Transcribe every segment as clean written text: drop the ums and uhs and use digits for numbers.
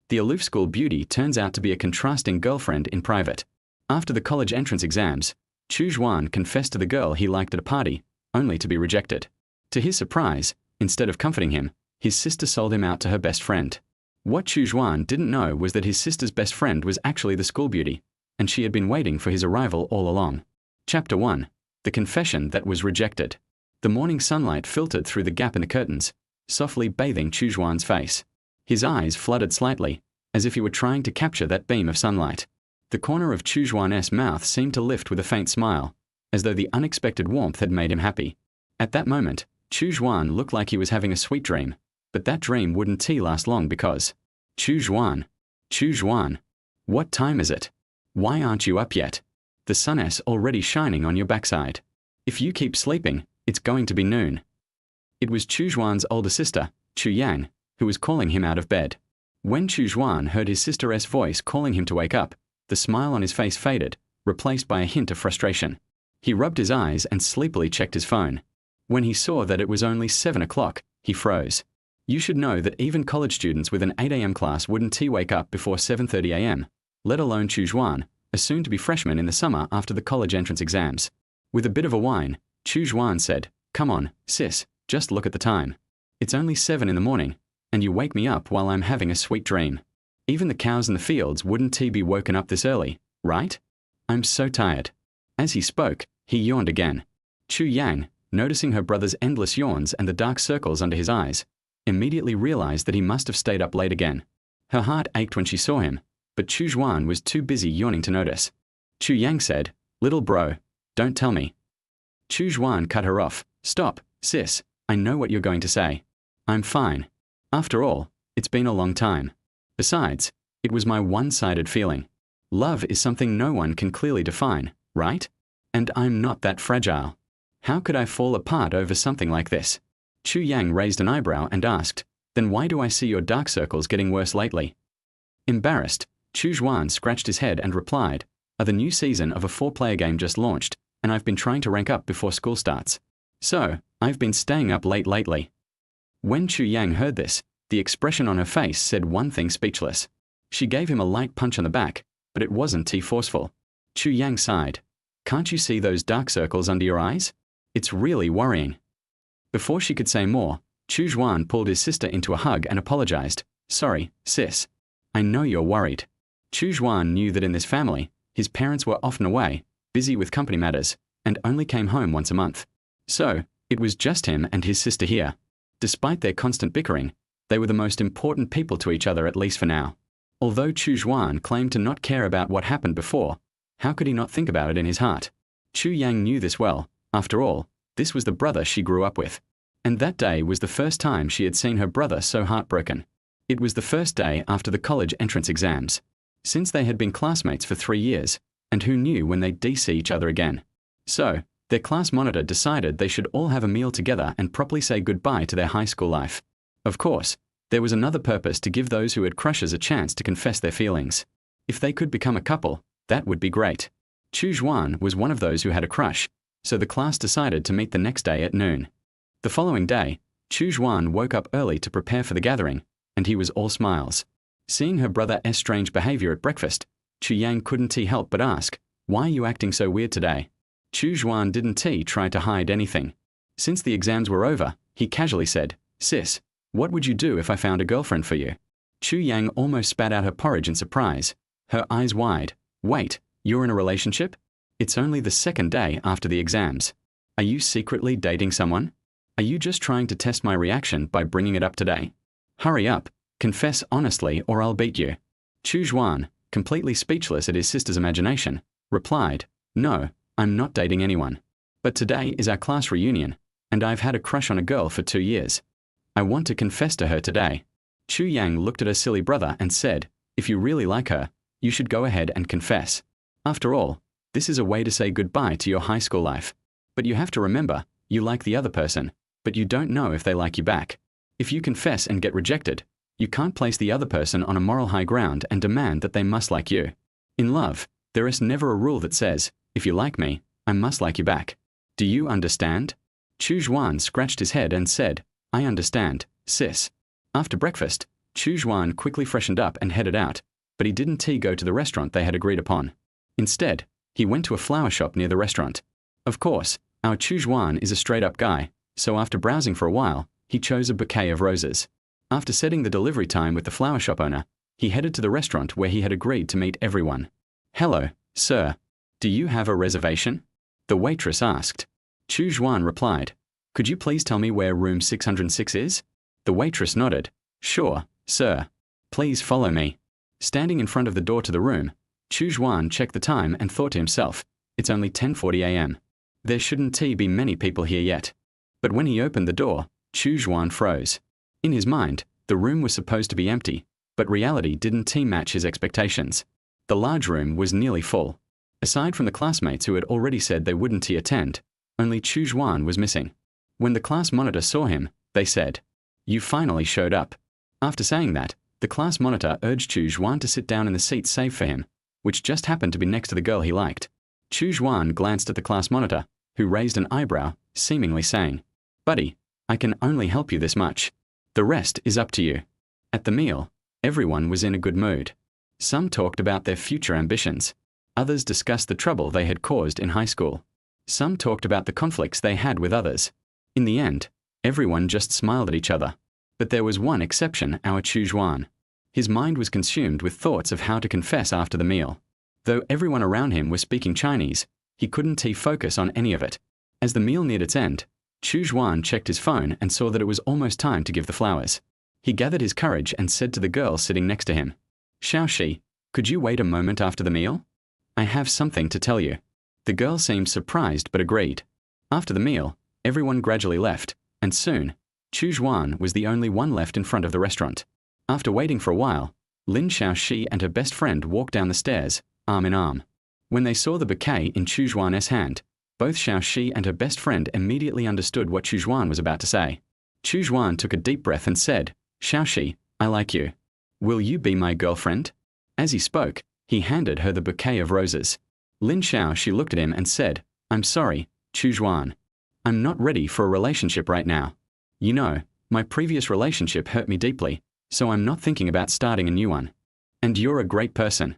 The aloof school beauty turns out to be a contrasting girlfriend in private. After the college entrance exams, Chu Xuan confessed to the girl he liked at a party, only to be rejected. To his surprise, instead of comforting him, his sister sold him out to her best friend. What Chu Xuan didn't know was that his sister's best friend was actually the school beauty, and she had been waiting for his arrival all along. Chapter 1. The Confession That Was Rejected. The morning sunlight filtered through the gap in the curtains, softly bathing Chu Xuan's face. His eyes fluttered slightly, as if he were trying to capture that beam of sunlight. The corner of Chu Xuan's mouth seemed to lift with a faint smile, as though the unexpected warmth had made him happy. At that moment, Chu Xuan looked like he was having a sweet dream, but that dream wouldn't last long because… Chu Xuan, what time is it? Why aren't you up yet? The sun's already shining on your backside. If you keep sleeping, it's going to be noon. It was Chu Xuan's older sister, Chu Yang, who was calling him out of bed. When Chu Xuan heard his sister's voice calling him to wake up, the smile on his face faded, replaced by a hint of frustration. He rubbed his eyes and sleepily checked his phone. When he saw that it was only 7 o'clock, he froze. You should know that even college students with an 8 a.m. class wouldn't wake up before 7:30 a.m., let alone Chu Xuan, a soon-to-be freshman in the summer after the college entrance exams. With a bit of a whine, Chu Xuan said, "Come on, sis, just look at the time. It's only 7 in the morning, and you wake me up while I'm having a sweet dream. Even the cows in the fields wouldn't be woken up this early, right? I'm so tired." As he spoke, he yawned again. Chu Yang, noticing her brother's endless yawns and the dark circles under his eyes, immediately realized that he must have stayed up late again. Her heart ached when she saw him, but Chu Xuan was too busy yawning to notice. Chu Yang said, "Little bro, don't tell me." Chu Xuan cut her off. "Stop, sis, I know what you're going to say. I'm fine. After all, it's been a long time. Besides, it was my one-sided feeling. Love is something no one can clearly define, right? And I'm not that fragile. How could I fall apart over something like this?" Chu Yang raised an eyebrow and asked, "Then why do I see your dark circles getting worse lately?" Embarrassed, Chu Xuan scratched his head and replied, "The new season of a 4-player game just launched, and I've been trying to rank up before school starts. So, I've been staying up late lately." When Chu Yang heard this, the expression on her face said one thing speechless. She gave him a light punch on the back, but it wasn't too forceful. Chu Yang sighed. "Can't you see those dark circles under your eyes? It's really worrying." Before she could say more, Chu Xuan pulled his sister into a hug and apologized. "Sorry, sis. I know you're worried." Chu Xuan knew that in this family, his parents were often away, busy with company matters, and only came home once a month. So, it was just him and his sister here. Despite their constant bickering, they were the most important people to each other, at least for now. Although Chu Xuan claimed to not care about what happened before, how could he not think about it in his heart? Chu Yang knew this well. After all, this was the brother she grew up with. And that day was the first time she had seen her brother so heartbroken. It was the first day after the college entrance exams. Since they had been classmates for 3 years, and who knew when they'd see each other again. So, their class monitor decided they should all have a meal together and properly say goodbye to their high school life. Of course, there was another purpose: to give those who had crushes a chance to confess their feelings. If they could become a couple, that would be great. Chu Xuan was one of those who had a crush, so the class decided to meet the next day at noon. The following day, Chu Xuan woke up early to prepare for the gathering, and he was all smiles. Seeing her brother's strange behavior at breakfast, Chu Yang couldn't help but ask, "Why are you acting so weird today?" Chu Xuan didn't try to hide anything. Since the exams were over, he casually said, "Sis, what would you do if I found a girlfriend for you?" Chu Yang almost spat out her porridge in surprise, her eyes wide. "Wait, you're in a relationship? It's only the 2nd day after the exams. Are you secretly dating someone? Are you just trying to test my reaction by bringing it up today? Hurry up, confess honestly or I'll beat you." Chu Xuan, completely speechless at his sister's imagination, replied, "No, I'm not dating anyone. But today is our class reunion, and I've had a crush on a girl for 2 years. I want to confess to her today." Chu Yang looked at her silly brother and said, "If you really like her, you should go ahead and confess. After all, this is a way to say goodbye to your high school life. But you have to remember, you like the other person, but you don't know if they like you back. If you confess and get rejected, you can't place the other person on a moral high ground and demand that they must like you. In love, there is never a rule that says, if you like me, I must like you back. Do you understand?" Chu Xuan scratched his head and said, "I understand, sis." After breakfast, Chu Xuan quickly freshened up and headed out, but he didn't go to the restaurant they had agreed upon. Instead, he went to a flower shop near the restaurant. Of course, our Chu Xuan is a straight-up guy, so after browsing for a while, he chose a bouquet of roses. After setting the delivery time with the flower shop owner, he headed to the restaurant where he had agreed to meet everyone. "Hello, sir. Do you have a reservation?" the waitress asked. Chu Xuan replied, "Could you please tell me where room 606 is?" The waitress nodded. "Sure, sir. Please follow me." Standing in front of the door to the room, Chu Xuan checked the time and thought to himself, "It's only 10:40 a.m. There shouldn't be many people here yet." But when he opened the door, Chu Xuan froze. In his mind, the room was supposed to be empty, but reality didn't match his expectations. The large room was nearly full. Aside from the classmates who had already said they wouldn't attend, only Chu Xuan was missing. When the class monitor saw him, they said, "You finally showed up." After saying that, the class monitor urged Chu Xuan to sit down in the seat saved for him, which just happened to be next to the girl he liked. Chu Xuan glanced at the class monitor, who raised an eyebrow, seemingly saying, "Buddy, I can only help you this much. The rest is up to you." At the meal, everyone was in a good mood. Some talked about their future ambitions. Others discussed the trouble they had caused in high school. Some talked about the conflicts they had with others. In the end, everyone just smiled at each other. But there was one exception, our Chu Xuan. His mind was consumed with thoughts of how to confess after the meal. Though everyone around him was speaking Chinese, he couldn't focus on any of it. As the meal neared its end, Chu Xuan checked his phone and saw that it was almost time to give the flowers. He gathered his courage and said to the girl sitting next to him, "Xiaoxi, could you wait a moment after the meal? I have something to tell you." The girl seemed surprised but agreed. After the meal, everyone gradually left, and soon, Chu Xuan was the only one left in front of the restaurant. After waiting for a while, Lin Xiaoxi and her best friend walked down the stairs, arm in arm. When they saw the bouquet in Chu Xuan's hand, both Xiaoxi and her best friend immediately understood what Chu Xuan was about to say. Chu Xuan took a deep breath and said, "Xiaoxi, I like you. Will you be my girlfriend?" As he spoke, he handed her the bouquet of roses. Lin Xiaoxi looked at him and said, "I'm sorry, Chu Xuan. I'm not ready for a relationship right now. You know, my previous relationship hurt me deeply, so I'm not thinking about starting a new one. And you're a great person.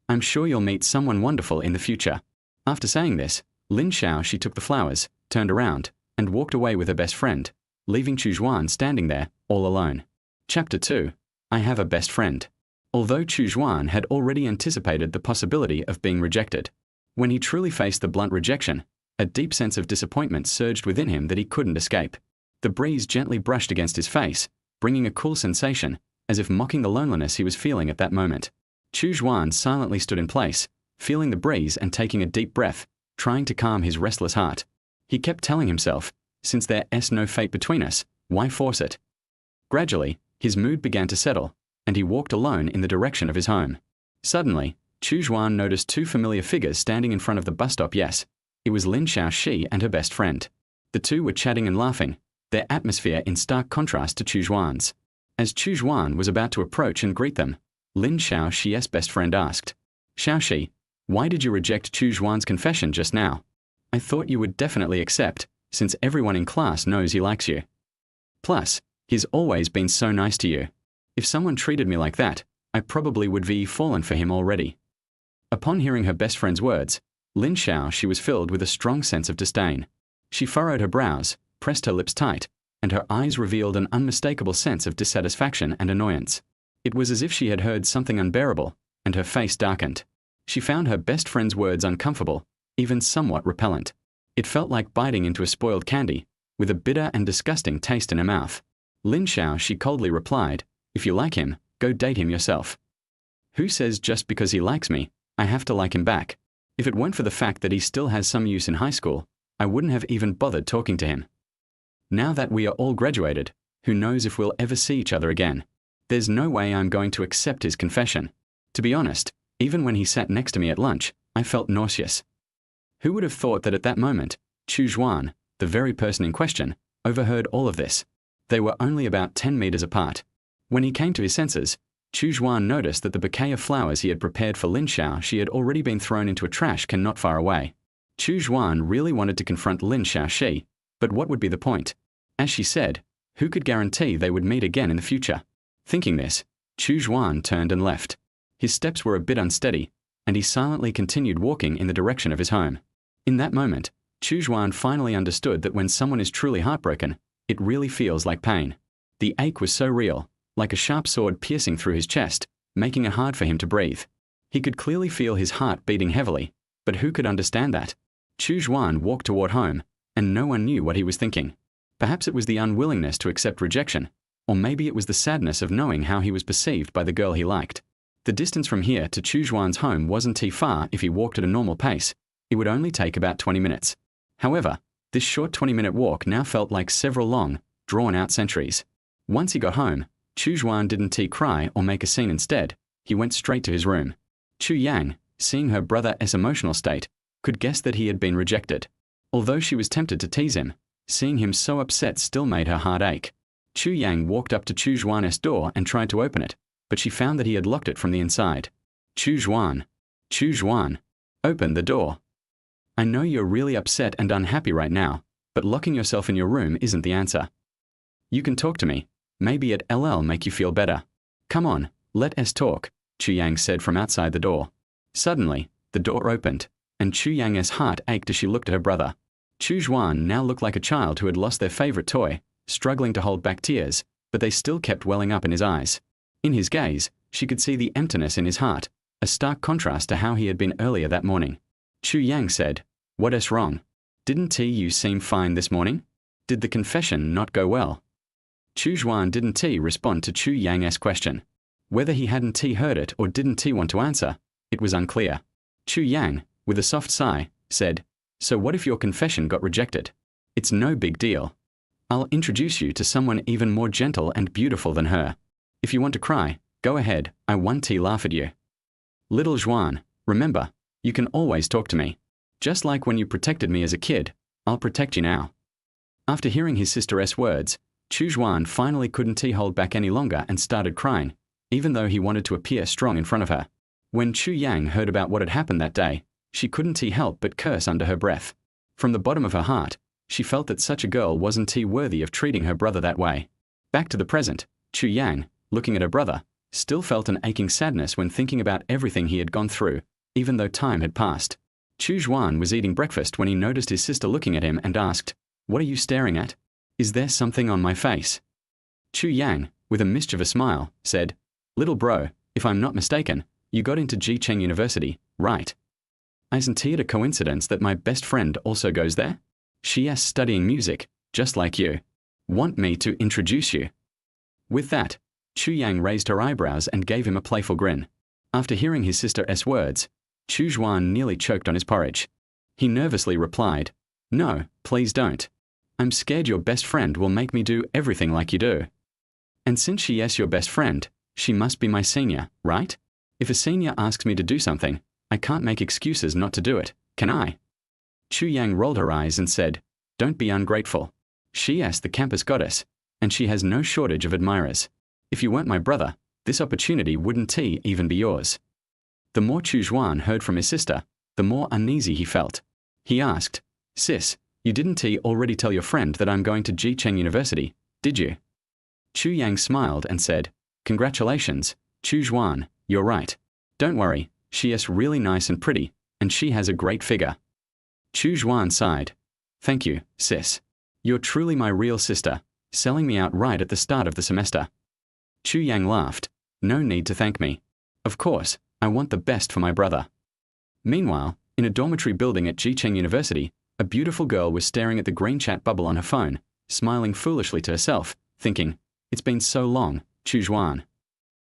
I'm sure you'll meet someone wonderful in the future." After saying this, Lin Xiaoxi took the flowers, turned around, and walked away with her best friend, leaving Chu Xuan standing there, all alone. Chapter 2. I Have a Best Friend. Although Chu Xuan had already anticipated the possibility of being rejected, when he truly faced the blunt rejection, a deep sense of disappointment surged within him that he couldn't escape. The breeze gently brushed against his face, bringing a cool sensation, as if mocking the loneliness he was feeling at that moment. Chu Xuan silently stood in place, feeling the breeze and taking a deep breath, trying to calm his restless heart. He kept telling himself, "Since there's no fate between us, why force it?" Gradually, his mood began to settle, and he walked alone in the direction of his home. Suddenly, Chu Xuan noticed two familiar figures standing in front of the bus stop. Yes, it was Lin Xiaoxi and her best friend. The two were chatting and laughing, their atmosphere in stark contrast to Chu Xuan's. As Chu Xuan was about to approach and greet them, Lin Xiaoxi's best friend asked, "Xiaoxi, why did you reject Chu Xuan's confession just now? I thought you would definitely accept, since everyone in class knows he likes you. Plus, he's always been so nice to you. If someone treated me like that, I probably would be fallen for him already." Upon hearing her best friend's words, Lin Xiaoxi was filled with a strong sense of disdain. She furrowed her brows, pressed her lips tight, and her eyes revealed an unmistakable sense of dissatisfaction and annoyance. It was as if she had heard something unbearable, and her face darkened. She found her best friend's words uncomfortable, even somewhat repellent. It felt like biting into a spoiled candy, with a bitter and disgusting taste in her mouth. Lin Xiaoxi coldly replied, "If you like him, go date him yourself. Who says just because he likes me, I have to like him back? If it weren't for the fact that he still has some use in high school, I wouldn't have even bothered talking to him. Now that we are all graduated, who knows if we'll ever see each other again? There's no way I'm going to accept his confession. To be honest, even when he sat next to me at lunch, I felt nauseous." Who would have thought that at that moment, Chu Xuan, the very person in question, overheard all of this? They were only about 10 meters apart. When he came to his senses, Chu Xuan noticed that the bouquet of flowers he had prepared for Lin Xiaoxi had already been thrown into a trash can not far away. Chu Xuan really wanted to confront Lin Xiaoxi, but what would be the point? As she said, who could guarantee they would meet again in the future? Thinking this, Chu Xuan turned and left. His steps were a bit unsteady, and he silently continued walking in the direction of his home. In that moment, Chu Xuan finally understood that when someone is truly heartbroken, it really feels like pain. The ache was so real, like a sharp sword piercing through his chest, making it hard for him to breathe. He could clearly feel his heart beating heavily, but who could understand that? Chu Xuan walked toward home, and no one knew what he was thinking. Perhaps it was the unwillingness to accept rejection, or maybe it was the sadness of knowing how he was perceived by the girl he liked. The distance from here to Chu Xuan's home wasn't too far if he walked at a normal pace. It would only take about 20 minutes. However, this short 20-minute walk now felt like several long, drawn-out centuries. Once he got home, Chu Xuan didn't cry or make a scene instead. He went straight to his room. Chu Yang, seeing her brother's emotional state, could guess that he had been rejected. Although she was tempted to tease him, seeing him so upset still made her heart ache. Chu Yang walked up to Chu Xuan's door and tried to open it, but she found that he had locked it from the inside. Chu Xuan, open the door. I know you're really upset and unhappy right now, but locking yourself in your room isn't the answer. You can talk to me. Maybe it'll make you feel better. Come on, let us talk, Chu Yang said from outside the door. Suddenly, the door opened, and Chu Yang's heart ached as she looked at her brother. Chu Xuan now looked like a child who had lost their favorite toy, struggling to hold back tears, but they still kept welling up in his eyes. In his gaze, she could see the emptiness in his heart, a stark contrast to how he had been earlier that morning. Chu Yang said, "What's wrong? Didn't you seem fine this morning? Did the confession not go well?" Chu Xuan didn't respond to Chu Yang's question. Whether he hadn't heard it or didn't want to answer, it was unclear. Chu Yang, with a soft sigh, said, "So what if your confession got rejected? It's no big deal. I'll introduce you to someone even more gentle and beautiful than her. If you want to cry, go ahead, I won't laugh at you. Little Xuan, remember, you can always talk to me. Just like when you protected me as a kid, I'll protect you now." After hearing his sister's words, Chu Xuan finally couldn't hold back any longer and started crying, even though he wanted to appear strong in front of her. When Chu Yang heard about what had happened that day, she couldn't help but curse under her breath. From the bottom of her heart, she felt that such a girl wasn't worthy of treating her brother that way. Back to the present, Chu Yang, looking at her brother, still felt an aching sadness when thinking about everything he had gone through, even though time had passed. Chu Xuan was eating breakfast when he noticed his sister looking at him and asked, "What are you staring at? Is there something on my face?" Chu Yang, with a mischievous smile, said, "Little bro, if I'm not mistaken, you got into Jicheng University, right? Isn't it a coincidence that my best friend also goes there? She is studying music, just like you. Want me to introduce you?" With that, Chu Yang raised her eyebrows and gave him a playful grin. After hearing his sister's words, Chu Xuan nearly choked on his porridge. He nervously replied, "No, please don't. I'm scared your best friend will make me do everything like you do. And since she is your best friend, she must be my senior, right? If a senior asks me to do something, I can't make excuses not to do it, can I?" Chu Yang rolled her eyes and said, "Don't be ungrateful. She is the campus goddess, and she has no shortage of admirers. If you weren't my brother, this opportunity wouldn't even be yours." The more Chu Xuan heard from his sister, the more uneasy he felt. He asked, "Sis, you didn't already tell your friend that I'm going to Jicheng University, did you?" Chu Yang smiled and said, "Congratulations, Chu Xuan, you're right. Don't worry, she is really nice and pretty, and she has a great figure." Chu Xuan sighed. "Thank you, sis. You're truly my real sister, selling me out right at the start of the semester." Chu Yang laughed. "No need to thank me. Of course, I want the best for my brother." Meanwhile, in a dormitory building at Jicheng University, a beautiful girl was staring at the green chat bubble on her phone, smiling foolishly to herself, thinking, "It's been so long, Chu Xuan."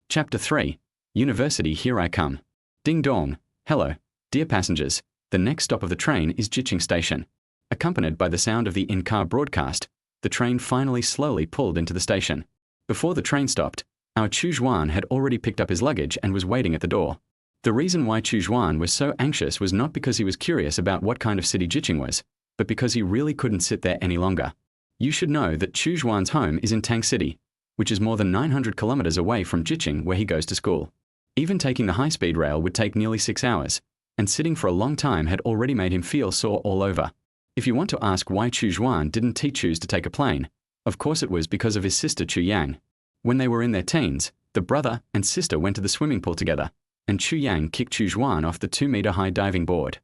Chapter 3. University, Here I Come. Ding dong. Hello, dear passengers. The next stop of the train is Jicheng Station. Accompanied by the sound of the in-car broadcast, the train finally slowly pulled into the station. Before the train stopped, our Chu Xuan had already picked up his luggage and was waiting at the door. The reason why Chu Xuan was so anxious was not because he was curious about what kind of city Jicheng was, but because he really couldn't sit there any longer. You should know that Chu Xuan's home is in Tang City, which is more than 900 kilometers away from Jicheng where he goes to school. Even taking the high-speed rail would take nearly 6 hours, and sitting for a long time had already made him feel sore all over. If you want to ask why Chu Xuan didn't choose to take a plane, of course it was because of his sister Chu Yang. When they were in their teens, the brother and sister went to the swimming pool together, and Chu Yang kicked Chu Xuan off the 2-meter-high diving board.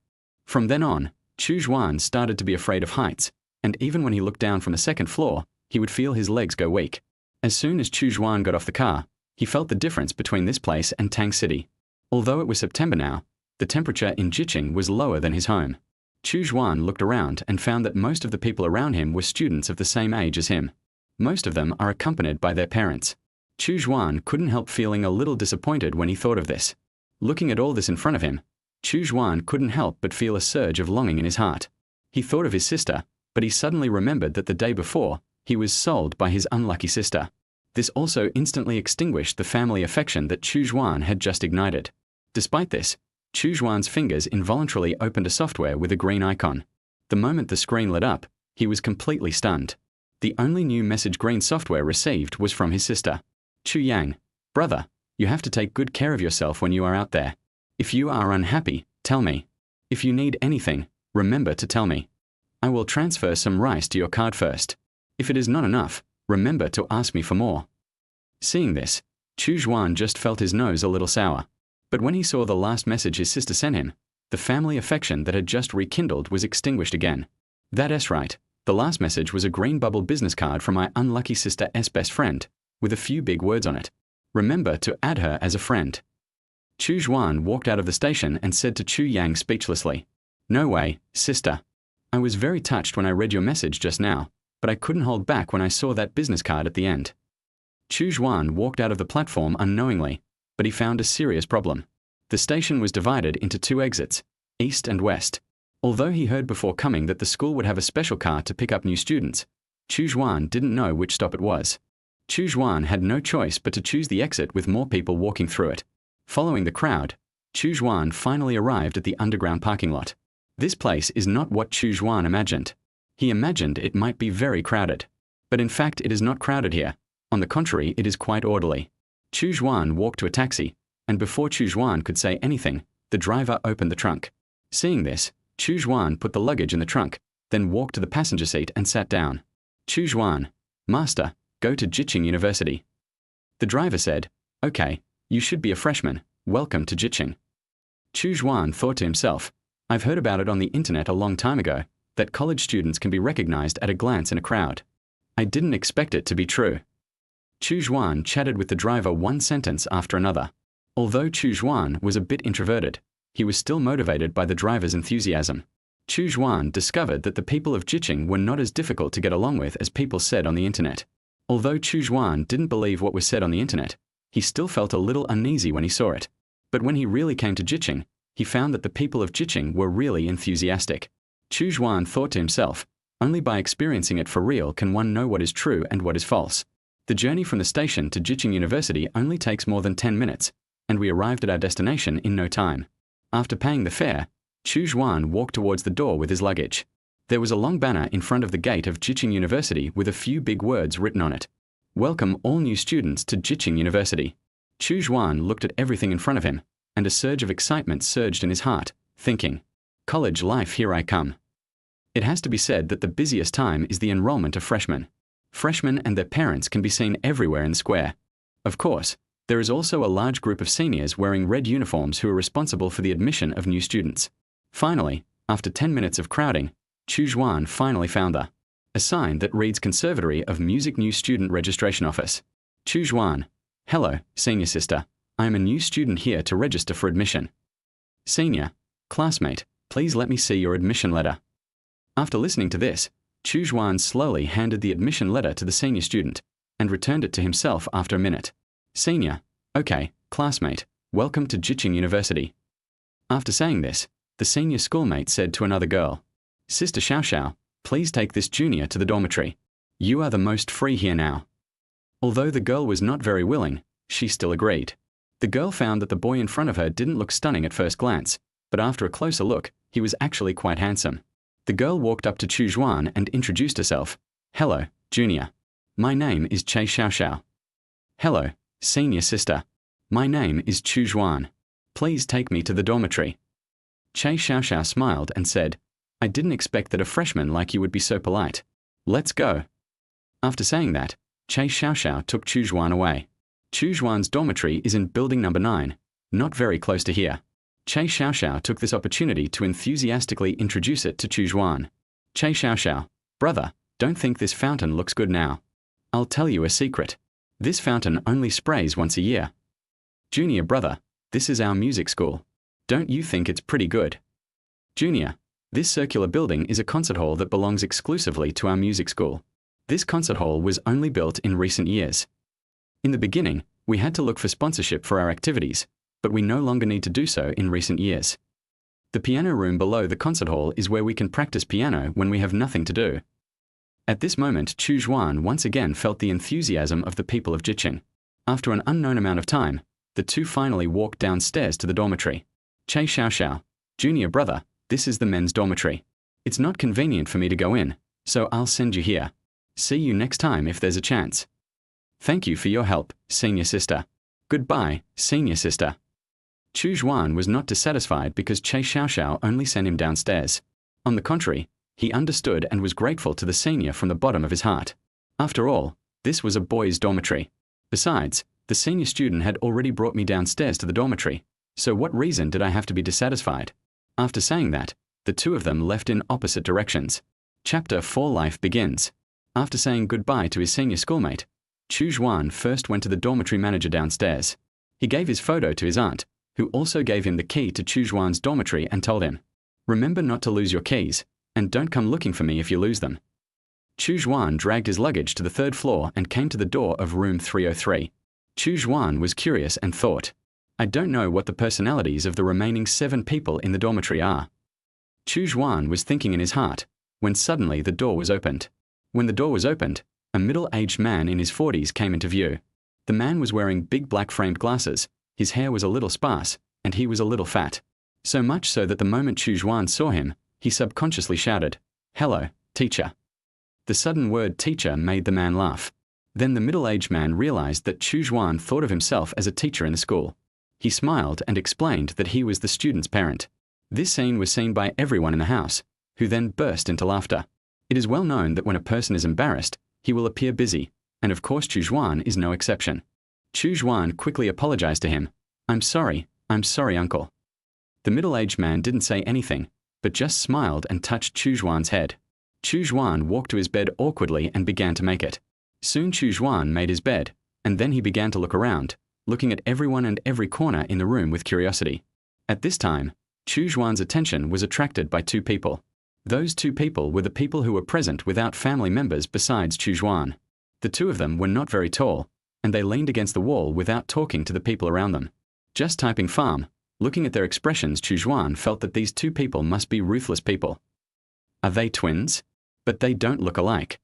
From then on, Chu Xuan started to be afraid of heights, and even when he looked down from the second floor, he would feel his legs go weak. As soon as Chu Xuan got off the car, he felt the difference between this place and Tang City. Although it was September now, the temperature in Jiqing was lower than his home. Chu Xuan looked around and found that most of the people around him were students of the same age as him. Most of them are accompanied by their parents. Chu Xuan couldn't help feeling a little disappointed when he thought of this. Looking at all this in front of him, Chu Xuan couldn't help but feel a surge of longing in his heart. He thought of his sister, but he suddenly remembered that the day before, he was sold by his unlucky sister. This also instantly extinguished the family affection that Chu Xuan had just ignited. Despite this, Chu Xuan's fingers involuntarily opened a software with a green icon. The moment the screen lit up, he was completely stunned. The only new message green software received was from his sister. Chu Yang, brother, you have to take good care of yourself when you are out there. If you are unhappy, tell me. If you need anything, remember to tell me. I will transfer some rice to your card first. If it is not enough, remember to ask me for more. Seeing this, Chu Xuan just felt his nose a little sour. But when he saw the last message his sister sent him, the family affection that had just rekindled was extinguished again. That's right, the last message was a green bubble business card from my unlucky sister's best friend, with a few big words on it. Remember to add her as a friend. Chu Xuan walked out of the station and said to Chu Yang speechlessly, "No way, sister. I was very touched when I read your message just now, but I couldn't hold back when I saw that business card at the end." Chu Xuan walked out of the platform unknowingly, but he found a serious problem. The station was divided into 2 exits, east and west. Although he heard before coming that the school would have a special car to pick up new students, Chu Xuan didn't know which stop it was. Chu Xuan had no choice but to choose the exit with more people walking through it. Following the crowd, Chu Xuan finally arrived at the underground parking lot. This place is not what Chu Xuan imagined. He imagined it might be very crowded. But in fact, it is not crowded here. On the contrary, it is quite orderly. Chu Xuan walked to a taxi, and before Chu Xuan could say anything, the driver opened the trunk. Seeing this, Chu Xuan put the luggage in the trunk, then walked to the passenger seat and sat down. Chu Xuan, master, go to Jiqing University. The driver said, "Okay, you should be a freshman. Welcome to Jiqing." Chu Xuan thought to himself, "I've heard about it on the internet a long time ago, that college students can be recognized at a glance in a crowd. I didn't expect it to be true." Chu Xuan chatted with the driver one sentence after another. Although Chu Xuan was a bit introverted, he was still motivated by the driver's enthusiasm. Chu Xuan discovered that the people of Jiqing were not as difficult to get along with as people said on the internet. Although Chu Xuan didn't believe what was said on the internet, he still felt a little uneasy when he saw it. But when he really came to Jiqing, he found that the people of Jiqing were really enthusiastic. Chu Xuan thought to himself, only by experiencing it for real can one know what is true and what is false. The journey from the station to Jiqing University only takes more than 10 minutes, and we arrived at our destination in no time. After paying the fare, Chu Xuan walked towards the door with his luggage. There was a long banner in front of the gate of Jiqing University with a few big words written on it. "Welcome all new students to Jiqing University." Chu Xuan looked at everything in front of him, and a surge of excitement surged in his heart, thinking, "College life, here I come." It has to be said that the busiest time is the enrollment of freshmen. Freshmen and their parents can be seen everywhere in the square. Of course, there is also a large group of seniors wearing red uniforms who are responsible for the admission of new students. Finally, after 10 minutes of crowding, Chu Xuan finally found a sign that reads Conservatory of Music New Student Registration Office. Chu Xuan, "Hello, senior sister. I am a new student here to register for admission." "Senior, classmate, please let me see your admission letter." After listening to this, Chu Xuan slowly handed the admission letter to the senior student and returned it to himself after a minute. "Senior, okay, classmate, welcome to Jiqing University." After saying this, the senior schoolmate said to another girl, "Sister Xiao, please take this junior to the dormitory. You are the most free here now." Although the girl was not very willing, she still agreed. The girl found that the boy in front of her didn't look stunning at first glance, but after a closer look, he was actually quite handsome. The girl walked up to Chu Xuan and introduced herself. "Hello, junior. My name is Che Xiao. Hello, senior sister. My name is Chu Xuan. Please take me to the dormitory." Che Xiao smiled and said, "I didn't expect that a freshman like you would be so polite. Let's go." After saying that, Chu Xuan took Chu Xuan away. Chu Xuan's dormitory is in building number 9, not very close to here. Chu Xuan took this opportunity to enthusiastically introduce it to Chu Xuan. Chu Xuan, brother, don't think this fountain looks good now. I'll tell you a secret. This fountain only sprays once a year. Junior brother, this is our music school. Don't you think it's pretty good? Junior, this circular building is a concert hall that belongs exclusively to our music school. This concert hall was only built in recent years. In the beginning, we had to look for sponsorship for our activities, but we no longer need to do so in recent years. The piano room below the concert hall is where we can practice piano when we have nothing to do. At this moment, Chu Xuan once again felt the enthusiasm of the people of Jiqing. After an unknown amount of time, the two finally walked downstairs to the dormitory. Chu Xuan, junior brother, this is the men's dormitory. It's not convenient for me to go in, so I'll send you here. See you next time if there's a chance. Thank you for your help, senior sister. Goodbye, senior sister. Chu Xuan was not dissatisfied because Chu Xuan only sent him downstairs. On the contrary, he understood and was grateful to the senior from the bottom of his heart. After all, this was a boys' dormitory. Besides, the senior student had already brought me downstairs to the dormitory, so what reason did I have to be dissatisfied? After saying that, the two of them left in opposite directions. Chapter 4 Life begins. After saying goodbye to his senior schoolmate, Chu Xuan first went to the dormitory manager downstairs. He gave his photo to his aunt, who also gave him the key to Chu Xuan's dormitory and told him, "Remember not to lose your keys, and don't come looking for me if you lose them." Chu Xuan dragged his luggage to the 3rd floor and came to the door of room 303. Chu Xuan was curious and thought, I don't know what the personalities of the remaining 7 people in the dormitory are. Chu Xuan was thinking in his heart, when suddenly the door was opened. When the door was opened, a middle-aged man in his 40s came into view. The man was wearing big black-framed glasses, his hair was a little sparse, and he was a little fat. So much so that the moment Chu Xuan saw him, he subconsciously shouted, "Hello, teacher." The sudden word teacher made the man laugh. Then the middle-aged man realized that Chu Xuan thought of himself as a teacher in the school. He smiled and explained that he was the student's parent. This scene was seen by everyone in the house, who then burst into laughter. It is well known that when a person is embarrassed, he will appear busy, and of course Chu Xuan is no exception. Chu Xuan quickly apologized to him. I'm sorry, uncle." The middle-aged man didn't say anything, but just smiled and touched Chu Xuan's head. Chu Xuan walked to his bed awkwardly and began to make it. Soon Chu Xuan made his bed, and then he began to look around, looking at everyone and every corner in the room with curiosity. At this time, Chu Xuan's attention was attracted by 2 people. Those 2 people were the people who were present without family members besides Chu Xuan. The 2 of them were not very tall, and they leaned against the wall without talking to the people around them. Just typing farm, looking at their expressions, Chu Xuan felt that these 2 people must be ruthless people. Are they twins? But they don't look alike.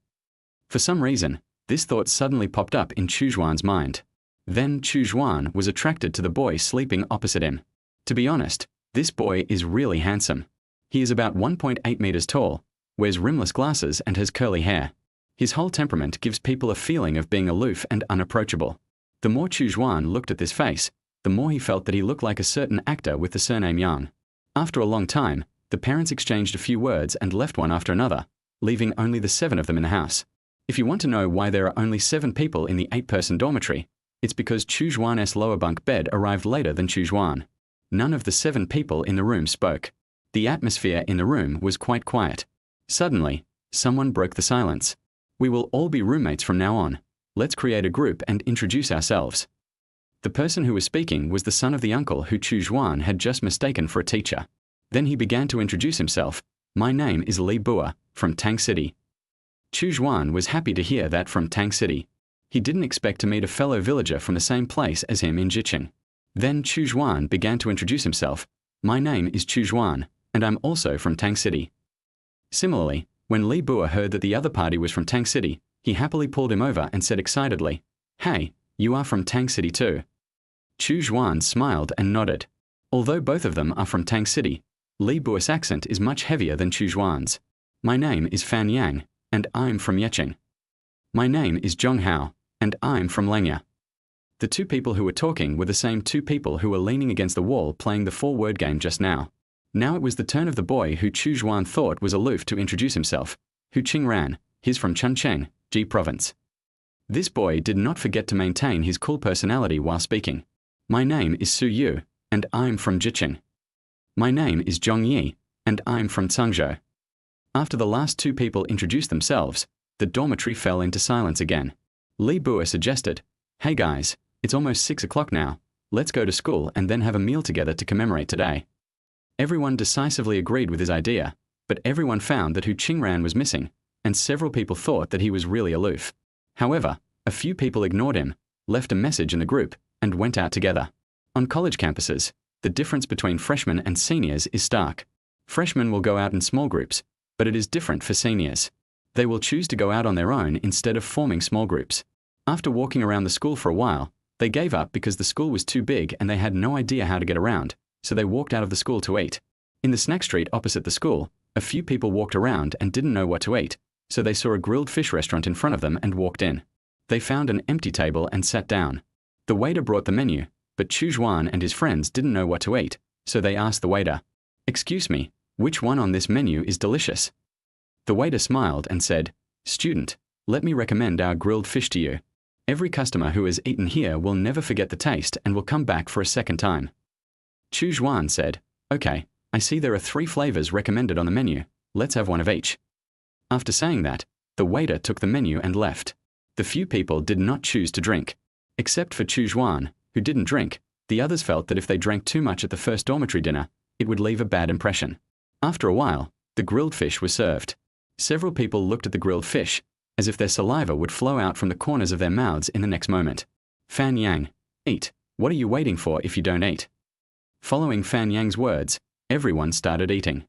For some reason, this thought suddenly popped up in Chu Xuan's mind. Then Chu Xuan was attracted to the boy sleeping opposite him. To be honest, this boy is really handsome. He is about 1.8 meters tall, wears rimless glasses and has curly hair. His whole temperament gives people a feeling of being aloof and unapproachable. The more Chu Xuan looked at this face, the more he felt that he looked like a certain actor with the surname Yang. After a long time, the parents exchanged a few words and left one after another, leaving only the 7 of them in the house. If you want to know why there are only 7 people in the 8-person dormitory, it's because Chu Xuan's lower bunk bed arrived later than Chu Xuan. None of the 7 people in the room spoke. The atmosphere in the room was quite quiet. Suddenly, someone broke the silence. We will all be roommates from now on. Let's create a group and introduce ourselves. The person who was speaking was the son of the uncle who Chu Xuan had just mistaken for a teacher. Then he began to introduce himself. My name is Li Bua, from Tang City. Chu Xuan was happy to hear that from Tang City. He didn't expect to meet a fellow villager from the same place as him in Jiqing. Then Chu Xuan began to introduce himself. My name is Chu Xuan, and I'm also from Tang City. Similarly, when Li Bua heard that the other party was from Tang City, he happily pulled him over and said excitedly, Hey, you are from Tang City too. Chu Xuan smiled and nodded. Although both of them are from Tang City, Li Bua's accent is much heavier than Chu Xuan's. My name is Fan Yang, and I'm from Yeqing. My name is Zhong Hao, and I'm from Lengya. The 2 people who were talking were the same 2 people who were leaning against the wall playing the 4-word game just now. Now it was the turn of the boy who Chu Xuan thought was aloof to introduce himself. Hu Qing Ran, he's from Chuncheng, Ji Province. This boy did not forget to maintain his cool personality while speaking. My name is Su Yu, and I'm from Jiqing. My name is Zhong Yi, and I'm from Cangzhou. After the last two people introduced themselves, the dormitory fell into silence again. Li Bua suggested, "Hey guys, it's almost 6 o'clock now. Let's go to school and then have a meal together to commemorate today." Everyone decisively agreed with his idea, but everyone found that Hu Qingran was missing, and several people thought that he was really aloof. However, a few people ignored him, left a message in the group, and went out together. On college campuses, the difference between freshmen and seniors is stark. Freshmen will go out in small groups, but it is different for seniors. They will choose to go out on their own instead of forming small groups. After walking around the school for a while, they gave up because the school was too big and they had no idea how to get around, so they walked out of the school to eat. In the snack street opposite the school, a few people walked around and didn't know what to eat, so they saw a grilled fish restaurant in front of them and walked in. They found an empty table and sat down. The waiter brought the menu, but Chu Xuan and his friends didn't know what to eat, so they asked the waiter, "Excuse me, which one on this menu is delicious?" The waiter smiled and said, "Student, let me recommend our grilled fish to you. Every customer who has eaten here will never forget the taste and will come back for a second time." Chu Xuan said, "Okay, I see there are 3 flavors recommended on the menu. Let's have one of each." After saying that, the waiter took the menu and left. The few people did not choose to drink. Except for Chu Xuan, who didn't drink, the others felt that if they drank too much at the first dormitory dinner, it would leave a bad impression. After a while, the grilled fish was served. Several people looked at the grilled fish, as if their saliva would flow out from the corners of their mouths in the next moment. Fan Yang, eat. What are you waiting for if you don't eat? Following Fan Yang's words, everyone started eating.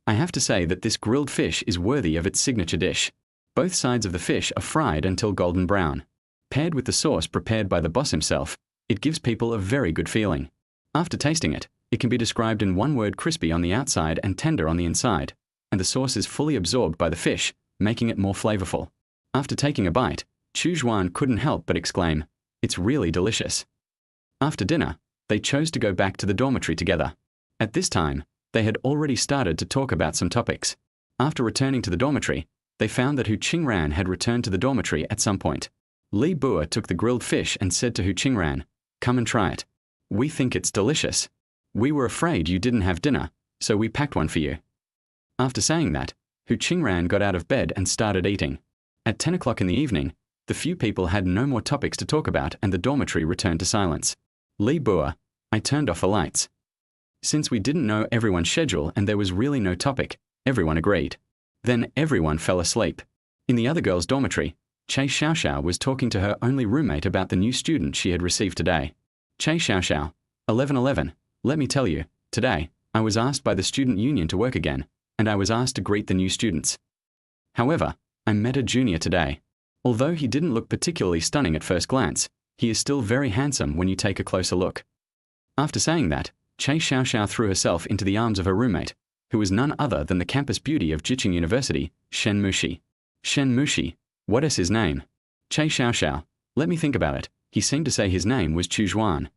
I have to say that this grilled fish is worthy of its signature dish. Both sides of the fish are fried until golden brown. Paired with the sauce prepared by the boss himself, it gives people a very good feeling. After tasting it, it can be described in one word: crispy on the outside and tender on the inside, and the sauce is fully absorbed by the fish, making it more flavorful. After taking a bite, Chu Xuan couldn't help but exclaim, "It's really delicious." After dinner, they chose to go back to the dormitory together. At this time, they had already started to talk about some topics. After returning to the dormitory, they found that Hu Qingran had returned to the dormitory at some point. Li Bua took the grilled fish and said to Hu Qingran, "Come and try it. We think it's delicious. We were afraid you didn't have dinner, so we packed one for you." After saying that, Hu Qingran got out of bed and started eating. At 10 o'clock in the evening, the few people had no more topics to talk about and the dormitory returned to silence. Li Bua, I turned off the lights. Since we didn't know everyone's schedule and there was really no topic, everyone agreed. Then everyone fell asleep. In the other girls' dormitory, Che Xiaoxiao was talking to her only roommate about the new student she had received today. Che Xiaoxiao, 1111, let me tell you, today, I was asked by the student union to work again, and I was asked to greet the new students. However, I met a junior today. Although he didn't look particularly stunning at first glance, he is still very handsome when you take a closer look. After saying that, Che Xiaoxiao threw herself into the arms of her roommate, who was none other than the campus beauty of Jiqing University, Shen Mushi. Shen Mushi, what is his name? Che Xiaoxiao, let me think about it. He seemed to say his name was Chu Xuan.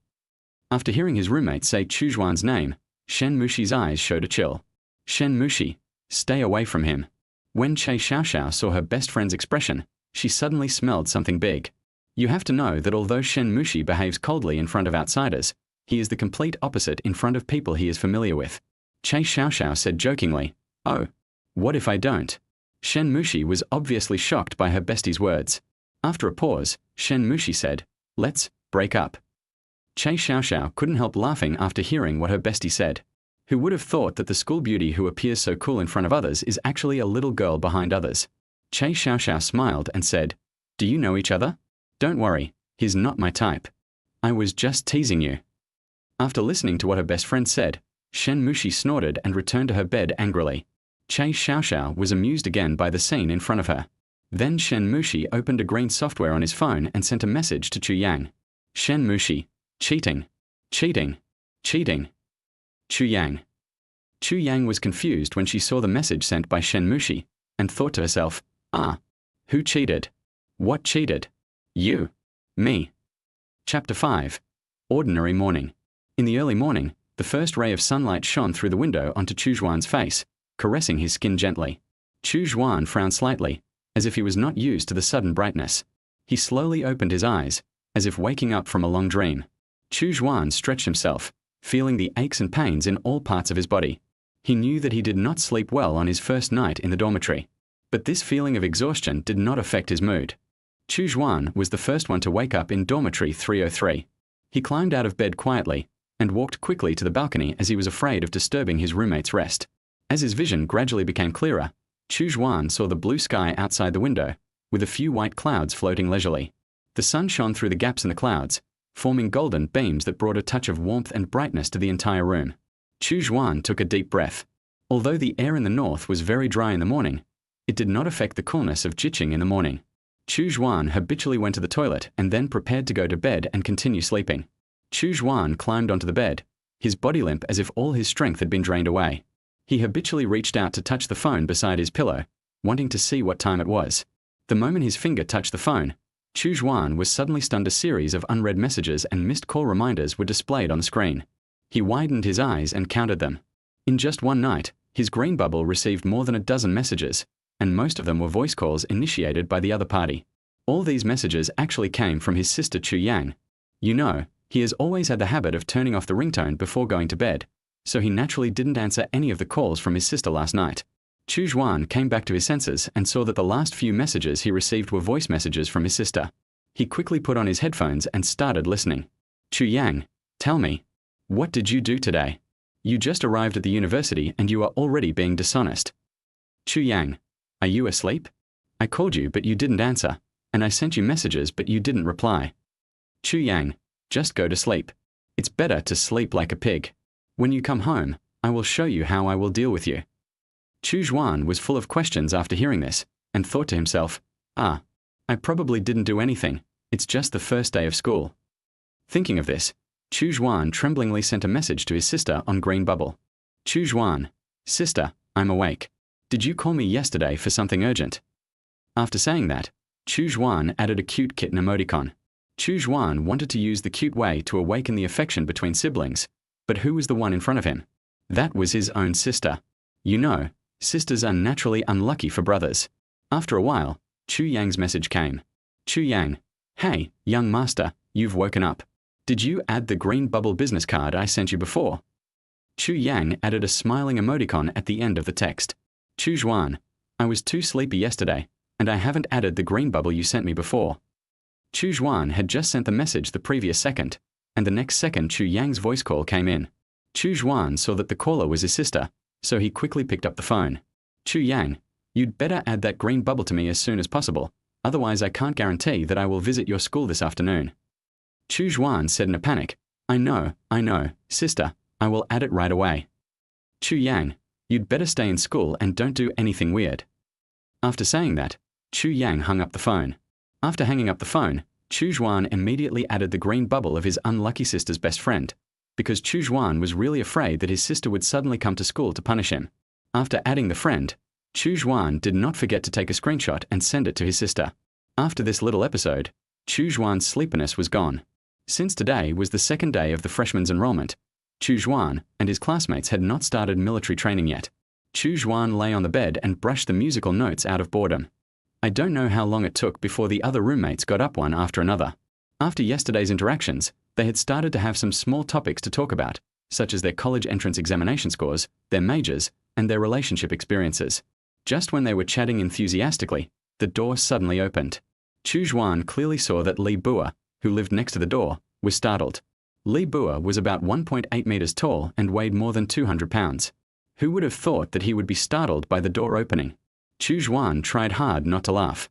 After hearing his roommate say Chu Xuan's name, Shen Mushi's eyes showed a chill. Shen Mushi, stay away from him. When Che Xiaoxiao saw her best friend's expression, she suddenly smelled something big. You have to know that although Shen Mushi behaves coldly in front of outsiders, he is the complete opposite in front of people he is familiar with. Che Xiaoxiao said jokingly, "Oh, what if I don't?" Shen Mushi was obviously shocked by her bestie's words. After a pause, Shen Mushi said, "Let's break up." Che Xiaoxiao couldn't help laughing after hearing what her bestie said. Who would have thought that the school beauty who appears so cool in front of others is actually a little girl behind others? Che Xiaoxiao smiled and said, "Do you know each other? Don't worry, he's not my type. I was just teasing you." After listening to what her best friend said, Shen Mushi snorted and returned to her bed angrily. Che Xiaoxiao was amused again by the scene in front of her. Then Shen Mushi opened a green software on his phone and sent a message to Chu Yang. Shen Mushi, cheating, cheating, cheating. Chu Yang. Chu Yang was confused when she saw the message sent by Shen Mushi, and thought to herself, who cheated? What cheated? You. Me. Chapter 5. Ordinary Morning. In the early morning, the first ray of sunlight shone through the window onto Chu Xuan's face, caressing his skin gently. Chu Xuan frowned slightly, as if he was not used to the sudden brightness. He slowly opened his eyes, as if waking up from a long dream. Chu Xuan stretched himself, feeling the aches and pains in all parts of his body. He knew that he did not sleep well on his first night in the dormitory. But this feeling of exhaustion did not affect his mood. Chu Xuan was the first one to wake up in dormitory 303. He climbed out of bed quietly and walked quickly to the balcony as he was afraid of disturbing his roommate's rest. As his vision gradually became clearer, Chu Xuan saw the blue sky outside the window, with a few white clouds floating leisurely. The sun shone through the gaps in the clouds, forming golden beams that brought a touch of warmth and brightness to the entire room. Chu Xuan took a deep breath. Although the air in the north was very dry in the morning, it did not affect the coolness of Jiqing in the morning. Chu Xuan habitually went to the toilet and then prepared to go to bed and continue sleeping. Chu Xuan climbed onto the bed, his body limp as if all his strength had been drained away. He habitually reached out to touch the phone beside his pillow, wanting to see what time it was. The moment his finger touched the phone, Chu Xuan was suddenly stunned. A series of unread messages and missed call reminders were displayed on the screen. He widened his eyes and counted them. In just one night, his green bubble received more than a dozen messages, and most of them were voice calls initiated by the other party. All these messages actually came from his sister Chu Yang. You know, he has always had the habit of turning off the ringtone before going to bed, so he naturally didn't answer any of the calls from his sister last night. Chu Xuan came back to his senses and saw that the last few messages he received were voice messages from his sister. He quickly put on his headphones and started listening. Chu Yang, tell me, what did you do today? You just arrived at the university and you are already being dishonest. Chu Yang, are you asleep? I called you but you didn't answer, and I sent you messages but you didn't reply. Chu Yang, just go to sleep. It's better to sleep like a pig. When you come home, I will show you how I will deal with you. Chu Xuan was full of questions after hearing this, and thought to himself, I probably didn't do anything, it's just the first day of school. Thinking of this, Chu Xuan tremblingly sent a message to his sister on green bubble. Chu Xuan, sister, I'm awake. Did you call me yesterday for something urgent? After saying that, Chu Xuan added a cute kitten emoticon. Chu Xuan wanted to use the cute way to awaken the affection between siblings, but who was the one in front of him? That was his own sister. You know, sisters are naturally unlucky for brothers. After a while, Chu Yang's message came. Chu Yang, hey, young master, you've woken up. Did you add the green bubble business card I sent you before? Chu Yang added a smiling emoticon at the end of the text. Chu Xuan, I was too sleepy yesterday, and I haven't added the green bubble you sent me before. Chu Xuan had just sent the message the previous second, and the next second Chu Yang's voice call came in. Chu Xuan saw that the caller was his sister, so he quickly picked up the phone. Chu Yang, you'd better add that green bubble to me as soon as possible, otherwise I can't guarantee that I will visit your school this afternoon. Chu Xuan said in a panic, I know, sister, I will add it right away. Chu Yang, you'd better stay in school and don't do anything weird. After saying that, Chu Yang hung up the phone. After hanging up the phone, Chu Xuan immediately added the green bubble of his unlucky sister's best friend, because Chu Xuan was really afraid that his sister would suddenly come to school to punish him. After adding the friend, Chu Xuan did not forget to take a screenshot and send it to his sister. After this little episode, Chu Xuan's sleepiness was gone. Since today was the second day of the freshman's enrollment, Chu Xuan and his classmates had not started military training yet. Chu Xuan lay on the bed and brushed the musical notes out of boredom. I don't know how long it took before the other roommates got up one after another. After yesterday's interactions, they had started to have some small topics to talk about, such as their college entrance examination scores, their majors, and their relationship experiences. Just when they were chatting enthusiastically, the door suddenly opened. Chu Xuan clearly saw that Li Bua, who lived next to the door, was startled. Li Bua was about 1.8 meters tall and weighed more than 200 pounds. Who would have thought that he would be startled by the door opening? Chu Xuan tried hard not to laugh.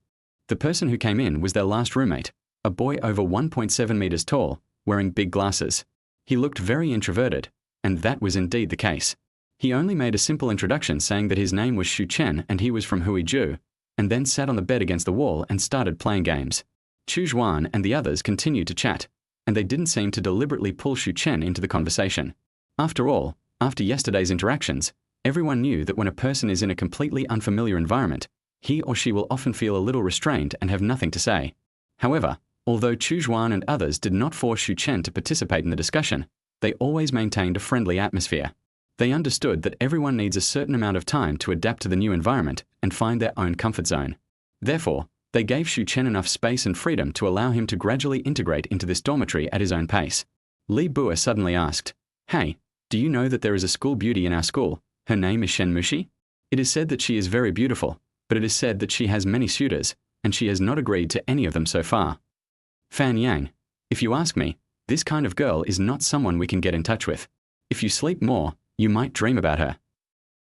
The person who came in was their last roommate, a boy over 1.7 meters tall, wearing big glasses. He looked very introverted, and that was indeed the case. He only made a simple introduction saying that his name was Shu Chen and he was from Huizhou, and then sat on the bed against the wall and started playing games. Chu Xuan and the others continued to chat, and they didn't seem to deliberately pull Shu Chen into the conversation. After all, after yesterday's interactions, everyone knew that when a person is in a completely unfamiliar environment, he or she will often feel a little restrained and have nothing to say. However, although Chu Xuan and others did not force Shu Chen to participate in the discussion, they always maintained a friendly atmosphere. They understood that everyone needs a certain amount of time to adapt to the new environment and find their own comfort zone. Therefore, They gave Chu Chen enough space and freedom to allow him to gradually integrate into this dormitory at his own pace. Li Bua suddenly asked, "Hey, do you know that there is a school beauty in our school? Her name is Shen Mushi? It is said that she is very beautiful, but it is said that she has many suitors, and she has not agreed to any of them so far." Fan Yang, if you ask me, this kind of girl is not someone we can get in touch with. If you sleep more, you might dream about her.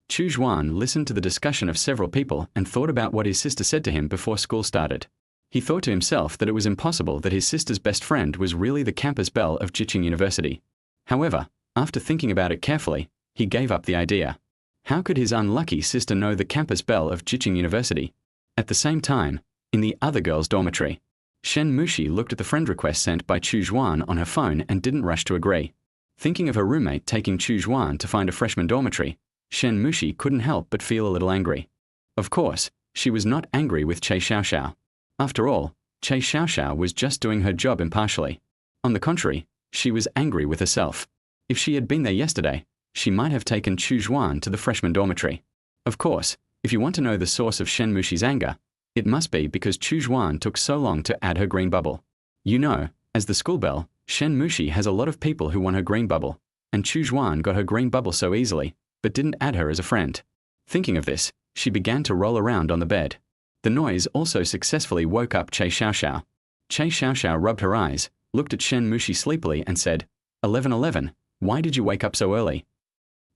Chu Xuan listened to the discussion of several people and thought about what his sister said to him before school started. He thought to himself that it was impossible that his sister's best friend was really the campus belle of Jiqing University. However, after thinking about it carefully, he gave up the idea. How could his unlucky sister know the campus belle of Jiqing University? At the same time, in the other girls' dormitory, Shen Mushi looked at the friend request sent by Chu Xuan on her phone and didn't rush to agree. Thinking of her roommate taking Chu Xuan to find a freshman dormitory, Shen Mushi couldn't help but feel a little angry. Of course, she was not angry with Che Xiaoxiao. After all, Che Xiaoxiao was just doing her job impartially. On the contrary, she was angry with herself. If she had been there yesterday, she might have taken Chu Xuan to the freshman dormitory. Of course, if you want to know the source of Shen Mushi's anger, it must be because Chu Xuan took so long to add her green bubble. You know, as the school belle, Shen Mushi has a lot of people who want her green bubble, and Chu Xuan got her green bubble so easily, but didn't add her as a friend. Thinking of this, she began to roll around on the bed. The noise also successfully woke up Che Xiaoxiao. Che Xiaoxiao rubbed her eyes, looked at Shen Mushi sleepily and said, 11:11, why did you wake up so early?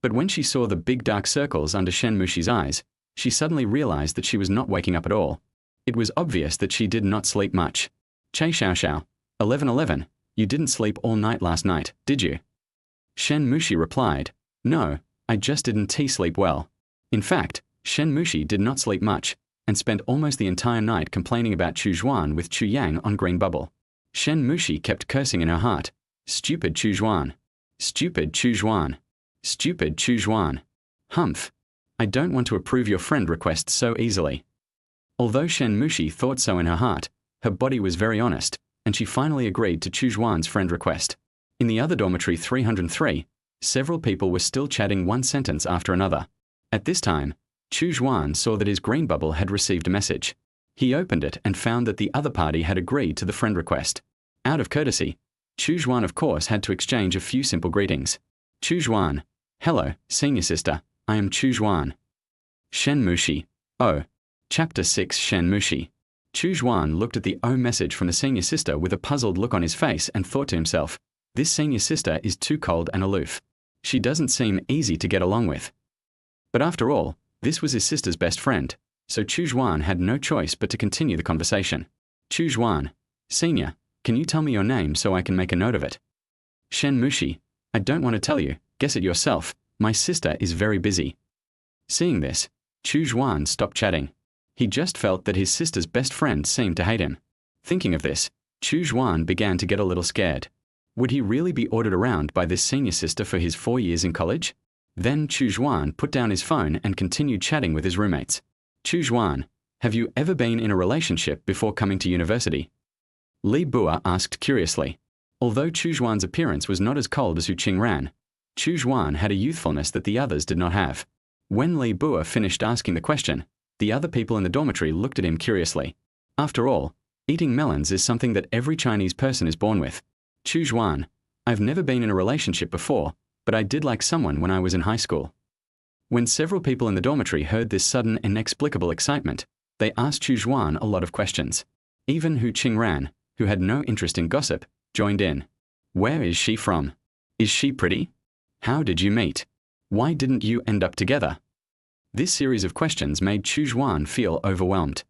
But when she saw the big dark circles under Shen Mushi's eyes, she suddenly realized that she was not waking up at all. It was obvious that she did not sleep much. Che Xiaoxiao, 11:11, you didn't sleep all night last night, did you? Shen Mushi replied, no, I just didn't sleep well. In fact, Shen Mushi did not sleep much, and spent almost the entire night complaining about Chu Xuan with Chu Yang on green bubble. Shen Mushi kept cursing in her heart, stupid Chu Xuan, stupid Chu Xuan, stupid Chu Xuan. Humph. I don't want to approve your friend request so easily. Although Shen Mushi thought so in her heart, her body was very honest, and she finally agreed to Chu Xuan's friend request. In the other dormitory 303, several people were still chatting one sentence after another. At this time, Chu Xuan saw that his green bubble had received a message. He opened it and found that the other party had agreed to the friend request. Out of courtesy, Chu Xuan of course had to exchange a few simple greetings. Chu Xuan, hello, senior sister, I am Chu Xuan. Shen Mushi, oh. Chapter 6 Shen Mushi. Chu Xuan looked at the O message from the senior sister with a puzzled look on his face and thought to himself, this senior sister is too cold and aloof. She doesn't seem easy to get along with. But after all, this was his sister's best friend, so Chu Xuan had no choice but to continue the conversation. Chu Xuan, senior, can you tell me your name so I can make a note of it? Shen Mushi, I don't want to tell you, guess it yourself, my sister is very busy. Seeing this, Chu Xuan stopped chatting. He just felt that his sister's best friend seemed to hate him. Thinking of this, Chu Xuan began to get a little scared. Would he really be ordered around by this senior sister for his 4 years in college? Then Chu Xuan put down his phone and continued chatting with his roommates. Chu Xuan, have you ever been in a relationship before coming to university? Li Bua asked curiously. Although Chu Xuan's appearance was not as cold as Hu Qingran, Chu Xuan had a youthfulness that the others did not have. When Li Bua finished asking the question, the other people in the dormitory looked at him curiously. After all, eating melons is something that every Chinese person is born with. Chu Xuan, I've never been in a relationship before, but I did like someone when I was in high school. When several people in the dormitory heard this sudden inexplicable excitement, they asked Chu Xuan a lot of questions. Even Hu Qingran, who had no interest in gossip, joined in. Where is she from? Is she pretty? How did you meet? Why didn't you end up together? This series of questions made Chu Xuan feel overwhelmed.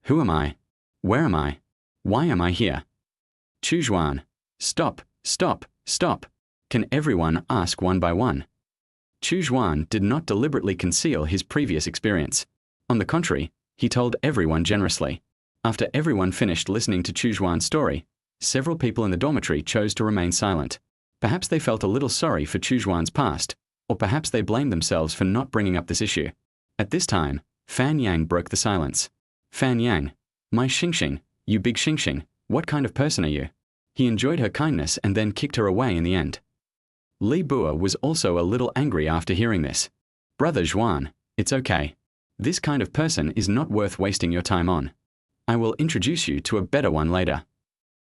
Who am I? Where am I? Why am I here? Chu Xuan, stop, stop, stop. Can everyone ask one by one? Chu Xuan did not deliberately conceal his previous experience. On the contrary, he told everyone generously. After everyone finished listening to Chu Xuan's story, several people in the dormitory chose to remain silent. Perhaps they felt a little sorry for Chu Xuan's past, or perhaps they blamed themselves for not bringing up this issue. At this time, Fan Yang broke the silence. Fan Yang, my Xingxing, you big Xingxing, what kind of person are you? He enjoyed her kindness and then kicked her away in the end. Li Bua was also a little angry after hearing this. Brother Xuan, it's okay. This kind of person is not worth wasting your time on. I will introduce you to a better one later.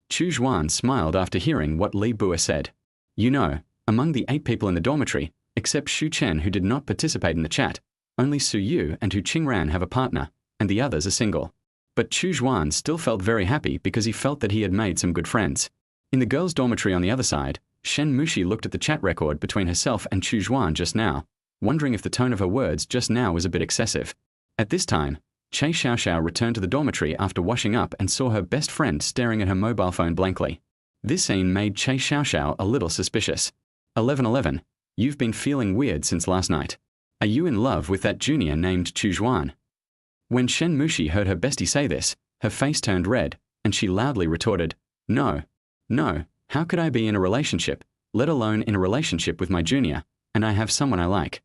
Chu Xuan smiled after hearing what Li Bua said. You know, among the 8 people in the dormitory, except Shu Chen who did not participate in the chat, only Su Yu and Hu Qingran have a partner, and the others are single. But Chu Xuan still felt very happy because he felt that he had made some good friends. In the girls' dormitory on the other side, Shen Mushi looked at the chat record between herself and Chu Xuan just now, wondering if the tone of her words just now was a bit excessive. At this time, Che Xiaoxiao returned to the dormitory after washing up and saw her best friend staring at her mobile phone blankly. This scene made Che Xiaoxiao a little suspicious. 11:11, you've been feeling weird since last night. Are you in love with that junior named Chu Xuan? When Shen Mushi heard her bestie say this, her face turned red, and she loudly retorted, No, how could I be in a relationship, let alone in a relationship with my junior, and I have someone I like.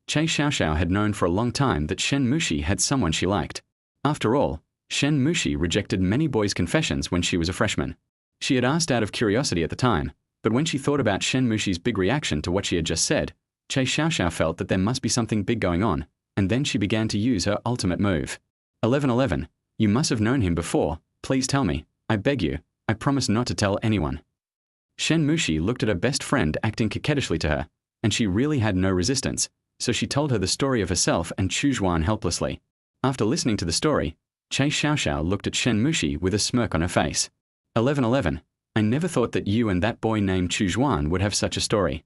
Che Xiaoxiao had known for a long time that Shen Mushi had someone she liked. After all, Shen Mushi rejected many boys' confessions when she was a freshman. She had asked out of curiosity at the time, but when she thought about Shen Mushi's big reaction to what she had just said, Che Xiaoxiao felt that there must be something big going on, and then she began to use her ultimate move. 11:11, you must have known him before, please tell me, I beg you, I promise not to tell anyone. Shen Mushi looked at her best friend acting coquettishly to her, and she really had no resistance, so she told her the story of herself and Chu Xuan helplessly. After listening to the story, Che Xiaoxiao looked at Shen Mushi with a smirk on her face. 11:11, I never thought that you and that boy named Chu Xuan would have such a story.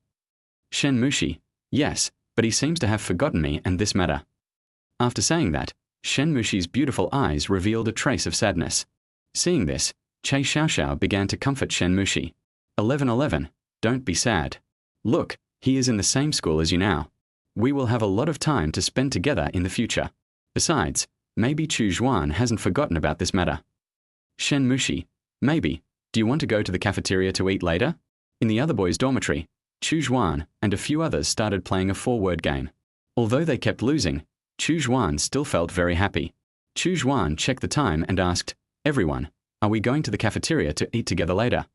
Shen Mushi, yes, but he seems to have forgotten me and this matter. After saying that, Shen Mushi's beautiful eyes revealed a trace of sadness. Seeing this, Che Xiaoxiao began to comfort Shen Mushi. 11:11, don't be sad. Look, he is in the same school as you now. We will have a lot of time to spend together in the future. Besides, maybe Chu Xuan hasn't forgotten about this matter. Shen Mushi, maybe, do you want to go to the cafeteria to eat later? In the other boys' dormitory, Chu Xuan and a few others started playing a 4-word game. Although they kept losing, Chu Xuan still felt very happy. Chu Xuan checked the time and asked, everyone, are we going to the cafeteria to eat together later?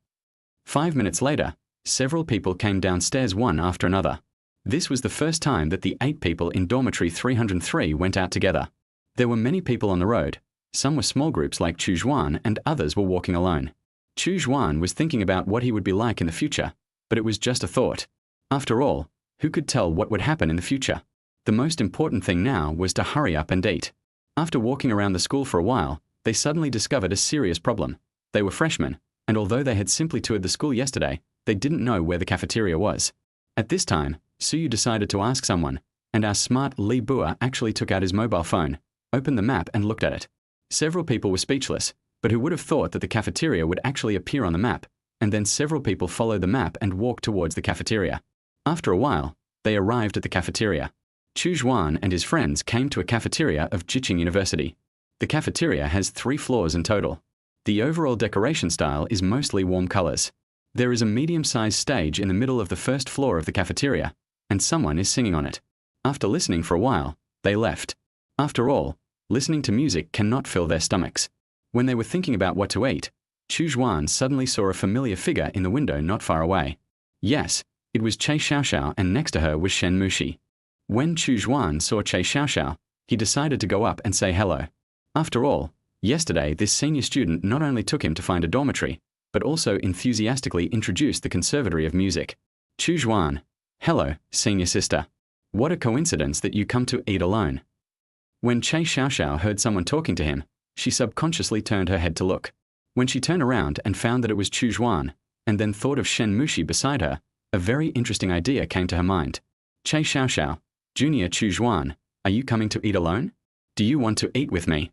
5 minutes later, several people came downstairs one after another. This was the first time that the 8 people in dormitory 303 went out together. There were many people on the road. Some were small groups like Chu Xuan and others were walking alone. Chu Xuan was thinking about what he would be like in the future, but it was just a thought. After all, who could tell what would happen in the future? The most important thing now was to hurry up and eat. After walking around the school for a while, they suddenly discovered a serious problem. They were freshmen, and although they had simply toured the school yesterday, they didn't know where the cafeteria was. At this time, Suyu decided to ask someone, and our smart Li Bua actually took out his mobile phone, opened the map and looked at it. Several people were speechless, but who would have thought that the cafeteria would actually appear on the map, and then several people followed the map and walked towards the cafeteria. After a while, they arrived at the cafeteria. Chu Xuan and his friends came to a cafeteria of Jiqing University. The cafeteria has 3 floors in total. The overall decoration style is mostly warm colors. There is a medium-sized stage in the middle of the first floor of the cafeteria, and someone is singing on it. After listening for a while, they left. After all, listening to music cannot fill their stomachs. When they were thinking about what to eat, Chu Xuan suddenly saw a familiar figure in the window not far away. Yes, it was Che Xiaoxiao, and next to her was Shen Mushi. When Chu Xuan saw Che Xiaoxiao, he decided to go up and say hello. After all, yesterday this senior student not only took him to find a dormitory, but also enthusiastically introduced the Conservatory of Music. Chu Xuan, hello, senior sister. What a coincidence that you come to eat alone. When Che Xiaoxiao heard someone talking to him, she subconsciously turned her head to look. When she turned around and found that it was Chu Xuan, and then thought of Shen Mushi beside her, a very interesting idea came to her mind. Che Xiaoxiao, Junior Chu Xuan, are you coming to eat alone? Do you want to eat with me?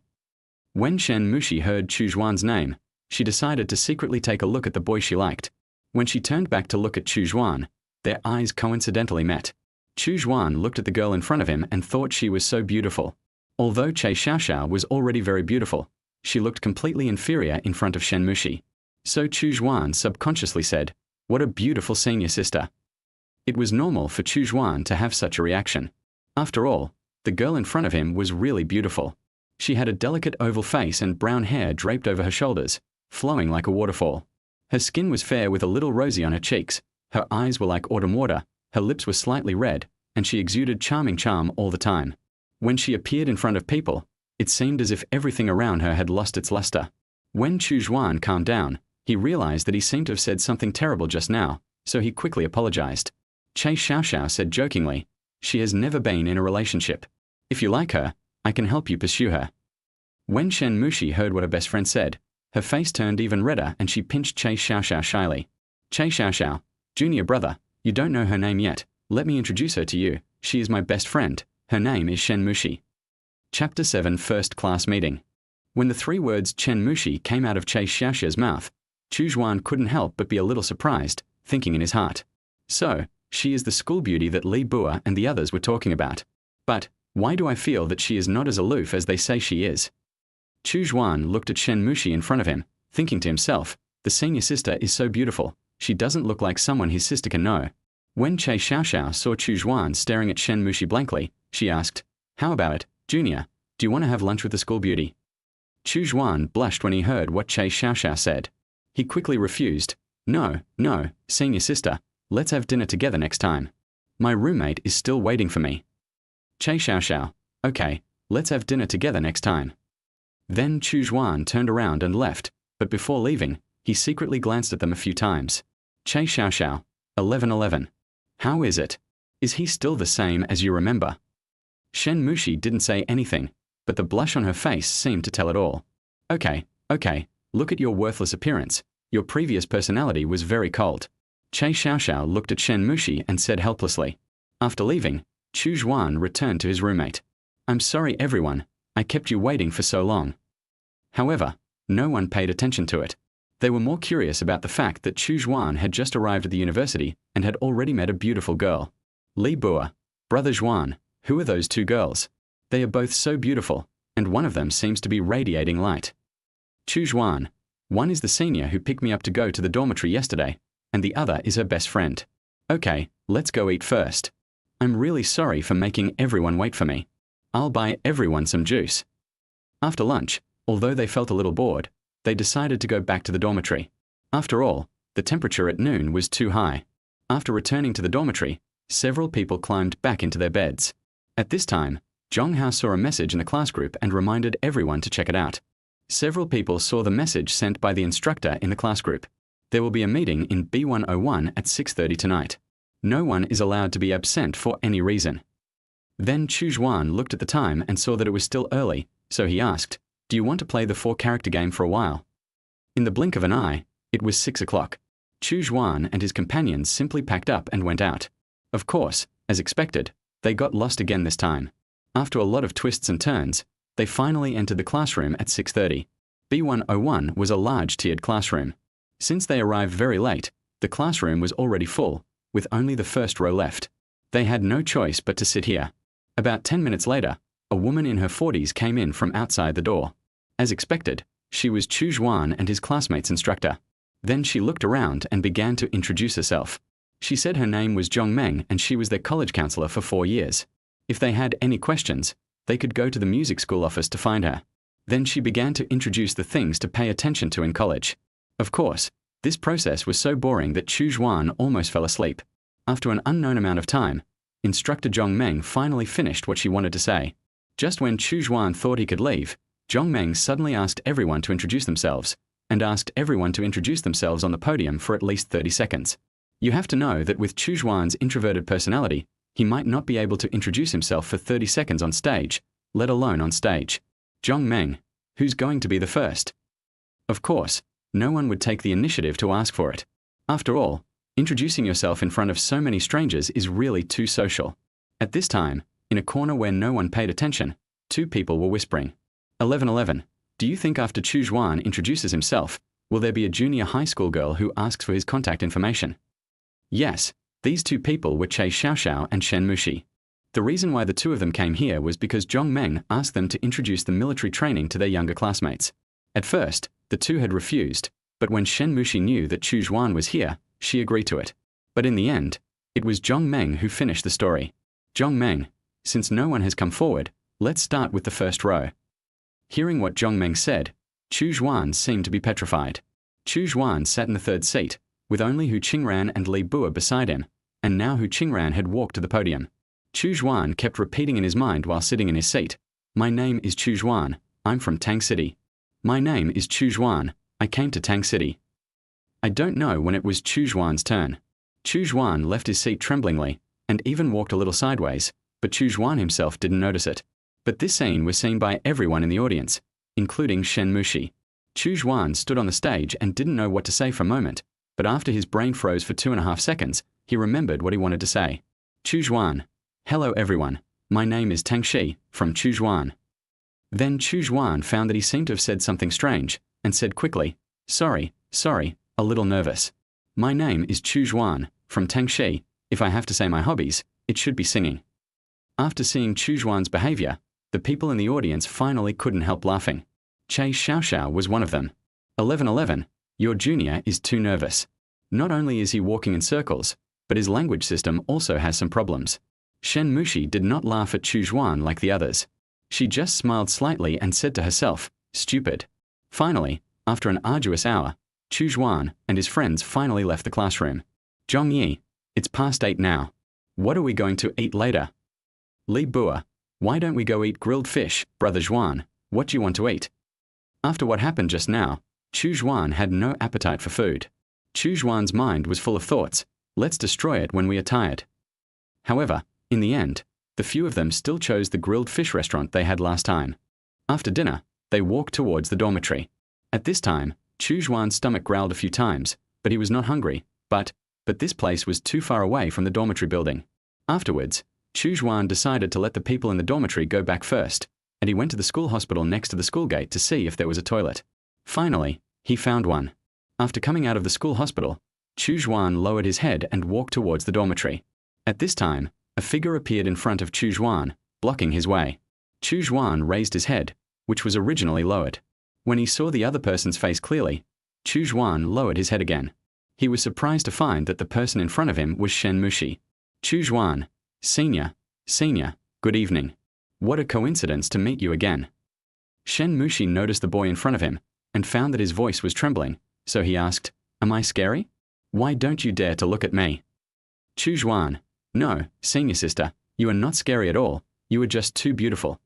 When Shen Mushi heard Chu Xuan's name, she decided to secretly take a look at the boy she liked. When she turned back to look at Chu Xuan, their eyes coincidentally met. Chu Xuan looked at the girl in front of him and thought she was so beautiful. Although Che Xiaoxiao was already very beautiful, she looked completely inferior in front of Shen Mushi. So Chu Xuan subconsciously said, what a beautiful senior sister. It was normal for Chu Xuan to have such a reaction. After all, the girl in front of him was really beautiful. She had a delicate oval face and brown hair draped over her shoulders, flowing like a waterfall. Her skin was fair with a little rosy on her cheeks, her eyes were like autumn water, her lips were slightly red, and she exuded charming charm all the time. When she appeared in front of people, It seemed as if everything around her had lost its luster. When Chu Xuan calmed down, he realized that he seemed to have said something terrible just now, so he quickly apologized. Che Xiaoxiao said jokingly, "She has never been in a relationship. If you like her, I can help you pursue her." When Shen Mushi heard what her best friend said, her face turned even redder and she pinched Che Xiaoxiao shyly. "Che Xiaoxiao, junior brother, you don't know her name yet. Let me introduce her to you. She is my best friend. Her name is Shen Mushi." Chapter 7 First Class Meeting. When the three words Chen Mushi came out of Che Xiaoxiao's mouth, Chu Xuan couldn't help but be a little surprised, thinking in his heart, "So, she is the school beauty that Li Bua and the others were talking about. But why do I feel that she is not as aloof as they say she is?" Chu Xuan looked at Shen Mushi in front of him, thinking to himself, "The senior sister is so beautiful. She doesn't look like someone his sister can know." When Che Xiaoxiao saw Chu Xuan staring at Shen Mushi blankly, she asked, "How about it, Junior? Do you want to have lunch with the school beauty?" Chu Xuan blushed when he heard what Che Xiaoxiao said. He quickly refused. No, senior sister, let's have dinner together next time. My roommate is still waiting for me." Che Xiaoxiao, "Okay, let's have dinner together next time." Then Chu Xuan turned around and left, but before leaving, he secretly glanced at them a few times. Che Xiaoxiao, 11:11. How is it? Is he still the same as you remember? Shen Mushi didn't say anything, but the blush on her face seemed to tell it all. Okay, look at your worthless appearance. Your previous personality was very cold." Che Xiaoxiao looked at Shen Mushi and said helplessly. After leaving, Chu Xuan returned to his roommate. "I'm sorry everyone, I kept you waiting for so long." However, no one paid attention to it. They were more curious about the fact that Chu Xuan had just arrived at the university and had already met a beautiful girl. Li Bua, brother Xuan, who are those two girls? They are both so beautiful, and one of them seems to be radiating light. Chu Xuan, one is the senior who picked me up to go to the dormitory yesterday, and the other is her best friend. Okay, let's go eat first. I'm really sorry for making everyone wait for me. I'll buy everyone some juice. After lunch, although they felt a little bored, they decided to go back to the dormitory. After all, the temperature at noon was too high. After returning to the dormitory, several people climbed back into their beds. At this time, Zhonghao saw a message in the class group and reminded everyone to check it out. Several people saw the message sent by the instructor in the class group. There will be a meeting in B101 at 6:30 tonight. No one is allowed to be absent for any reason. Then Chu Xuan looked at the time and saw that it was still early, so he asked, "Do you want to play the 4-character game for a while?" In the blink of an eye, it was 6 o'clock. Chu Xuan and his companions simply packed up and went out. Of course, as expected, they got lost again this time. After a lot of twists and turns, they finally entered the classroom at 6:30. B101 was a large tiered classroom. Since they arrived very late, the classroom was already full, with only the first row left. They had no choice but to sit here. About 10 minutes later, a woman in her 40s came in from outside the door. As expected, she was Chu Xuan and his classmate's instructor. Then she looked around and began to introduce herself. She said her name was Zhong Meng and she was their college counselor for 4 years. If they had any questions, they could go to the music school office to find her. Then she began to introduce the things to pay attention to in college. Of course, this process was so boring that Chu Xuan almost fell asleep. After an unknown amount of time, Instructor Zhong Meng finally finished what she wanted to say. Just when Chu Xuan thought he could leave, Zhong Meng suddenly asked everyone to introduce themselves, and asked everyone to introduce themselves on the podium for at least 30 seconds. You have to know that with Chu Xuan's introverted personality, he might not be able to introduce himself for 30 seconds on stage, let alone on stage. Zhong Meng, who's going to be the first? Of course, no one would take the initiative to ask for it. After all, introducing yourself in front of so many strangers is really too social. At this time, in a corner where no one paid attention, 2 people were whispering. 11:11. Do you think after Chu Xuan introduces himself, will there be a junior high school girl who asks for his contact information? Yes, these 2 people were Che Xiaoxiao and Shen Mushi. The reason why the 2 of them came here was because Zhong Meng asked them to introduce the military training to their younger classmates. At first, the 2 had refused, but when Shen Mushi knew that Chu Xuan was here, she agreed to it. But in the end, it was Zhong Meng who finished the story. Zhong Meng, since no one has come forward, let's start with the first row. Hearing what Zhong Meng said, Chu Xuan seemed to be petrified. Chu Xuan sat in the 3rd seat, with only Hu Qingran and Li Bua beside him, and now Hu Qingran had walked to the podium. Chu Xuan kept repeating in his mind while sitting in his seat, My name is Chu Xuan. I'm from Tang City. My name is Chu Xuan. I came to Tang City. I don't know when it was Chu Xuan's turn. Chu Xuan left his seat tremblingly, and even walked a little sideways, but Chu Xuan himself didn't notice it. But this scene was seen by everyone in the audience, including Shen Mushi. Chu Xuan stood on the stage and didn't know what to say for a moment, but after his brain froze for 2.5 seconds, he remembered what he wanted to say. Chu Xuan. Hello everyone. My name is Tang Shi, from Chu Xuan. Then Chu Xuan found that he seemed to have said something strange, and said quickly, sorry, a little nervous. My name is Chu Xuan, from Tang Shi. If I have to say my hobbies, it should be singing. After seeing Chu Xuan's behavior, the people in the audience finally couldn't help laughing. Che Xiaoxiao was one of them. 1111, your junior is too nervous. Not only is he walking in circles, but his language system also has some problems. Shen Mushi did not laugh at Chu Xuan like the others. She just smiled slightly and said to herself, stupid. Finally, after an arduous hour, Chu Xuan and his friends finally left the classroom. Zhongyi, it's past 8 now. What are we going to eat later? Li Bua, why don't we go eat grilled fish, Brother Xuan? What do you want to eat? After what happened just now, Chu Xuan had no appetite for food. Chu Xuan's mind was full of thoughts. Let's destroy it when we are tired. However, in the end, the few of them still chose the grilled fish restaurant they had last time. After dinner, they walked towards the dormitory. At this time, Chu Xuan's stomach growled a few times, but he was not hungry, but this place was too far away from the dormitory building. Afterwards, Chu Xuan decided to let the people in the dormitory go back first, and he went to the school hospital next to the school gate to see if there was a toilet. Finally, he found one. After coming out of the school hospital, Chu Xuan lowered his head and walked towards the dormitory. At this time, a figure appeared in front of Chu Xuan, blocking his way. Chu Xuan raised his head, which was originally lowered. When he saw the other person's face clearly, Chu Xuan lowered his head again. He was surprised to find that the person in front of him was Shen Mushi. Chu Xuan, Senior, good evening. What a coincidence to meet you again. Shen Mushi noticed the boy in front of him, and found that his voice was trembling, so he asked, Am I scary? Why don't you dare to look at me? Chu Xuan, no, senior sister, you are not scary at all, you are just too beautiful.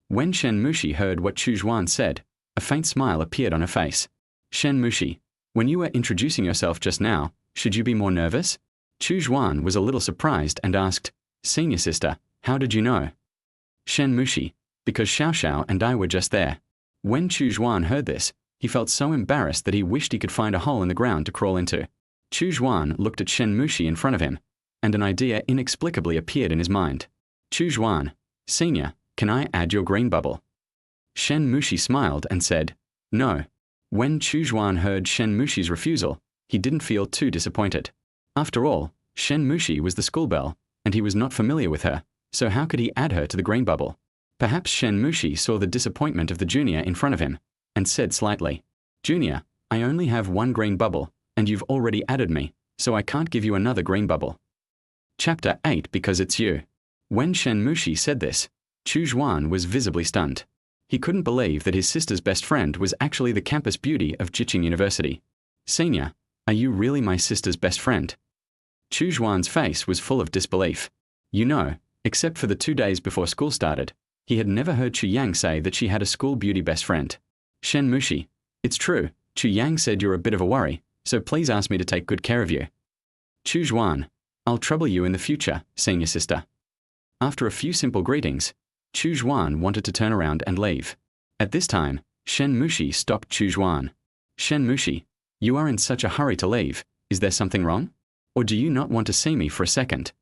When Shen Mushi heard what Chu Xuan said, a faint smile appeared on her face. Shen Mushi, when you were introducing yourself just now, should you be more nervous? Chu Xuan was a little surprised and asked, Senior sister, how did you know? Shen Mushi, because Xiaoxiao and I were just there. When Chu Xuan heard this, he felt so embarrassed that he wished he could find a hole in the ground to crawl into. Chu Xuan looked at Shen Mushi in front of him, and an idea inexplicably appeared in his mind. Chu Xuan, Senior, can I add your green bubble? Shen Mushi smiled and said, No. When Chu Xuan heard Shen Mushi's refusal, he didn't feel too disappointed. After all, Shen Mushi was the schoolbelle, and he was not familiar with her, so how could he add her to the green bubble? Perhaps Shen Mushi saw the disappointment of the junior in front of him, and said slightly, Junior, I only have 1 green bubble, and you've already added me, so I can't give you another green bubble. Chapter 8 Because it's you. When Shen Mushi said this, Chu Xuan was visibly stunned. He couldn't believe that his sister's best friend was actually the campus beauty of Jiqing University. Senior, are you really my sister's best friend? Chu Xuan's face was full of disbelief. You know, except for the 2 days before school started, he had never heard Chu Yang say that she had a school beauty best friend. Shen Mushi, it's true, Chu Yang said you're a bit of a worry, so please ask me to take good care of you. Chu Xuan, I'll trouble you in the future, senior sister. After a few simple greetings, Chu Xuan wanted to turn around and leave. At this time, Shen Mushi stopped Chu Xuan. Shen Mushi, you are in such a hurry to leave, is there something wrong? Or do you not want to see me for a second?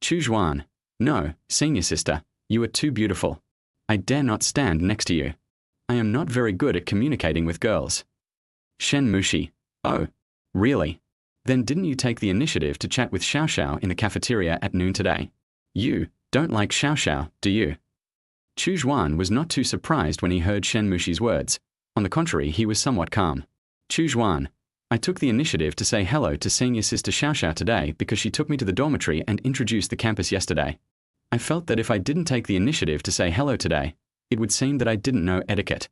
Chu Xuan, no, senior sister, you are too beautiful. I dare not stand next to you. I am not very good at communicating with girls. Shen Mushi, oh, really? Then didn't you take the initiative to chat with Xiaoxiao in the cafeteria at noon today? You don't like Xiaoxiao, do you? Chu Xuan was not too surprised when he heard Shen Mushi's words. On the contrary, he was somewhat calm. Chu Xuan, I took the initiative to say hello to senior sister Xiaoxiao today because she took me to the dormitory and introduced the campus yesterday. I felt that if I didn't take the initiative to say hello today, it would seem that I didn't know etiquette.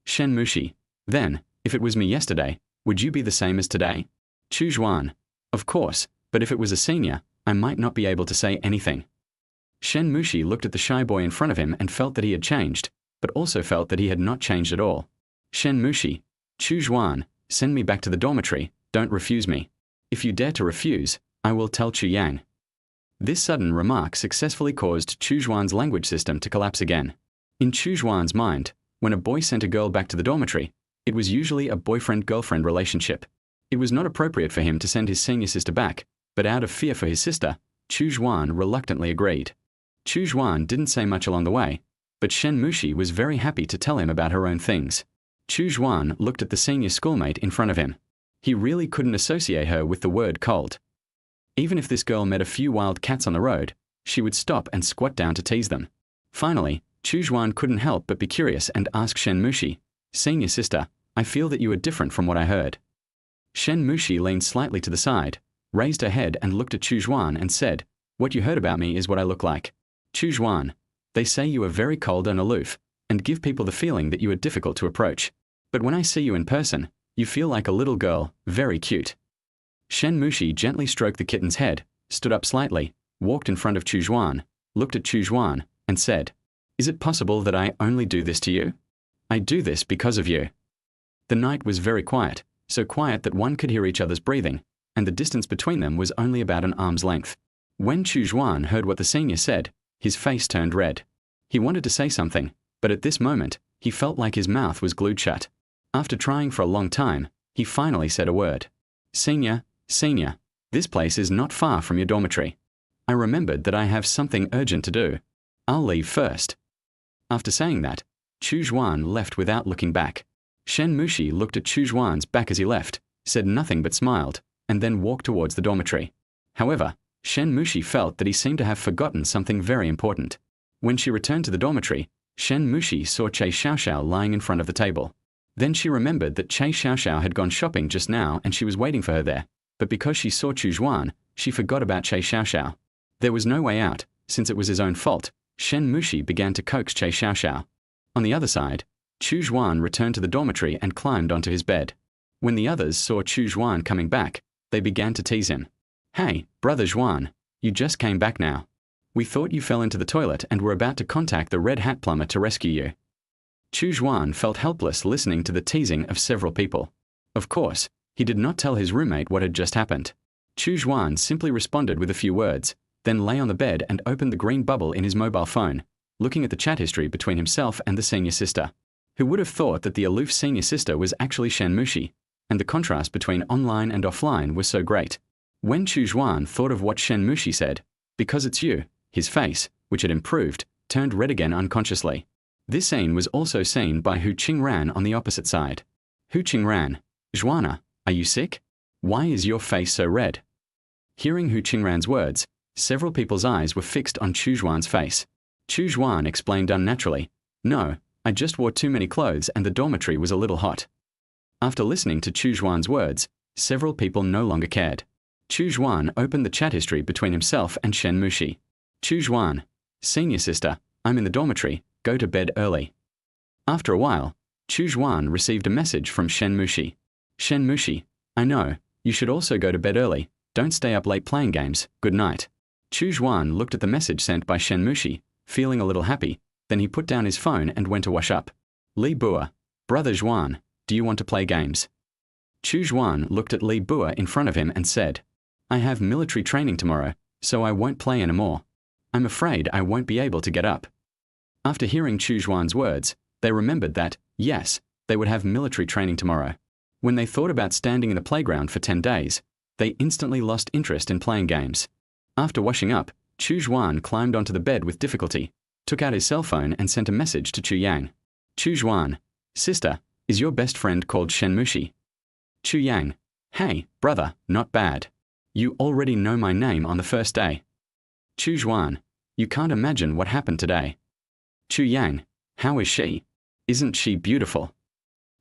Shen Mushi, then, if it was me yesterday, would you be the same as today? Chu Xuan, of course, but if it was a senior, I might not be able to say anything. Shen Mushi looked at the shy boy in front of him and felt that he had changed, but also felt that he had not changed at all. Shen Mushi, Chu Xuan, send me back to the dormitory, don't refuse me. If you dare to refuse, I will tell Chu Yang. This sudden remark successfully caused Chu Xuan's language system to collapse again. In Chu Xuan's mind, when a boy sent a girl back to the dormitory, it was usually a boyfriend-girlfriend relationship. It was not appropriate for him to send his senior sister back, but out of fear for his sister, Chu Xuan reluctantly agreed. Chu Xuan didn't say much along the way, but Shen Mushi was very happy to tell him about her own things. Chu Xuan looked at the senior schoolmate in front of him. He really couldn't associate her with the word cold. Even if this girl met a few wild cats on the road, she would stop and squat down to tease them. Finally, Chu Xuan couldn't help but be curious and ask Shen Mushi, "Senior sister, I feel that you are different from what I heard." Shen Mushi leaned slightly to the side, raised her head and looked at Chu Xuan and said, "What you heard about me is what I look like. Chu Xuan, they say you are very cold and aloof, and give people the feeling that you are difficult to approach. But when I see you in person, you feel like a little girl, very cute." Shen Mushi gently stroked the kitten's head, stood up slightly, walked in front of Chu Xuan, looked at Chu Xuan, and said, "Is it possible that I only do this to you? I do this because of you." The night was very quiet, so quiet that one could hear each other's breathing, and the distance between them was only about an arm's length. When Chu Xuan heard what the senior said, his face turned red. He wanted to say something, but at this moment, he felt like his mouth was glued shut. After trying for a long time, he finally said a word. "Senior, this place is not far from your dormitory. I remembered that I have something urgent to do. I'll leave first." After saying that, Chu Xuan left without looking back. Shen Mushi looked at Chu Xuan's back as he left, said nothing but smiled, and then walked towards the dormitory. However, Shen Mushi felt that he seemed to have forgotten something very important. When she returned to the dormitory, Shen Mushi saw Che Xiaoxiao lying in front of the table. Then she remembered that Che Xiaoxiao had gone shopping just now and she was waiting for her there, but because she saw Chu Xuan, she forgot about Che Xiaoxiao. There was no way out, since it was his own fault. Shen Mushi began to coax Che Xiaoxiao. On the other side, Chu Xuan returned to the dormitory and climbed onto his bed. When the others saw Chu Xuan coming back, they began to tease him. "Hey, brother Xuan, you just came back now. We thought you fell into the toilet and were about to contact the Red Hat plumber to rescue you." Chu Xuan felt helpless listening to the teasing of several people. Of course, he did not tell his roommate what had just happened. Chu Xuan simply responded with a few words, then lay on the bed and opened the green bubble in his mobile phone, looking at the chat history between himself and the senior sister. Who would have thought that the aloof senior sister was actually Shen Mushi, and the contrast between online and offline was so great. When Chu Xuan thought of what Shen Mushi said, "Because it's you," his face, which had improved, turned red again unconsciously. This scene was also seen by Hu Qingran on the opposite side. Hu Qingran, "Xuana, are you sick? Why is your face so red?" Hearing Hu Qingran's words, several people's eyes were fixed on Chu Xuan's face. Chu Xuan explained unnaturally, "No, I just wore too many clothes and the dormitory was a little hot." After listening to Chu Xuan's words, several people no longer cared. Chu Xuan opened the chat history between himself and Shen Mushi. "Chu Xuan, senior sister, I'm in the dormitory, go to bed early." After a while, Chu Xuan received a message from Shen Mushi. "Shen Mushi, I know, you should also go to bed early, don't stay up late playing games, good night." Chu Xuan looked at the message sent by Shen Mushi, feeling a little happy, then he put down his phone and went to wash up. "Li Bua, brother Xuan, do you want to play games?" Chu Xuan looked at Li Bua in front of him and said, "I have military training tomorrow, so I won't play anymore. I'm afraid I won't be able to get up." After hearing Chu Xuan's words, they remembered that, yes, they would have military training tomorrow. When they thought about standing in the playground for 10 days, they instantly lost interest in playing games. After washing up, Chu Xuan climbed onto the bed with difficulty, took out his cell phone and sent a message to Chu Yang. "Chu Xuan, sister, is your best friend called Shen Mushi?" Chu Yang, "Hey, brother, not bad. You already know my name on the first day." Chu Xuan, "You can't imagine what happened today." Chu Yang, "How is she? Isn't she beautiful?"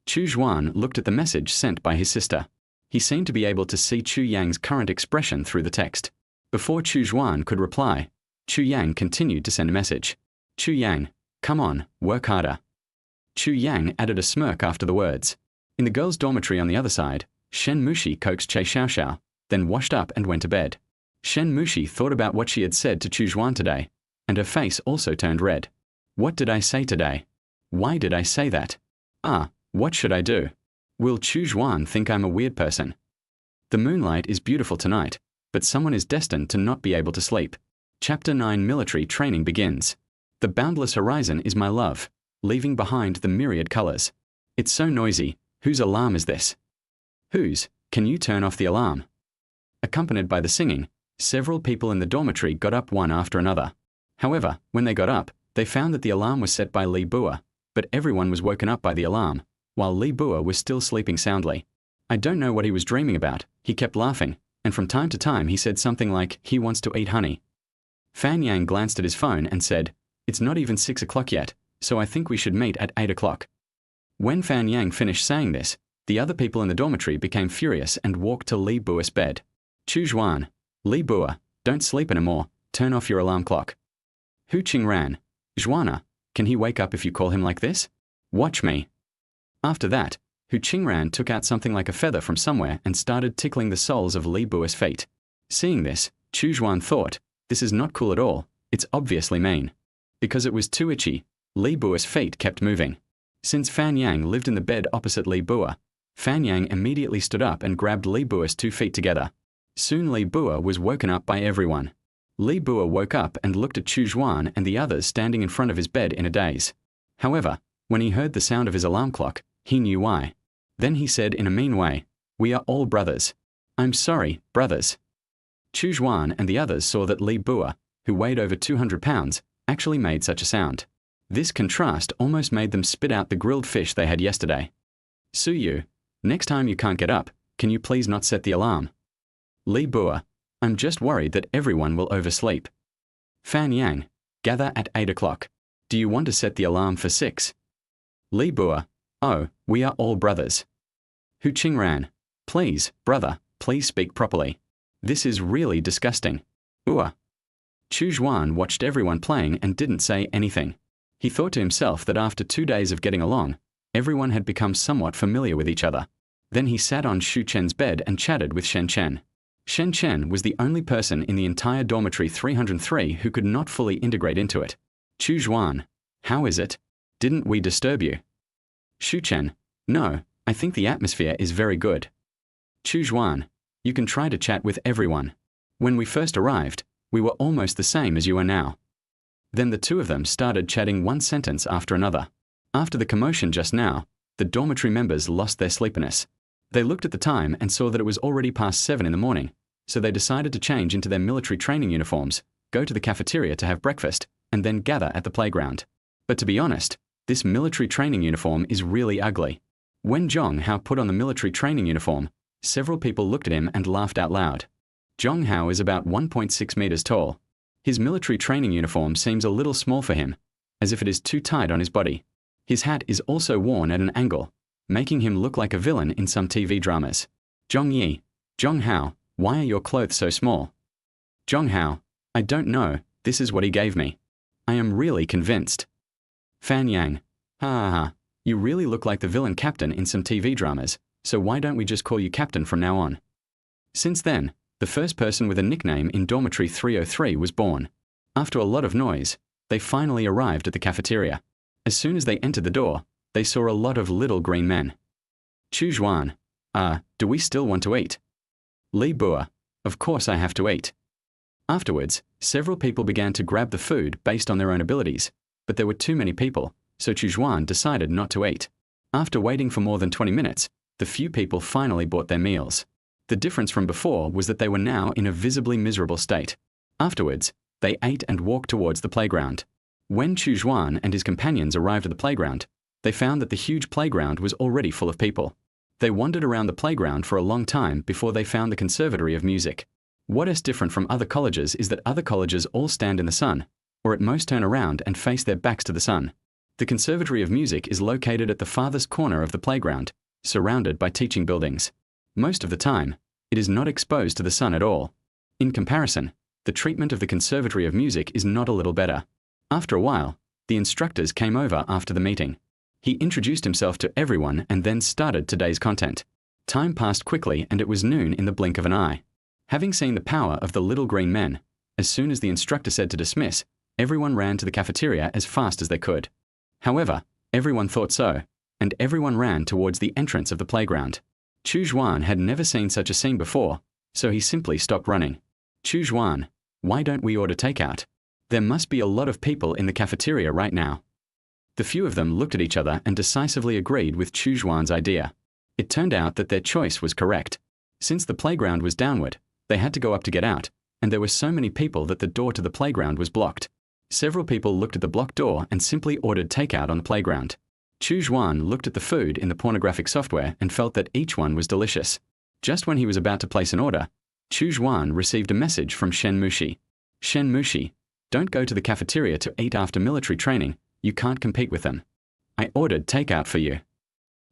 Chu Xuan looked at the message sent by his sister. He seemed to be able to see Chu Yang's current expression through the text. Before Chu Xuan could reply, Chu Yang continued to send a message. "Chu Yang, come on, work harder." Chu Yang added a smirk after the words. In the girls' dormitory on the other side, Shen Mushi coaxed Che Xiaoxiao, then washed up and went to bed. Shen Mushi thought about what she had said to Chu Xuan today, and her face also turned red. What did I say today? Why did I say that? What should I do? Will Chu Xuan think I'm a weird person? The moonlight is beautiful tonight, but someone is destined to not be able to sleep. Chapter 9 Military Training begins. The boundless horizon is my love, leaving behind the myriad colors. It's so noisy. Whose alarm is this? Whose? Can you turn off the alarm? Accompanied by the singing, several people in the dormitory got up one after another. However, when they got up, they found that the alarm was set by Li Bua, but everyone was woken up by the alarm, while Li Bua was still sleeping soundly. I don't know what he was dreaming about. He kept laughing, and from time to time he said something like, he wants to eat honey. Fan Yang glanced at his phone and said, it's not even 6 o'clock yet, so I think we should meet at 8 o'clock. When Fan Yang finished saying this, the other people in the dormitory became furious and walked to Li Bua's bed. Chu Xuan, Li Bua, don't sleep anymore, turn off your alarm clock. Hu Qingran, Xuana, can he wake up if you call him like this? Watch me. After that, Hu Qingran took out something like a feather from somewhere and started tickling the soles of Li Bua's feet. Seeing this, Chu Xuan thought, this is not cool at all, it's obviously mean. Because it was too itchy, Li Bua's feet kept moving. Since Fan Yang lived in the bed opposite Li Bua, Fan Yang immediately stood up and grabbed Li Bua's 2 feet together. Soon Li Bua was woken up by everyone. Li Bua woke up and looked at Chu Xuan and the others standing in front of his bed in a daze. However, when he heard the sound of his alarm clock, he knew why. Then he said in a mean way, we are all brothers. I'm sorry, brothers. Chu Xuan and the others saw that Li Bua, who weighed over 200 pounds, actually made such a sound. This contrast almost made them spit out the grilled fish they had yesterday. Su Yu, next time you can't get up, can you please not set the alarm? Li Bua, I'm just worried that everyone will oversleep. Fan Yang, gather at 8 o'clock. Do you want to set the alarm for 6? Li Bua, oh, we are all brothers. Hu Qingran, please, brother, please speak properly. This is really disgusting. Chu Xuan watched everyone playing and didn't say anything. He thought to himself that after 2 days of getting along, everyone had become somewhat familiar with each other. Then he sat on Shu Chen's bed and chatted with Shen Chen. Shen Chen was the only person in the entire dormitory 303 who could not fully integrate into it. Chu Xuan, how is it? Didn't we disturb you? Shu Chen, no, I think the atmosphere is very good. Chu Xuan, you can try to chat with everyone. When we first arrived, we were almost the same as you are now. Then the two of them started chatting one sentence after another. After the commotion just now, the dormitory members lost their sleepiness. They looked at the time and saw that it was already past 7 in the morning, so they decided to change into their military training uniforms, go to the cafeteria to have breakfast, and then gather at the playground. But to be honest, this military training uniform is really ugly. When Zhong Hao put on the military training uniform, several people looked at him and laughed out loud. Zhong Hao is about 1.6 meters tall. His military training uniform seems a little small for him, as if it is too tight on his body. His hat is also worn at an angle, making him look like a villain in some TV dramas. Zhong Yi, Zhong Hao, why are your clothes so small? Zhong Hao, I don't know, this is what he gave me. I am really convinced. Fan Yang, ha, you really look like the villain captain in some TV dramas, so why don't we just call you captain from now on? Since then, the first person with a nickname in dormitory 303 was born. After a lot of noise, they finally arrived at the cafeteria. As soon as they entered the door, they saw a lot of little green men. Chu Xuan, do we still want to eat? Li Bua, of course I have to eat. Afterwards, several people began to grab the food based on their own abilities, but there were too many people, so Chu Xuan decided not to eat. After waiting for more than 20 minutes, the few people finally bought their meals. The difference from before was that they were now in a visibly miserable state. Afterwards, they ate and walked towards the playground. When Chu Xuan and his companions arrived at the playground, they found that the huge playground was already full of people. They wandered around the playground for a long time before they found the Conservatory of Music. What is different from other colleges is that other colleges all stand in the sun, or at most turn around and face their backs to the sun. The Conservatory of Music is located at the farthest corner of the playground, surrounded by teaching buildings. Most of the time, it is not exposed to the sun at all. In comparison, the treatment of the Conservatory of Music is not a little better. After a while, the instructors came over after the meeting. He introduced himself to everyone and then started today's content. Time passed quickly and it was noon in the blink of an eye. Having seen the power of the little green men, as soon as the instructor said to dismiss, Everyone ran to the cafeteria as fast as they could. However, everyone thought so, and everyone ran towards the entrance of the playground. Chu Xuan had never seen such a scene before, so he simply stopped running. Chu Xuan, why don't we order takeout? There must be a lot of people in the cafeteria right now. The few of them looked at each other and decisively agreed with Chu Xuan's idea. It turned out that their choice was correct. Since the playground was downward, they had to go up to get out, and there were so many people that the door to the playground was blocked. Several people looked at the blocked door and simply ordered takeout on the playground. Chu Xuan looked at the food in the pornographic software and felt that each one was delicious. Just when he was about to place an order, Chu Xuan received a message from Shen Mushi. Shen Mushi, don't go to the cafeteria to eat after military training. You can't compete with them. I ordered takeout for you.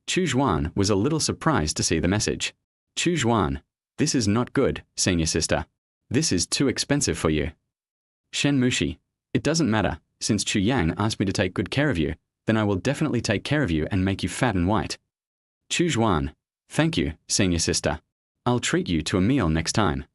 Chu Xuan was a little surprised to see the message. Chu Xuan, this is not good, senior sister. This is too expensive for you. Shen Mushi, it doesn't matter. Since Chu Yang asked me to take good care of you, then I will definitely take care of you and make you fat and white. Chu Xuan, thank you, senior sister. I'll treat you to a meal next time.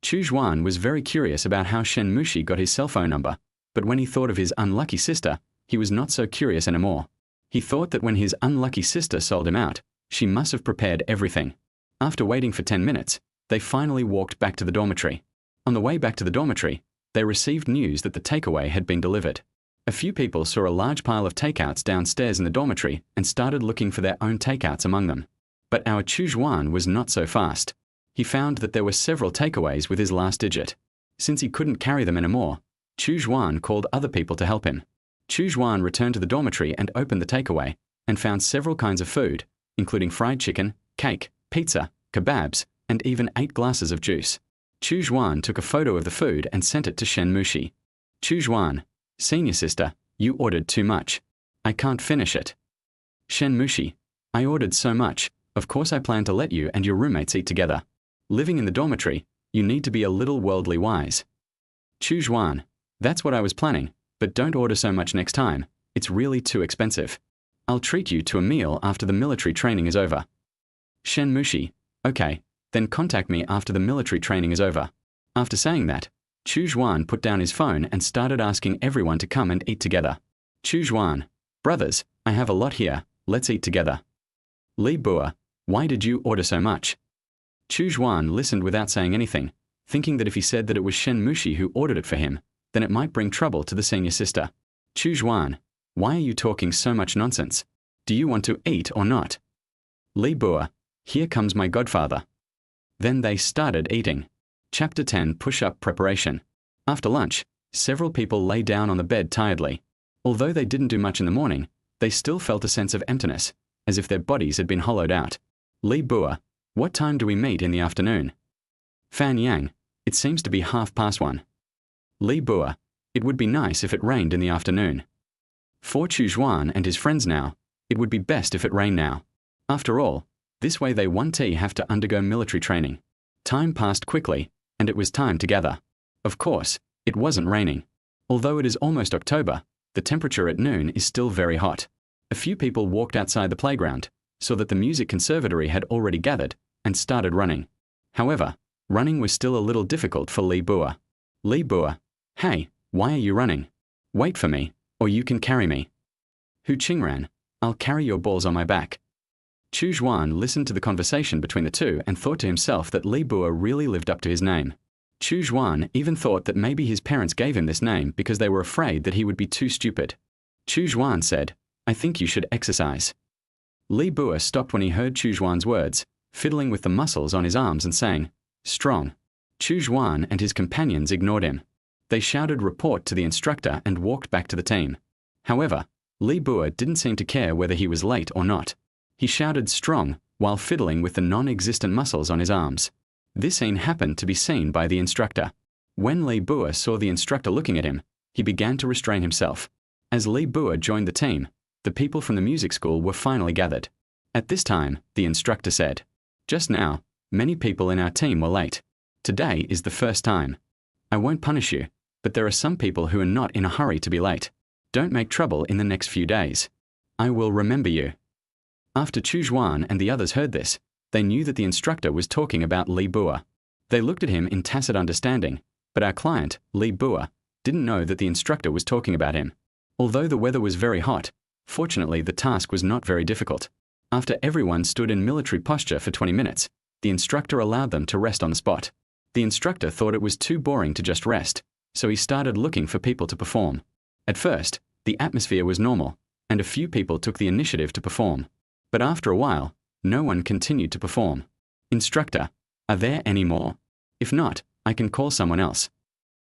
Chu Xuan was very curious about how Shen Mushi got his cell phone number, but when he thought of his unlucky sister, he was not so curious anymore. He thought that when his unlucky sister sold him out, she must have prepared everything. After waiting for 10 minutes, they finally walked back to the dormitory. On the way back to the dormitory, they received news that the takeaway had been delivered. A few people saw a large pile of takeouts downstairs in the dormitory and started looking for their own takeouts among them. But our Chu Xuan was not so fast. He found that there were several takeaways with his last digit. Since he couldn't carry them anymore, Chu Xuan called other people to help him. Chu Xuan returned to the dormitory and opened the takeaway and found several kinds of food, including fried chicken, cake, pizza, kebabs, and even 8 glasses of juice. Chu Xuan took a photo of the food and sent it to Shen Mushi. Chu Xuan, senior sister, you ordered too much. I can't finish it. Shen Mushi, I ordered so much. Of course I plan to let you and your roommates eat together. Living in the dormitory, you need to be a little worldly wise. Chu Xuan, that's what I was planning, but don't order so much next time. It's really too expensive. I'll treat you to a meal after the military training is over. Shen Mushi, okay, then contact me after the military training is over. After saying that, Chu Xuan put down his phone and started asking everyone to come and eat together. Chu Xuan, brothers, I have a lot here, let's eat together. Li Bua, why did you order so much? Chu Xuan listened without saying anything, thinking that if he said that it was Shen Mushi who ordered it for him, then it might bring trouble to the senior sister. Chu Xuan, why are you talking so much nonsense? Do you want to eat or not? Li Bua, here comes my godfather. Then they started eating. Chapter 10 Push-Up Preparation. After lunch, several people lay down on the bed tiredly. Although they didn't do much in the morning, they still felt a sense of emptiness, as if their bodies had been hollowed out. Li Bua, what time do we meet in the afternoon? Fan Yang, it seems to be 1:30. Li Bua, it would be nice if it rained in the afternoon. For Chu Xuan and his friends now, it would be best if it rained now. After all, this way they have to undergo military training. Time passed quickly, and it was time to gather. Of course, it wasn't raining. Although it is almost October, the temperature at noon is still very hot. A few people walked outside the playground, saw that the music conservatory had already gathered, and started running. However, running was still a little difficult for Li Bua. Li Bua, hey, why are you running? Wait for me, or you can carry me. Hu Qingran, I'll carry your balls on my back. Chu Xuan listened to the conversation between the two and thought to himself that Li Bua really lived up to his name. Chu Xuan even thought that maybe his parents gave him this name because they were afraid that he would be too stupid. Chu Xuan said, I think you should exercise. Li Bua stopped when he heard Chu Xuan's words, fiddling with the muscles on his arms and saying, strong. Chu Xuan and his companions ignored him. They shouted report to the instructor and walked back to the team. However, Li Bua didn't seem to care whether he was late or not. He shouted strong while fiddling with the non-existent muscles on his arms. This scene happened to be seen by the instructor. When Li Bua saw the instructor looking at him, he began to restrain himself. As Li Bua joined the team, the people from the music school were finally gathered. At this time, the instructor said, just now, many people in our team were late. Today is the first time. I won't punish you, but there are some people who are not in a hurry to be late. Don't make trouble in the next few days. I will remember you. After Chu Xuan and the others heard this, they knew that the instructor was talking about Li Bua. They looked at him in tacit understanding, but our client, Li Bua, didn't know that the instructor was talking about him. Although the weather was very hot, fortunately the task was not very difficult. After everyone stood in military posture for 20 minutes, the instructor allowed them to rest on the spot. The instructor thought it was too boring to just rest, so he started looking for people to perform. At first, the atmosphere was normal, and a few people took the initiative to perform. But after a while, no one continued to perform. Instructor, are there any more? If not, I can call someone else.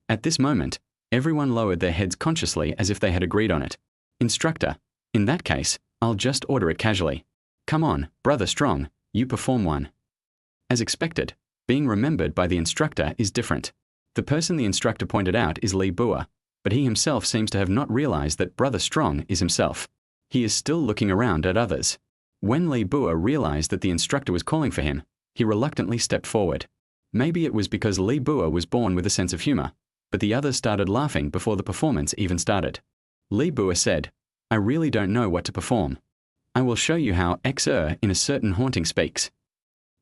At this moment, everyone lowered their heads consciously as if they had agreed on it. Instructor, in that case, I'll just order it casually. Come on, brother strong, you perform one. As expected, being remembered by the instructor is different. The person the instructor pointed out is Li Bua, but he himself seems to have not realized that brother strong is himself. He is still looking around at others. When Li Bua realized that the instructor was calling for him, he reluctantly stepped forward. Maybe it was because Li Bua was born with a sense of humor, but the others started laughing before the performance even started. Li Bua said, I really don't know what to perform. I will show you how XR in a certain haunting speaks.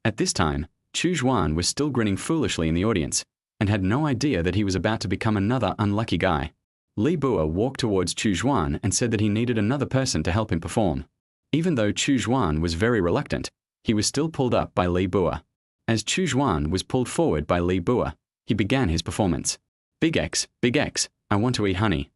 At this time, Chu Xuan was still grinning foolishly in the audience, and had no idea that he was about to become another unlucky guy. Li Bua walked towards Chu Xuan and said that he needed another person to help him perform. Even though Chu Xuan was very reluctant, he was still pulled up by Li Bua. As Chu Xuan was pulled forward by Li Bua, he began his performance. Big X, I want to eat honey.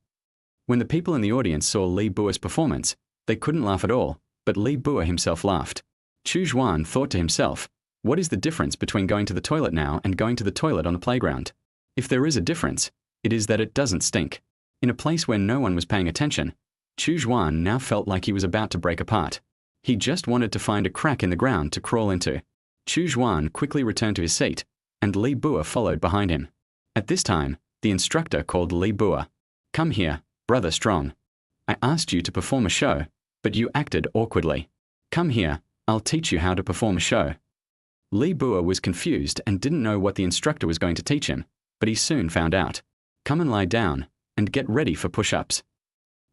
When the people in the audience saw Li Bua's performance, they couldn't laugh at all, but Li Bua himself laughed. Chu Xuan thought to himself, what is the difference between going to the toilet now and going to the toilet on the playground? If there is a difference, it is that it doesn't stink. In a place where no one was paying attention, Chu Xuan now felt like he was about to break apart. He just wanted to find a crack in the ground to crawl into. Chu Xuan quickly returned to his seat, and Li Bua followed behind him. At this time, the instructor called Li Bua. Come here, brother strong. I asked you to perform a show, but you acted awkwardly. Come here, I'll teach you how to perform a show. Li Bua was confused and didn't know what the instructor was going to teach him, but he soon found out. Come and lie down, and get ready for push-ups.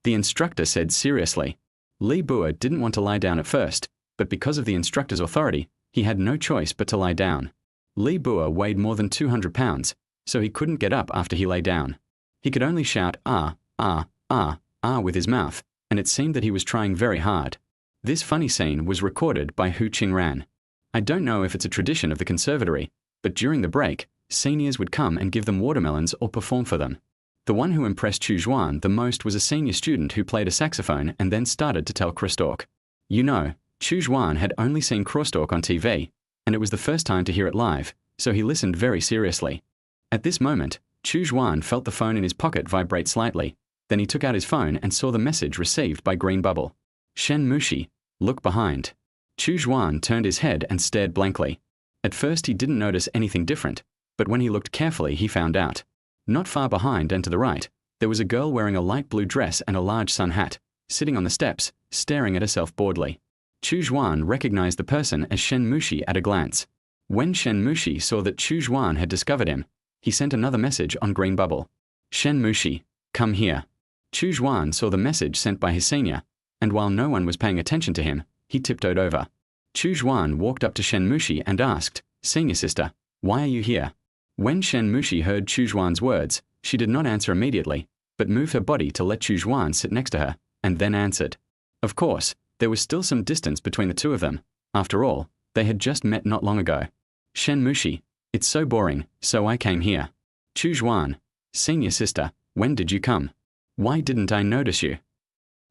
The instructor said seriously. Li Bua didn't want to lie down at first, but because of the instructor's authority, he had no choice but to lie down. Li Bua weighed more than 200 pounds, so he couldn't get up after he lay down. He could only shout ah, ah, ah, ah with his mouth, and it seemed that he was trying very hard. This funny scene was recorded by Hu Qingran. I don't know if it's a tradition of the conservatory, but during the break, seniors would come and give them watermelons or perform for them. The one who impressed Chu Xuan the most was a senior student who played a saxophone and then started to tell crosstalk. You know, Chu Xuan had only seen crosstalk on TV, and it was the first time to hear it live, so he listened very seriously. At this moment, Chu Xuan felt the phone in his pocket vibrate slightly. Then he took out his phone and saw the message received by Green Bubble. Shen Mushi, look behind. Chu Xuan turned his head and stared blankly. At first he didn't notice anything different, but when he looked carefully he found out. Not far behind and to the right, there was a girl wearing a light blue dress and a large sun hat, sitting on the steps, staring at herself boredly. Chu Xuan recognized the person as Shen Mushi at a glance. When Shen Mushi saw that Chu Xuan had discovered him, he sent another message on Green Bubble. Shen Mushi, come here. Chu Xuan saw the message sent by his senior, and while no one was paying attention to him, he tiptoed over. Chu Xuan walked up to Shen Mushi and asked, Senior sister, why are you here? When Shen Mushi heard Chu Xuan's words, she did not answer immediately, but moved her body to let Chu Xuan sit next to her, and then answered. Of course, there was still some distance between the two of them. After all, they had just met not long ago. Shen Mushi, it's so boring, so I came here. Chu Xuan, senior sister, when did you come? Why didn't I notice you?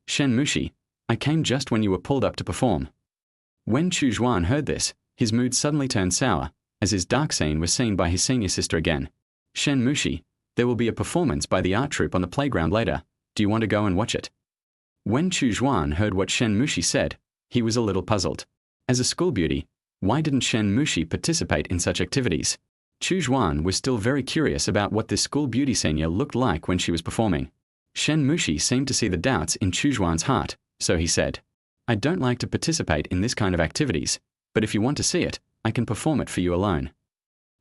Shen Mushi, I came just when you were pulled up to perform. When Chu Xuan heard this, his mood suddenly turned sour, as his dark scene was seen by his senior sister again. Shen Mushi, there will be a performance by the art troupe on the playground later. Do you want to go and watch it? When Chu Xuan heard what Shen Mushi said, he was a little puzzled. As a school beauty, why didn't Shen Mushi participate in such activities? Chu Xuan was still very curious about what this school beauty senior looked like when she was performing. Shen Mushi seemed to see the doubts in Chu Xuan's heart, so he said, I don't like to participate in this kind of activities, but if you want to see it, I can perform it for you alone.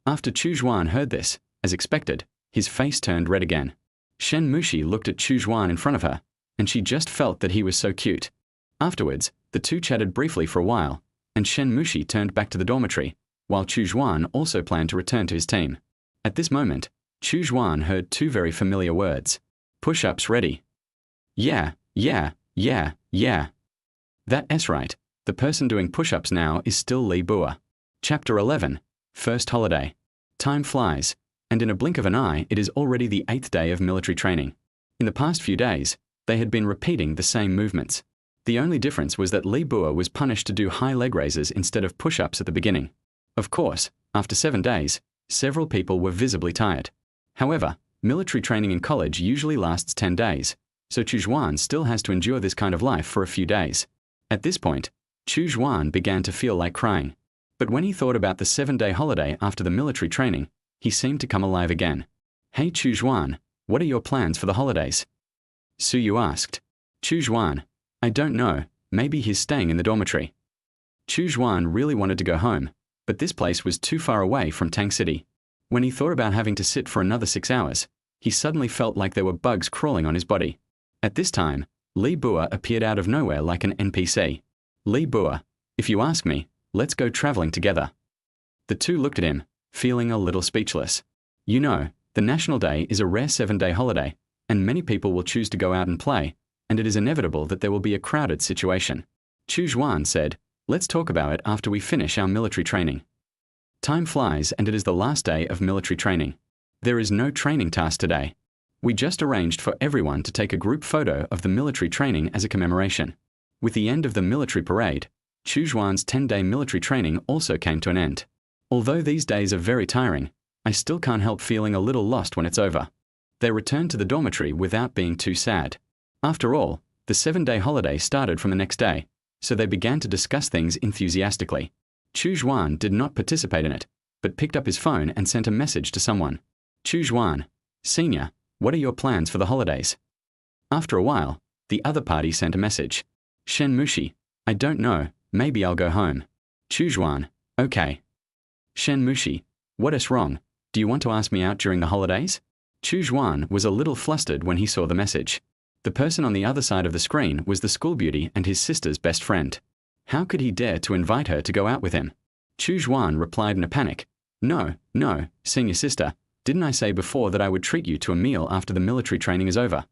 After Chu Xuan heard this, as expected, his face turned red again. Shen Mushi looked at Chu Xuan in front of her, and she just felt that he was so cute. Afterwards, the two chatted briefly for a while, and Shen Mushi turned back to the dormitory, while Chu Xuan also planned to return to his team. At this moment, Chu Xuan heard two very familiar words. Push-ups ready. Yeah. That's right. The person doing push-ups now is still Li Bua. Chapter 11. First holiday. Time flies, and in a blink of an eye it is already the 8th day of military training. In the past few days, they had been repeating the same movements. The only difference was that Li Bua was punished to do high leg raises instead of push-ups at the beginning. Of course, after 7 days, several people were visibly tired. However, military training in college usually lasts 10 days, so Chu Xuan still has to endure this kind of life for a few days. At this point, Chu Xuan began to feel like crying. But when he thought about the 7-day holiday after the military training, he seemed to come alive again. Hey Chu Xuan, what are your plans for the holidays? Su Yu asked. Chu Xuan, I don't know, maybe he's staying in the dormitory. Chu Xuan really wanted to go home, but this place was too far away from Tang City. When he thought about having to sit for another 6 hours, he suddenly felt like there were bugs crawling on his body. At this time, Li Bua appeared out of nowhere like an NPC. Li Bua, if you ask me, let's go traveling together. The two looked at him, feeling a little speechless. You know, the National Day is a rare 7-day holiday, and many people will choose to go out and play, and it is inevitable that there will be a crowded situation. Chu Xuan said, let's talk about it after we finish our military training. Time flies and it is the last day of military training. There is no training task today. We just arranged for everyone to take a group photo of the military training as a commemoration. With the end of the military parade, Chu Xuan's 10-day military training also came to an end. Although these days are very tiring, I still can't help feeling a little lost when it's over. They returned to the dormitory without being too sad. After all, the 7-day holiday started from the next day, so they began to discuss things enthusiastically. Chu Xuan did not participate in it, but picked up his phone and sent a message to someone. Chu Xuan, Senior, what are your plans for the holidays? After a while, the other party sent a message. Shen Mushi, I don't know, maybe I'll go home. Chu Xuan, okay. Shen Mushi, what is wrong? Do you want to ask me out during the holidays? Chu Xuan was a little flustered when he saw the message. The person on the other side of the screen was the school beauty and his sister's best friend. How could he dare to invite her to go out with him? Chu Xuan replied in a panic. No, senior sister, didn't I say before that I would treat you to a meal after the military training is over?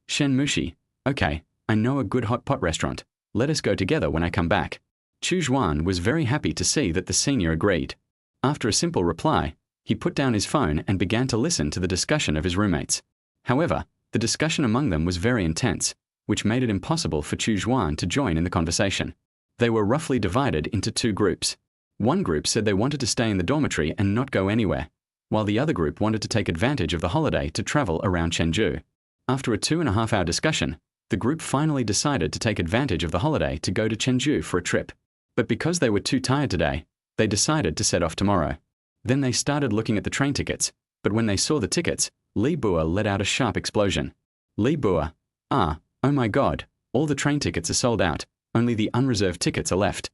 Shen Mushi, okay, I know a good hot pot restaurant. Let us go together when I come back. Chu Xuan was very happy to see that the senior agreed. After a simple reply, he put down his phone and began to listen to the discussion of his roommates. However, the discussion among them was very intense, which made it impossible for Chu Xuan to join in the conversation. They were roughly divided into 2 groups. One group said they wanted to stay in the dormitory and not go anywhere, while the other group wanted to take advantage of the holiday to travel around Chengdu. After a 2.5-hour discussion, the group finally decided to take advantage of the holiday to go to Chengdu for a trip. But because they were too tired today, they decided to set off tomorrow. Then they started looking at the train tickets, but when they saw the tickets, Li Bua let out a sharp explosion. Li Bua, oh my god, all the train tickets are sold out, only the unreserved tickets are left.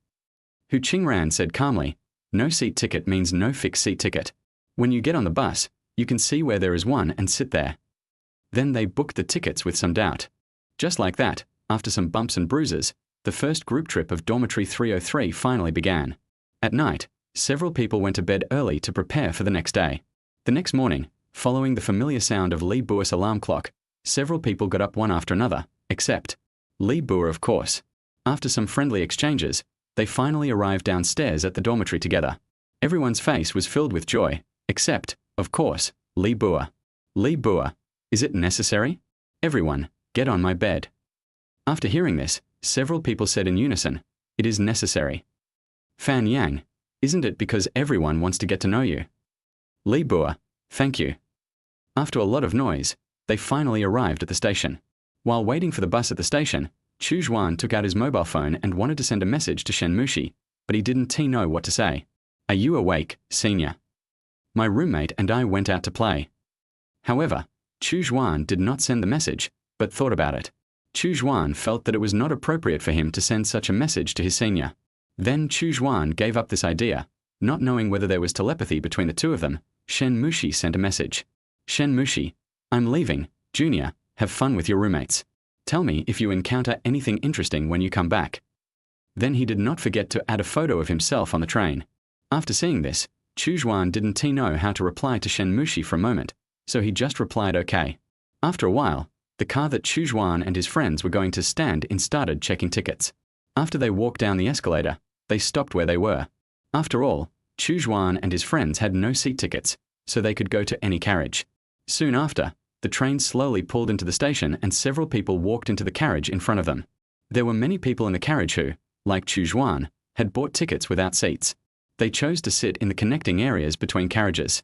Hu Qingran said calmly, no seat ticket means no fixed seat ticket. When you get on the bus, you can see where there is one and sit there. Then they booked the tickets with some doubt. Just like that, after some bumps and bruises, the first group trip of Dormitory 303 finally began. At night, several people went to bed early to prepare for the next day. The next morning, following the familiar sound of Li Bua's alarm clock, several people got up one after another, except Li Bua, of course. After some friendly exchanges, they finally arrived downstairs at the dormitory together. Everyone's face was filled with joy, except, of course, Li Bua. Li Bua, is it necessary? Everyone, get on my bed. After hearing this, several people said in unison, it is necessary. Fan Yang, isn't it because everyone wants to get to know you? Li Bua, thank you. After a lot of noise, they finally arrived at the station. While waiting for the bus at the station, Chu Xuan took out his mobile phone and wanted to send a message to Shen Mushi, but he didn't know what to say. Are you awake, senior? My roommate and I went out to play. However, Chu Xuan did not send the message, but thought about it. Chu Xuan felt that it was not appropriate for him to send such a message to his senior. Then Chu Xuan gave up this idea. Not knowing whether there was telepathy between the two of them, Shen Mushi sent a message. Shen Mushi, I'm leaving. Junior, have fun with your roommates. Tell me if you encounter anything interesting when you come back. Then he did not forget to add a photo of himself on the train. After seeing this, Chu Xuan didn't know how to reply to Shen Mushi for a moment, so he just replied okay. After a while, the car that Chu Xuan and his friends were going to stand in started checking tickets. After they walked down the escalator, they stopped where they were. After all, Chu Xuan and his friends had no seat tickets, so they could go to any carriage. Soon after, the train slowly pulled into the station and several people walked into the carriage in front of them. There were many people in the carriage who, like Chu Xuan, had bought tickets without seats. They chose to sit in the connecting areas between carriages.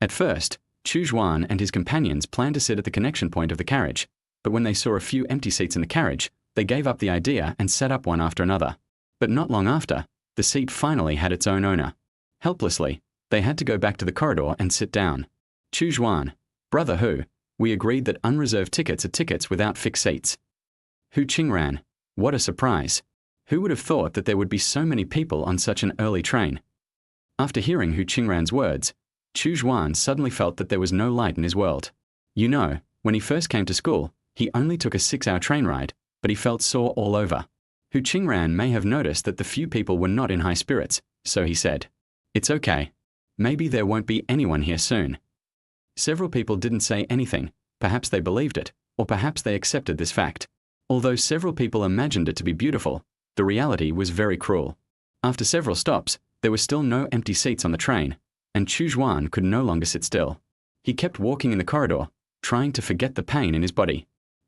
At first, Chu Xuan and his companions planned to sit at the connection point of the carriage, but when they saw a few empty seats in the carriage, they gave up the idea and sat up one after another. But not long after, the seat finally had its own owner. Helplessly, they had to go back to the corridor and sit down. Chu Xuan, brother Hu, we agreed that unreserved tickets are tickets without fixed seats. Hu Qingran, what a surprise. Who would have thought that there would be so many people on such an early train? After hearing Hu Qingran's words, Chu Xuan suddenly felt that there was no light in his world. You know, when he first came to school, he only took a 6-hour train ride, but he felt sore all over. Hu Qingran may have noticed that the few people were not in high spirits, so he said, "It's okay. Maybe there won't be anyone here soon." Several people didn't say anything. Perhaps they believed it, or perhaps they accepted this fact. Although several people imagined it to be beautiful, the reality was very cruel. After several stops, there were still no empty seats on the train, and Chu Xuan could no longer sit still. He kept walking in the corridor, trying to forget the pain in his body.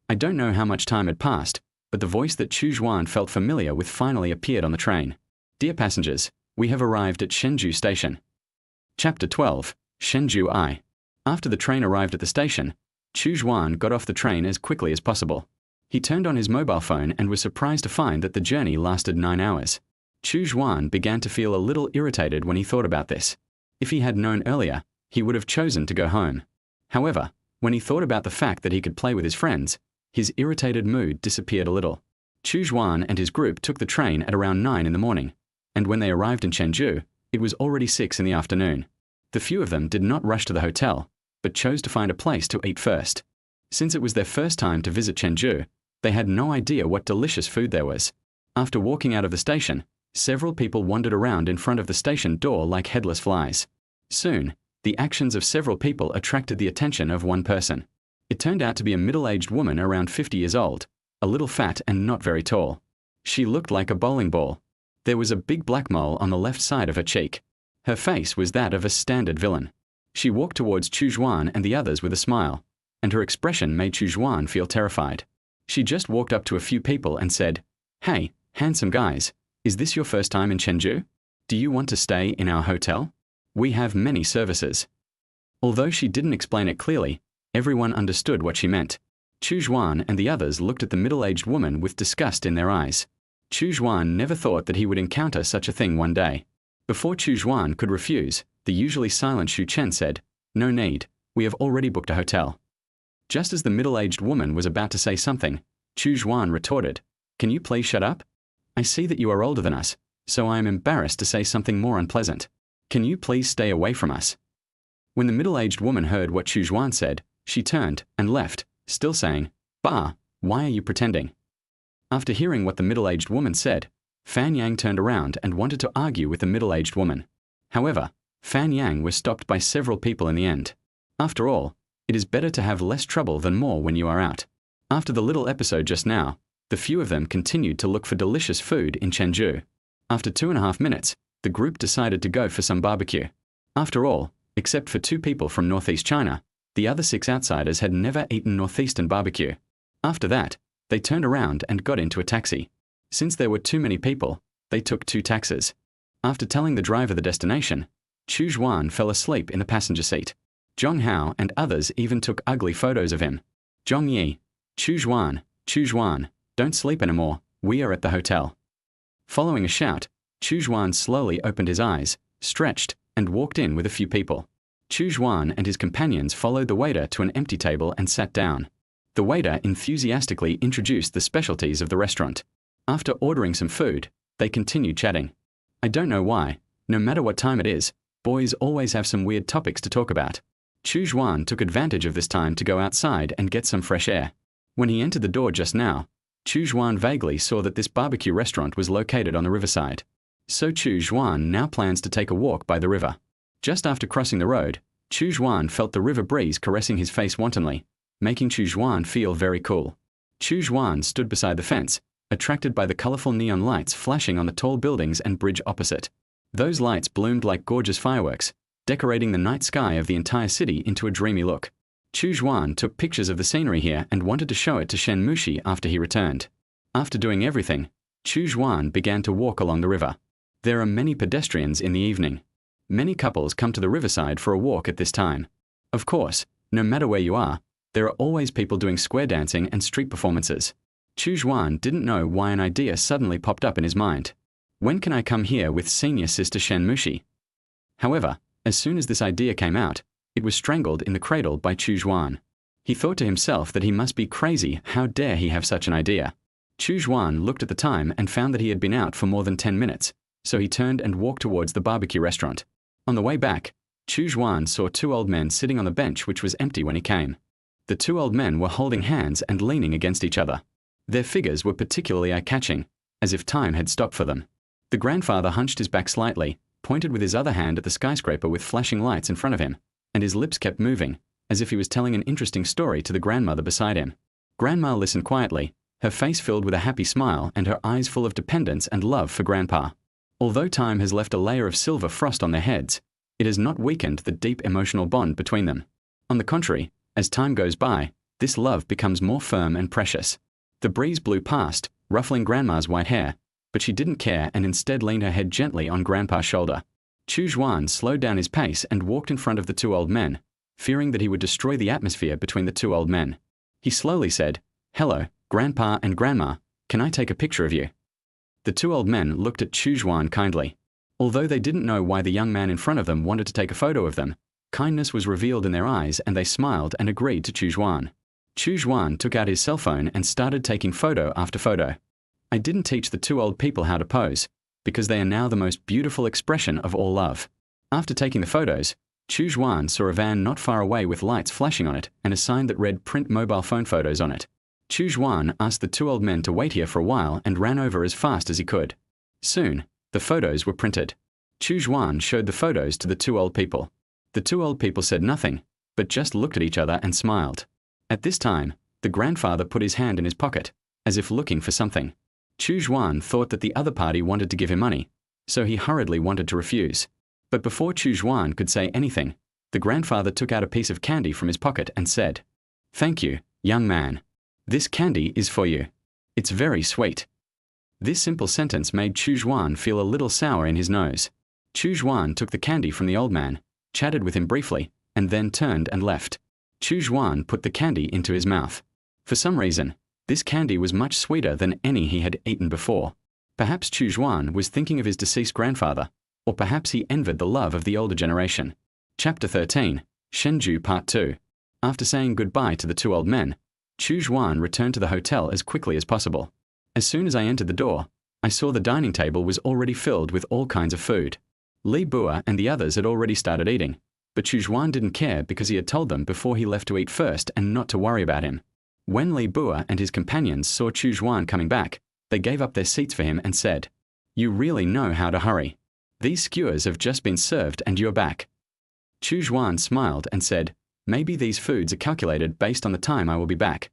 I don't know how much time had passed, but the voice that Chu Xuan felt familiar with finally appeared on the train. Dear passengers, we have arrived at Shenzhou Station. Chapter 12, Shenzhou I. After the train arrived at the station, Chu Xuan got off the train as quickly as possible. He turned on his mobile phone and was surprised to find that the journey lasted 9 hours. Chu Xuan began to feel a little irritated when he thought about this. If he had known earlier, he would have chosen to go home. However, when he thought about the fact that he could play with his friends, his irritated mood disappeared a little. Chu Xuan and his group took the train at around 9 in the morning, and when they arrived in Shenzhou, it was already 6 in the afternoon. The few of them did not rush to the hotel, but chose to find a place to eat first. Since it was their first time to visit Shenzhou, they had no idea what delicious food there was. After walking out of the station, several people wandered around in front of the station door like headless flies. Soon, the actions of several people attracted the attention of one person. It turned out to be a middle-aged woman around 50 years old, a little fat and not very tall. She looked like a bowling ball. There was a big black mole on the left side of her cheek. Her face was that of a standard villain. She walked towards Chu Xuan and the others with a smile, and her expression made Chu Xuan feel terrified. She just walked up to a few people and said, "Hey, handsome guys, is this your first time in Shenzhou? Do you want to stay in our hotel? We have many services." Although she didn't explain it clearly, everyone understood what she meant. Chu Xuan and the others looked at the middle-aged woman with disgust in their eyes. Chu Xuan never thought that he would encounter such a thing one day. Before Chu Xuan could refuse, the usually silent Xu Chen said, "No need, we have already booked a hotel." Just as the middle-aged woman was about to say something, Chu Xuan retorted, "Can you please shut up? I see that you are older than us, so I am embarrassed to say something more unpleasant. Can you please stay away from us?" When the middle-aged woman heard what Chu Xuan said, she turned and left, still saying, "Bah, why are you pretending?" After hearing what the middle-aged woman said, Fan Yang turned around and wanted to argue with the middle-aged woman. However, Fan Yang was stopped by several people in the end. After all, it is better to have less trouble than more when you are out. After the little episode just now, the few of them continued to look for delicious food in Shenzhou. After 2.5 minutes, the group decided to go for some barbecue. After all, except for 2 people from Northeast China, the other 6 outsiders had never eaten Northeastern barbecue. After that, they turned around and got into a taxi. Since there were too many people, they took 2 taxis. After telling the driver the destination, Chu Xuan fell asleep in the passenger seat. Zhong Hao and others even took ugly photos of him. Zhong Yi, Chu Xuan, don't sleep anymore, we are at the hotel. Following a shout, Chu Xuan slowly opened his eyes, stretched, and walked in with a few people. Chu Xuan and his companions followed the waiter to an empty table and sat down. The waiter enthusiastically introduced the specialties of the restaurant. After ordering some food, they continued chatting. I don't know why, no matter what time it is, boys always have some weird topics to talk about. Chu Xuan took advantage of this time to go outside and get some fresh air. When he entered the door just now, Chu Xuan vaguely saw that this barbecue restaurant was located on the riverside. So Chu Xuan now plans to take a walk by the river. Just after crossing the road, Chu Xuan felt the river breeze caressing his face wantonly, making Chu Xuan feel very cool. Chu Xuan stood beside the fence, attracted by the colorful neon lights flashing on the tall buildings and bridge opposite. Those lights bloomed like gorgeous fireworks, decorating the night sky of the entire city into a dreamy look. Chu Xuan took pictures of the scenery here and wanted to show it to Shen Mushi after he returned. After doing everything, Chu Xuan began to walk along the river. There are many pedestrians in the evening. Many couples come to the riverside for a walk at this time. Of course, no matter where you are, there are always people doing square dancing and street performances. Chu Xuan didn't know why an idea suddenly popped up in his mind. When can I come here with senior sister Shen Mushi? However, as soon as this idea came out, it was strangled in the cradle by Chu Xuan. He thought to himself that he must be crazy. How dare he have such an idea? Chu Xuan looked at the time and found that he had been out for more than 10 minutes, so he turned and walked towards the barbecue restaurant. On the way back, Chu Xuan saw two old men sitting on the bench which was empty when he came. The two old men were holding hands and leaning against each other. Their figures were particularly eye-catching, as if time had stopped for them. The grandfather hunched his back slightly, pointed with his other hand at the skyscraper with flashing lights in front of him, and his lips kept moving, as if he was telling an interesting story to the grandmother beside him. Grandma listened quietly, her face filled with a happy smile and her eyes full of dependence and love for Grandpa. Although time has left a layer of silver frost on their heads, it has not weakened the deep emotional bond between them. On the contrary, as time goes by, this love becomes more firm and precious. The breeze blew past, ruffling Grandma's white hair, but she didn't care and instead leaned her head gently on Grandpa's shoulder. Chu Xuan slowed down his pace and walked in front of the two old men, fearing that he would destroy the atmosphere between the two old men. He slowly said, "Hello, Grandpa and Grandma, can I take a picture of you?" The two old men looked at Chu Xuan kindly. Although they didn't know why the young man in front of them wanted to take a photo of them, kindness was revealed in their eyes and they smiled and agreed to Chu Xuan. Chu Xuan took out his cell phone and started taking photo after photo. I didn't teach the two old people how to pose, because they are now the most beautiful expression of all love. After taking the photos, Chu Xuan saw a van not far away with lights flashing on it and a sign that read "Print mobile phone photos" on it. Chu Xuan asked the two old men to wait here for a while and ran over as fast as he could. Soon, the photos were printed. Chu Xuan showed the photos to the two old people. The two old people said nothing, but just looked at each other and smiled. At this time, the grandfather put his hand in his pocket, as if looking for something. Chu Xuan thought that the other party wanted to give him money, so he hurriedly wanted to refuse. But before Chu Xuan could say anything, the grandfather took out a piece of candy from his pocket and said, "Thank you, young man. This candy is for you. It's very sweet." This simple sentence made Chu Xuan feel a little sour in his nose. Chu Xuan took the candy from the old man, chatted with him briefly, and then turned and left. Chu Xuan put the candy into his mouth. For some reason, this candy was much sweeter than any he had eaten before. Perhaps Chu Xuan was thinking of his deceased grandfather, or perhaps he envied the love of the older generation. Chapter 13, Shenju Part 2. After saying goodbye to the two old men, Chu Xuan returned to the hotel as quickly as possible. As soon as I entered the door, I saw the dining table was already filled with all kinds of food. Li Bua and the others had already started eating, but Chu Xuan didn't care because he had told them before he left to eat first and not to worry about him. When Li Bua and his companions saw Chu Xuan coming back, they gave up their seats for him and said, "You really know how to hurry. These skewers have just been served and you're back." Chu Xuan smiled and said, "Maybe these foods are calculated based on the time I will be back."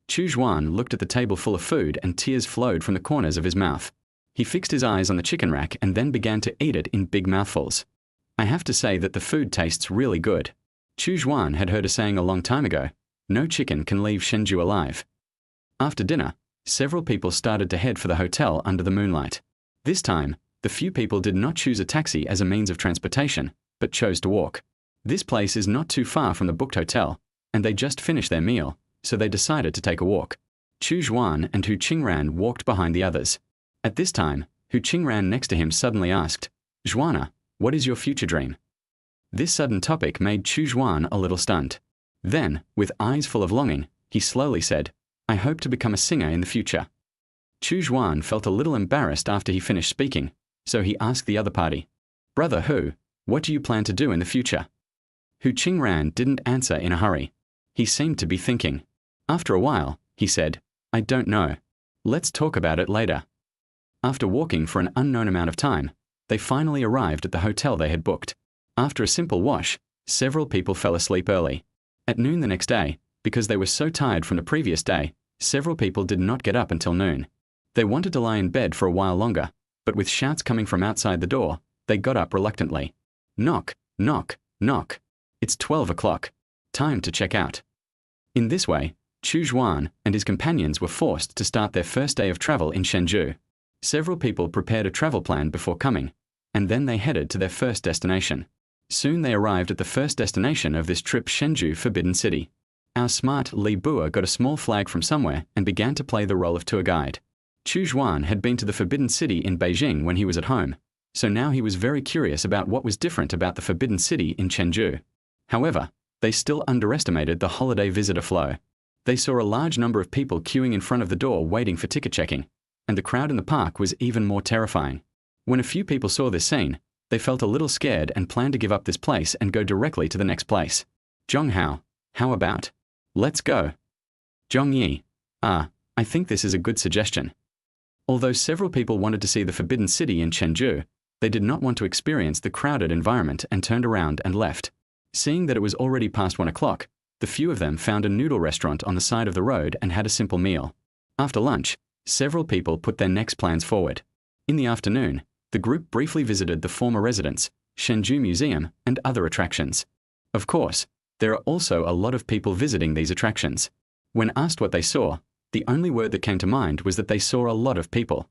Chu Xuan looked at the table full of food and tears flowed from the corners of his mouth. He fixed his eyes on the chicken rack and then began to eat it in big mouthfuls. I have to say that the food tastes really good. Chu Xuan had heard a saying a long time ago, "No chicken can leave Shenju alive." After dinner, several people started to head for the hotel under the moonlight. This time, the few people did not choose a taxi as a means of transportation, but chose to walk. This place is not too far from the booked hotel, and they just finished their meal, so they decided to take a walk. Chu Xuan and Hu Qingran walked behind the others. At this time, Hu Qingran next to him suddenly asked, "Xuana, what is your future dream?" This sudden topic made Chu Xuan a little stunned. Then, with eyes full of longing, he slowly said, "I hope to become a singer in the future." Chu Xuan felt a little embarrassed after he finished speaking, so he asked the other party, "Brother Hu, what do you plan to do in the future?" Hu Qingran didn't answer in a hurry. He seemed to be thinking. After a while, he said, "I don't know. Let's talk about it later." After walking for an unknown amount of time, they finally arrived at the hotel they had booked. After a simple wash, several people fell asleep early. At noon the next day, because they were so tired from the previous day, several people did not get up until noon. They wanted to lie in bed for a while longer, but with shouts coming from outside the door, they got up reluctantly. Knock, knock, knock. It's 12 o'clock. Time to check out. In this way, Chu Xuan and his companions were forced to start their first day of travel in Shenzhou. Several people prepared a travel plan before coming, and then they headed to their first destination. Soon they arrived at the first destination of this trip, Shenzhou Forbidden City. Our smart Li Bua got a small flag from somewhere and began to play the role of tour guide. Chu Xuan had been to the Forbidden City in Beijing when he was at home, so now he was very curious about what was different about the Forbidden City in Shenzhou. However, they still underestimated the holiday visitor flow. They saw a large number of people queuing in front of the door waiting for ticket checking, and the crowd in the park was even more terrifying. When a few people saw this scene, they felt a little scared and planned to give up this place and go directly to the next place. Zhonghao, how about? Let's go. Zhongyi, I think this is a good suggestion. Although several people wanted to see the Forbidden City in Shenzhou, they did not want to experience the crowded environment and turned around and left. Seeing that it was already past 1 o'clock, the few of them found a noodle restaurant on the side of the road and had a simple meal. After lunch, several people put their next plans forward. In the afternoon, the group briefly visited the former residence, Shenzhou Museum, and other attractions. Of course, there are also a lot of people visiting these attractions. When asked what they saw, the only word that came to mind was that they saw a lot of people.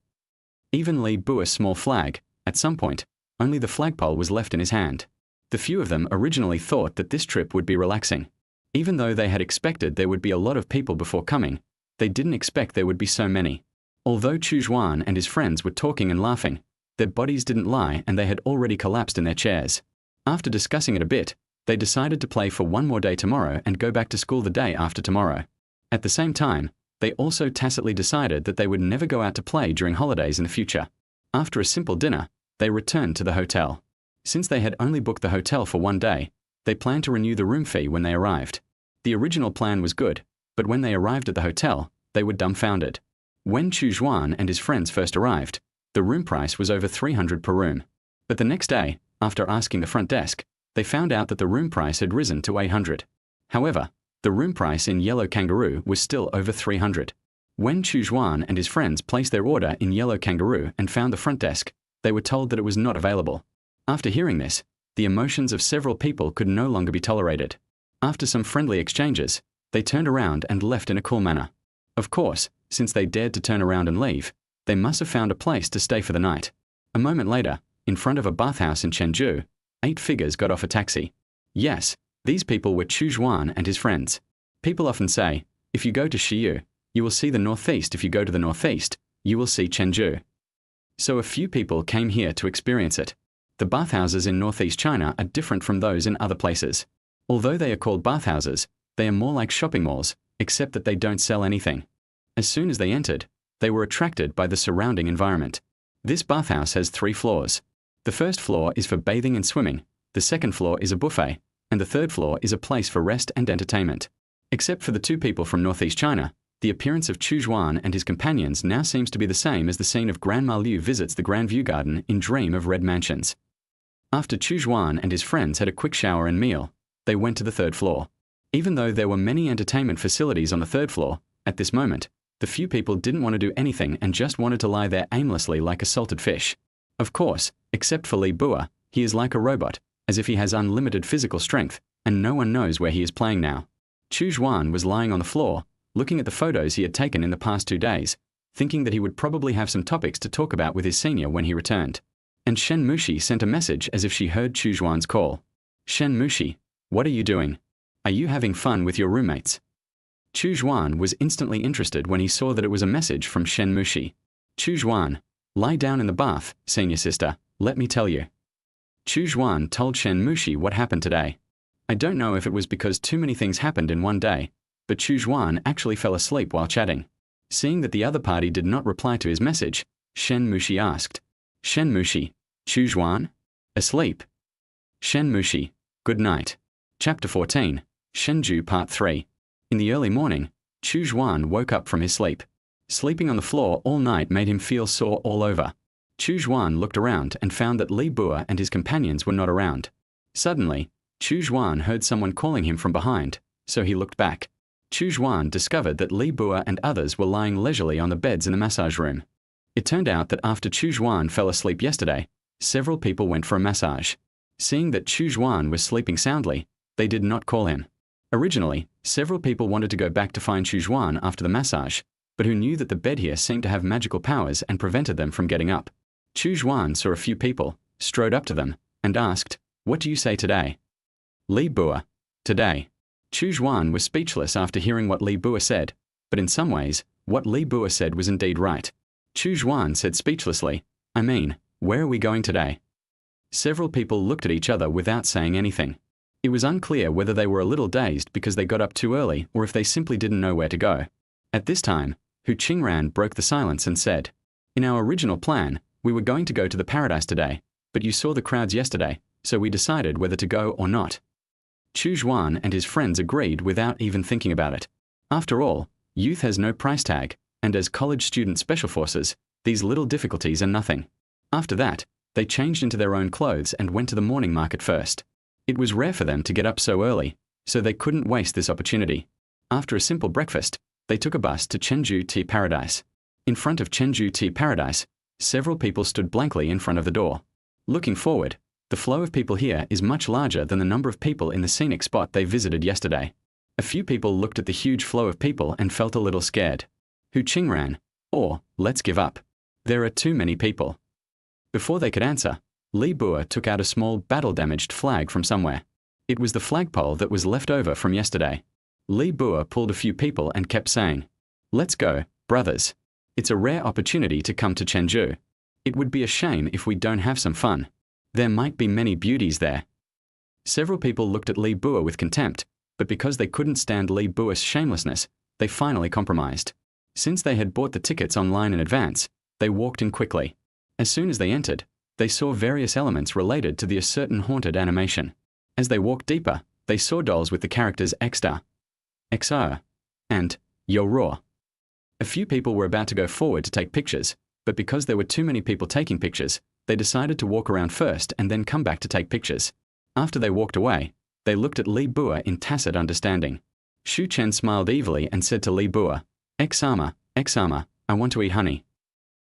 Even Li Bua's small flag, at some point, only the flagpole was left in his hand. The few of them originally thought that this trip would be relaxing. Even though they had expected there would be a lot of people before coming, they didn't expect there would be so many. Although Chu Xuan and his friends were talking and laughing, their bodies didn't lie and they had already collapsed in their chairs. After discussing it a bit, they decided to play for one more day tomorrow and go back to school the day after tomorrow. At the same time, they also tacitly decided that they would never go out to play during holidays in the future. After a simple dinner, they returned to the hotel. Since they had only booked the hotel for one day, they planned to renew the room fee when they arrived. The original plan was good, but when they arrived at the hotel, they were dumbfounded. When Chu Xuan and his friends first arrived, the room price was over 300 per room. But the next day, after asking the front desk, they found out that the room price had risen to 800. However, the room price in Yellow Kangaroo was still over 300. When Chu Xuan and his friends placed their order in Yellow Kangaroo and found the front desk, they were told that it was not available. After hearing this, the emotions of several people could no longer be tolerated. After some friendly exchanges, they turned around and left in a cool manner. Of course, since they dared to turn around and leave, they must have found a place to stay for the night. A moment later, in front of a bathhouse in Shenzhou, 8 figures got off a taxi. Yes, these people were Chu Xuan and his friends. People often say, if you go to Xiyu, you will see the northeast. If you go to the northeast, you will see Shenzhou. So a few people came here to experience it. The bathhouses in northeast China are different from those in other places. Although they are called bathhouses, they are more like shopping malls, except that they don't sell anything. As soon as they entered, they were attracted by the surrounding environment. This bathhouse has 3 floors. The first floor is for bathing and swimming, the second floor is a buffet, and the third floor is a place for rest and entertainment. Except for the 2 people from northeast China, the appearance of Chu Xuan and his companions now seems to be the same as the scene of Grandma Liu visits the Grand View Garden in Dream of Red Mansions. After Chu Xuan and his friends had a quick shower and meal, they went to the 3rd floor. Even though there were many entertainment facilities on the 3rd floor, at this moment, the few people didn't want to do anything and just wanted to lie there aimlessly like a salted fish. Of course, except for Li Bua, he is like a robot, as if he has unlimited physical strength, and no one knows where he is playing now. Chu Xuan was lying on the floor, looking at the photos he had taken in the past 2 days, thinking that he would probably have some topics to talk about with his senior when he returned. And Shen Mushi sent a message as if she heard Chu Xuan's call. Shen Mushi, what are you doing? Are you having fun with your roommates? Chu Xuan was instantly interested when he saw that it was a message from Shen Mushi. Chu Xuan, lie down in the bath, senior sister, let me tell you. Chu Xuan told Shen Mushi what happened today. I don't know if it was because too many things happened in one day, but Chu Xuan actually fell asleep while chatting. Seeing that the other party did not reply to his message, Shen Mushi asked, Shen Mushi, Chu Xuan? Asleep? Shen Mushi, good night. Chapter 14, Shenzhou Part 3. In the early morning, Chu Xuan woke up from his sleep. Sleeping on the floor all night made him feel sore all over. Chu Xuan looked around and found that Li Bua and his companions were not around. Suddenly, Chu Xuan heard someone calling him from behind, so he looked back. Chu Xuan discovered that Li Bua and others were lying leisurely on the beds in the massage room. It turned out that after Chu Xuan fell asleep yesterday, several people went for a massage. Seeing that Chu Xuan was sleeping soundly, they did not call him. Originally, several people wanted to go back to find Chu Xuan after the massage, but who knew that the bed here seemed to have magical powers and prevented them from getting up. Chu Xuan saw a few people, strode up to them, and asked, "What do you say today?" Li Bua, today. Chu Xuan was speechless after hearing what Li Bua said, but in some ways, what Li Bua said was indeed right. Chu Xuan said speechlessly, "I mean, where are we going today?" Several people looked at each other without saying anything. It was unclear whether they were a little dazed because they got up too early or if they simply didn't know where to go. At this time, Hu Qingran broke the silence and said, "In our original plan, we were going to go to the paradise today, but you saw the crowds yesterday, so we decided whether to go or not." Chu Xuan and his friends agreed without even thinking about it. After all, youth has no price tag, and as college student special forces, these little difficulties are nothing. After that, they changed into their own clothes and went to the morning market first. It was rare for them to get up so early, so they couldn't waste this opportunity. After a simple breakfast, they took a bus to Chengdu Tea Paradise. In front of Chengdu Tea Paradise, several people stood blankly in front of the door. Looking forward, the flow of people here is much larger than the number of people in the scenic spot they visited yesterday. A few people looked at the huge flow of people and felt a little scared. Hu Qingran, or let's give up. There are too many people. Before they could answer, Li Bua took out a small battle-damaged flag from somewhere. It was the flagpole that was left over from yesterday. Li Bua pulled a few people and kept saying, "Let's go, brothers. It's a rare opportunity to come to Chengdu. It would be a shame if we don't have some fun. There might be many beauties there." Several people looked at Li Bua with contempt, but because they couldn't stand Li Bua's shamelessness, they finally compromised. Since they had bought the tickets online in advance, they walked in quickly. As soon as they entered, they saw various elements related to the certain haunted animation. As they walked deeper, they saw dolls with the characters Xda, XR, and Yo-Raw. A few people were about to go forward to take pictures, but because there were too many people taking pictures, they decided to walk around first and then come back to take pictures. After they walked away, they looked at Li Bua in tacit understanding. Shu Chen smiled evilly and said to Li Bua, Xama, I want to eat honey."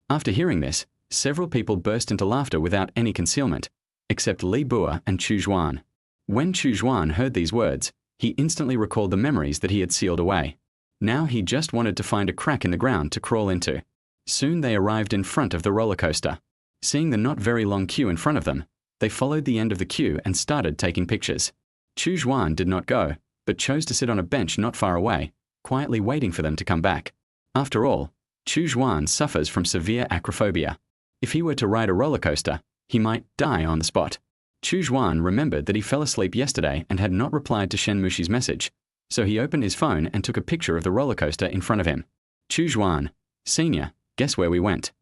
After hearing this, several people burst into laughter without any concealment, except Li Bua and Chu Xuan. When Chu Xuan heard these words, he instantly recalled the memories that he had sealed away. Now he just wanted to find a crack in the ground to crawl into. Soon they arrived in front of the roller coaster. Seeing the not very long queue in front of them, they followed the end of the queue and started taking pictures. Chu Xuan did not go, but chose to sit on a bench not far away, quietly waiting for them to come back. After all, Chu Xuan suffers from severe acrophobia. If he were to ride a roller coaster, he might die on the spot. Chu Xuan remembered that he fell asleep yesterday and had not replied to Shen Mushi's message, so he opened his phone and took a picture of the roller coaster in front of him. Chu Xuan, Senior, guess where we went?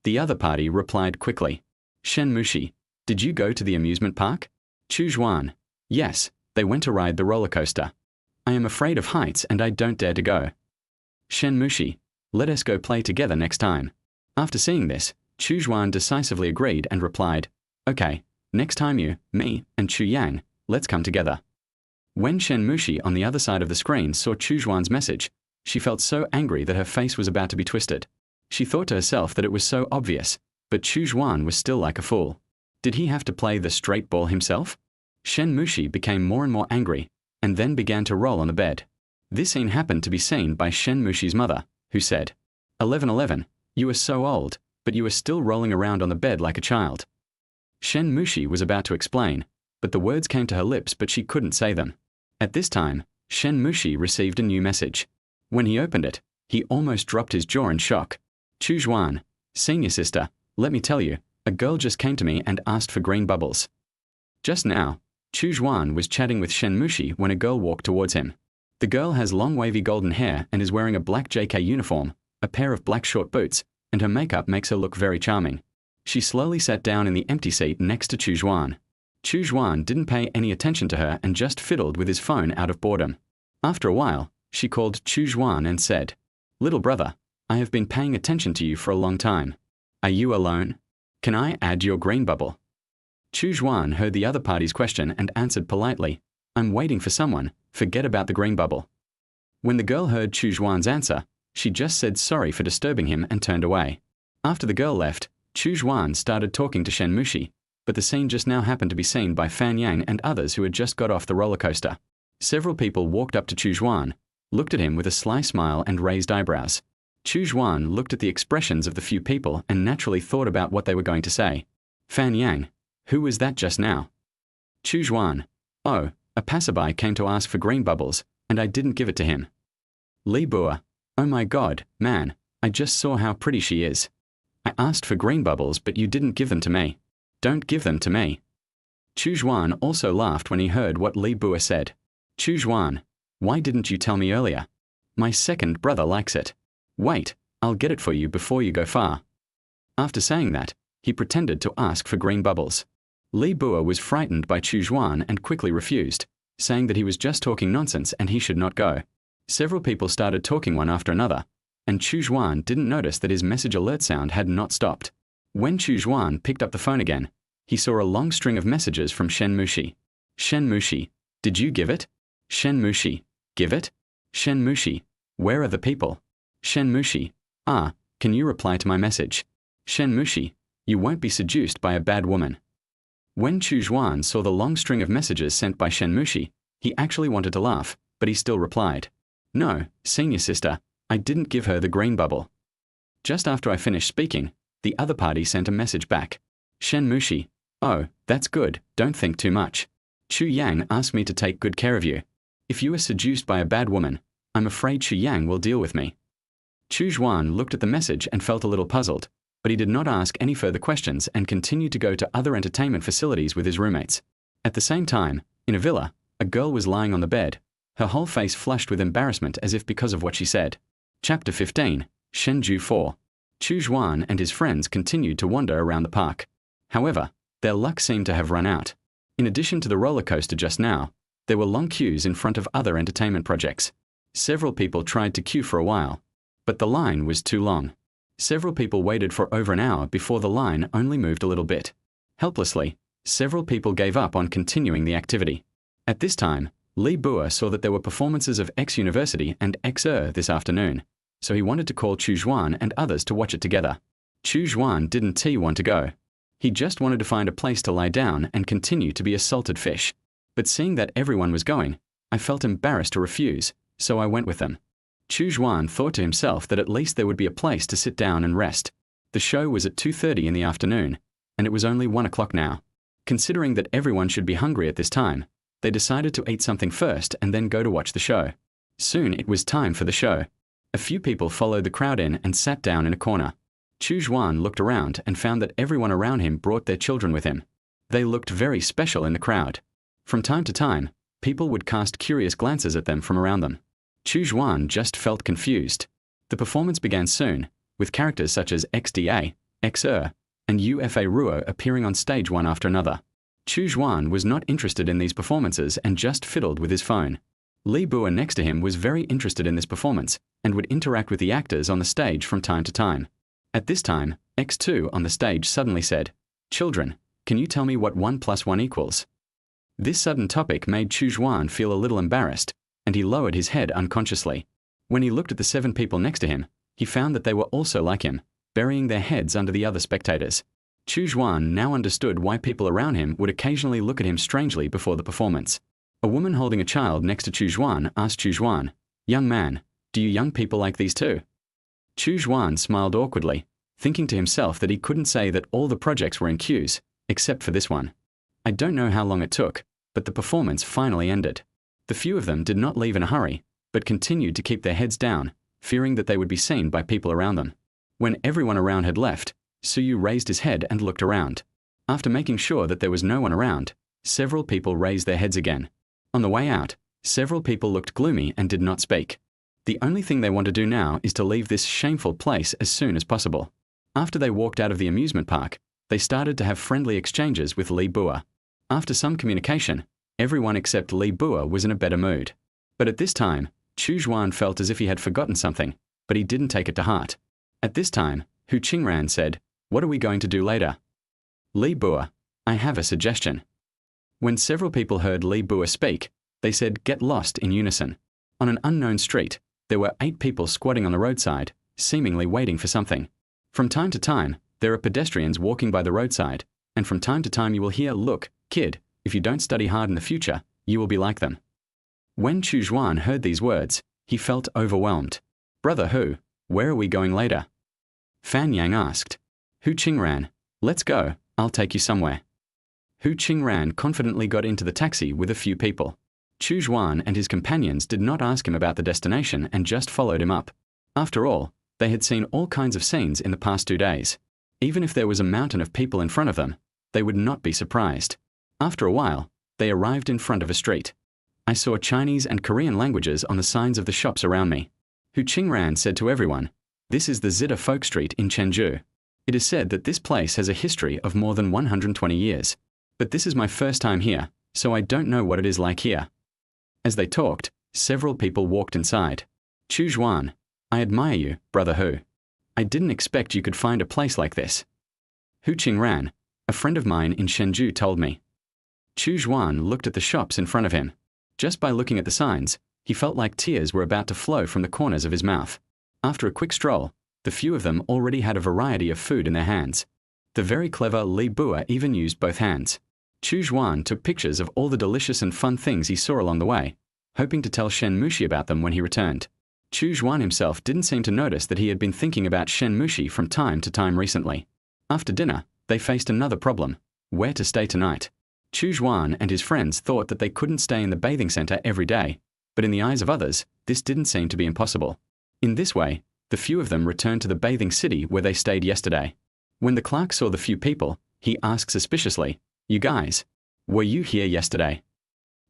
The other party replied quickly. Shen Mushi, did you go to the amusement park? Chu Xuan, yes, they went to ride the roller coaster. I am afraid of heights and I don't dare to go. Shen Mushi, let us go play together next time. After seeing this, Chu Xuan decisively agreed and replied, okay, next time you, me, and Chu Yang, let's come together. When Shen Mushi on the other side of the screen saw Chu Xuan's message, she felt so angry that her face was about to be twisted. She thought to herself that it was so obvious, but Chu Xuan was still like a fool. Did he have to play the straight ball himself? Shen Mushi became more and more angry, and then began to roll on the bed. This scene happened to be seen by Shen Mushi's mother, who said, 1111, you are so old, but you are still rolling around on the bed like a child. Shen Mushi was about to explain, but the words came to her lips but she couldn't say them. At this time, Shen Mushi received a new message. When he opened it, he almost dropped his jaw in shock. Chu Xuan, senior sister, let me tell you, a girl just came to me and asked for green bubbles. Just now, Chu Xuan was chatting with Shen Mushi when a girl walked towards him. The girl has long wavy golden hair and is wearing a black JK uniform, a pair of black short boots, and her makeup makes her look very charming. She slowly sat down in the empty seat next to Chu Xuan. Chu Xuan didn't pay any attention to her and just fiddled with his phone out of boredom. After a while, she called Chu Xuan and said, Little brother, I have been paying attention to you for a long time. Are you alone? Can I add your green bubble? Chu Xuan heard the other party's question and answered politely, "I'm waiting for someone, forget about the green bubble." When the girl heard Chu Xuan's answer, she just said sorry for disturbing him and turned away. After the girl left, Chu Xuan started talking to Shen Mushi, but the scene just now happened to be seen by Fan Yang and others who had just got off the roller coaster. Several people walked up to Chu Xuan, looked at him with a sly smile and raised eyebrows. Chu Xuan looked at the expressions of the few people and naturally thought about what they were going to say. Fan Yang, who was that just now? Chu Xuan, oh, a passerby came to ask for green bubbles, and I didn't give it to him. Li Bua, oh my God, man, I just saw how pretty she is. I asked for green bubbles, but you didn't give them to me. Don't give them to me. Chu Xuan also laughed when he heard what Li Bua said. Chu Xuan, why didn't you tell me earlier? My second brother likes it. Wait, I'll get it for you before you go far. After saying that, he pretended to ask for green bubbles. Li Bua was frightened by Chu Xuan and quickly refused, saying that he was just talking nonsense and he should not go. Several people started talking one after another, and Chu Xuan didn't notice that his message alert sound had not stopped. When Chu Xuan picked up the phone again, he saw a long string of messages from Shen Mushi. Shen Mushi, did you give it? Shen Mushi, give it? Shen Mushi, where are the people? Shen Mushi, can you reply to my message? Shen Mushi, you won't be seduced by a bad woman. When Chu Xuan saw the long string of messages sent by Shen Mushi, he actually wanted to laugh, but he still replied, "No, senior sister, I didn't give her the green bubble." Just after I finished speaking, the other party sent a message back. Shen Mushi, oh, that's good, don't think too much. Chu Yang asked me to take good care of you. If you are seduced by a bad woman, I'm afraid Chu Yang will deal with me. Chu Xuan looked at the message and felt a little puzzled, but he did not ask any further questions and continued to go to other entertainment facilities with his roommates. At the same time, in a villa, a girl was lying on the bed, her whole face flushed with embarrassment as if because of what she said. Chapter 15, Shenju 4. Chu Xuan and his friends continued to wander around the park. However, their luck seemed to have run out. In addition to the roller coaster just now, there were long queues in front of other entertainment projects. Several people tried to queue for a while, but the line was too long. Several people waited for over an hour before the line only moved a little bit. Helplessly, several people gave up on continuing the activity. At this time, Li Bua saw that there were performances of X University and X this afternoon, so he wanted to call Chu Xuan and others to watch it together. Chu Xuan didn't want to go. He just wanted to find a place to lie down and continue to be a salted fish. But seeing that everyone was going, I felt embarrassed to refuse, so I went with them. Chu Xuan thought to himself that at least there would be a place to sit down and rest. The show was at 2:30 in the afternoon, and it was only 1 o'clock now. Considering that everyone should be hungry at this time, they decided to eat something first and then go to watch the show. Soon it was time for the show. A few people followed the crowd in and sat down in a corner. Chu Xuan looked around and found that everyone around him brought their children with him. They looked very special in the crowd. From time to time, people would cast curious glances at them from around them. Chu Xuan just felt confused. The performance began soon, with characters such as XDA, XR, and UFA Ruo appearing on stage one after another. Chu Xuan was not interested in these performances and just fiddled with his phone. Li Bua next to him was very interested in this performance and would interact with the actors on the stage from time to time. At this time, X2 on the stage suddenly said, "Children, can you tell me what 1 + 1 equals?" This sudden topic made Chu Xuan feel a little embarrassed, and he lowered his head unconsciously. When he looked at the 7 people next to him, he found that they were also like him, burying their heads under the other spectators. Chu Xuan now understood why people around him would occasionally look at him strangely before the performance. A woman holding a child next to Chu Xuan asked Chu Xuan, "Young man, do you young people like these too?" Chu Xuan smiled awkwardly, thinking to himself that he couldn't say that all the projects were in queues, except for this one. I don't know how long it took, but the performance finally ended. The few of them did not leave in a hurry, but continued to keep their heads down, fearing that they would be seen by people around them. When everyone around had left, Suyu raised his head and looked around. After making sure that there was no one around, several people raised their heads again. On the way out, several people looked gloomy and did not speak. The only thing they want to do now is to leave this shameful place as soon as possible. After they walked out of the amusement park, they started to have friendly exchanges with Li Bua. After some communication, everyone except Li Bua was in a better mood. But at this time, Chu Xuan felt as if he had forgotten something, but he didn't take it to heart. At this time, Hu Qingran said, "What are we going to do later?" Li Bua, I have a suggestion. When several people heard Li Bua speak, they said, "Get lost," in unison. On an unknown street, there were 8 people squatting on the roadside, seemingly waiting for something. From time to time, there are pedestrians walking by the roadside, and from time to time you will hear, "Look, kid, if you don't study hard in the future, you will be like them." When Chu Xuan heard these words, he felt overwhelmed. "Brother Hu, where are we going later?" Fan Yang asked. Hu Qingran, "Let's go, I'll take you somewhere." Hu Qingran confidently got into the taxi with a few people. Chu Xuan and his companions did not ask him about the destination and just followed him up. After all, they had seen all kinds of scenes in the past 2 days. Even if there was a mountain of people in front of them, they would not be surprised. After a while, they arrived in front of a street. I saw Chinese and Korean languages on the signs of the shops around me. Hu Qingran said to everyone, "This is the Zita Folk Street in Chenzhou. It is said that this place has a history of more than 120 years. But this is my first time here, so I don't know what it is like here." As they talked, several people walked inside. "Chu Xuan, I admire you, Brother Hu. I didn't expect you could find a place like this." Hu Qingran, "A friend of mine in Shenzhou told me." Chu Xuan looked at the shops in front of him. Just by looking at the signs, he felt like tears were about to flow from the corners of his mouth. After a quick stroll, the few of them already had a variety of food in their hands. The very clever Li Bua even used both hands. Chu Xuan took pictures of all the delicious and fun things he saw along the way, hoping to tell Shen Mushi about them when he returned. Chu Xuan himself didn't seem to notice that he had been thinking about Shen Mushi from time to time recently. After dinner, they faced another problem: where to stay tonight. Chu Xuan and his friends thought that they couldn't stay in the bathing center every day, but in the eyes of others, this didn't seem to be impossible. In this way, the few of them returned to the bathing city where they stayed yesterday. When the clerk saw the few people, he asked suspiciously, "You guys, were you here yesterday?"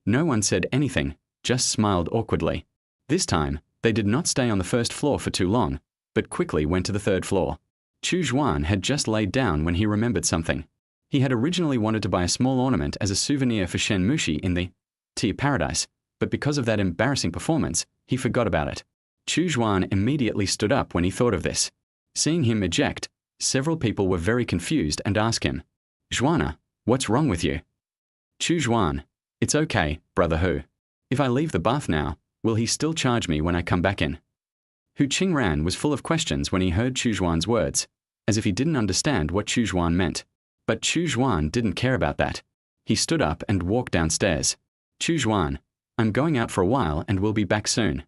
No one said anything, just smiled awkwardly. This time, they did not stay on the first floor for too long, but quickly went to the 3rd floor. Chu Xuan had just laid down when he remembered something. He had originally wanted to buy a small ornament as a souvenir for Shen Mushi in the Tea Paradise, but because of that embarrassing performance, he forgot about it. Chu Xuan immediately stood up when he thought of this. Seeing him eject, several people were very confused and asked him, "Xuana, what's wrong with you?" Chu Xuan, "It's okay, Brother Hu. If I leave the bath now, will he still charge me when I come back in?" Hu Qingran was full of questions when he heard Chu Xuan's words, as if he didn't understand what Chu Xuan meant. But Chu Xuan didn't care about that. He stood up and walked downstairs. "Chu Xuan, I'm going out for a while and will be back soon."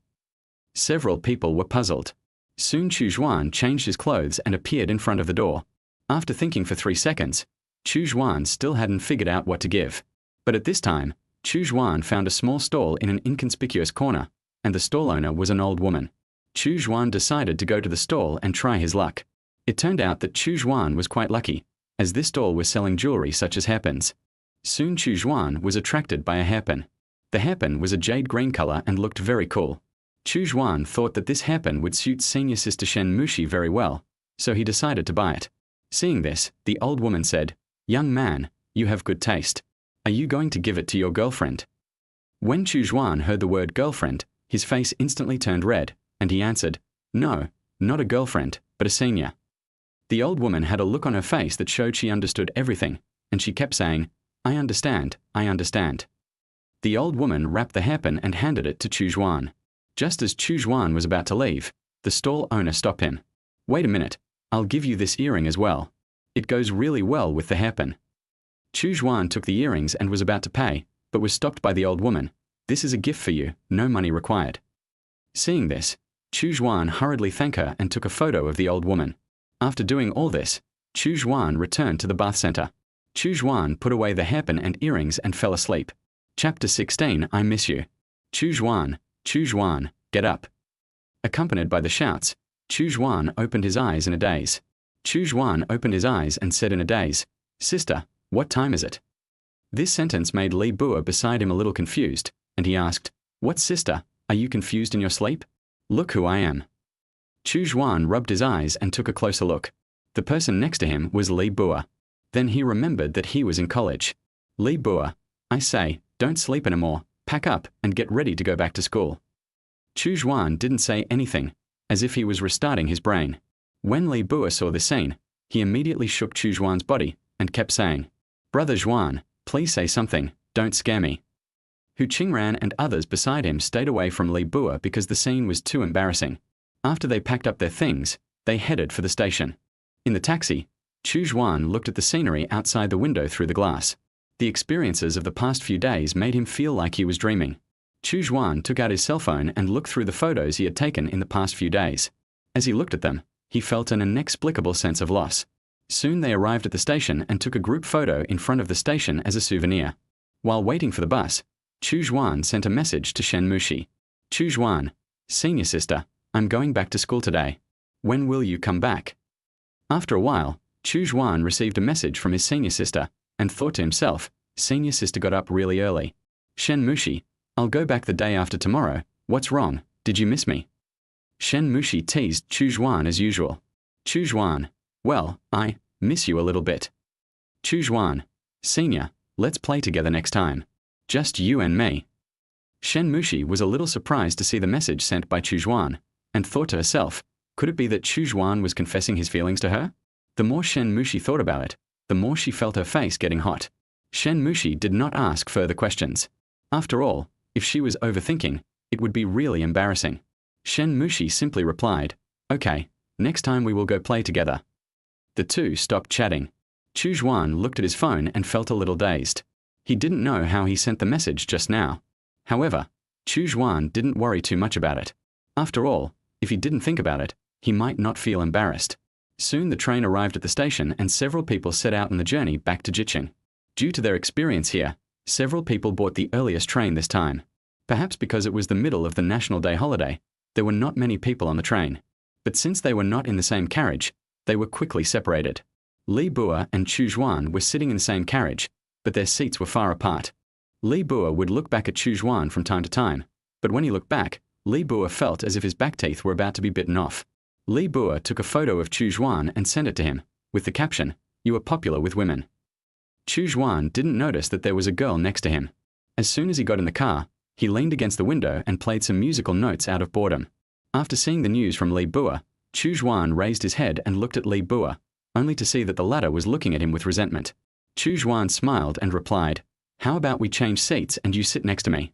Several people were puzzled. Soon Chu Xuan changed his clothes and appeared in front of the door. After thinking for 3 seconds, Chu Xuan still hadn't figured out what to give. But at this time, Chu Xuan found a small stall in an inconspicuous corner, and the stall owner was an old woman. Chu Xuan decided to go to the stall and try his luck. It turned out that Chu Xuan was quite lucky, as this stall was selling jewelry such as hairpins. Soon Chu Xuan was attracted by a hairpin. The hairpin was a jade green color and looked very cool. Chu Xuan thought that this hairpin would suit senior sister Shen Mushi very well, so he decided to buy it. Seeing this, the old woman said, "Young man, you have good taste. Are you going to give it to your girlfriend?" When Chu Xuan heard the word girlfriend, his face instantly turned red, and he answered, "No, not a girlfriend, but a senior." The old woman had a look on her face that showed she understood everything, and she kept saying, "I understand, I understand." The old woman wrapped the hairpin and handed it to Chu Xuan. Just as Chu Xuan was about to leave, the stall owner stopped him. "Wait a minute, I'll give you this earring as well. It goes really well with the hairpin." Chu Xuan took the earrings and was about to pay, but was stopped by the old woman. "This is a gift for you, no money required." Seeing this, Chu Xuan hurriedly thanked her and took a photo of the old woman. After doing all this, Chu Xuan returned to the bath center. Chu Xuan put away the hairpin and earrings and fell asleep. Chapter 16, I Miss You. Chu Xuan, get up. Accompanied by the shouts, Chu Xuan opened his eyes in a daze. Chu Xuan opened his eyes and said in a daze, "Sister, what time is it?" This sentence made Li Bua beside him a little confused, and he asked, "What sister? Are you confused in your sleep? Look who I am." Chu Xuan rubbed his eyes and took a closer look. The person next to him was Li Bua. Then he remembered that he was in college. "Li Bua, I say, don't sleep anymore, pack up and get ready to go back to school." Chu Xuan didn't say anything, as if he was restarting his brain. When Li Bua saw this scene, he immediately shook Chu Xuan's body and kept saying, Brother Xuan, please say something, don't scare me. Hu Qingran and others beside him stayed away from Li Bua because the scene was too embarrassing. After they packed up their things, they headed for the station. In the taxi, Chu Xuan looked at the scenery outside the window through the glass. The experiences of the past few days made him feel like he was dreaming. Chu Xuan took out his cell phone and looked through the photos he had taken in the past few days. As he looked at them, he felt an inexplicable sense of loss. Soon they arrived at the station and took a group photo in front of the station as a souvenir. While waiting for the bus, Chu Xuan sent a message to Shen Mushi. Chu Xuan, senior sister, I'm going back to school today. When will you come back? After a while, Chu Xuan received a message from his senior sister and thought to himself, senior sister got up really early. Shen Mushi, I'll go back the day after tomorrow. What's wrong? Did you miss me? Shen Mushi teased Chu Xuan as usual. Chu Xuan, well, I miss you a little bit. Chu Xuan, senior, let's play together next time. Just you and me. Shen Mushi was a little surprised to see the message sent by Chu Xuan, and thought to herself, could it be that Chu Xuan was confessing his feelings to her? The more Shen Mushi thought about it, the more she felt her face getting hot. Shen Mushi did not ask further questions. After all, if she was overthinking, it would be really embarrassing. Shen Mushi simply replied, okay, next time we will go play together. The two stopped chatting. Chu Xuan looked at his phone and felt a little dazed. He didn't know how he sent the message just now. However, Chu Xuan didn't worry too much about it. After all, if he didn't think about it, he might not feel embarrassed. Soon the train arrived at the station and several people set out on the journey back to Jiqing. Due to their experience here, several people bought the earliest train this time. Perhaps because it was the middle of the National Day holiday, there were not many people on the train. But since they were not in the same carriage, they were quickly separated. Li Bua and Chu Xuan were sitting in the same carriage, but their seats were far apart. Li Bua would look back at Chu Xuan from time to time, but when he looked back, Li Bua felt as if his back teeth were about to be bitten off. Li Bua took a photo of Chu Xuan and sent it to him, with the caption, "You are popular with women." Chu Xuan didn't notice that there was a girl next to him. As soon as he got in the car, he leaned against the window and played some musical notes out of boredom. After seeing the news from Li Bua, Chu Xuan raised his head and looked at Li Bua, only to see that the latter was looking at him with resentment. Chu Xuan smiled and replied, "How about we change seats and you sit next to me?"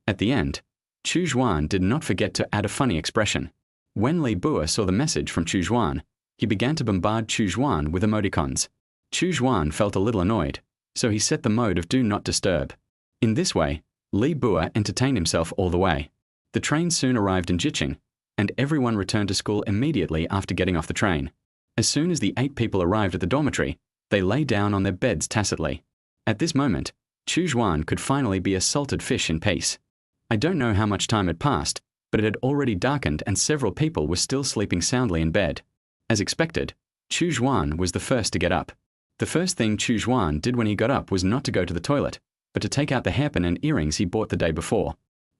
At the end, Chu Xuan did not forget to add a funny expression. When Li Bua saw the message from Chu Xuan, he began to bombard Chu Xuan with emoticons. Chu Xuan felt a little annoyed, so he set the mode of Do Not Disturb. In this way, Li Bua entertained himself all the way. The train soon arrived in Jiqing, and everyone returned to school immediately after getting off the train. As soon as the 8 people arrived at the dormitory, they lay down on their beds tacitly. At this moment, Chu Xuan could finally be a salted fish in peace. I don't know how much time had passed, but it had already darkened and several people were still sleeping soundly in bed. As expected, Chu Xuan was the first to get up. The first thing Chu Xuan did when he got up was not to go to the toilet, but to take out the hairpin and earrings he bought the day before.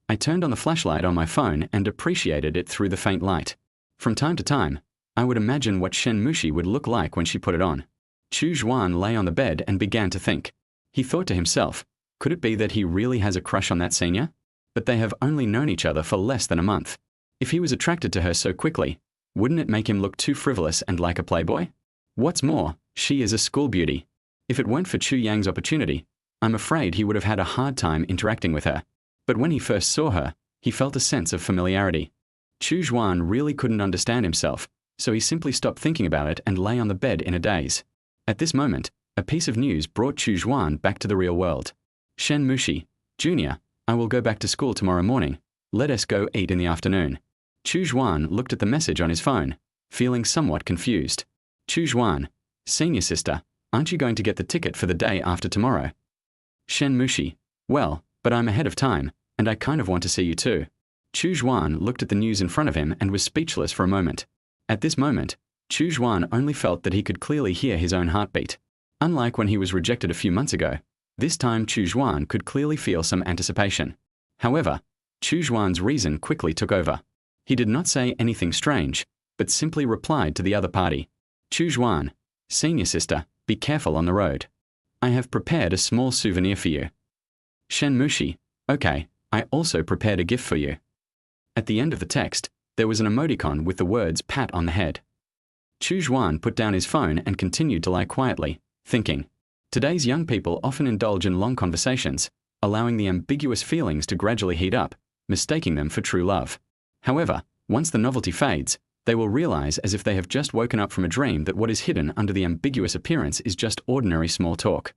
I turned on the flashlight on my phone and appreciated it through the faint light. From time to time, I would imagine what Shen Mushi would look like when she put it on. Chu Xuan lay on the bed and began to think. He thought to himself, could it be that he really has a crush on that senior? But they have only known each other for less than a month. If he was attracted to her so quickly, wouldn't it make him look too frivolous and like a playboy? What's more, she is a school beauty. If it weren't for Chu Yang's opportunity, I'm afraid he would have had a hard time interacting with her. But when he first saw her, he felt a sense of familiarity. Chu Xuan really couldn't understand himself, so he simply stopped thinking about it and lay on the bed in a daze. At this moment, a piece of news brought Chu Xuan back to the real world. Shen Mushi, Junior, I will go back to school tomorrow morning. Let us go eat in the afternoon. Chu Xuan looked at the message on his phone, feeling somewhat confused. Chu Xuan, senior sister, aren't you going to get the ticket for the day after tomorrow? Shen Mushi, well, but I'm ahead of time, and I kind of want to see you too. Chu Xuan looked at the news in front of him and was speechless for a moment. At this moment, Chu Xuan only felt that he could clearly hear his own heartbeat. Unlike when he was rejected a few months ago, this time Chu Xuan could clearly feel some anticipation. However, Chu Xuan's reason quickly took over. He did not say anything strange, but simply replied to the other party. Chu Xuan, senior sister, be careful on the road. I have prepared a small souvenir for you. Shen Mushi, okay, I also prepared a gift for you. At the end of the text, there was an emoticon with the words pat on the head. Chu Xuan put down his phone and continued to lie quietly, thinking. Today's young people often indulge in long conversations, allowing the ambiguous feelings to gradually heat up, mistaking them for true love. However, once the novelty fades, they will realize as if they have just woken up from a dream that what is hidden under the ambiguous appearance is just ordinary small talk.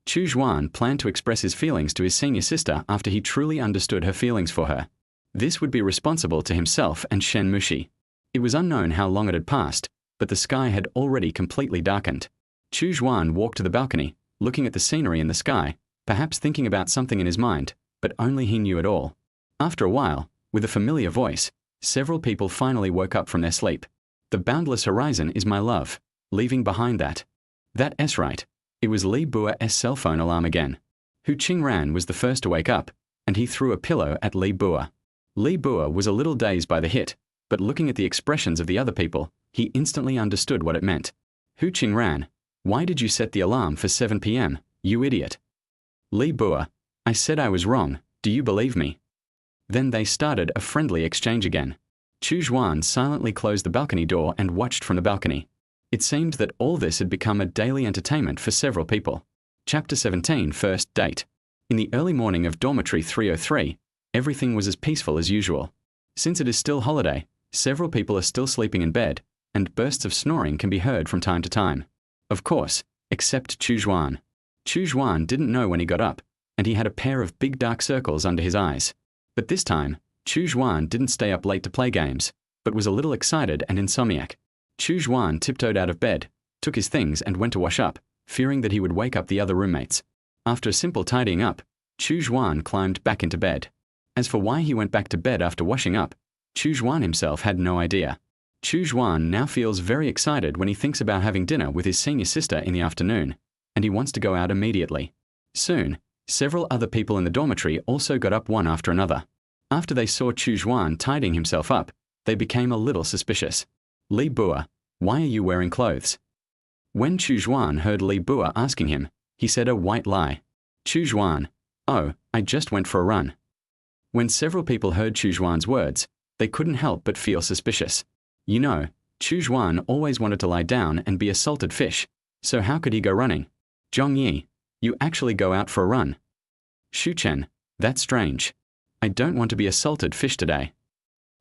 Chu Xuan planned to express his feelings to his senior sister after he truly understood her feelings for her. This would be responsible to himself and Shen Mushi. It was unknown how long it had passed, but the sky had already completely darkened. Chu Xuan walked to the balcony, looking at the scenery in the sky, perhaps thinking about something in his mind, but only he knew it all. After a while, with a familiar voice, several people finally woke up from their sleep. The boundless horizon is my love, leaving behind that. That's right. It was Li Bua's cell phone alarm again. Hu Qingran was the first to wake up, and he threw a pillow at Li Bua. Li Bua was a little dazed by the hit, but looking at the expressions of the other people, he instantly understood what it meant. Hu Qingran, why did you set the alarm for 7 p.m., you idiot? Li Bua, I said I was wrong, do you believe me? Then they started a friendly exchange again. Chu Xuan silently closed the balcony door and watched from the balcony. It seemed that all this had become a daily entertainment for several people. Chapter 17, First Date. In the early morning of Dormitory 303, everything was as peaceful as usual. Since it is still holiday, several people are still sleeping in bed, and bursts of snoring can be heard from time to time. Of course, except Chu Xuan. Chu Xuan didn't know when he got up, and he had a pair of big dark circles under his eyes. But this time, Chu Xuan didn't stay up late to play games, but was a little excited and insomniac. Chu Xuan tiptoed out of bed, took his things and went to wash up, fearing that he would wake up the other roommates. After a simple tidying up, Chu Xuan climbed back into bed. As for why he went back to bed after washing up, Chu Xuan himself had no idea. Chu Xuan now feels very excited when he thinks about having dinner with his senior sister in the afternoon, and he wants to go out immediately. Soon, several other people in the dormitory also got up one after another. After they saw Chu Xuan tidying himself up, they became a little suspicious. Li Bua, why are you wearing clothes? When Chu Xuan heard Li Bua asking him, he said a white lie. Chu Xuan, oh, I just went for a run. When several people heard Chu Xuan's words, they couldn't help but feel suspicious. You know, Chu Xuan always wanted to lie down and be a salted fish, so how could he go running? Zhong Yi, you actually go out for a run. Shu Chen, that's strange. I don't want to be a salted fish today.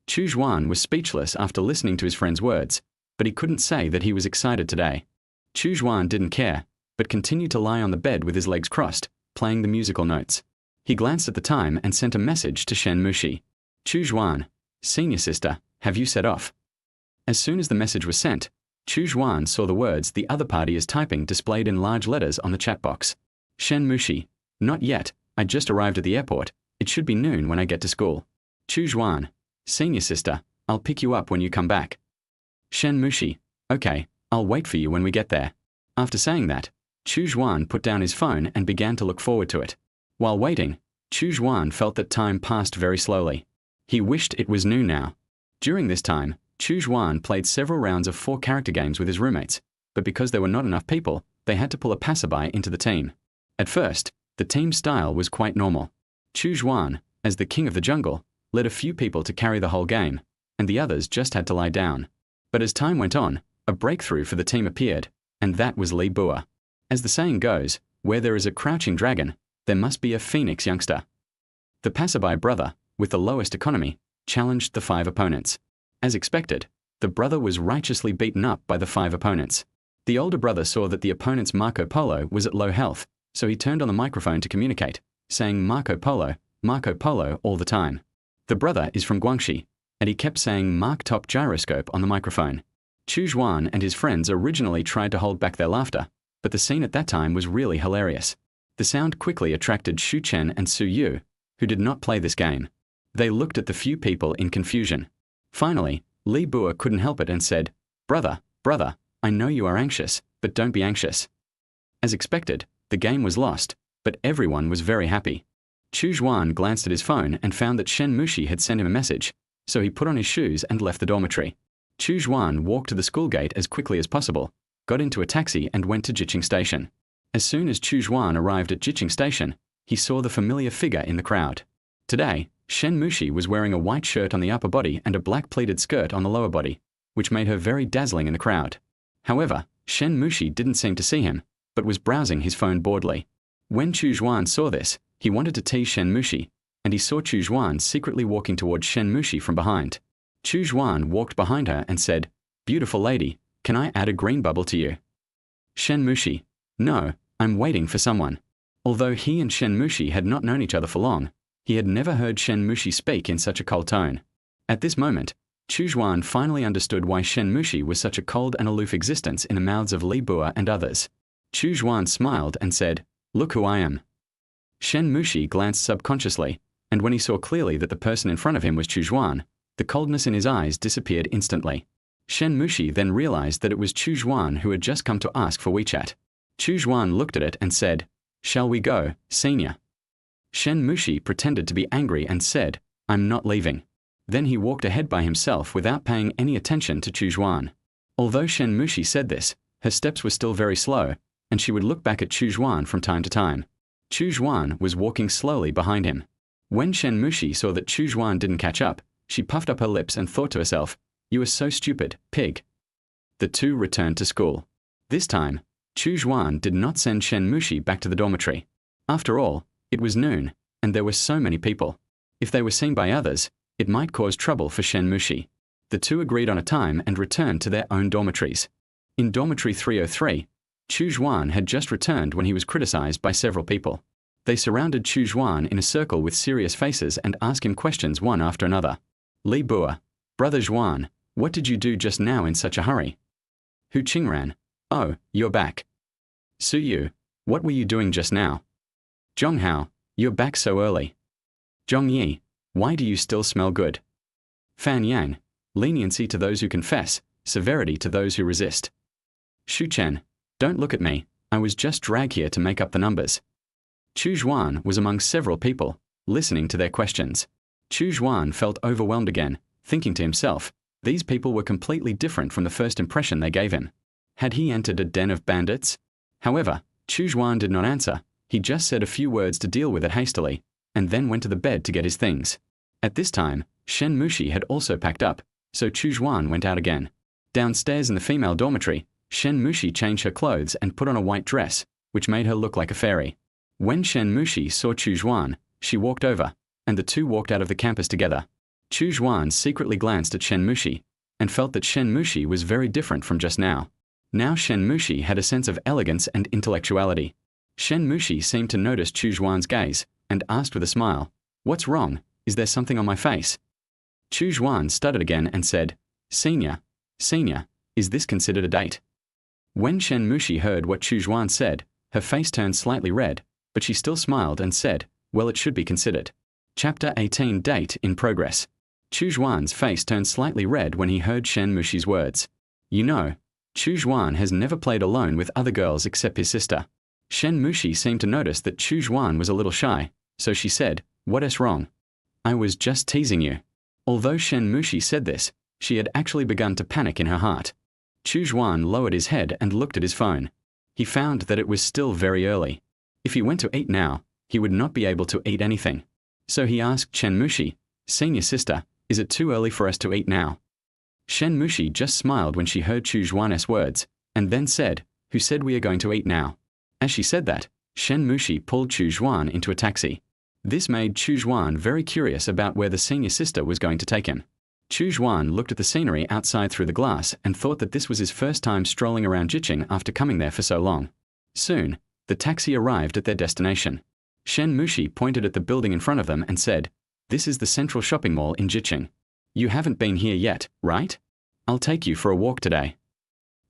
Chu Xuan was speechless after listening to his friend's words, but he couldn't say that he was excited today. Chu Xuan didn't care, but continued to lie on the bed with his legs crossed, playing the musical notes. He glanced at the time and sent a message to Shen Mushi. Chu Xuan, senior sister, have you set off? As soon as the message was sent, Chu Xuan saw the words the other party is typing displayed in large letters on the chat box. Shen Mushi, not yet, I just arrived at the airport. It should be noon when I get to school. Chu Xuan, senior sister, I'll pick you up when you come back. Shen Mushi, okay, I'll wait for you when we get there. After saying that, Chu Xuan put down his phone and began to look forward to it. While waiting, Chu Xuan felt that time passed very slowly. He wished it was noon now. During this time, Chu Xuan played several rounds of 4-character games with his roommates, but because there were not enough people, they had to pull a passerby into the team. At first, the team style was quite normal. Chu Xuan, as the king of the jungle, led a few people to carry the whole game, and the others just had to lie down. But as time went on, a breakthrough for the team appeared, and that was Li Bua. As the saying goes, where there is a crouching dragon, there must be a phoenix youngster. The passerby brother, with the lowest economy, challenged the 5 opponents. As expected, the brother was righteously beaten up by the 5 opponents. The older brother saw that the opponent's Marco Polo was at low health, so he turned on the microphone to communicate, saying Marco Polo all the time. The brother is from Guangxi, and he kept saying Mark Top Gyroscope on the microphone. Chu Xuan and his friends originally tried to hold back their laughter, but the scene at that time was really hilarious. The sound quickly attracted Shu Chen and Su Yu, who did not play this game. They looked at the few people in confusion. Finally, Li Bua couldn't help it and said, brother, I know you are anxious, but don't be anxious. As expected, the game was lost, but everyone was very happy. Chu Xuan glanced at his phone and found that Shen Mushi had sent him a message, so he put on his shoes and left the dormitory. Chu Xuan walked to the school gate as quickly as possible, got into a taxi and went to Jiqing Station. As soon as Chu Xuan arrived at Jiqing Station, he saw the familiar figure in the crowd. Today, Shen Mushi was wearing a white shirt on the upper body and a black pleated skirt on the lower body, which made her very dazzling in the crowd. However, Shen Mushi didn't seem to see him, but was browsing his phone boredly. When Chu Xuan saw this, he wanted to tease Shen Mushi, and he saw Chu Xuan secretly walking towards Shen Mushi from behind. Chu Xuan walked behind her and said, "Beautiful lady, can I add a green bubble to you?" Shen Mushi, "No, I'm waiting for someone." Although he and Shen Mushi had not known each other for long, he had never heard Shen Mushi speak in such a cold tone. At this moment, Chu Xuan finally understood why Shen Mushi was such a cold and aloof existence in the mouths of Li Bua and others. Chu Xuan smiled and said, "Look who I am." Shen Mushi glanced subconsciously, and when he saw clearly that the person in front of him was Chu Xuan, the coldness in his eyes disappeared instantly. Shen Mushi then realized that it was Chu Xuan who had just come to ask for WeChat. Chu Xuan looked at it and said, "Shall we go, senior?" Shen Mushi pretended to be angry and said, "I'm not leaving." Then he walked ahead by himself without paying any attention to Chu Xuan. Although Shen Mushi said this, her steps were still very slow, and she would look back at Chu Xuan from time to time. Chu Xuan was walking slowly behind him. When Shen Mushi saw that Chu Xuan didn't catch up, she puffed up her lips and thought to herself, "You are so stupid, pig." The two returned to school. This time, Chu Xuan did not send Shen Mushi back to the dormitory. After all, it was noon, and there were so many people. If they were seen by others, it might cause trouble for Shen Mushi. The two agreed on a time and returned to their own dormitories. In dormitory 303, Chu Xuan had just returned when he was criticized by several people. They surrounded Chu Xuan in a circle with serious faces and asked him questions one after another. Li Bua, "Brother Xuan, what did you do just now in such a hurry?" Hu Qingran, "Oh, you're back." Su Yu, "What were you doing just now?" Zhong Hao, "You're back so early." Zhong Yi, "Why do you still smell good?" Fan Yang, "Leniency to those who confess, severity to those who resist." Shu Chen, "Don't look at me, I was just dragged here to make up the numbers." Chu Xuan was among several people, listening to their questions. Chu Xuan felt overwhelmed again, thinking to himself, these people were completely different from the first impression they gave him. Had he entered a den of bandits? However, Chu Xuan did not answer. He just said a few words to deal with it hastily, and then went to the bed to get his things. At this time, Shen Mushi had also packed up, so Chu Xuan went out again. Downstairs in the female dormitory, Shen Mushi changed her clothes and put on a white dress, which made her look like a fairy. When Shen Mushi saw Chu Xuan, she walked over, and the two walked out of the campus together. Chu Xuan secretly glanced at Shen Mushi, and felt that Shen Mushi was very different from just now. Now Shen Mushi had a sense of elegance and intellectuality. Shen Mushi seemed to notice Chu Xuan's gaze, and asked with a smile, "What's wrong? Is there something on my face?" Chu Xuan stuttered again and said, Senior, is this considered a date?" When Shen Mushi heard what Chu Xuan said, her face turned slightly red, but she still smiled and said, "Well, it should be considered." Chapter 18 Date in Progress. Chu Xuan's face turned slightly red when he heard Shen Mushi's words. You know, Chu Xuan has never played alone with other girls except his sister. Shen Mushi seemed to notice that Chu Xuan was a little shy, so she said, "What is wrong?" "I was just teasing you." Although Shen Mushi said this, she had actually begun to panic in her heart. Chu Xuan lowered his head and looked at his phone. He found that it was still very early. If he went to eat now, he would not be able to eat anything. So he asked Shen Mushi, "Senior sister, is it too early for us to eat now?" Shen Mushi just smiled when she heard Chu Xuan's words, and then said, "Who said we are going to eat now?" As she said that, Shen Mushi pulled Chu Xuan into a taxi. This made Chu Xuan very curious about where the senior sister was going to take him. Chu Xuan looked at the scenery outside through the glass and thought that this was his first time strolling around Jiqing after coming there for so long. Soon, the taxi arrived at their destination. Shen Mushi pointed at the building in front of them and said, "This is the central shopping mall in Jiqing. You haven't been here yet, right? I'll take you for a walk today."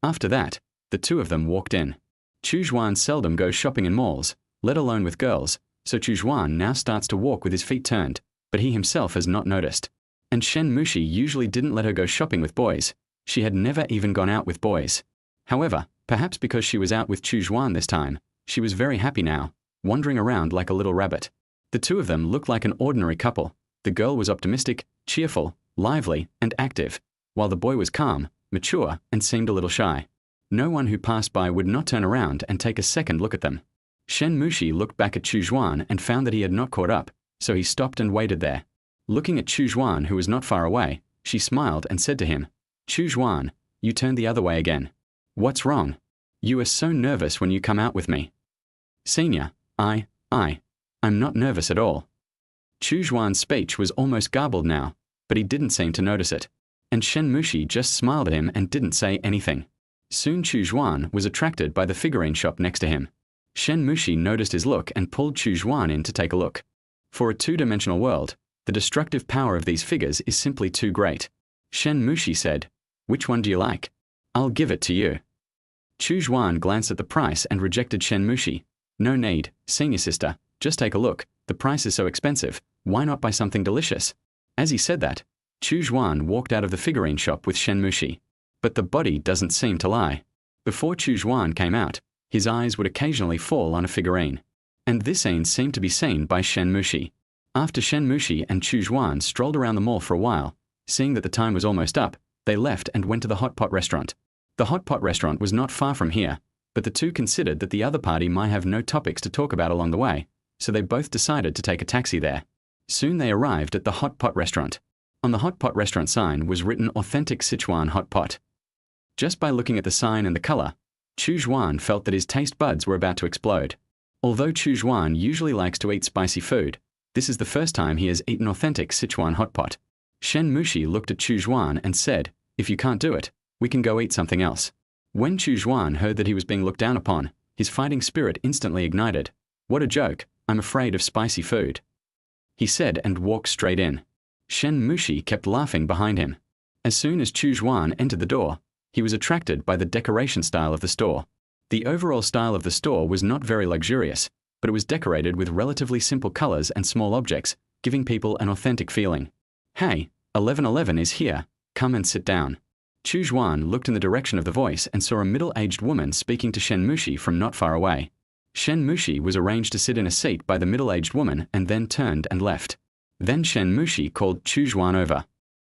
After that, the two of them walked in. Chu Xuan seldom goes shopping in malls, let alone with girls, so Chu Xuan now starts to walk with his feet turned, but he himself has not noticed. And Shen Mushi usually didn't let her go shopping with boys. She had never even gone out with boys. However, perhaps because she was out with Chu Xuan this time, she was very happy now, wandering around like a little rabbit. The two of them looked like an ordinary couple. The girl was optimistic, cheerful, lively, and active, while the boy was calm, mature, and seemed a little shy. No one who passed by would not turn around and take a second look at them. Shen Mushi looked back at Chu Xuan and found that he had not caught up, so he stopped and waited there. Looking at Chu Xuan, who was not far away, she smiled and said to him, "Chu Xuan, you turned the other way again. What's wrong?" You are so nervous when you come out with me. Senior, I'm not nervous at all. Chu Xuan's speech was almost garbled now, but he didn't seem to notice it. And Shen Mushi just smiled at him and didn't say anything. Soon Chu Xuan was attracted by the figurine shop next to him. Shen Mushi noticed his look and pulled Chu Xuan in to take a look. For a two-dimensional world, the destructive power of these figures is simply too great. Shen Mushi said, "Which one do you like? I'll give it to you." Chu Xuan glanced at the price and rejected Shen Mushi. "No need, senior sister, just take a look. The price is so expensive. Why not buy something delicious?" As he said that, Chu Xuan walked out of the figurine shop with Shen Mushi. But the body doesn't seem to lie. Before Chu Xuan came out, his eyes would occasionally fall on a figurine. And this scene seemed to be seen by Shen Mushi. After Shen Mushi and Chu Xuan strolled around the mall for a while, seeing that the time was almost up, they left and went to the hot pot restaurant. The hot pot restaurant was not far from here, but the two considered that the other party might have no topics to talk about along the way, so they both decided to take a taxi there. Soon they arrived at the hot pot restaurant. On the hot pot restaurant sign was written Authentic Sichuan Hot Pot. Just by looking at the sign and the color, Chu Xuan felt that his taste buds were about to explode. Although Chu Xuan usually likes to eat spicy food, this is the first time he has eaten authentic Sichuan hot pot. Shen Mushi looked at Chu Xuan and said, "If you can't do it, we can go eat something else." When Chu Xuan heard that he was being looked down upon, his fighting spirit instantly ignited. "What a joke, I'm afraid of spicy food," he said and walked straight in. Shen Mushi kept laughing behind him. As soon as Chu Xuan entered the door, he was attracted by the decoration style of the store. The overall style of the store was not very luxurious, but it was decorated with relatively simple colors and small objects, giving people an authentic feeling. "Hey, 1111 is here, come and sit down." Chu Xuan looked in the direction of the voice and saw a middle-aged woman speaking to Shen Mushi from not far away. Shen Mushi was arranged to sit in a seat by the middle-aged woman and then turned and left. Then Shen Mushi called Chu Xuan over.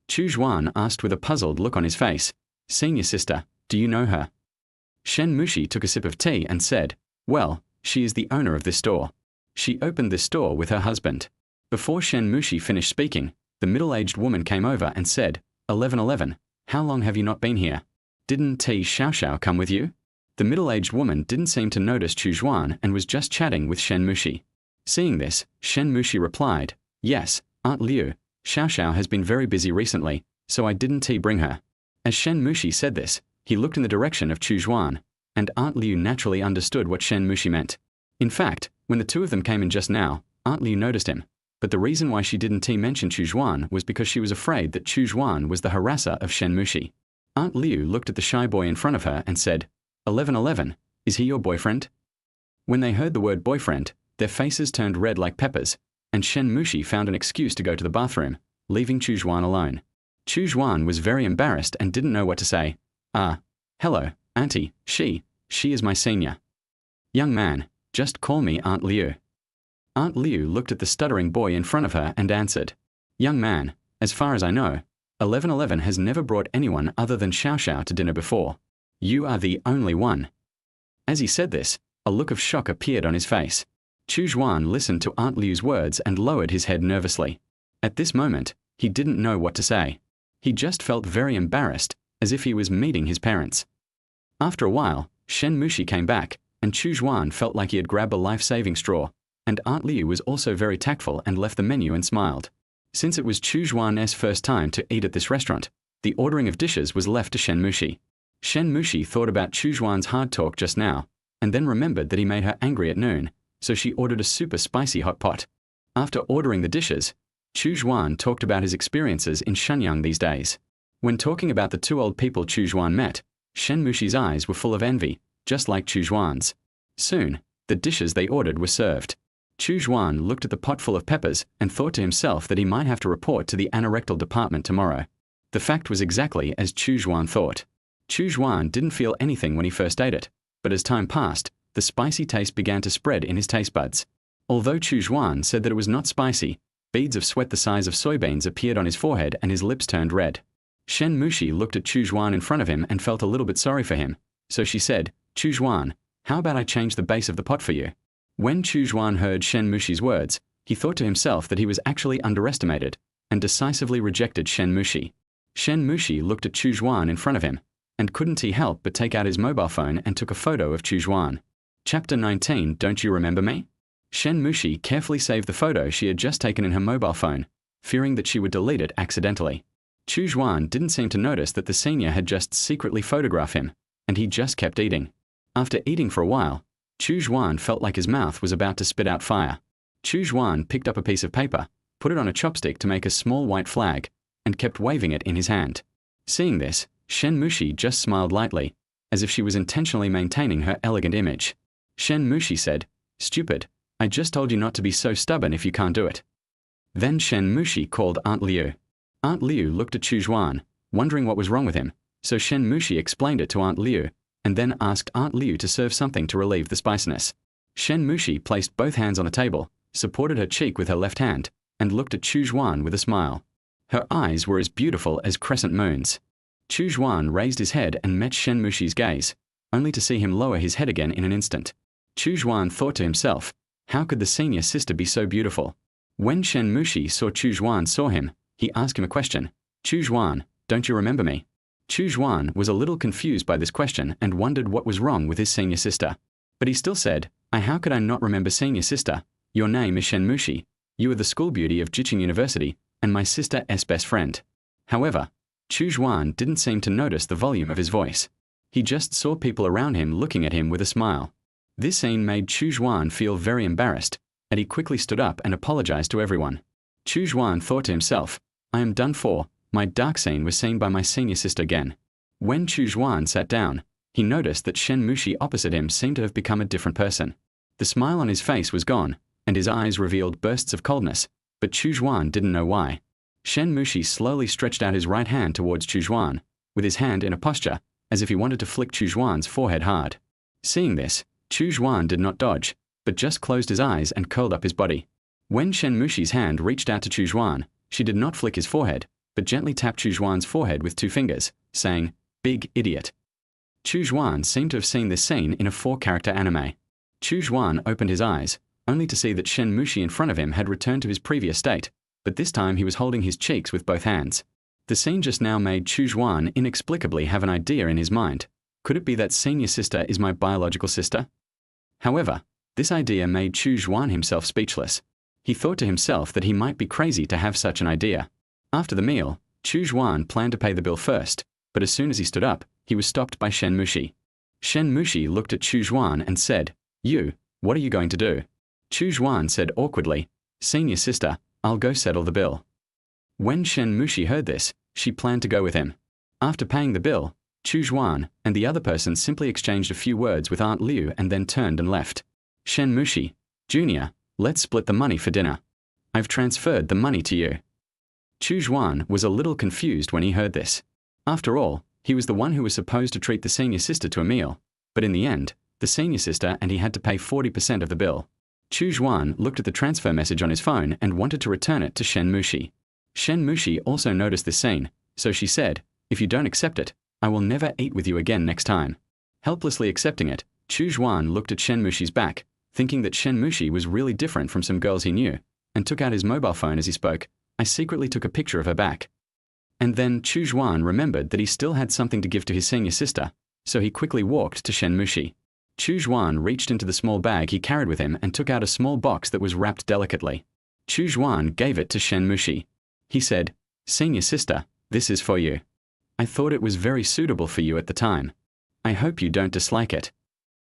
Chu Xuan asked with a puzzled look on his face, "Senior sister, do you know her?" Shen Mushi took a sip of tea and said, "Well, she is the owner of this store. She opened this store with her husband." Before Shen Mushi finished speaking, the middle-aged woman came over and said, 1111, how long have you not been here? Didn't T Xiao come with you?" The middle-aged woman didn't seem to notice Chu Xuan and was just chatting with Shen Mushi. Seeing this, Shen Mushi replied, "Yes, Aunt Liu, Xiao has been very busy recently, so I didn't bring her." As Shen Mushi said this, he looked in the direction of Chu Xuan, and Aunt Liu naturally understood what Shen Mushi meant. In fact, when the two of them came in just now, Aunt Liu noticed him, but the reason why she didn't mention Chu Xuan was because she was afraid that Chu Xuan was the harasser of Shen Mushi. Aunt Liu looked at the shy boy in front of her and said, 1111, is he your boyfriend?" When they heard the word boyfriend, their faces turned red like peppers, and Shen Mushi found an excuse to go to the bathroom, leaving Chu Xuan alone. Chu Xuan was very embarrassed and didn't know what to say. Hello, Auntie, she is my senior." "Young man, just call me Aunt Liu." Aunt Liu looked at the stuttering boy in front of her and answered, "Young man, as far as I know, 1111 has never brought anyone other than Xiao to dinner before. You are the only one." As he said this, a look of shock appeared on his face. Chu Xuan listened to Aunt Liu's words and lowered his head nervously. At this moment, he didn't know what to say. He just felt very embarrassed, as if he was meeting his parents. After a while, Shen Mushi came back, and Chu Xuan felt like he had grabbed a life-saving straw, and Aunt Liu was also very tactful and left the menu and smiled. Since it was Chu Xuan's first time to eat at this restaurant, the ordering of dishes was left to Shen Mushi. Shen Mushi thought about Chu Xuan's hard talk just now, and then remembered that he made her angry at noon, so she ordered a super spicy hot pot. After ordering the dishes, Chu Xuan talked about his experiences in Shenyang these days. When talking about the two old people Chu Xuan met, Shen Mushi's eyes were full of envy, just like Chu Xuan's. Soon, the dishes they ordered were served. Chu Xuan looked at the pot full of peppers and thought to himself that he might have to report to the anorectal department tomorrow. The fact was exactly as Chu Xuan thought. Chu Xuan didn't feel anything when he first ate it, but as time passed, the spicy taste began to spread in his taste buds. Although Chu Xuan said that it was not spicy, beads of sweat the size of soybeans appeared on his forehead and his lips turned red. Shen Mushi looked at Chu Xuan in front of him and felt a little bit sorry for him, so she said, "Chu Xuan, how about I change the base of the pot for you?" When Chu Xuan heard Shen Mushi's words, he thought to himself that he was actually underestimated, and decisively rejected Shen Mushi. Shen Mushi looked at Chu Xuan in front of him, and couldn't he help but take out his mobile phone and took a photo of Chu Xuan. Chapter 19. Don't you remember me? Shen Mushi carefully saved the photo she had just taken in her mobile phone, fearing that she would delete it accidentally. Chu Xuan didn't seem to notice that the senior had just secretly photographed him, and he just kept eating. After eating for a while, Chu Xuan felt like his mouth was about to spit out fire. Chu Xuan picked up a piece of paper, put it on a chopstick to make a small white flag, and kept waving it in his hand. Seeing this, Shen Mushi just smiled lightly, as if she was intentionally maintaining her elegant image. Shen Mushi said, "Stupid, I just told you not to be so stubborn if you can't do it." Then Shen Mushi called Aunt Liu. Aunt Liu looked at Chu Xuan, wondering what was wrong with him, so Shen Mushi explained it to Aunt Liu, and then asked Aunt Liu to serve something to relieve the spiciness. Shen Mushi placed both hands on the table, supported her cheek with her left hand, and looked at Chu Xuan with a smile. Her eyes were as beautiful as crescent moons. Chu Xuan raised his head and met Shen Mushi's gaze, only to see him lower his head again in an instant. Chu Xuan thought to himself, how could the senior sister be so beautiful? When Shen Mushi saw Chu Xuan saw him, he asked him a question. "Chu Xuan, don't you remember me?" Chu Xuan was a little confused by this question and wondered what was wrong with his senior sister. But he still said, How could I not remember senior sister? Your name is Shen Mushi. You are the school beauty of Jiqing University, and my sister's best friend." However, Chu Xuan didn't seem to notice the volume of his voice. He just saw people around him looking at him with a smile. This scene made Chu Xuan feel very embarrassed, and he quickly stood up and apologized to everyone. Chu Xuan thought to himself, I am done for. My dark scene was seen by my senior sister again. When Chu Xuan sat down, he noticed that Shen Mushi opposite him seemed to have become a different person. The smile on his face was gone, and his eyes revealed bursts of coldness, but Chu Xuan didn't know why. Shen Mushi slowly stretched out his right hand towards Chu Xuan, with his hand in a posture, as if he wanted to flick Chu Xuan's forehead hard. Seeing this, Chu Xuan did not dodge, but just closed his eyes and curled up his body. When Shen Mushi's hand reached out to Chu Xuan, she did not flick his forehead, but gently tapped Chu Xuan's forehead with 2 fingers, saying, "Big idiot." Chu Xuan seemed to have seen this scene in a 4-character anime. Chu Xuan opened his eyes, only to see that Shen Mushi in front of him had returned to his previous state, but this time he was holding his cheeks with both hands. The scene just now made Chu Xuan inexplicably have an idea in his mind. Could it be that senior sister is my biological sister? However, this idea made Chu Xuan himself speechless. He thought to himself that he might be crazy to have such an idea. After the meal, Chu Xuan planned to pay the bill first, but as soon as he stood up, he was stopped by Shen Mushi. Shen Mushi looked at Chu Xuan and said, "You, what are you going to do?" Chu Xuan said awkwardly, "Senior sister, I'll go settle the bill." When Shen Mushi heard this, she planned to go with him. After paying the bill, Chu Xuan and the other person simply exchanged a few words with Aunt Liu and then turned and left. Shen Mushi, "Junior, let's split the money for dinner. I've transferred the money to you." Chu Xuan was a little confused when he heard this. After all, he was the one who was supposed to treat the senior sister to a meal, but in the end, the senior sister and he had to pay 40% of the bill. Chu Xuan looked at the transfer message on his phone and wanted to return it to Shen Mushi. Shen Mushi also noticed this scene, so she said, "If you don't accept it, I will never eat with you again next time." Helplessly accepting it, Chu Xuan looked at Shen Mushi's back, thinking that Shen Mushi was really different from some girls he knew, and took out his mobile phone as he spoke. I secretly took a picture of her back. And then Chu Xuan remembered that he still had something to give to his senior sister, so he quickly walked to Shen Mushi. Chu Xuan reached into the small bag he carried with him and took out a small box that was wrapped delicately. Chu Xuan gave it to Shen Mushi. He said, "Senior sister, this is for you. I thought it was very suitable for you at the time. I hope you don't dislike it."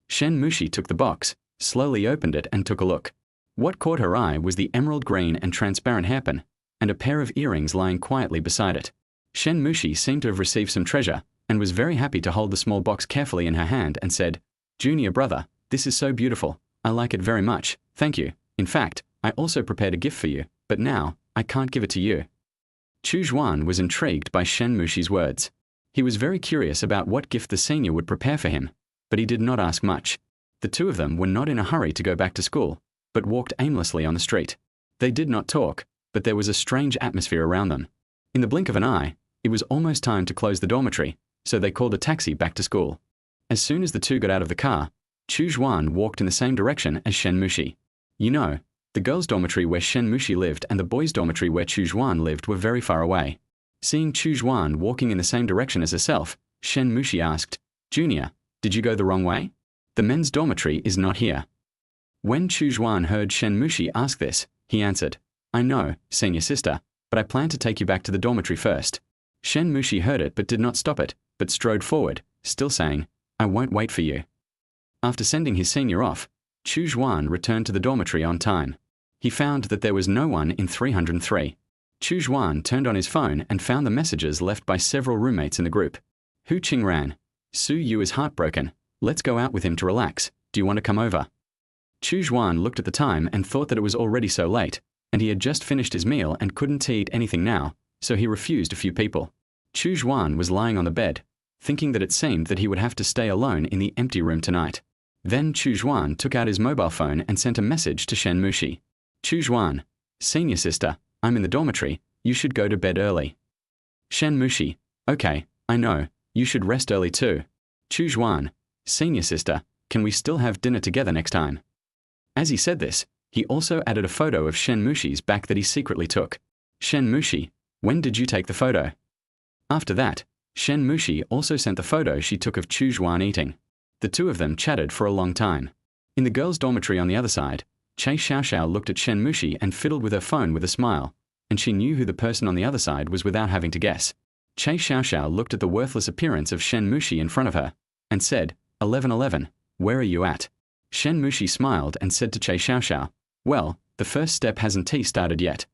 Shen Mushi took the box, slowly opened it and took a look. What caught her eye was the emerald green and transparent hairpin, and a pair of earrings lying quietly beside it. Shen Mushi seemed to have received some treasure, and was very happy to hold the small box carefully in her hand and said, "Junior brother, this is so beautiful. I like it very much, thank you. In fact, I also prepared a gift for you, but now, I can't give it to you." Chu Xuan was intrigued by Shen Mushi's words. He was very curious about what gift the senior would prepare for him, but he did not ask much. The two of them were not in a hurry to go back to school, but walked aimlessly on the street. They did not talk, but there was a strange atmosphere around them. In the blink of an eye, it was almost time to close the dormitory, so they called a taxi back to school. As soon as the two got out of the car, Chu Xuan walked in the same direction as Shen Mushi. You know, the girls' dormitory where Shen Mushi lived and the boys' dormitory where Chu Xuan lived were very far away. Seeing Chu Xuan walking in the same direction as herself, Shen Mushi asked, "Junior, did you go the wrong way? The men's dormitory is not here." When Chu Xuan heard Shen Mushi ask this, he answered, "I know, senior sister, but I plan to take you back to the dormitory first." Shen Mushi heard it but did not stop it, but strode forward, still saying, "I won't wait for you." After sending his senior off, Chu Xuan returned to the dormitory on time. He found that there was no one in 303. Chu Xuan turned on his phone and found the messages left by several roommates in the group. Hu Qingran, "Su Yu is heartbroken. Let's go out with him to relax. Do you want to come over?" Chu Xuan looked at the time and thought that it was already so late, and he had just finished his meal and couldn't eat anything now, so he refused a few people. Chu Xuan was lying on the bed, thinking that it seemed that he would have to stay alone in the empty room tonight. Then Chu Xuan took out his mobile phone and sent a message to Shen Mushi. "Chu Xuan, senior sister, I'm in the dormitory. You should go to bed early." Shen Mushi, "Okay, I know. You should rest early too." Chu Xuan, "Senior sister, can we still have dinner together next time?" As he said this, he also added a photo of Shen Mushi's back that he secretly took. Shen Mushi, "When did you take the photo?" After that, Shen Mushi also sent the photo she took of Chu Xuan eating. The two of them chatted for a long time. In the girls' dormitory on the other side, Che Xiaoxiao looked at Shen Mushi and fiddled with her phone with a smile, and she knew who the person on the other side was without having to guess. Che Xiaoxiao looked at the worthless appearance of Shen Mushi in front of her, and said, 1111, where are you at?" Shen Mushi smiled and said to Che Xiaoxiao, "Well, the first step hasn't started yet."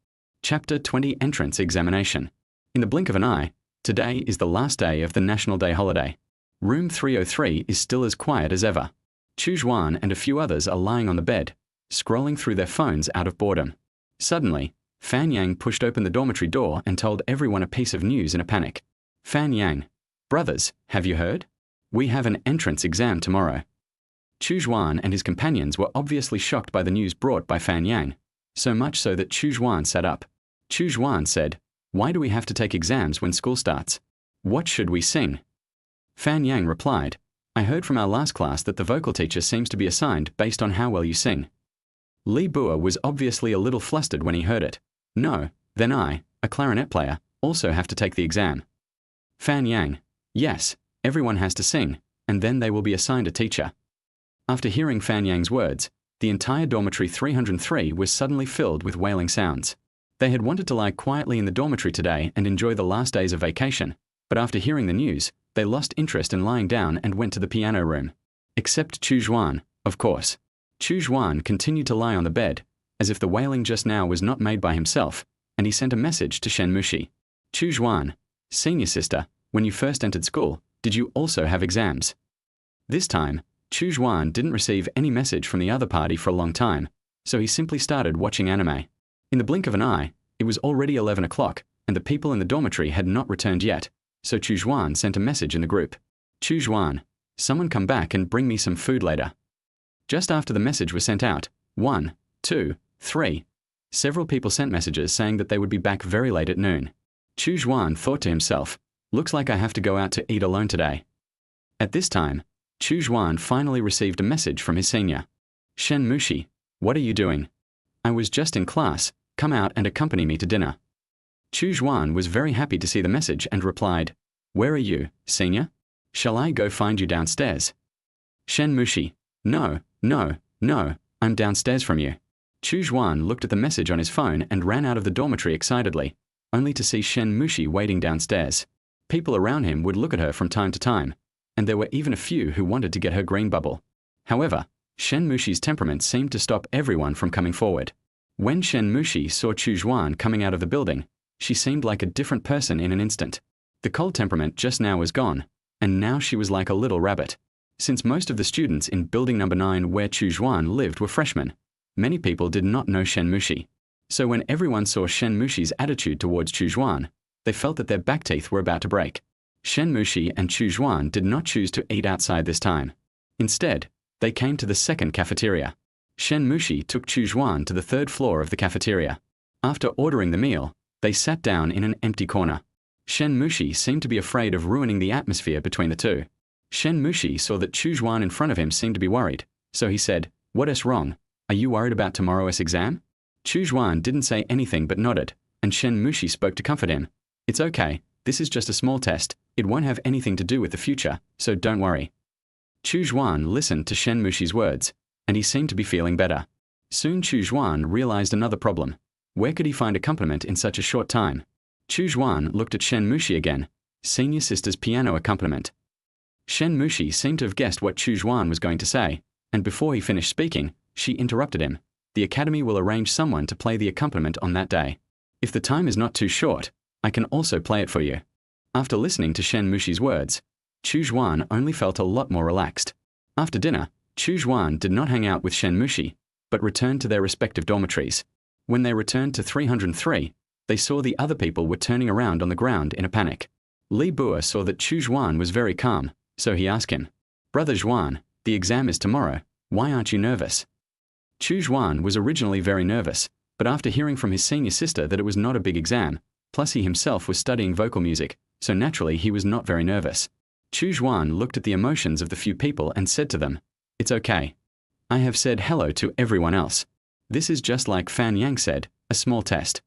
Chapter 20 Entrance Examination. In the blink of an eye, today is the last day of the National Day holiday. Room 303 is still as quiet as ever. Chu Xuan and a few others are lying on the bed, scrolling through their phones out of boredom. Suddenly, Fan Yang pushed open the dormitory door and told everyone a piece of news in a panic. "Fan Yang, brothers, have you heard? We have an entrance exam tomorrow." Chu Xuan and his companions were obviously shocked by the news brought by Fan Yang, so much so that Chu Xuan sat up. Chu Xuan said, "Why do we have to take exams when school starts? What should we sing?" Fan Yang replied, "I heard from our last class that the vocal teacher seems to be assigned based on how well you sing." Li Bua was obviously a little flustered when he heard it. "No, then I, a clarinet player, also have to take the exam." Fan Yang, "Yes, everyone has to sing, and then they will be assigned a teacher." After hearing Fan Yang's words, the entire dormitory 303 was suddenly filled with wailing sounds. They had wanted to lie quietly in the dormitory today and enjoy the last days of vacation, but after hearing the news, they lost interest in lying down and went to the piano room. Except Chu Xuan, of course. Chu Xuan continued to lie on the bed, as if the wailing just now was not made by himself, and he sent a message to Shen Mushi. "Chu Xuan, senior sister, when you first entered school, did you also have exams?" This time, Chu Xuan didn't receive any message from the other party for a long time, so he simply started watching anime. In the blink of an eye, it was already 11 o'clock, and the people in the dormitory had not returned yet, so Chu Xuan sent a message in the group. "Chu Xuan, someone come back and bring me some food later." Just after the message was sent out, 1, 2, 3, several people sent messages saying that they would be back very late at noon. Chu Xuan thought to himself, "Looks like I have to go out to eat alone today." At this time, Chu Xuan finally received a message from his senior. "Shen Mushi, what are you doing? I was just in class. Come out and accompany me to dinner." Chu Xuan was very happy to see the message and replied, "Where are you, senior? Shall I go find you downstairs?" Shen Mushi, "No, no, no, I'm downstairs from you." Chu Xuan looked at the message on his phone and ran out of the dormitory excitedly, only to see Shen Mushi waiting downstairs. People around him would look at her from time to time, and there were even a few who wanted to get her green bubble. However, Shen Mushi's temperament seemed to stop everyone from coming forward. When Shen Mushi saw Chu Xuan coming out of the building, she seemed like a different person in an instant. The cold temperament just now was gone, and now she was like a little rabbit. Since most of the students in building number 9 where Chu Xuan lived were freshmen, many people did not know Shen Mushi. So when everyone saw Shen Mushi's attitude towards Chu Xuan, they felt that their back teeth were about to break. Shen Mushi and Chu Xuan did not choose to eat outside this time. Instead, they came to the second cafeteria. Shen Mushi took Chu Xuan to the third floor of the cafeteria. After ordering the meal, they sat down in an empty corner. Shen Mushi seemed to be afraid of ruining the atmosphere between the two. Shen Mushi saw that Chu Xuan in front of him seemed to be worried, so he said, "What is wrong? Are you worried about tomorrow's exam?" Chu Xuan didn't say anything but nodded, and Shen Mushi spoke to comfort him. "It's okay, this is just a small test, It won't have anything to do with the future, so don't worry. Chu Xuan listened to Shen Mushi's words, and he seemed to be feeling better. Soon Chu Xuan realized another problem. Where could he find accompaniment in such a short time? Chu Xuan looked at Shen Mushi again, senior sister's piano accompaniment. Shen Mushi seemed to have guessed what Chu Xuan was going to say, and before he finished speaking, she interrupted him. The academy will arrange someone to play the accompaniment on that day. If the time is not too short, I can also play it for you. After listening to Shen Mushi's words, Chu Xuan only felt a lot more relaxed. After dinner, Chu Xuan did not hang out with Shen Mushi, but returned to their respective dormitories. When they returned to 303, they saw the other people were turning around on the ground in a panic. Li Bua saw that Chu Xuan was very calm, so he asked him, "Brother Xuan, the exam is tomorrow. Why aren't you nervous?" Chu Xuan was originally very nervous, but after hearing from his senior sister that it was not a big exam, plus he himself was studying vocal music, so naturally he was not very nervous. Chu Xuan looked at the emotions of the few people and said to them, "It's okay. I have said hello to everyone else. This is just like Fan Yang said, a small test."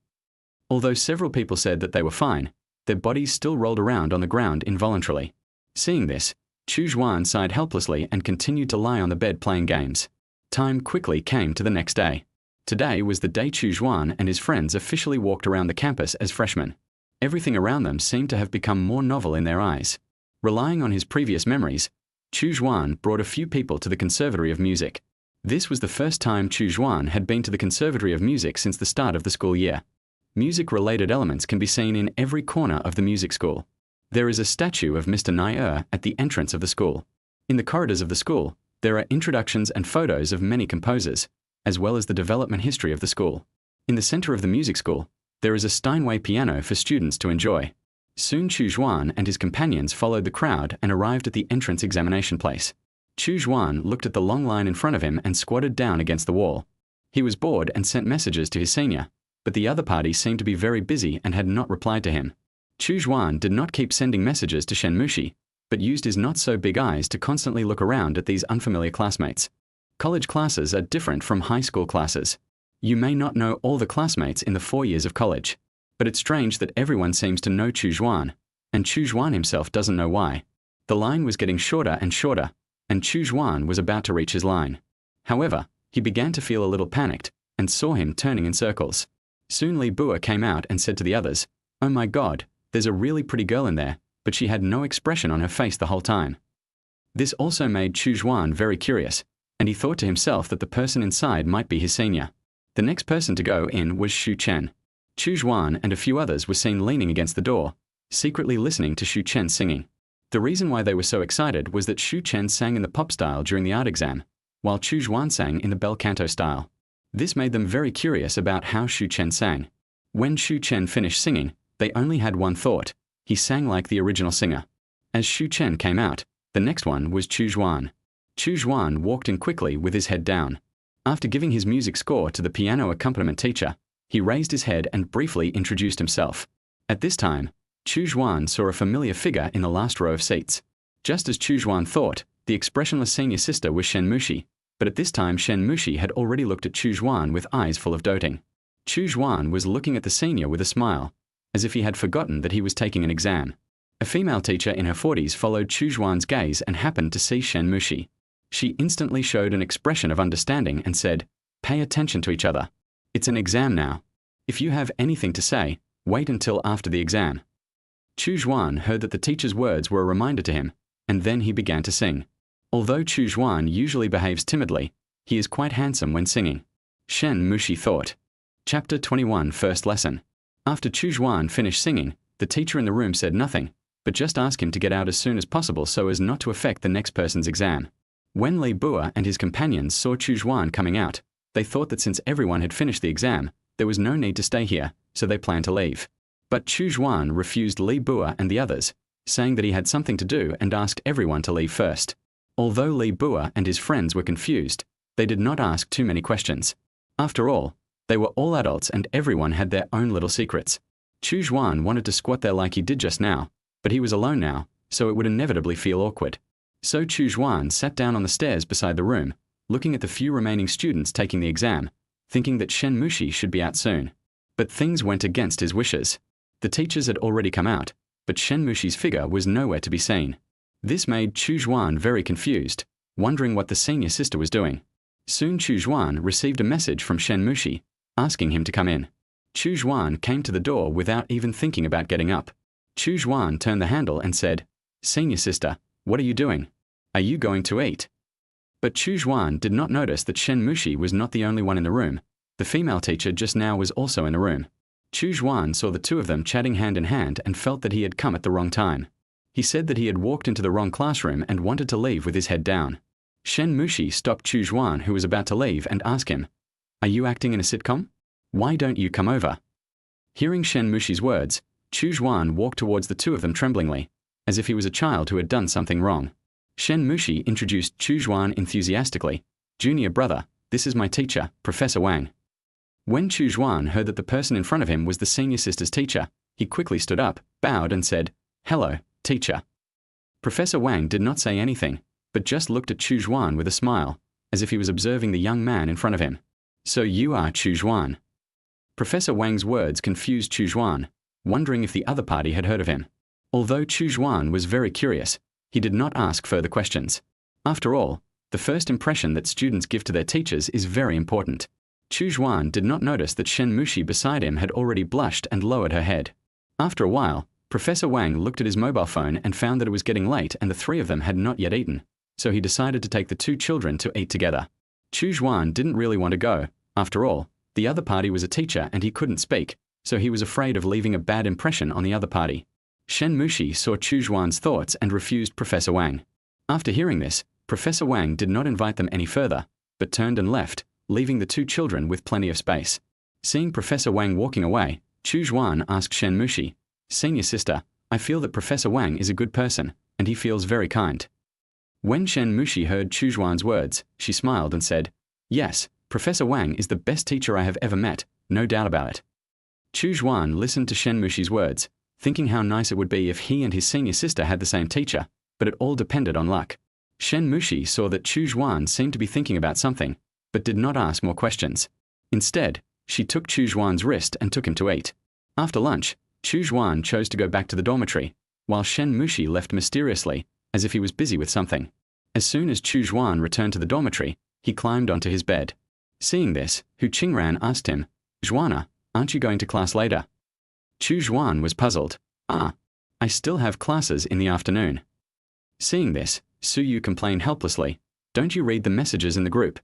Although several people said that they were fine, their bodies still rolled around on the ground involuntarily. Seeing this, Chu Xuan sighed helplessly and continued to lie on the bed playing games. Time quickly came to the next day. Today was the day Chu Xuan and his friends officially walked around the campus as freshmen. Everything around them seemed to have become more novel in their eyes. Relying on his previous memories, Chu Xuan brought a few people to the Conservatory of Music. This was the first time Chu Xuan had been to the Conservatory of Music since the start of the school year. Music-related elements can be seen in every corner of the music school. There is a statue of Mr. Nai at the entrance of the school. In the corridors of the school, there are introductions and photos of many composers, as well as the development history of the school. In the center of the music school, there is a Steinway piano for students to enjoy. Soon Chu Xuan and his companions followed the crowd and arrived at the entrance examination place. Chu Xuan looked at the long line in front of him and squatted down against the wall. He was bored and sent messages to his senior, but the other party seemed to be very busy and had not replied to him. Chu Xuan did not keep sending messages to Shen Mushi, but used his not-so-big eyes to constantly look around at these unfamiliar classmates. College classes are different from high school classes. You may not know all the classmates in the 4 years of college, but it's strange that everyone seems to know Chu Xuan, and Chu Xuan himself doesn't know why. The line was getting shorter and shorter, and Chu Xuan was about to reach his line. However, he began to feel a little panicked, and saw him turning in circles. Soon Li Bua came out and said to the others, "Oh my God, there's a really pretty girl in there, but she had no expression on her face the whole time." This also made Chu Xuan very curious, and he thought to himself that the person inside might be his senior. The next person to go in was Shu Chen. Chu Xuan and a few others were seen leaning against the door, secretly listening to Shu Chen singing. The reason why they were so excited was that Shu Chen sang in the pop style during the art exam, while Chu Xuan sang in the bel canto style. This made them very curious about how Shu Chen sang. When Shu Chen finished singing, they only had one thought: he sang like the original singer. As Shu Chen came out, the next one was Chu Xuan. Chu Xuan walked in quickly with his head down. After giving his music score to the piano accompaniment teacher, he raised his head and briefly introduced himself. At this time, Chu Xuan saw a familiar figure in the last row of seats. Just as Chu Xuan thought, the expressionless senior sister was Shen Mushi, but at this time Shen Mushi had already looked at Chu Xuan with eyes full of doting. Chu Xuan was looking at the senior with a smile, as if he had forgotten that he was taking an exam. A female teacher in her 40s followed Chu Xuan's gaze and happened to see Shen Mushi. She instantly showed an expression of understanding and said, "Pay attention to each other. It's an exam now. If you have anything to say, wait until after the exam." Chu Xuan heard that the teacher's words were a reminder to him, and then he began to sing. Although Chu Xuan usually behaves timidly, he is quite handsome when singing. Shen Mushi thought. Chapter 21, First Lesson. After Chu Xuan finished singing, the teacher in the room said nothing, but just asked him to get out as soon as possible so as not to affect the next person's exam. When Li Bua and his companions saw Chu Xuan coming out, they thought that since everyone had finished the exam, there was no need to stay here, so they planned to leave. But Chu Xuan refused Li Bua and the others, saying that he had something to do and asked everyone to leave first. Although Li Bua and his friends were confused, they did not ask too many questions. After all, they were all adults and everyone had their own little secrets. Chu Xuan wanted to squat there like he did just now, but he was alone now, so it would inevitably feel awkward. So Chu Xuan sat down on the stairs beside the room, looking at the few remaining students taking the exam, thinking that Shen Mushi should be out soon. But things went against his wishes. The teachers had already come out, but Shen Mushi's figure was nowhere to be seen. This made Chu Xuan very confused, wondering what the senior sister was doing. Soon Chu Xuan received a message from Shen Mushi, asking him to come in. Chu Xuan came to the door without even thinking about getting up. Chu Xuan turned the handle and said, "Senior sister, what are you doing? Are you going to eat?" But Chu Xuan did not notice that Shen Mushi was not the only one in the room. The female teacher just now was also in the room. Chu Xuan saw the two of them chatting hand in hand and felt that he had come at the wrong time. He said that he had walked into the wrong classroom and wanted to leave with his head down. Shen Mushi stopped Chu Xuan, who was about to leave, and asked him, "Are you acting in a sitcom? Why don't you come over?" Hearing Shen Mushi's words, Chu Xuan walked towards the two of them tremblingly, as if he was a child who had done something wrong. Shen Mushi introduced Chu Xuan enthusiastically, "Junior brother, this is my teacher, Professor Wang." When Chu Xuan heard that the person in front of him was the senior sister's teacher, he quickly stood up, bowed, and said, "Hello, teacher." Professor Wang did not say anything, but just looked at Chu Xuan with a smile, as if he was observing the young man in front of him. "So you are Chu Xuan." Professor Wang's words confused Chu Xuan, wondering if the other party had heard of him. Although Chu Xuan was very curious, he did not ask further questions. After all, the first impression that students give to their teachers is very important. Chu Xuan did not notice that Shen Mushi beside him had already blushed and lowered her head. After a while, Professor Wang looked at his mobile phone and found that it was getting late and the three of them had not yet eaten, so he decided to take the two children to eat together. Chu Xuan didn't really want to go. After all, the other party was a teacher and he couldn't speak, so he was afraid of leaving a bad impression on the other party. Shen Mushi saw Chu Xuan's thoughts and refused Professor Wang. After hearing this, Professor Wang did not invite them any further, but turned and left, leaving the two children with plenty of space. Seeing Professor Wang walking away, Chu Xuan asked Shen Mushi, "Senior sister, I feel that Professor Wang is a good person, and he feels very kind." When Shen Mushi heard Chu Xuan's words, she smiled and said, "Yes, Professor Wang is the best teacher I have ever met, no doubt about it." Chu Xuan listened to Shen Mushi's words, thinking how nice it would be if he and his senior sister had the same teacher, but it all depended on luck. Shen Mushi saw that Chu Xuan seemed to be thinking about something, but did not ask more questions. Instead, she took Chu Xuan's wrist and took him to eat. After lunch, Chu Xuan chose to go back to the dormitory, while Shen Mushi left mysteriously, as if he was busy with something. As soon as Chu Xuan returned to the dormitory, he climbed onto his bed. Seeing this, Hu Qingran asked him, "Xuana, aren't you going to class later?" Chu Xuan was puzzled. I still have classes in the afternoon." Seeing this, Su Yu complained helplessly, "Don't you read the messages in the group?"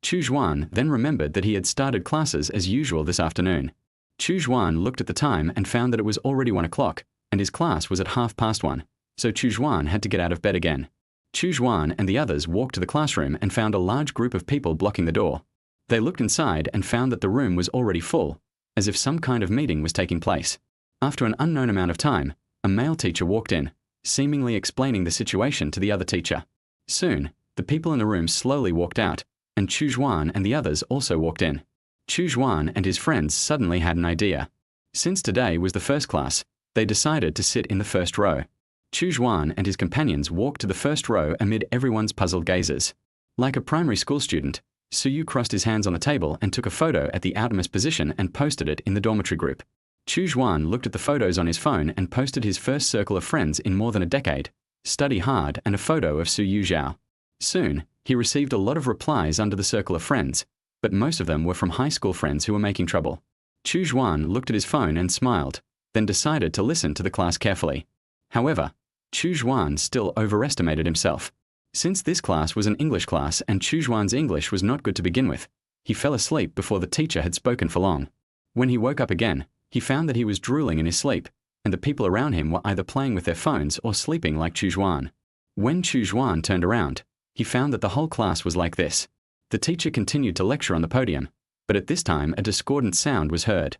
Chu Xuan then remembered that he had started classes as usual this afternoon. Chu Xuan looked at the time and found that it was already 1 o'clock, and his class was at 1:30, so Chu Xuan had to get out of bed again. Chu Xuan and the others walked to the classroom and found a large group of people blocking the door. They looked inside and found that the room was already full, as if some kind of meeting was taking place. After an unknown amount of time, a male teacher walked in, seemingly explaining the situation to the other teacher. Soon, the people in the room slowly walked out, and Chu Xuan and the others also walked in. Chu Xuan and his friends suddenly had an idea. Since today was the first class, they decided to sit in the first row. Chu Xuan and his companions walked to the first row amid everyone's puzzled gazes. Like a primary school student, Su Yu crossed his hands on the table and took a photo at the outermost position and posted it in the dormitory group. Chu Xuan looked at the photos on his phone and posted his first circle of friends in more than a decade, study hard, and a photo of Su Yu Zhao. Soon, he received a lot of replies under the circle of friends, but most of them were from high school friends who were making trouble. Chu Xuan looked at his phone and smiled, then decided to listen to the class carefully. However, Chu Xuan still overestimated himself. Since this class was an English class and Chu Xuan's English was not good to begin with, he fell asleep before the teacher had spoken for long. When he woke up again, he found that he was drooling in his sleep, and the people around him were either playing with their phones or sleeping like Chu Xuan. When Chu Xuan turned around, he found that the whole class was like this. The teacher continued to lecture on the podium, but at this time a discordant sound was heard.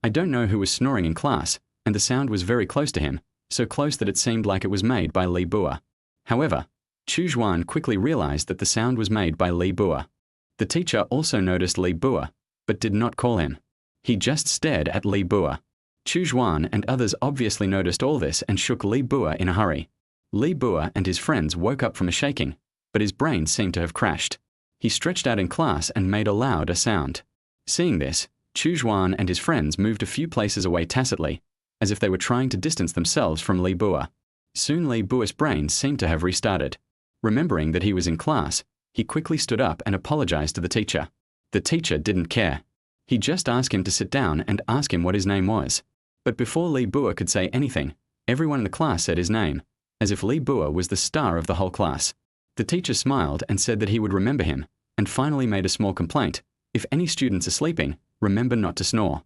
I don't know who was snoring in class, and the sound was very close to him, so close that it seemed like it was made by Li Bua. However, Chu Xuan quickly realized that the sound was made by Li Bua. The teacher also noticed Li Bua, but did not call him. He just stared at Li Bua. Chu Xuan and others obviously noticed all this and shook Li Bua in a hurry. Li Bua and his friends woke up from a shaking, but his brain seemed to have crashed. He stretched out in class and made a louder sound. Seeing this, Chu Xuan and his friends moved a few places away tacitly, as if they were trying to distance themselves from Li Bua. Soon Li Bua's brain seemed to have restarted. Remembering that he was in class, he quickly stood up and apologized to the teacher. The teacher didn't care. He just asked him to sit down and ask him what his name was. But before Li Bua could say anything, everyone in the class said his name, as if Li Bua was the star of the whole class. The teacher smiled and said that he would remember him, and finally made a small complaint: if any students are sleeping, remember not to snore.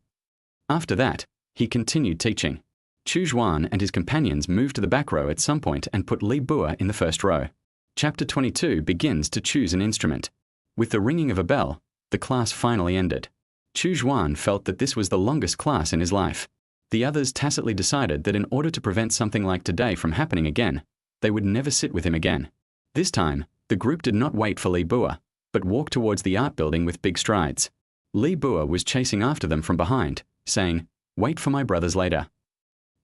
After that, he continued teaching. Chu Xuan and his companions moved to the back row at some point and put Li Bua in the first row. Chapter 22 begins to choose an instrument. With the ringing of a bell, the class finally ended. Chu Xuan felt that this was the longest class in his life. The others tacitly decided that in order to prevent something like today from happening again, they would never sit with him again. This time, the group did not wait for Li Bua, but walked towards the art building with big strides. Li Bua was chasing after them from behind, saying, "Wait for my brothers later."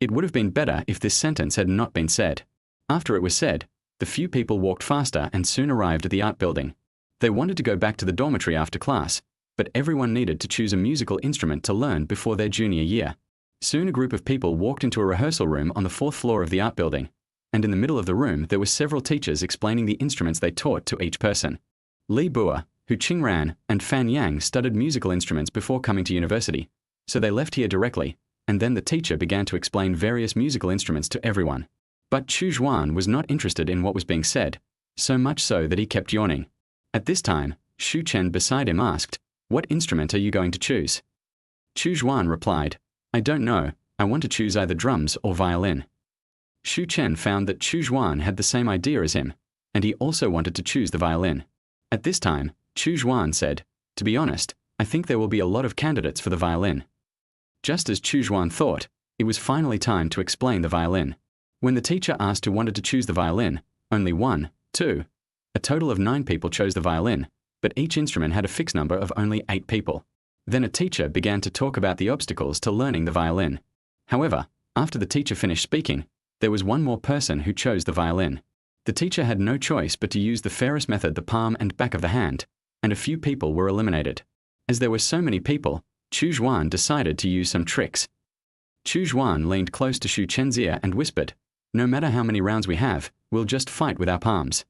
It would have been better if this sentence had not been said. After it was said, the few people walked faster and soon arrived at the art building. They wanted to go back to the dormitory after class, but everyone needed to choose a musical instrument to learn before their junior year. Soon a group of people walked into a rehearsal room on the 4th floor of the art building, and in the middle of the room there were several teachers explaining the instruments they taught to each person. Li Bua, Hu Qingran, and Fan Yang studied musical instruments before coming to university, so they left here directly, and then the teacher began to explain various musical instruments to everyone. But Chu Xuan was not interested in what was being said, so much so that he kept yawning. At this time, Shu Chen beside him asked, "What instrument are you going to choose?" Chu Xuan replied, "I don't know, I want to choose either drums or violin." Shu Chen found that Chu Xuan had the same idea as him, and he also wanted to choose the violin. At this time, Chu Xuan said, "To be honest, I think there will be a lot of candidates for the violin." Just as Chu Xuan thought, it was finally time to explain the violin. When the teacher asked who wanted to choose the violin, only 1, 2, a total of 9 people chose the violin, but each instrument had a fixed number of only 8 people. Then a teacher began to talk about the obstacles to learning the violin. However, after the teacher finished speaking, there was one more person who chose the violin. The teacher had no choice but to use the fairest method, the palm and back of the hand, and a few people were eliminated. As there were so many people, Chu Xuan decided to use some tricks. Chu Xuan leaned close to Shu Chen's ear and whispered, "No matter how many rounds we have, we'll just fight with our palms."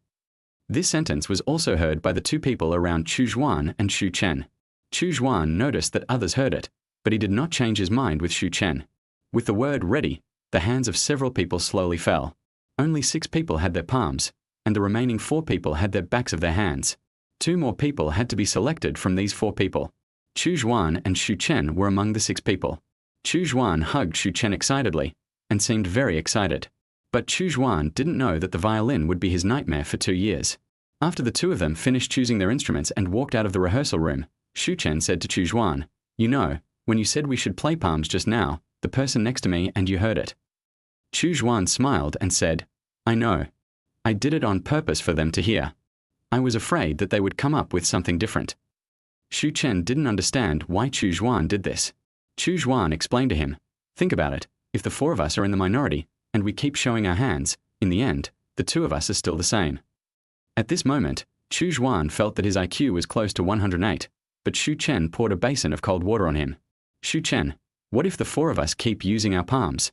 This sentence was also heard by the 2 people around Chu Xuan and Shu Chen. Chu Xuan noticed that others heard it, but he did not change his mind with Shu Chen. With the word "ready," the hands of several people slowly fell. Only 6 people had their palms, and the remaining 4 people had their backs of their hands. 2 more people had to be selected from these 4 people. Chu Xuan and Shu Chen were among the 6 people. Chu Xuan hugged Shu Chen excitedly, and seemed very excited. But Chu Xuan didn't know that the violin would be his nightmare for 2 years. After the 2 of them finished choosing their instruments and walked out of the rehearsal room, Shu Chen said to Chu Xuan, "You know, when you said we should play palms just now, the person next to me and you heard it." Chu Xuan smiled and said, "I know. I did it on purpose for them to hear. I was afraid that they would come up with something different." Shu Chen didn't understand why Chu Xuan did this. Chu Xuan explained to him, "Think about it, if the 4 of us are in the minority, and we keep showing our hands, in the end, the 2 of us are still the same." At this moment, Chu Xuan felt that his IQ was close to 108, but Shu Chen poured a basin of cold water on him. "Shu Chen, what if the 4 of us keep using our palms?"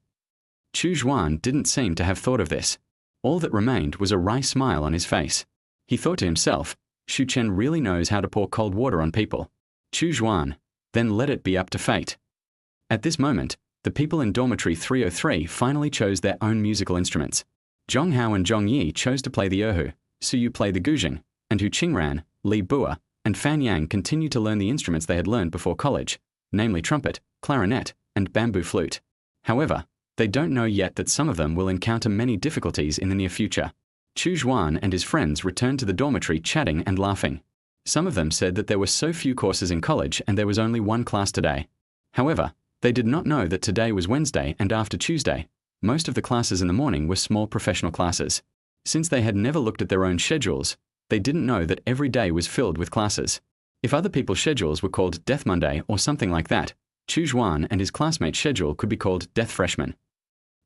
Chu Xuan didn't seem to have thought of this. All that remained was a wry smile on his face. He thought to himself, Shu Chen really knows how to pour cold water on people. Chu Xuan, then let it be up to fate. At this moment, the people in dormitory 303 finally chose their own musical instruments. Zhong Hao and Zhong Yi chose to play the erhu, Su Yu played the guzheng, and Hu Qingran, Li Bua, and Fan Yang continued to learn the instruments they had learned before college, namely trumpet, clarinet, and bamboo flute. However, they don't know yet that some of them will encounter many difficulties in the near future. Chu Xuan and his friends returned to the dormitory chatting and laughing. Some of them said that there were so few courses in college and there was only 1 class today. However, they did not know that today was Wednesday and after Tuesday, most of the classes in the morning were small professional classes. Since they had never looked at their own schedules, they didn't know that every day was filled with classes. If other people's schedules were called Death Monday or something like that, Chu Xuan and his classmates' schedule could be called Death Freshman.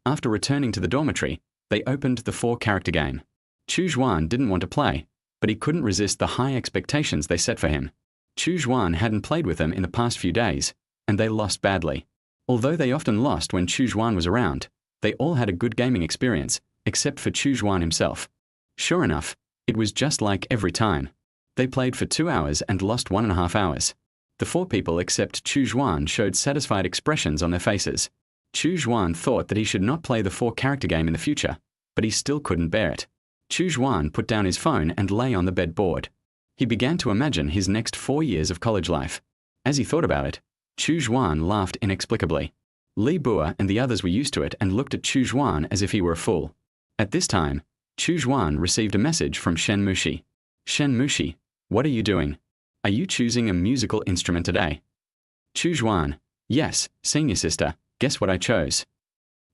After returning to the dormitory, they opened the 4-character game. Chu Xuan didn't want to play, but he couldn't resist the high expectations they set for him. Chu Xuan hadn't played with them in the past few days, and they lost badly. Although they often lost when Chu Xuan was around, they all had a good gaming experience, except for Chu Xuan himself. Sure enough, it was just like every time. They played for 2 hours and lost 1.5 hours. The 4 people except Chu Xuan showed satisfied expressions on their faces. Chu Xuan thought that he should not play the 4-character game in the future, but he still couldn't bear it. Chu Xuan put down his phone and lay on the bed bored. He began to imagine his next 4 years of college life. As he thought about it, Chu Xuan laughed inexplicably. Li Bua and the others were used to it and looked at Chu Xuan as if he were a fool. At this time, Chu Xuan received a message from Shen Mushi. Shen Mushi, what are you doing? Are you choosing a musical instrument today? Chu Xuan, yes, senior sister, guess what I chose?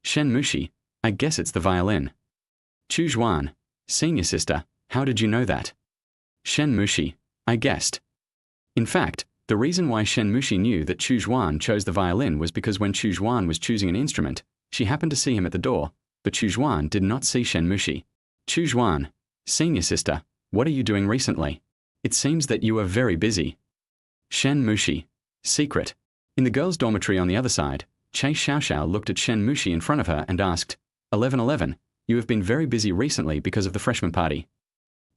Shen Mushi, I guess it's the violin. Chu Xuan, senior sister, how did you know that? Shen Mushi, I guessed. In fact, the reason why Shen Mushi knew that Chu Xuan chose the violin was because when Chu Xuan was choosing an instrument, she happened to see him at the door, but Chu Xuan did not see Shen Mushi. Chu Xuan, senior sister, what are you doing recently? It seems that you are very busy. Shen Mushi, secret. In the girls' dormitory on the other side, Che Xiaoxiao looked at Shen Mushi in front of her and asked, 1111, you have been very busy recently because of the freshman party.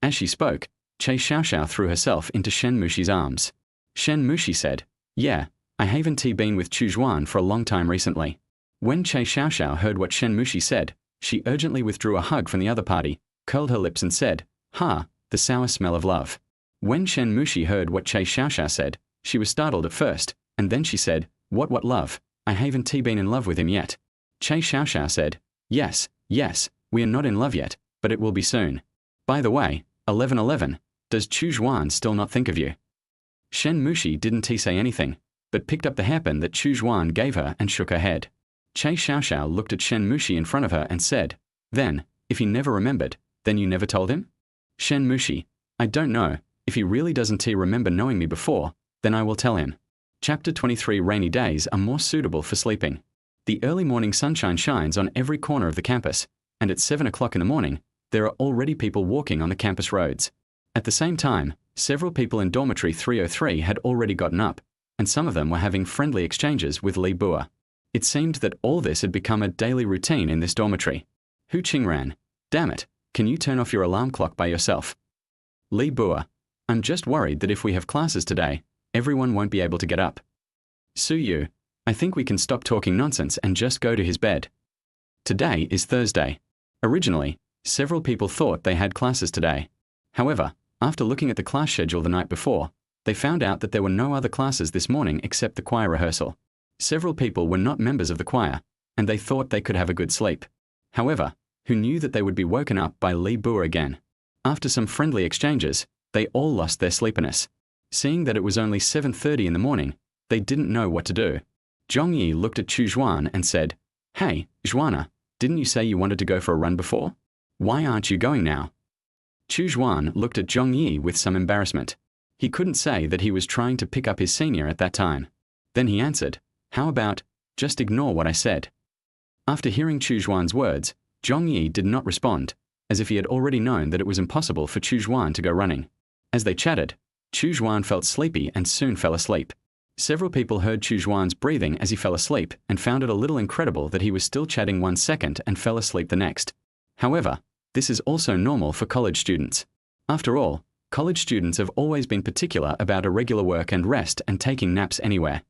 As she spoke, Che Xiaoxiao threw herself into Shen Mushi's arms. Shen Mushi said, yeah, I haven't been with Chu Xuan for a long time recently. When Che Xiaoxiao heard what Shen Mushi said, she urgently withdrew a hug from the other party, curled her lips and said, ha, the sour smell of love. When Shen Mushi heard what Che Xiaoxiao said, she was startled at first, and then she said, what love? I haven't been in love with him yet. Che Xiaoxiao said, yes, we are not in love yet, but it will be soon. By the way, 1111, does Chu Xuan still not think of you? Shen Mushi didn't say anything, but picked up the hairpin that Chu Xuan gave her and shook her head. Che Xiaoxiao looked at Shen Mushi in front of her and said, then, if he never remembered, then you never told him? Shen Mushi, I don't know, if he really doesn't remember knowing me before, then I will tell him. Chapter 23 Rainy days are more suitable for sleeping. The early morning sunshine shines on every corner of the campus, and at 7 o'clock in the morning, there are already people walking on the campus roads. At the same time, several people in dormitory 303 had already gotten up, and some of them were having friendly exchanges with Li Bua. It seemed that all this had become a daily routine in this dormitory. Hu Qingran, damn it, can you turn off your alarm clock by yourself? Li Bua, I'm just worried that if we have classes today, everyone won't be able to get up. Su Yu, I think we can stop talking nonsense and just go to his bed. Today is Thursday. Originally, several people thought they had classes today. However, after looking at the class schedule the night before, they found out that there were no other classes this morning except the choir rehearsal. Several people were not members of the choir, and they thought they could have a good sleep. However, who knew that they would be woken up by Li Bua again? After some friendly exchanges, they all lost their sleepiness. Seeing that it was only 7:30 in the morning, they didn't know what to do. Zhongyi looked at Chu Xuan and said, hey, Xuana, didn't you say you wanted to go for a run before? Why aren't you going now? Chu Xuan looked at Zhongyi with some embarrassment. He couldn't say that he was trying to pick up his senior at that time. Then he answered, how about, just ignore what I said. After hearing Chu Xuan's words, Zhongyi did not respond, as if he had already known that it was impossible for Chu Xuan to go running. As they chatted, Chu Xuan felt sleepy and soon fell asleep. Several people heard Chu Xuan's breathing as he fell asleep and found it a little incredible that he was still chatting 1 second and fell asleep the next. However, this is also normal for college students. After all, college students have always been particular about irregular work and rest and taking naps anywhere.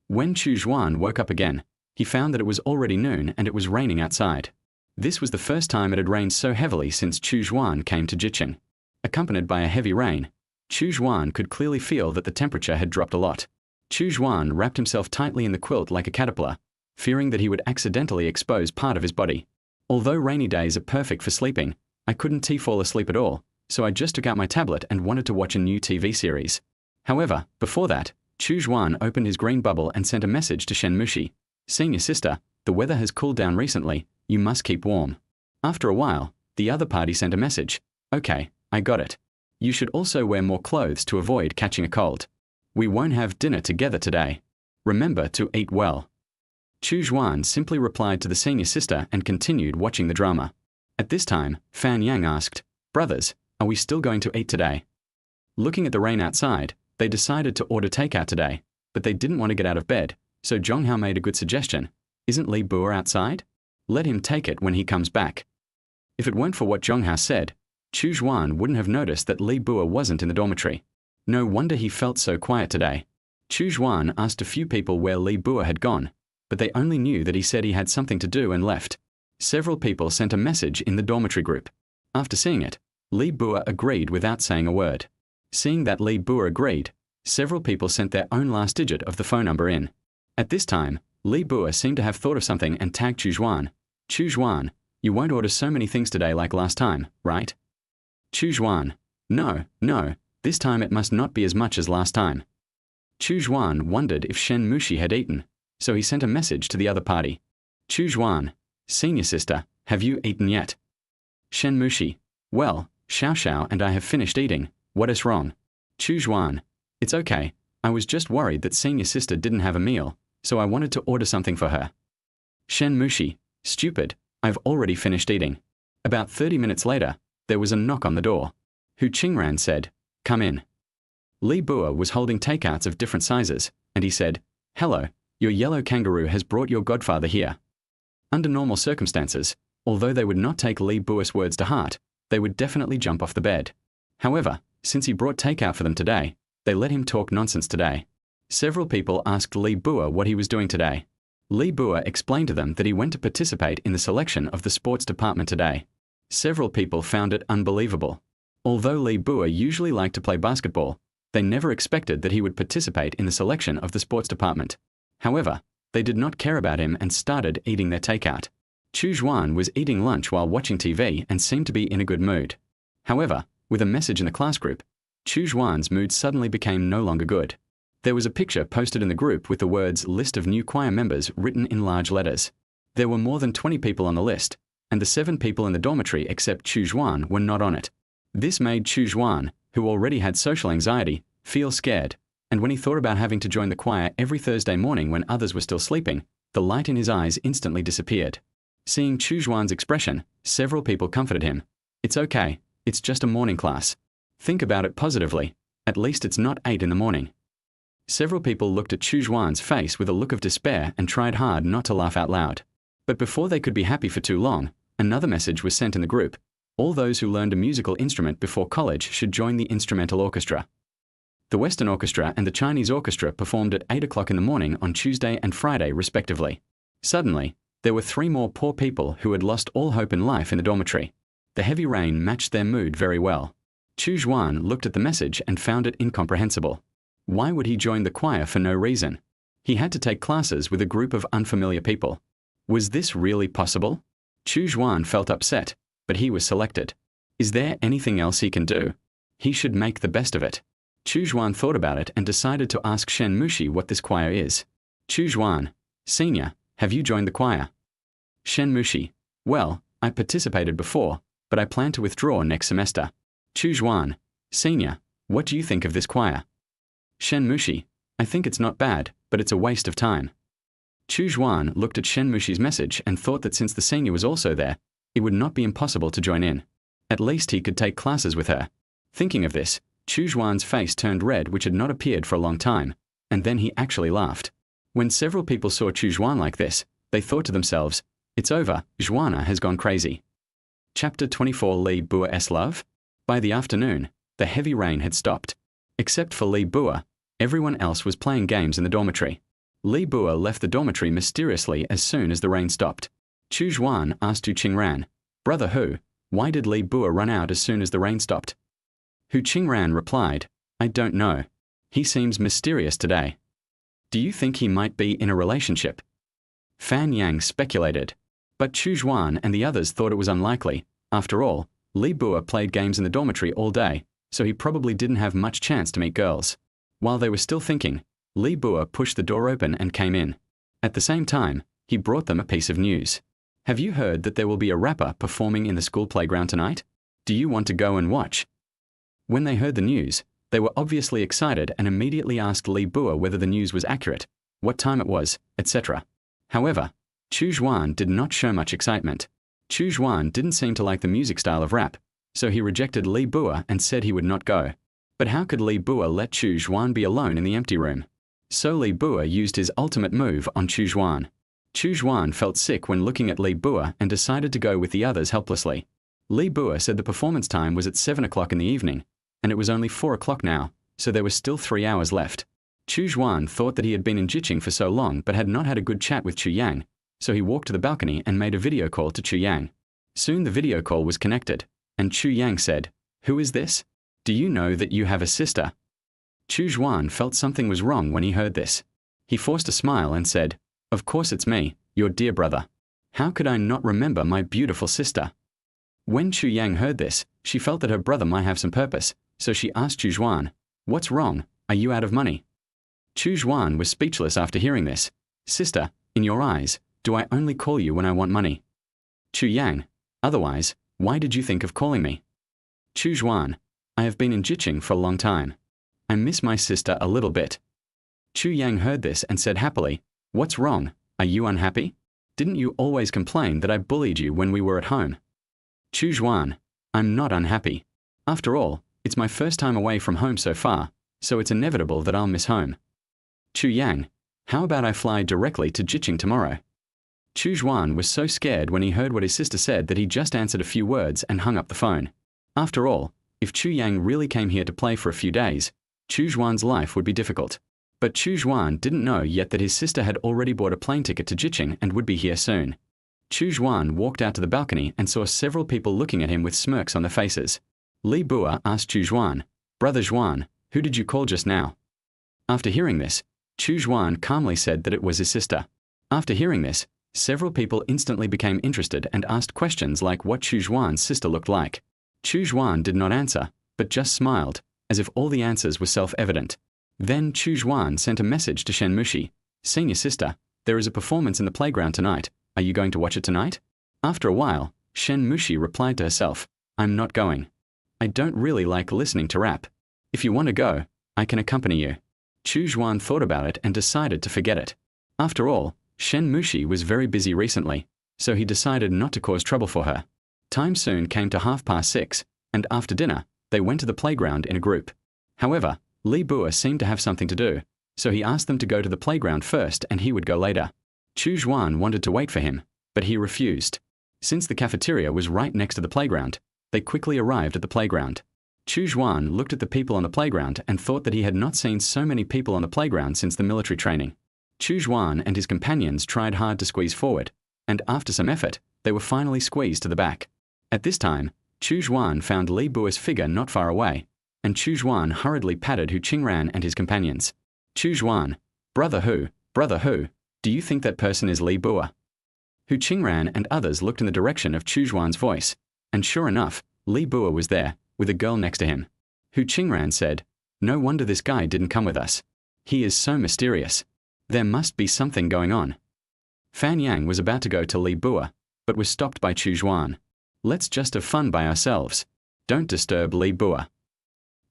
When Chu Xuan woke up again, he found that it was already noon and it was raining outside. This was the first time it had rained so heavily since Chu Xuan came to Jiqing. Accompanied by a heavy rain, Chu Xuan could clearly feel that the temperature had dropped a lot. Chu Xuan wrapped himself tightly in the quilt like a caterpillar, fearing that he would accidentally expose part of his body. Although rainy days are perfect for sleeping, I couldn't fall asleep at all, so I just took out my tablet and wanted to watch a new TV series. However, before that, Chu Xuan opened his green bubble and sent a message to Shen Mushi. Senior sister, the weather has cooled down recently, you must keep warm. After a while, the other party sent a message. Okay, I got it. You should also wear more clothes to avoid catching a cold. We won't have dinner together today. Remember to eat well. Chu Xuan simply replied to the senior sister and continued watching the drama. At this time, Fan Yang asked, brothers, are we still going to eat today? Looking at the rain outside, they decided to order takeout today, but they didn't want to get out of bed, So Zhonghao made a good suggestion. Isn't Li Bua outside? Let him take it when he comes back. If it weren't for what Zhonghao said, Chu Xuan wouldn't have noticed that Li Bua wasn't in the dormitory. No wonder he felt so quiet today. Chu Xuan asked a few people where Li Bua had gone, but they only knew that he said he had something to do and left. Several people sent a message in the dormitory group. After seeing it, Li Bua agreed without saying a word. Seeing that Li Bua agreed, several people sent their own last digit of the phone number in. At this time, Li Bua seemed to have thought of something and tagged Chu Xuan. Chu Xuan, you won't order so many things today like last time, right? Chu Xuan, no, this time it must not be as much as last time. Chu Xuan wondered if Shen Mushi had eaten, so he sent a message to the other party. Chu Xuan, senior sister, have you eaten yet? Shen Mushi, well, Xiao Xiao and I have finished eating, what is wrong? Chu Xuan, it's okay, I was just worried that senior sister didn't have a meal, so I wanted to order something for her. Shen Mushi, stupid, I've already finished eating. About 30 minutes later, there was a knock on the door. Hu Qingran said, come in. Li Bua was holding takeouts of different sizes, and he said, hello, your yellow kangaroo has brought your godfather here. Under normal circumstances, although they would not take Li Bua's words to heart, they would definitely jump off the bed. However, since he brought takeout for them today, they let him talk nonsense today. Several people asked Li Bua what he was doing today. Li Bua explained to them that he went to participate in the selection of the sports department today. Several people found it unbelievable. Although Li Bua usually liked to play basketball, they never expected that he would participate in the selection of the sports department. However, they did not care about him and started eating their takeout. Chu Xuan was eating lunch while watching TV and seemed to be in a good mood. However, with a message in the class group, Chu Xuan's mood suddenly became no longer good. There was a picture posted in the group with the words list of new choir members written in large letters. There were more than 20 people on the list, and the 7 people in the dormitory except Chu Xuan were not on it. This made Chu Xuan, who already had social anxiety, feel scared, and when he thought about having to join the choir every Thursday morning when others were still sleeping, the light in his eyes instantly disappeared. Seeing Chu Xuan's expression, several people comforted him. It's okay, it's just a morning class. Think about it positively, at least it's not 8 in the morning. Several people looked at Chu Xuan's face with a look of despair and tried hard not to laugh out loud. But before they could be happy for too long, another message was sent in the group. All those who learned a musical instrument before college should join the instrumental orchestra. The Western Orchestra and the Chinese Orchestra performed at 8 o'clock in the morning on Tuesday and Friday respectively. Suddenly, there were 3 more poor people who had lost all hope in life in the dormitory. The heavy rain matched their mood very well. Chu Xuan looked at the message and found it incomprehensible. Why would he join the choir for no reason? He had to take classes with a group of unfamiliar people. Was this really possible? Chu Xuan felt upset, but he was selected. Is there anything else he can do? He should make the best of it. Chu Xuan thought about it and decided to ask Shen Mushi what this choir is. Chu Xuan, senior, have you joined the choir? Shen Mushi, well, I participated before, but I plan to withdraw next semester. Chu Xuan, senior, what do you think of this choir? Shen Mushi, I think it's not bad, but it's a waste of time. Chu Xuan looked at Shen Mushi's message and thought that since the senior was also there, it would not be impossible to join in. At least he could take classes with her. Thinking of this, Chu Xuan's face turned red, which had not appeared for a long time, and then he actually laughed. When several people saw Chu Xuan like this, they thought to themselves, it's over, Xuana has gone crazy. Chapter 24 Li Bua's Love? By the afternoon, the heavy rain had stopped. Except for Li Bua, everyone else was playing games in the dormitory. Li Bua left the dormitory mysteriously as soon as the rain stopped. Chu Xuan asked Hu Qingran, Brother Hu, why did Li Bua run out as soon as the rain stopped? Hu Qingran replied, I don't know. He seems mysterious today. Do you think he might be in a relationship? Fan Yang speculated, but Chu Xuan and the others thought it was unlikely. After all, Li Bua played games in the dormitory all day, so he probably didn't have much chance to meet girls. While they were still thinking, Li Bua pushed the door open and came in. At the same time, he brought them a piece of news. Have you heard that there will be a rapper performing in the school playground tonight? Do you want to go and watch? When they heard the news, they were obviously excited and immediately asked Li Bua whether the news was accurate, what time it was, etc. However, Chu Xuan did not show much excitement. Chu Xuan didn't seem to like the music style of rap, so he rejected Li Bua and said he would not go. But how could Li Bua let Chu Xuan be alone in the empty room? So Li Bua used his ultimate move on Chu Xuan. Chu Xuan felt sick when looking at Li Bua and decided to go with the others helplessly. Li Bua said the performance time was at 7 o'clock in the evening, and it was only 4 o'clock now, so there was still 3 hours left. Chu Xuan thought that he had been in Jiqing for so long but had not had a good chat with Chu Yang, so he walked to the balcony and made a video call to Chu Yang. Soon the video call was connected, and Chu Yang said, "Who is this? Do you know that you have a sister?" Chu Xuan felt something was wrong when he heard this. He forced a smile and said, "Of course it's me, your dear brother. How could I not remember my beautiful sister?" When Chu Yang heard this, she felt that her brother might have some purpose, so she asked Chu Xuan, "What's wrong? Are you out of money?" Chu Xuan was speechless after hearing this. "Sister, in your eyes, do I only call you when I want money?" Chu Yang, "Otherwise, why did you think of calling me?" Chu Xuan, "I have been in Jiqing for a long time. I miss my sister a little bit." Chu Yang heard this and said happily, "What's wrong? Are you unhappy? Didn't you always complain that I bullied you when we were at home?" Chu Xuan, "I'm not unhappy. After all, it's my first time away from home so far, so it's inevitable that I'll miss home." Chu Yang, "How about I fly directly to Jiqing tomorrow?" Chu Xuan was so scared when he heard what his sister said that he just answered a few words and hung up the phone. After all, if Chu Yang really came here to play for a few days, Chu Xuan's life would be difficult. But Chu Xuan didn't know yet that his sister had already bought a plane ticket to Jiqing and would be here soon. Chu Xuan walked out to the balcony and saw several people looking at him with smirks on their faces. Li Bua asked Chu Xuan, "Brother Xuan, who did you call just now?" After hearing this, Chu Xuan calmly said that it was his sister. After hearing this, several people instantly became interested and asked questions like what Chu Xuan's sister looked like. Chu Xuan did not answer, but just smiled, as if all the answers were self-evident. Then Chu Xuan sent a message to Shen Mushi, "Senior sister, there is a performance in the playground tonight. Are you going to watch it tonight?" After a while, Shen Mushi replied to herself, "I'm not going. I don't really like listening to rap. If you want to go, I can accompany you." Chu Xuan thought about it and decided to forget it. After all, Shen Mushi was very busy recently, so he decided not to cause trouble for her. Time soon came to 6:30, and after dinner, they went to the playground in a group. However, Li Bua seemed to have something to do, so he asked them to go to the playground first and he would go later. Chu Xuan wanted to wait for him, but he refused. Since the cafeteria was right next to the playground, they quickly arrived at the playground. Chu Xuan looked at the people on the playground and thought that he had not seen so many people on the playground since the military training. Chu Xuan and his companions tried hard to squeeze forward, and after some effort, they were finally squeezed to the back. At this time, Chu Xuan found Li Bua's figure not far away, and Chu Xuan hurriedly patted Hu Qingran and his companions. Chu Xuan, brother Hu, do you think that person is Li Bua?" Hu Qingran and others looked in the direction of Chu Xuan's voice, and sure enough, Li Bua was there, with a girl next to him. Hu Qingran said, "No wonder this guy didn't come with us. He is so mysterious. There must be something going on." Fan Yang was about to go to Li Bua, but was stopped by Chu Xuan. "Let's just have fun by ourselves. Don't disturb Li Bua."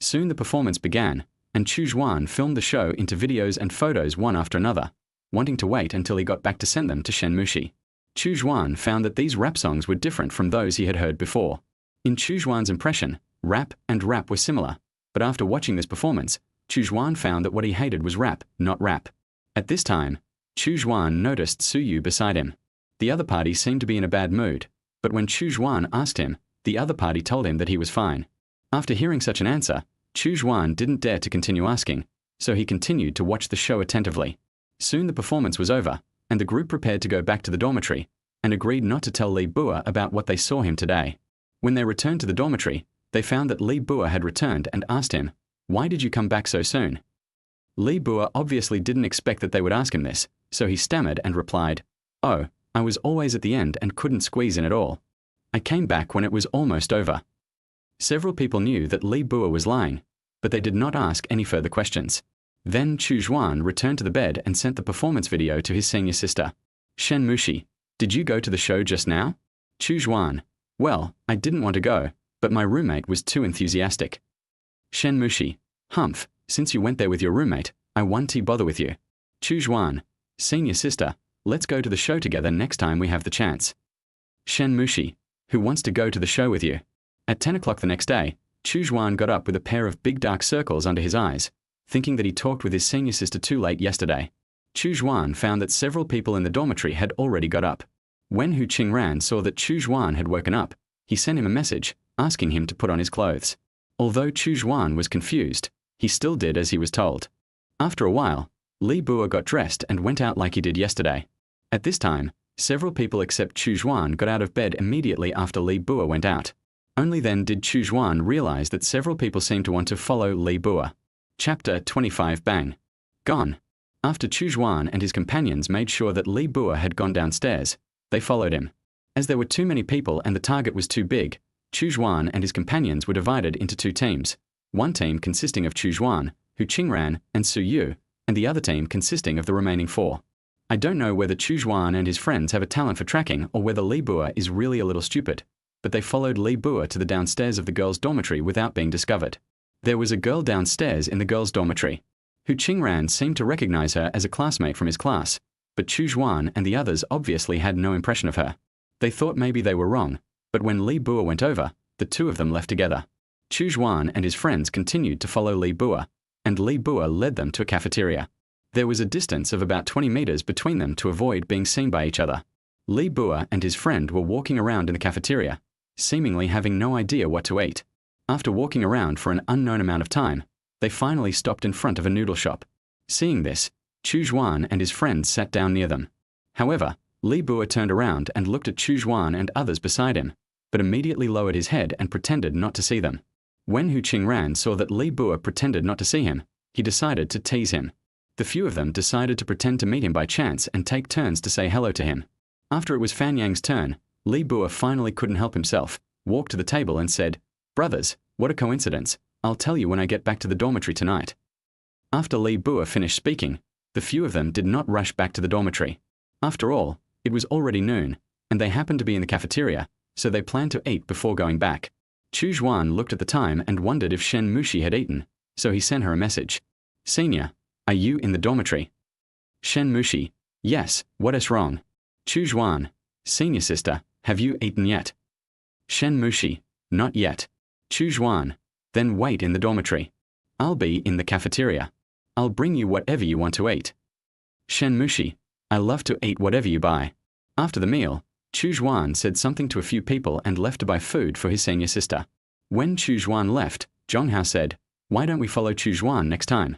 Soon the performance began, and Chu Xuan filmed the show into videos and photos one after another, wanting to wait until he got back to send them to Shen Mushi. Chu Xuan found that these rap songs were different from those he had heard before. In Chu Xuan's impression, rap and rap were similar, but after watching this performance, Chu Xuan found that what he hated was rap, not rap. At this time, Chu Xuan noticed Su Yu beside him. The other party seemed to be in a bad mood, but when Chu Xuan asked him, the other party told him that he was fine. After hearing such an answer, Chu Xuan didn't dare to continue asking, so he continued to watch the show attentively. Soon the performance was over, and the group prepared to go back to the dormitory, and agreed not to tell Li Bua about what they saw him today. When they returned to the dormitory, they found that Li Bua had returned and asked him, "Why did you come back so soon?" Li Bua obviously didn't expect that they would ask him this, so he stammered and replied, "Oh, I was always at the end and couldn't squeeze in at all. I came back when it was almost over." Several people knew that Li Bua was lying, but they did not ask any further questions. Then Chu Xuan returned to the bed and sent the performance video to his senior sister. "Shen Mushi, did you go to the show just now?" Chu Xuan, "Well, I didn't want to go, but my roommate was too enthusiastic." Shen Mushi, "Humph, since you went there with your roommate, I won't bother with you." Chu Xuan, "Senior sister, let's go to the show together next time we have the chance." Shen Mushi, "Who wants to go to the show with you?" At 10 o'clock the next day, Chu Xuan got up with a pair of big dark circles under his eyes, thinking that he talked with his senior sister too late yesterday. Chu Xuan found that several people in the dormitory had already got up. When Hu Qingran saw that Chu Xuan had woken up, he sent him a message, asking him to put on his clothes. Although Chu Xuan was confused, he still did as he was told. After a while, Li Bua got dressed and went out like he did yesterday. At this time, several people except Chu Xuan got out of bed immediately after Li Bua went out. Only then did Chu Xuan realize that several people seemed to want to follow Li Bua. Chapter 25 Bang. Gone. After Chu Xuan and his companions made sure that Li Bua had gone downstairs, they followed him. As there were too many people and the target was too big, Chu Xuan and his companions were divided into two teams. One team consisting of Chu Xuan, Hu Qingran, and Su Yu, and the other team consisting of the remaining four. I don't know whether Chu Xuan and his friends have a talent for tracking or whether Li Bua is really a little stupid, but they followed Li Bua to the downstairs of the girls' dormitory without being discovered. There was a girl downstairs in the girls' dormitory. Hu Qingran seemed to recognize her as a classmate from his class, but Chu Xuan and the others obviously had no impression of her. They thought maybe they were wrong, but when Li Bua went over, the two of them left together. Chu Xuan and his friends continued to follow Li Bua, and Li Bua led them to a cafeteria. There was a distance of about 20 meters between them to avoid being seen by each other. Li Bua and his friend were walking around in the cafeteria, seemingly having no idea what to eat. After walking around for an unknown amount of time, they finally stopped in front of a noodle shop. Seeing this, Chu Xuan and his friends sat down near them. However, Li Bua turned around and looked at Chu Xuan and others beside him, but immediately lowered his head and pretended not to see them. When Hu Qingran saw that Li Bua pretended not to see him, he decided to tease him. The few of them decided to pretend to meet him by chance and take turns to say hello to him. After it was Fan Yang's turn, Li Bua finally couldn't help himself, walked to the table and said, "Brothers, what a coincidence. I'll tell you when I get back to the dormitory tonight." After Li Bua finished speaking, the few of them did not rush back to the dormitory. After all, it was already noon, and they happened to be in the cafeteria, so they planned to eat before going back. Chu Xuan looked at the time and wondered if Shen Mushi had eaten, so he sent her a message. "Senior, are you in the dormitory?" Shen Mushi, "Yes, what is wrong?" Chu Xuan, "Senior sister, have you eaten yet?" Shen Mushi, "Not yet." Chu Xuan, "Then wait in the dormitory. I'll be in the cafeteria. I'll bring you whatever you want to eat." Shen Mushi, "I love to eat whatever you buy." After the meal, Chu Xuan said something to a few people and left to buy food for his senior sister. When Chu Xuan left, Zhonghao said, "Why don't we follow Chu Xuan next time?"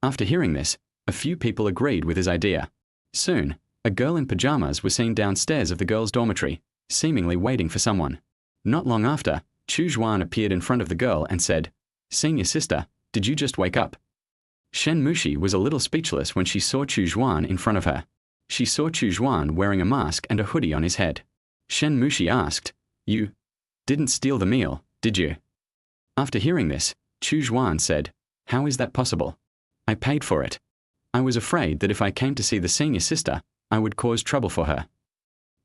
After hearing this, a few people agreed with his idea. Soon, a girl in pajamas was seen downstairs of the girls' dormitory, seemingly waiting for someone. Not long after, Chu Xuan appeared in front of the girl and said, "Senior sister, did you just wake up?" Shen Mushi was a little speechless when she saw Chu Xuan in front of her. She saw Chu Xuan wearing a mask and a hoodie on his head. Shen Mushi asked, "You didn't steal the meal, did you?" After hearing this, Chu Xuan said, "How is that possible? I paid for it. I was afraid that if I came to see the senior sister, I would cause trouble for her."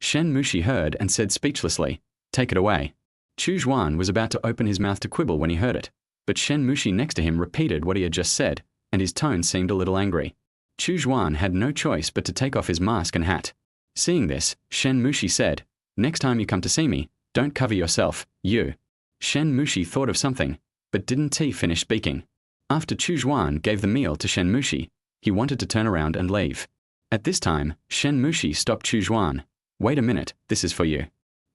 Shen Mushi heard and said speechlessly, "Take it away." Chu Xuan was about to open his mouth to quibble when he heard it, but Shen Mushi next to him repeated what he had just said, and his tone seemed a little angry. Chu Xuan had no choice but to take off his mask and hat. Seeing this, Shen Mushi said, "Next time you come to see me, don't cover yourself, you." Shen Mushi thought of something, but didn't finish speaking. After Chu Xuan gave the meal to Shen Mushi, he wanted to turn around and leave. At this time, Shen Mushi stopped Chu Xuan. "Wait a minute, this is for you."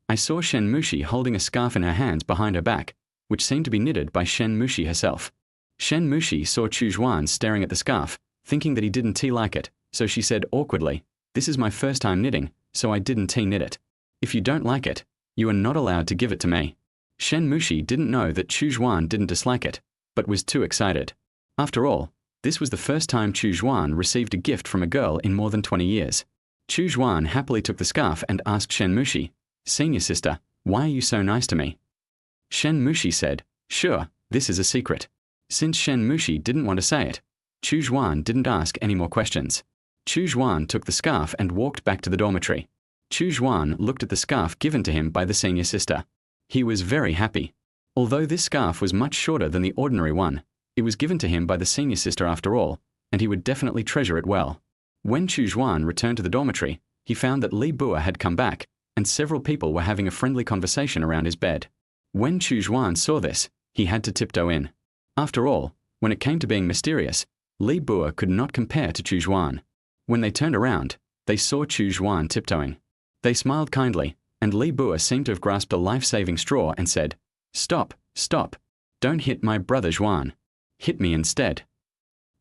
I saw Shen Mushi holding a scarf in her hands behind her back, which seemed to be knitted by Shen Mushi herself. Shen Mushi saw Chu Xuan staring at the scarf, thinking that he didn't like it, so she said awkwardly, "This is my first time knitting, so I didn't knit it. If you don't like it, you are not allowed to give it to me." Shen Mushi didn't know that Chu Xuan didn't dislike it, but was too excited. After all, this was the first time Chu Xuan received a gift from a girl in more than 20 years. Chu Xuan happily took the scarf and asked Shen Mushi, "Senior sister, why are you so nice to me?" Shen Mushi said, "Sure, this is a secret." Since Shen Mushi didn't want to say it, Chu Xuan didn't ask any more questions. Chu Xuan took the scarf and walked back to the dormitory. Chu Xuan looked at the scarf given to him by the senior sister. He was very happy. Although this scarf was much shorter than the ordinary one, it was given to him by the senior sister after all, and he would definitely treasure it well. When Chu Xuan returned to the dormitory, he found that Li Bua had come back, and several people were having a friendly conversation around his bed. When Chu Xuan saw this, he had to tiptoe in. After all, When it came to being mysterious, Li Bua could not compare to Chu Xuan. When they turned around, they saw Chu Xuan tiptoeing. They smiled kindly, and Li Bua seemed to have grasped a life-saving straw and said, "Stop, stop. Don't hit my brother Xuan. Hit me instead."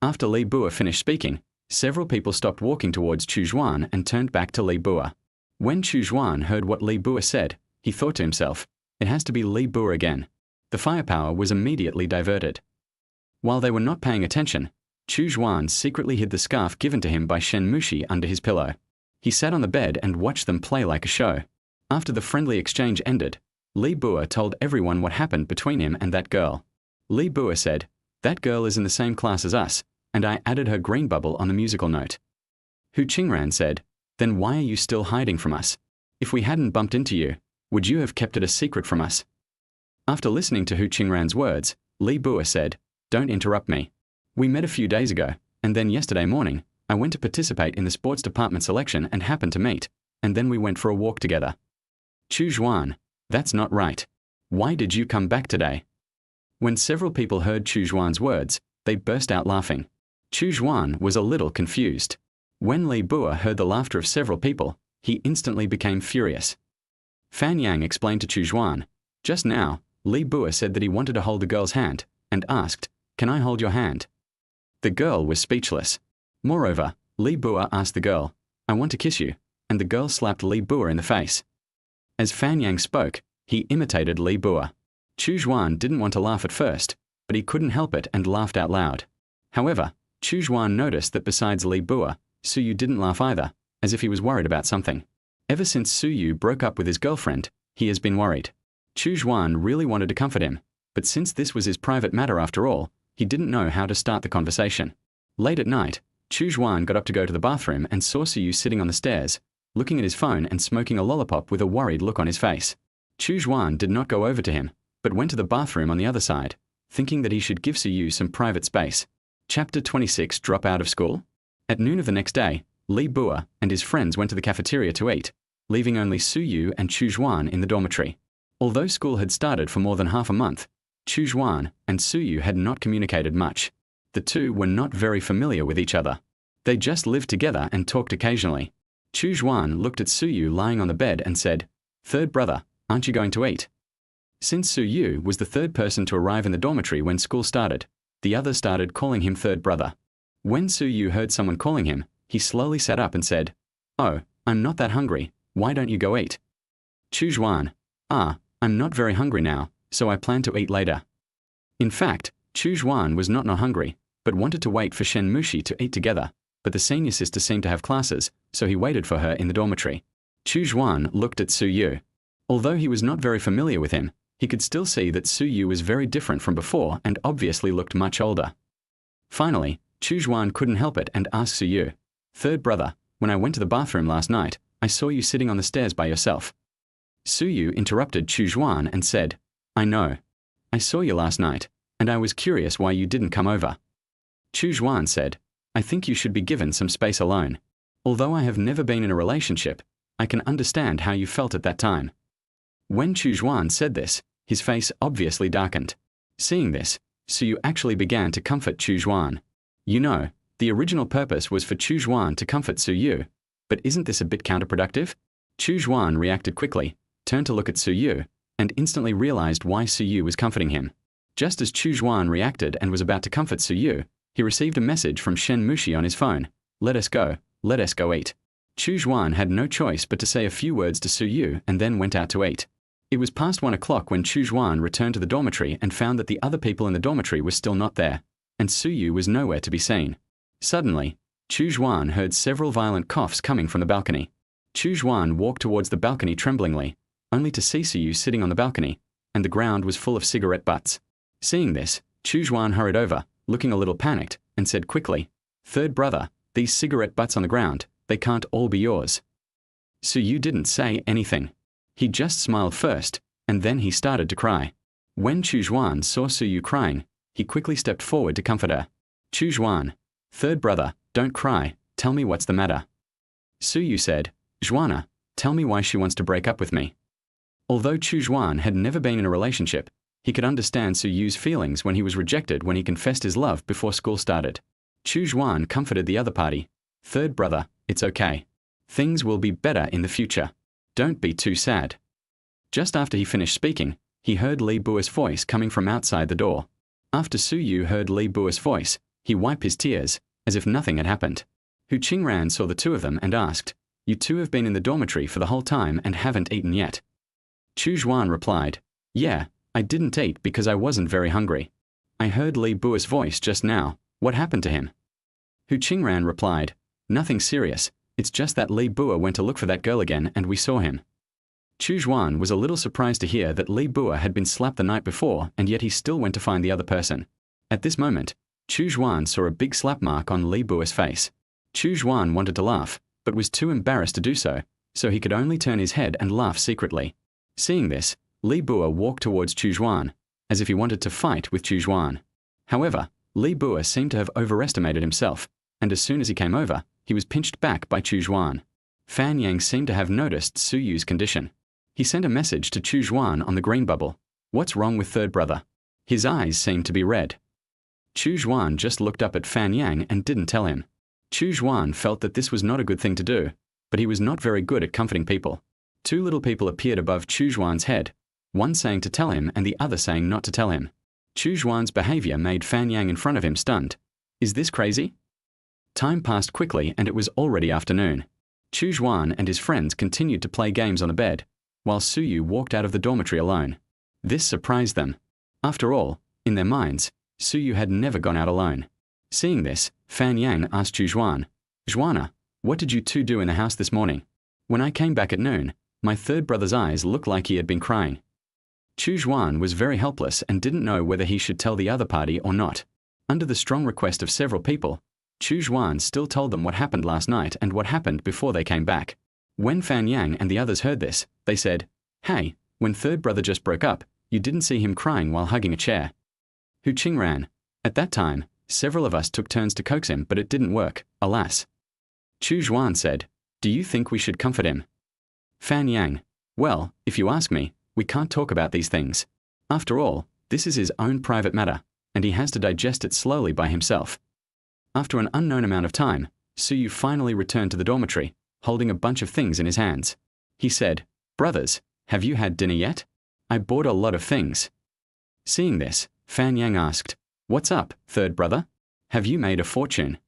After Li Bua finished speaking, several people stopped walking towards Chu Xuan and turned back to Li Bua. When Chu Xuan heard what Li Bua said, he thought to himself, "It has to be Li Bua again." The firepower was immediately diverted. While they were not paying attention, Chu Xuan secretly hid the scarf given to him by Shen Mushi under his pillow. He sat on the bed and watched them play like a show. After the friendly exchange ended, Li Bua told everyone what happened between him and that girl. Li Bua said, "That girl is in the same class as us, and I added her green bubble on the musical note." Hu Qingran said, "Then why are you still hiding from us? If we hadn't bumped into you, would you have kept it a secret from us?" After listening to Hu Qingran's words, Li Bua said, "Don't interrupt me. We met a few days ago, and then yesterday morning, I went to participate in the sports department selection and happened to meet, and then we went for a walk together." Chu Xuan, "That's not right. Why did you come back today?" When several people heard Chu Xuan's words, they burst out laughing. Chu Xuan was a little confused. When Li Bua heard the laughter of several people, he instantly became furious. Fan Yang explained to Chu Xuan, "Just now, Li Bua said that he wanted to hold the girl's hand, and asked, 'Can I hold your hand?' The girl was speechless. Moreover, Li Bua asked the girl, 'I want to kiss you,' and the girl slapped Li Bua in the face. As Fan Yang spoke, he imitated Li Bua. Chu Xuan didn't want to laugh at first, but he couldn't help it and laughed out loud. However, Chu Xuan noticed that besides Li Bua, Su Yu didn't laugh either, as if he was worried about something. Ever since Su Yu broke up with his girlfriend, he has been worried. Chu Xuan really wanted to comfort him, but since this was his private matter after all, he didn't know how to start the conversation. Late at night, Chu Xuan got up to go to the bathroom and saw Su Yu sitting on the stairs, looking at his phone and smoking a lollipop with a worried look on his face. Chu Xuan did not go over to him, but went to the bathroom on the other side, thinking that he should give Su Yu some private space. Chapter 26 Drop Out of School? At noon of the next day, Li Bua and his friends went to the cafeteria to eat, leaving only Su Yu and Chu Xuan in the dormitory. Although school had started for more than half a month, Chu Xuan and Su Yu had not communicated much. The two were not very familiar with each other. They just lived together and talked occasionally. Chu Xuan looked at Su Yu lying on the bed and said, "Third brother, aren't you going to eat?" Since Su Yu was the third person to arrive in the dormitory when school started, the others started calling him third brother. When Su Yu heard someone calling him, he slowly sat up and said, "Oh, I'm not that hungry. Why don't you go eat?" Chu Xuan, "I'm not very hungry now, so I plan to eat later." In fact, Chu Xuan was not hungry, but wanted to wait for Shen Mushi to eat together, but the senior sister seemed to have classes, so he waited for her in the dormitory. Chu Xuan looked at Su Yu. Although he was not very familiar with him, he could still see that Su Yu was very different from before and obviously looked much older. Finally, Chu Xuan couldn't help it and asked Su Yu, "Third brother, when I went to the bathroom last night, I saw you sitting on the stairs by yourself." Su Yu interrupted Chu Xuan and said, "I know. I saw you last night, and I was curious why you didn't come over." Chu Xuan said, "I think you should be given some space alone. Although I have never been in a relationship, I can understand how you felt at that time." When Chu Xuan said this, his face obviously darkened. Seeing this, Su Yu actually began to comfort Chu Xuan. You know, the original purpose was for Chu Xuan to comfort Su Yu, but isn't this a bit counterproductive? Chu Xuan reacted quickly, turned to look at Su Yu, and instantly realized why Su Yu was comforting him. Just as Chu Xuan reacted and was about to comfort Su Yu, he received a message from Shen Mushi on his phone. Let us go eat." Chu Xuan had no choice but to say a few words to Su Yu and then went out to eat. It was past 1 o'clock when Chu Xuan returned to the dormitory and found that the other people in the dormitory were still not there, and Su Yu was nowhere to be seen. Suddenly, Chu Xuan heard several violent coughs coming from the balcony. Chu Xuan walked towards the balcony tremblingly, only to see Su Yu sitting on the balcony, and the ground was full of cigarette butts. Seeing this, Chu Xuan hurried over, looking a little panicked, and said quickly, "Third brother, these cigarette butts on the ground, they can't all be yours." Su Yu didn't say anything. He just smiled first, and then he started to cry. When Chu Xuan saw Su Yu crying, he quickly stepped forward to comfort her. "Chu Xuan, third brother, don't cry, tell me what's the matter." Su Yu said, "Xuana, tell me why she wants to break up with me." Although Chu Xuan had never been in a relationship, He could understand Su Yu's feelings when he was rejected when he confessed his love before school started. Chu Xuan comforted the other party. Third brother, it's okay. Things will be better in the future. Don't be too sad. Just after he finished speaking, he heard Li Bua's voice coming from outside the door. After Su Yu heard Li Bua's voice, he wiped his tears, as if nothing had happened. Hu Qingran saw the two of them and asked, "You two have been in the dormitory for the whole time and haven't eaten yet?" Chu Xuan replied, "Yeah, I didn't eat because I wasn't very hungry. I heard Li Bua's voice just now. What happened to him?" Hu Qingran replied, "Nothing serious. It's just that Li Bua went to look for that girl again and we saw him." Chu Xuan was a little surprised to hear that Li Bua had been slapped the night before and yet he still went to find the other person. At this moment, Chu Xuan saw a big slap mark on Li Bua's face. Chu Xuan wanted to laugh, but was too embarrassed to do so, so he could only turn his head and laugh secretly. Seeing this, Li Bua walked towards Chu Xuan, as if he wanted to fight with Chu Xuan. However, Li Bua seemed to have overestimated himself, and as soon as he came over, he was pinched back by Chu Xuan. Fan Yang seemed to have noticed Su Yu's condition. He sent a message to Chu Xuan on the green bubble. "What's wrong with third brother?" His eyes seemed to be red. Chu Xuan just looked up at Fan Yang and didn't tell him. Chu Xuan felt that this was not a good thing to do, but he was not very good at comforting people. Two little people appeared above Chu Xuan's head, one saying to tell him and the other saying not to tell him. Chu Xuan's behavior made Fan Yang in front of him stunned. Is this crazy? Time passed quickly and it was already afternoon. Chu Xuan and his friends continued to play games on the bed, while Su Yu walked out of the dormitory alone. This surprised them. After all, in their minds, Su Yu had never gone out alone. Seeing this, Fan Yang asked Chu Xuan, "Xuana, what did you two do in the house this morning? When I came back at noon, my third brother's eyes looked like he had been crying." Chu Xuan was very helpless and didn't know whether he should tell the other party or not. Under the strong request of several people, Chu Xuan still told them what happened last night and what happened before they came back. When Fan Yang and the others heard this, they said, "Hey, when third brother just broke up, you didn't see him crying while hugging a chair." Hu Qingran. At that time, several of us took turns to coax him, but it didn't work, alas. Chu Xuan said, "Do you think we should comfort him?" Fan Yang. Well, if you ask me, we can't talk about these things. After all, this is his own private matter, and he has to digest it slowly by himself. After an unknown amount of time, Su Yu finally returned to the dormitory, holding a bunch of things in his hands. He said, "Brothers, have you had dinner yet? I bought a lot of things." Seeing this, Fan Yang asked, "What's up, third brother? Have you made a fortune?"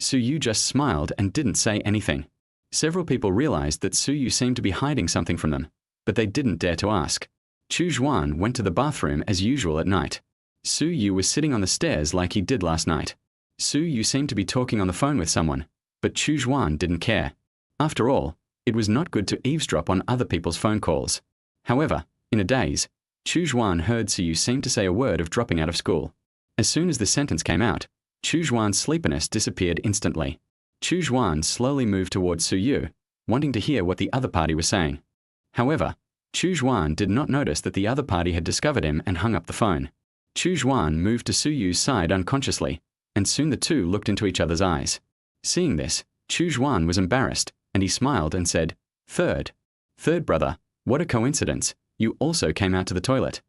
Su Yu just smiled and didn't say anything. Several people realized that Su Yu seemed to be hiding something from them, but they didn't dare to ask. Chu Xuan went to the bathroom as usual at night. Su Yu was sitting on the stairs like he did last night. Su Yu seemed to be talking on the phone with someone, but Chu Xuan didn't care. After all, it was not good to eavesdrop on other people's phone calls. However, in a daze, Chu Xuan heard Su Yu seem to say a word of dropping out of school. As soon as the sentence came out, Chu Xuan's sleepiness disappeared instantly. Chu Xuan slowly moved towards Su Yu, wanting to hear what the other party was saying. However, Chu Xuan did not notice that the other party had discovered him and hung up the phone. Chu Xuan moved to Su Yu's side unconsciously, and soon the two looked into each other's eyes. Seeing this, Chu Xuan was embarrassed, and he smiled and said, Third brother, what a coincidence, you also came out to the toilet."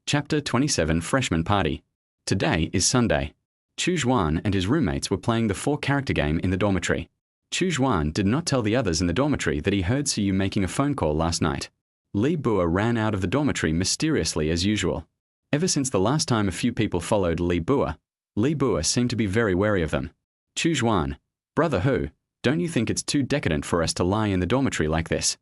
Chapter 27 Freshman Party. Today is Sunday. Chu Xuan and his roommates were playing the 4-character game in the dormitory. Chu Xuan did not tell the others in the dormitory that he heard Su Yu making a phone call last night. Li Bua ran out of the dormitory mysteriously as usual. Ever since the last time a few people followed Li Bua seemed to be very wary of them. Chu Xuan, "Brother Hu, don't you think it's too decadent for us to lie in the dormitory like this?"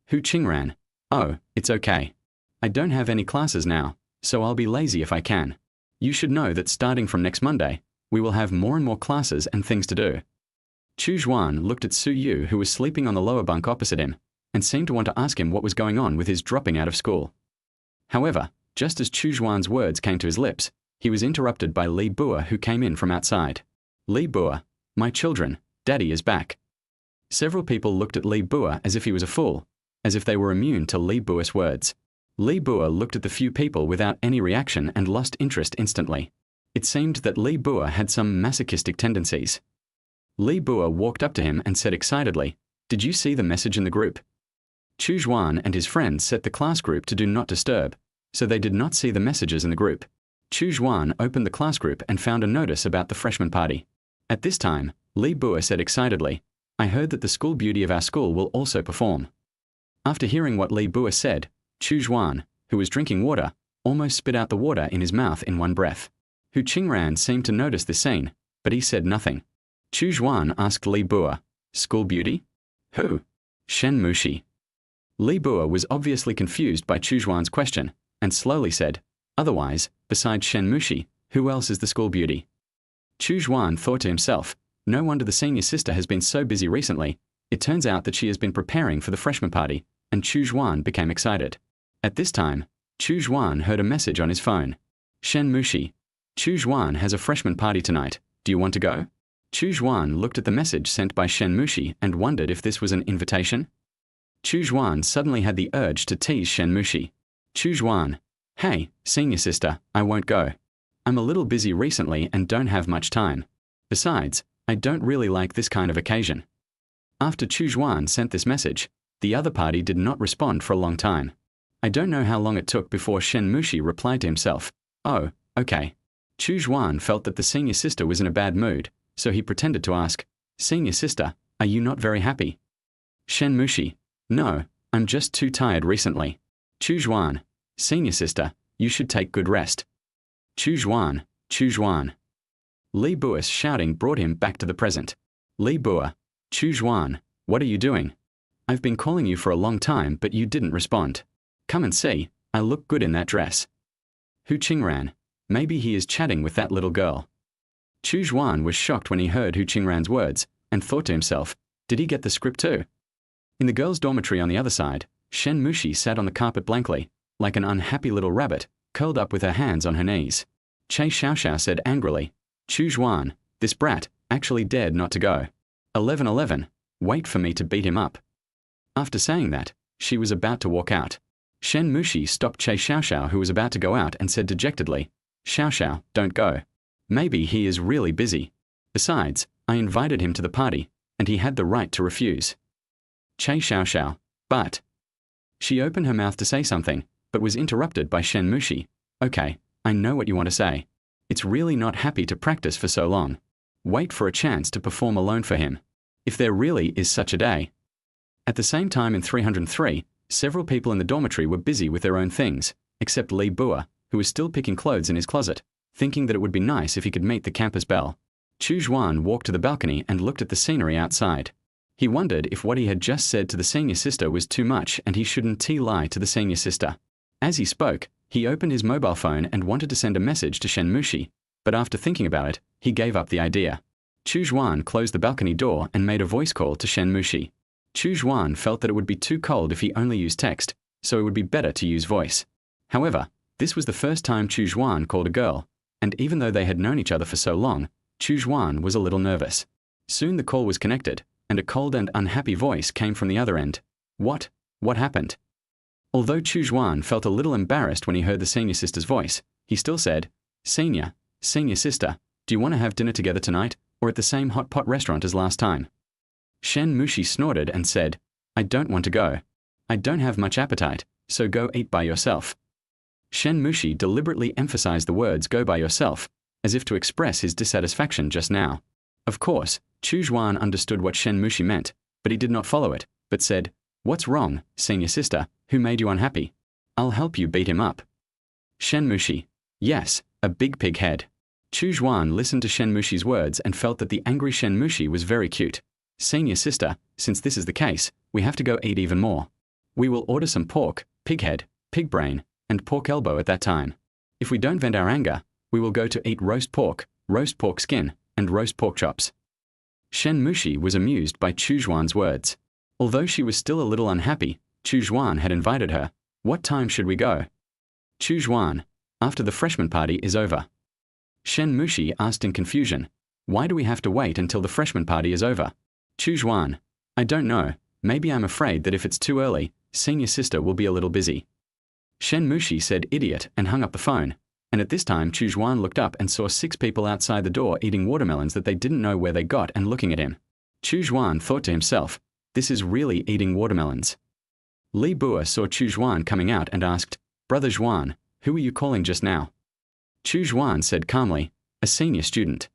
Hu Qingran, "Oh, it's okay. I don't have any classes now, so I'll be lazy if I can. You should know that starting from next Monday, we will have more and more classes and things to do." Chu Xuan looked at Su Yu, who was sleeping on the lower bunk opposite him, and seemed to want to ask him what was going on with his dropping out of school. However, just as Chu Xuan's words came to his lips, he was interrupted by Li Bua, who came in from outside. "Li Bua, my children, Daddy is back." Several people looked at Li Bua as if he was a fool, as if they were immune to Li Bua's words. Li Bua looked at the few people without any reaction and lost interest instantly. It seemed that Li Bua had some masochistic tendencies. Li Bua walked up to him and said excitedly, "Did you see the message in the group?" Chu Xuan and his friends set the class group to do not disturb, so they did not see the messages in the group. Chu Xuan opened the class group and found a notice about the freshman party. At this time, Li Bua said excitedly, "I heard that the school beauty of our school will also perform." After hearing what Li Bua said, Chu Xuan, who was drinking water, almost spit out the water in his mouth in one breath. Hu Qingran seemed to notice this scene, but he said nothing. Chu Xuan asked Li Bua, "School beauty? Who?" "Shen Mushi." Li Bua was obviously confused by Chu Xuan's question, and slowly said, "Otherwise, besides Shen Mushi, who else is the school beauty?" Chu Xuan thought to himself, "No wonder the senior sister has been so busy recently. It turns out that she has been preparing for the freshman party," and Chu Xuan became excited. At this time, Chu Xuan heard a message on his phone. "Shen Mushi, Chu Xuan has a freshman party tonight. Do you want to go?" Chu Xuan looked at the message sent by Shen Mushi and wondered if this was an invitation. Chu Xuan suddenly had the urge to tease Shen Mushi. "Chu Xuan, hey, senior sister, I won't go. I'm a little busy recently and don't have much time. Besides, I don't really like this kind of occasion." After Chu Xuan sent this message, the other party did not respond for a long time. I don't know how long it took before Shen Mushi replied to himself, "Oh, okay." Chu Xuan felt that the senior sister was in a bad mood, so he pretended to ask, "Senior sister, are you not very happy?" Shen Mushi, "No, I'm just too tired recently." Chu Xuan, "Senior sister, you should take good rest." Chu Xuan, Chu Xuan. Li Bua's shouting brought him back to the present. Li Bua, "Chu Xuan, what are you doing? I've been calling you for a long time, but you didn't respond. Come and see, I look good in that dress." Hu Qingran, "Maybe he is chatting with that little girl." Chu Xuan was shocked when he heard Hu Qingran's words and thought to himself, did he get the script too? In the girls' dormitory on the other side, Shen Mushi sat on the carpet blankly, like an unhappy little rabbit, curled up with her hands on her knees. Che Xiaoxiao said angrily, "Chu Xuan, this brat, actually dared not to go. 11:11, wait for me to beat him up." After saying that, she was about to walk out. Shen Mushi stopped Che Xiaoxiao, who was about to go out, and said dejectedly, "Xiaoxiao, don't go. Maybe he is really busy. Besides, I invited him to the party, and he had the right to refuse." Che Xiaoxiao, "But..." She opened her mouth to say something, but was interrupted by Shen Mushi. "Okay, I know what you want to say. It's really not happy to practice for so long. Wait for a chance to perform alone for him. If there really is such a day." At the same time in 303, several people in the dormitory were busy with their own things, except Li Bua, who was still picking clothes in his closet, thinking that it would be nice if he could meet the campus belle. Chu Xuan walked to the balcony and looked at the scenery outside. He wondered if what he had just said to the senior sister was too much and he shouldn't lie to the senior sister. As he spoke, he opened his mobile phone and wanted to send a message to Shen Mushi, but after thinking about it, he gave up the idea. Chu Xuan closed the balcony door and made a voice call to Shen Mushi. Chu Xuan felt that it would be too cold if he only used text, so it would be better to use voice. However, this was the first time Chu Xuan called a girl, and even though they had known each other for so long, Chu Xuan was a little nervous. Soon the call was connected, and a cold and unhappy voice came from the other end. What happened?" Although Chu Xuan felt a little embarrassed when he heard the senior sister's voice, he still said, Senior sister, do you want to have dinner together tonight, or at the same hot pot restaurant as last time?" Shen Mushi snorted and said, "I don't want to go. I don't have much appetite, so go eat by yourself." Shen Mushi deliberately emphasized the words "go by yourself," as if to express his dissatisfaction just now. Of course, Chu Xuan understood what Shen Mushi meant, but he did not follow it, but said, "What's wrong, senior sister? Who made you unhappy? I'll help you beat him up." Shen Mushi, "Yes, a big pig head." Chu Xuan listened to Shen Mushi's words and felt that the angry Shen Mushi was very cute. "Senior sister, since this is the case, we have to go eat even more. We will order some pork, pig head, pig brain, and pork elbow at that time. If we don't vent our anger, we will go to eat roast pork skin, and roast pork chops." Shen Mushi was amused by Chu Xuan's words. Although she was still a little unhappy, Chu Xuan had invited her. "What time should we go?" Chu Xuan, "After the freshman party is over." Shen Mushi asked in confusion, "Why do we have to wait until the freshman party is over?" Chu Xuan, "I don't know. Maybe I'm afraid that if it's too early, senior sister will be a little busy." Shen Mushi said idiot and hung up the phone, and at this time Chu Xuan looked up and saw 6 people outside the door eating watermelons that they didn't know where they got and looking at him. Chu Xuan thought to himself, this is really eating watermelons. Li Bua saw Chu Xuan coming out and asked, "Brother Xuan, Who are you calling just now? Chu Xuan said calmly, a senior student.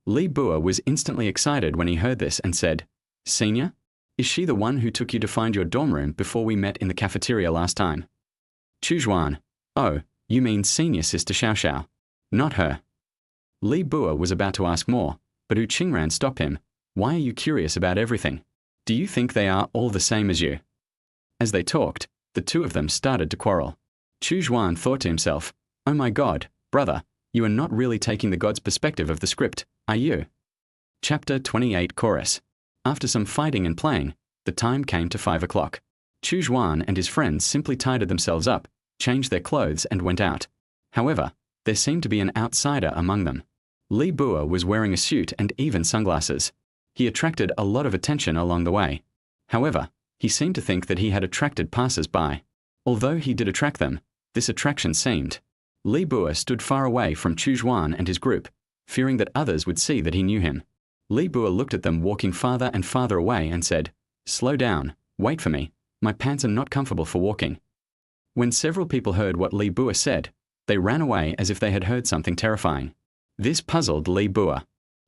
Li Bua was instantly excited when he heard this and said, Senior? Is she the one who took you to find your dorm room before we met in the cafeteria last time? Chu Xuan, oh, you mean senior sister Xiao Xiao. Not her. Li Bua was about to ask more, but Wu Qingran stopped him. Why are you curious about everything? Do you think they are all the same as you? As they talked, the two of them started to quarrel. Chu Xuan thought to himself, oh my God, brother, you are not really taking the God's perspective of the script, are you? Chapter 28 Chorus. After some fighting and playing, the time came to 5 o'clock. Chu Xuan and his friends simply tidied themselves up, changed their clothes and went out. However, there seemed to be an outsider among them. Li Bua was wearing a suit and even sunglasses. He attracted a lot of attention along the way. However, he seemed to think that he had attracted passers-by. Although he did attract them, this attraction seemed. Li Bua stood far away from Chu Xuan and his group, fearing that others would see that he knew him. Li Bua looked at them walking farther and farther away and said, Slow down, wait for me, my pants are not comfortable for walking. When several people heard what Li Bua said, they ran away as if they had heard something terrifying. This puzzled Li Bua.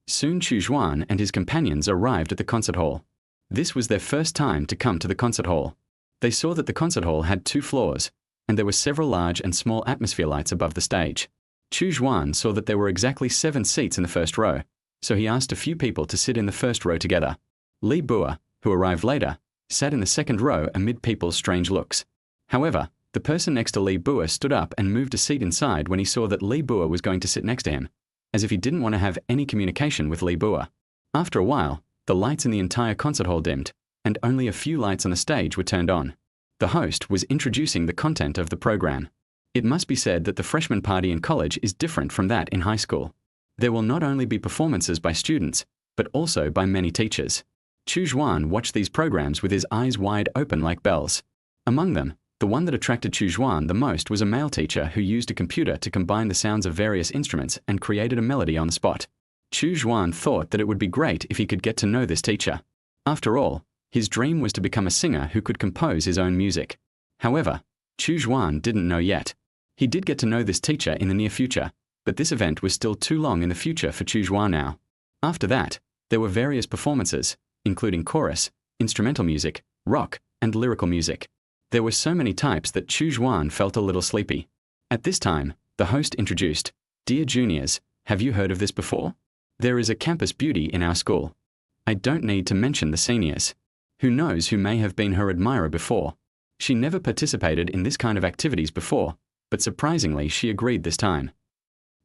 Soon Chu Xuan and his companions arrived at the concert hall. This was their first time to come to the concert hall. They saw that the concert hall had 2 floors, and there were several large and small atmosphere lights above the stage. Chu Xuan saw that there were exactly 7 seats in the first row, so he asked a few people to sit in the first row together. Li Bua, who arrived later, sat in the second row amid people's strange looks. However, the person next to Li Bua stood up and moved a seat inside when he saw that Li Bua was going to sit next to him, as if he didn't want to have any communication with Li Bua. After a while, the lights in the entire concert hall dimmed, and only a few lights on the stage were turned on. The host was introducing the content of the program. It must be said that the freshman party in college is different from that in high school. There will not only be performances by students, but also by many teachers. Chu Xuan watched these programs with his eyes wide open like bells. Among them, the one that attracted Chu Xuan the most was a male teacher who used a computer to combine the sounds of various instruments and created a melody on the spot. Chu Xuan thought that it would be great if he could get to know this teacher. After all, his dream was to become a singer who could compose his own music. However, Chu Xuan didn't know yet. He did get to know this teacher in the near future, but this event was still too long in the future for Chu Xuan now. After that, there were various performances, including chorus, instrumental music, rock, and lyrical music. There were so many types that Chu Xuan felt a little sleepy. At this time, the host introduced, Dear juniors, have you heard of this before? There is a campus beauty in our school. I don't need to mention the seniors. Who knows who may have been her admirer before? She never participated in this kind of activities before, but surprisingly she agreed this time.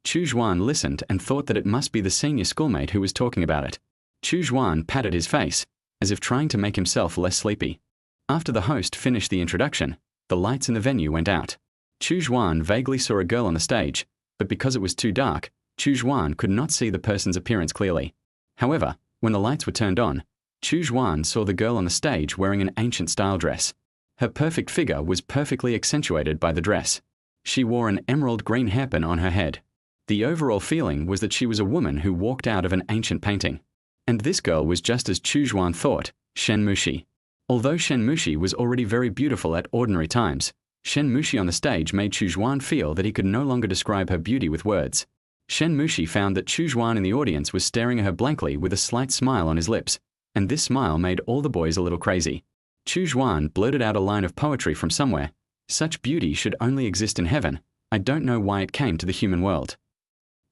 Chu Xuan listened and thought that it must be the senior schoolmate who was talking about it. Chu Xuan patted his face, as if trying to make himself less sleepy. After the host finished the introduction, the lights in the venue went out. Chu Xuan vaguely saw a girl on the stage, but because it was too dark, Chu Xuan could not see the person's appearance clearly. However, when the lights were turned on, Chu Xuan saw the girl on the stage wearing an ancient-style dress. Her perfect figure was perfectly accentuated by the dress. She wore an emerald green hairpin on her head. The overall feeling was that she was a woman who walked out of an ancient painting. And this girl was just as Chu Xuan thought, Shen Mushi. Although Shen Mushi was already very beautiful at ordinary times, Shen Mushi on the stage made Chu Xuan feel that he could no longer describe her beauty with words. Shen Mushi found that Chu Xuan in the audience was staring at her blankly with a slight smile on his lips, and this smile made all the boys a little crazy. Chu Xuan blurted out a line of poetry from somewhere. Such beauty should only exist in heaven. I don't know why it came to the human world.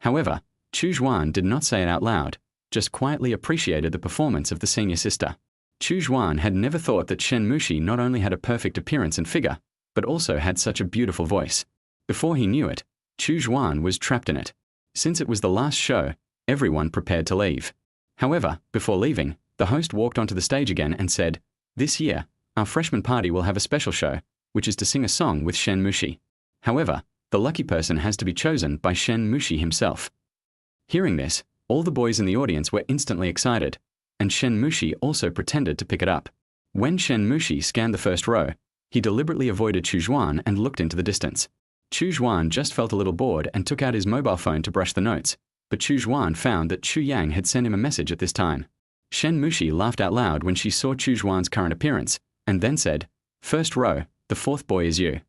However, Chu Xuan did not say it out loud, just quietly appreciated the performance of the senior sister. Chu Xuan had never thought that Shen Mushi not only had a perfect appearance and figure, but also had such a beautiful voice. Before he knew it, Chu Xuan was trapped in it. Since it was the last show, everyone prepared to leave. However, before leaving, the host walked onto the stage again and said, This year, our freshman party will have a special show, which is to sing a song with Shen Mushi. However, the lucky person has to be chosen by Shen Mushi himself. Hearing this, all the boys in the audience were instantly excited, and Shen Mushi also pretended to pick it up. When Shen Mushi scanned the first row, he deliberately avoided Chu Xuan and looked into the distance. Chu Xuan just felt a little bored and took out his mobile phone to brush the notes, but Chu Xuan found that Chu Yang had sent him a message at this time. Shen Mushi laughed out loud when she saw Chu Xuan's current appearance, and then said, First row, the fourth boy is you.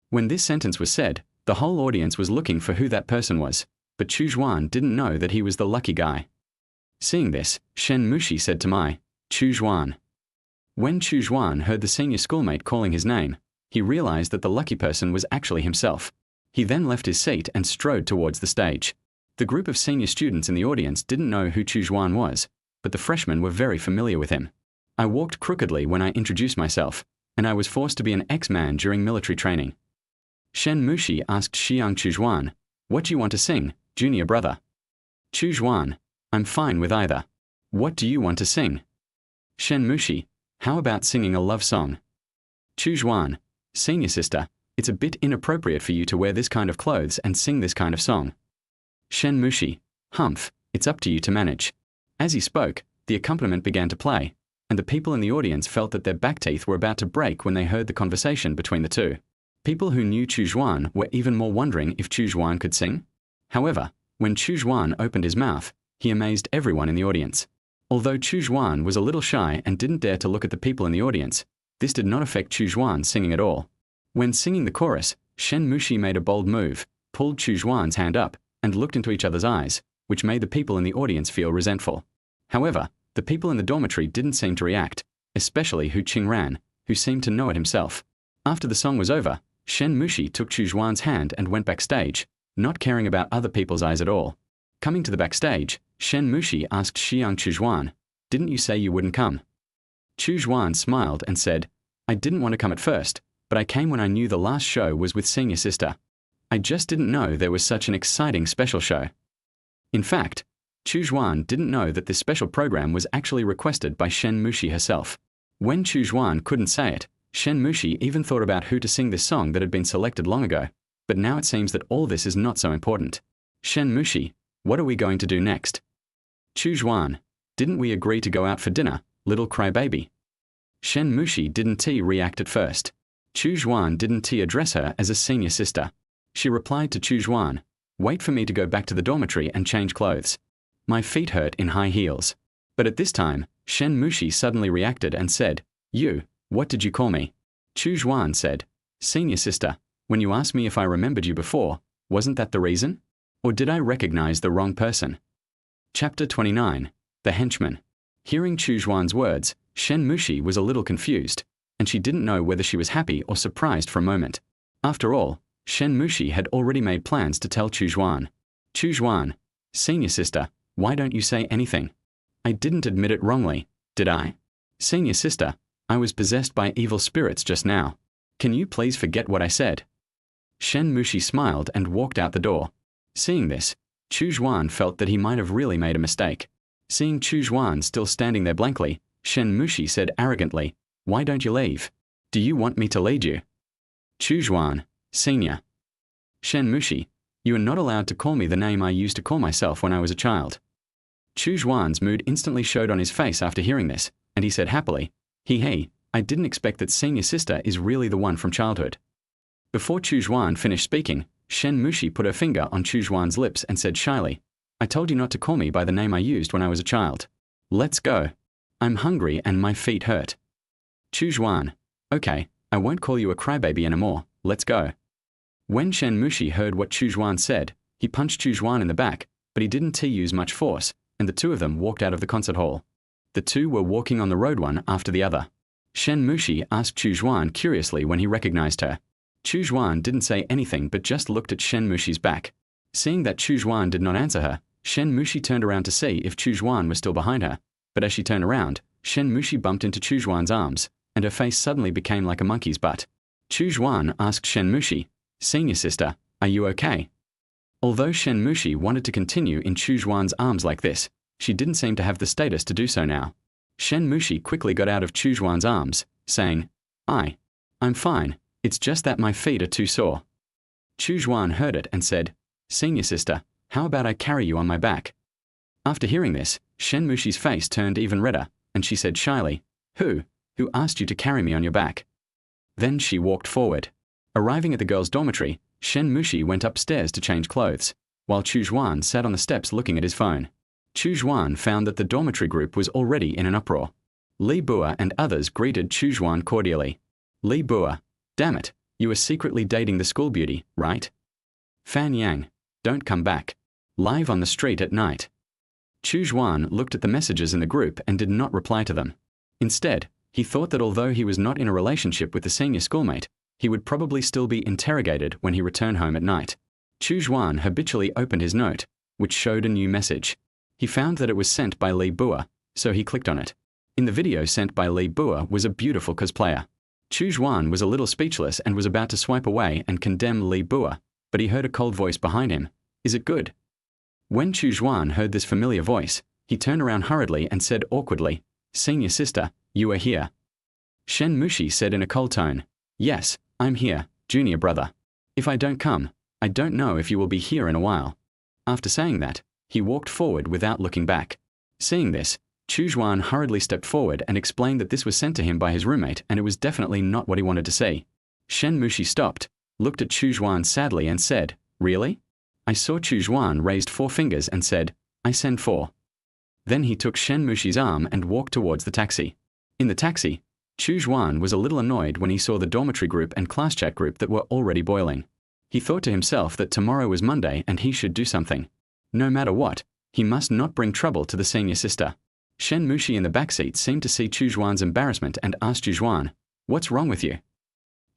When this sentence was said, The whole audience was looking for who that person was, but Chu Xuan didn't know that he was the lucky guy. Seeing this, Shen Mushi said to Mai, Chu Xuan. When Chu Xuan heard the senior schoolmate calling his name, he realized that the lucky person was actually himself. He then left his seat and strode towards the stage. The group of senior students in the audience didn't know who Chu Xuan was, but the freshmen were very familiar with him. I walked crookedly when I introduced myself, and I was forced to be an X-man during military training. Shen Mushi asked Xiang Chu Xuan, what do you want to sing, junior brother? Chu Xuan, I'm fine with either. What do you want to sing? Shen Mushi, how about singing a love song? Chu Xuan, senior sister, it's a bit inappropriate for you to wear this kind of clothes and sing this kind of song. Shen Mushi, humph, it's up to you to manage. As he spoke, the accompaniment began to play, and the people in the audience felt that their back teeth were about to break when they heard the conversation between the two. People who knew Chu Xuan were even more wondering if Chu Xuan could sing. However, when Chu Xuan opened his mouth, he amazed everyone in the audience. Although Chu Xuan was a little shy and didn't dare to look at the people in the audience, this did not affect Chu Xuan singing at all. When singing the chorus, Shen Mushi made a bold move, pulled Chu Xuan's hand up, and looked into each other's eyes, which made the people in the audience feel resentful. However, the people in the dormitory didn't seem to react, especially Hu Qingran, who seemed to know it himself. After the song was over, Shen Mushi took Chu Xuan's hand and went backstage, not caring about other people's eyes at all. Coming to the backstage, Shen Mushi asked Xiang Chu Xuan, didn't you say you wouldn't come? Chu Xuan smiled and said, I didn't want to come at first, but I came when I knew the last show was with senior sister. I just didn't know there was such an exciting special show. In fact, Chu Xuan didn't know that this special program was actually requested by Shen Mushi herself. When Chu Xuan couldn't say it, Shen Mushi even thought about who to sing this song that had been selected long ago, but now it seems that all this is not so important. Shen Mushi, what are we going to do next? Chu Xuan, didn't we agree to go out for dinner, little crybaby? Shen Mushi didn't react at first. Chu Xuan didn't address her as a senior sister. She replied to Chu Xuan, wait for me to go back to the dormitory and change clothes. My feet hurt in high heels. But at this time, Shen Mushi suddenly reacted and said, you, what did you call me? Chu Xuan said, senior sister, when you asked me if I remembered you before, wasn't that the reason? Or did I recognize the wrong person? Chapter 29, The Henchman. Hearing Chu Xuan's words, Shen Mushi was a little confused, and she didn't know whether she was happy or surprised for a moment. After all, Shen Mushi had already made plans to tell Chu Xuan. Chu Xuan, senior sister, why don't you say anything? I didn't admit it wrongly, did I? Senior sister, I was possessed by evil spirits just now. Can you please forget what I said? Shen Mushi smiled and walked out the door. Seeing this, Chu Xuan felt that he might have really made a mistake. Seeing Chu Xuan still standing there blankly, Shen Mushi said arrogantly, why don't you leave? Do you want me to lead you? Chu Xuan, senior. Shen Mushi, you are not allowed to call me the name I used to call myself when I was a child. Chu Xuan's mood instantly showed on his face after hearing this, and he said happily, he, I didn't expect that senior sister is really the one from childhood. Before Chu Xuan finished speaking, Shen Mushi put her finger on Chu Xuan's lips and said shyly, I told you not to call me by the name I used when I was a child. Let's go. I'm hungry and my feet hurt. Chu Xuan, okay, I won't call you a crybaby anymore, let's go. When Shen Mushi heard what Chu Xuan said, he punched Chu Xuan in the back, but he didn't use much force, and the two of them walked out of the concert hall. The two were walking on the road one after the other. Shen Mushi asked Chu Xuan curiously when he recognized her. Chu Xuan didn't say anything but just looked at Shen Mushi's back. Seeing that Chu Xuan did not answer her, Shen Mushi turned around to see if Chu Xuan was still behind her, but as she turned around, Shen Mushi bumped into Chu Xuan's arms, and her face suddenly became like a monkey's butt. Chu Xuan asked Shen Mushi, senior sister, are you okay? Although Shen Mushi wanted to continue in Chu Xuan's arms like this, she didn't seem to have the status to do so now. Shen Mushi quickly got out of Chu Xuan's arms, saying, I'm fine, it's just that my feet are too sore. Chu Xuan heard it and said, senior sister, how about I carry you on my back? After hearing this, Shen Mushi's face turned even redder, and she said shyly, Who asked you to carry me on your back? Then she walked forward. Arriving at the girls' dormitory, Shen Mushi went upstairs to change clothes, while Chu Xuan sat on the steps looking at his phone. Chu Xuan found that the dormitory group was already in an uproar. Li Bua and others greeted Chu Xuan cordially. Li Bua, damn it, you were secretly dating the school beauty, right? Fan Yang, don't come back. Live on the street at night. Chu Xuan looked at the messages in the group and did not reply to them. Instead, he thought that although he was not in a relationship with the senior schoolmate, he would probably still be interrogated when he returned home at night. Chu Xuan habitually opened his note, which showed a new message. He found that it was sent by Li Bua, so he clicked on it. In the video sent by Li Bua was a beautiful cosplayer. Chu Xuan was a little speechless and was about to swipe away and condemn Li Bua, but he heard a cold voice behind him. Is it good? When Chu Xuan heard this familiar voice, he turned around hurriedly and said awkwardly, Senior sister, you are here. Shen Mushi said in a cold tone, Yes, I'm here, junior brother. If I don't come, I don't know if you will be here in a while. After saying that, he walked forward without looking back. Seeing this, Chu Xuan hurriedly stepped forward and explained that this was sent to him by his roommate and it was definitely not what he wanted to see. Shen Mushi stopped, looked at Chu Xuan sadly and said, Really? I saw Chu Xuan raised 4 fingers and said, I send 4. Then he took Shen Mushi's arm and walked towards the taxi. In the taxi, Chu Xuan was a little annoyed when he saw the dormitory group and class chat group that were already boiling. He thought to himself that tomorrow was Monday and he should do something. No matter what, he must not bring trouble to the senior sister. Shen Mushi in the backseat seemed to see Chu Xuan's embarrassment and asked Chu Xuan, What's wrong with you?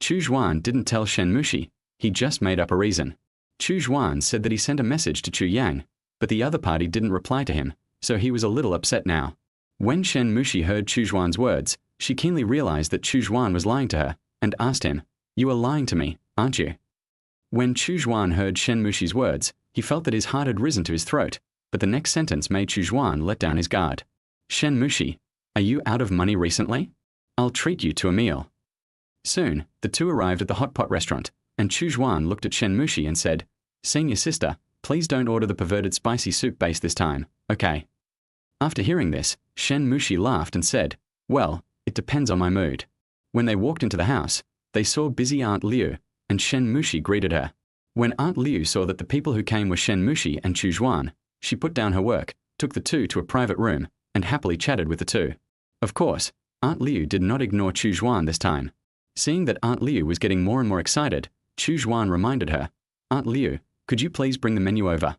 Chu Xuan didn't tell Shen Mushi, he just made up a reason. Chu Xuan said that he sent a message to Chu Yang, but the other party didn't reply to him, so he was a little upset now. When Shen Mushi heard Chu Xuan's words, she keenly realized that Chu Xuan was lying to her, and asked him, You are lying to me, aren't you? When Chu Xuan heard Shen Mushi's words, he felt that his heart had risen to his throat, but the next sentence made Chu Xuan let down his guard. Shen Mushi, are you out of money recently? I'll treat you to a meal. Soon, the two arrived at the hot pot restaurant, and Chu Xuan looked at Shen Mushi and said, Senior sister, please don't order the perverted spicy soup base this time, okay? After hearing this, Shen Mushi laughed and said, Well, it depends on my mood. When they walked into the house, they saw busy Aunt Liu, and Shen Mushi greeted her. When Aunt Liu saw that the people who came were Shen Mushi and Chu Xuan, she put down her work, took the two to a private room, and happily chatted with the two. Of course, Aunt Liu did not ignore Chu Xuan this time. Seeing that Aunt Liu was getting more and more excited, Chu Xuan reminded her, Aunt Liu, could you please bring the menu over?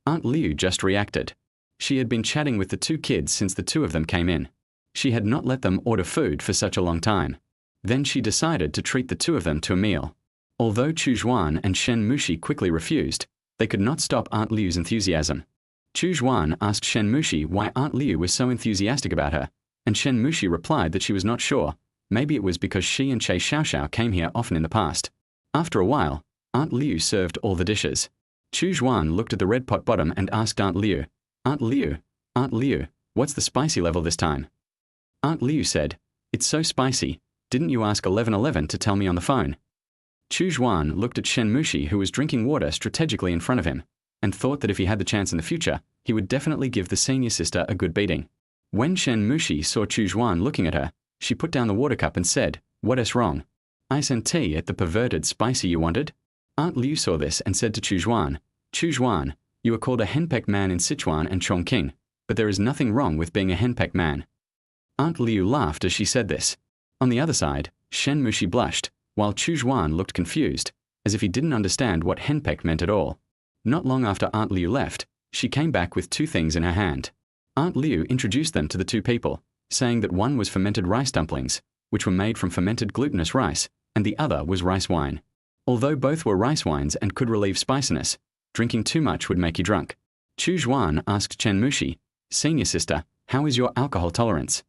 Aunt Liu just reacted. She had been chatting with the two kids since the two of them came in. She had not let them order food for such a long time. Then she decided to treat the two of them to a meal. Although Chu Xuan and Shen Mushi quickly refused, they could not stop Aunt Liu's enthusiasm. Chu Xuan asked Shen Mushi why Aunt Liu was so enthusiastic about her, and Shen Mushi replied that she was not sure. Maybe it was because she and Che Xiaoxiao came here often in the past. After a while, Aunt Liu served all the dishes. Chu Xuan looked at the red pot bottom and asked Aunt Liu, Aunt Liu, what's the spicy level this time? Aunt Liu said, It's so spicy, didn't you ask 1111 to tell me on the phone? Chu Xuan looked at Shen Mushi who was drinking water strategically in front of him, and thought that if he had the chance in the future, he would definitely give the senior sister a good beating. When Shen Mushi saw Chu Xuan looking at her, she put down the water cup and said, What is wrong? Ice and tea at the perverted spicy you wanted? Aunt Liu saw this and said to Chu Xuan, you are called a henpecked man in Sichuan and Chongqing, but there is nothing wrong with being a henpecked man. Aunt Liu laughed as she said this. On the other side, Shen Mushi blushed, while Chu Xuan looked confused, as if he didn't understand what henpecked meant at all. Not long after Aunt Liu left, she came back with 2 things in her hand. Aunt Liu introduced them to the 2 people, saying that one was fermented rice dumplings, which were made from fermented glutinous rice, and the other was rice wine. Although both were rice wines and could relieve spiciness, drinking too much would make you drunk. Chu Xuan asked Shen Mushi, Senior sister, how is your alcohol tolerance?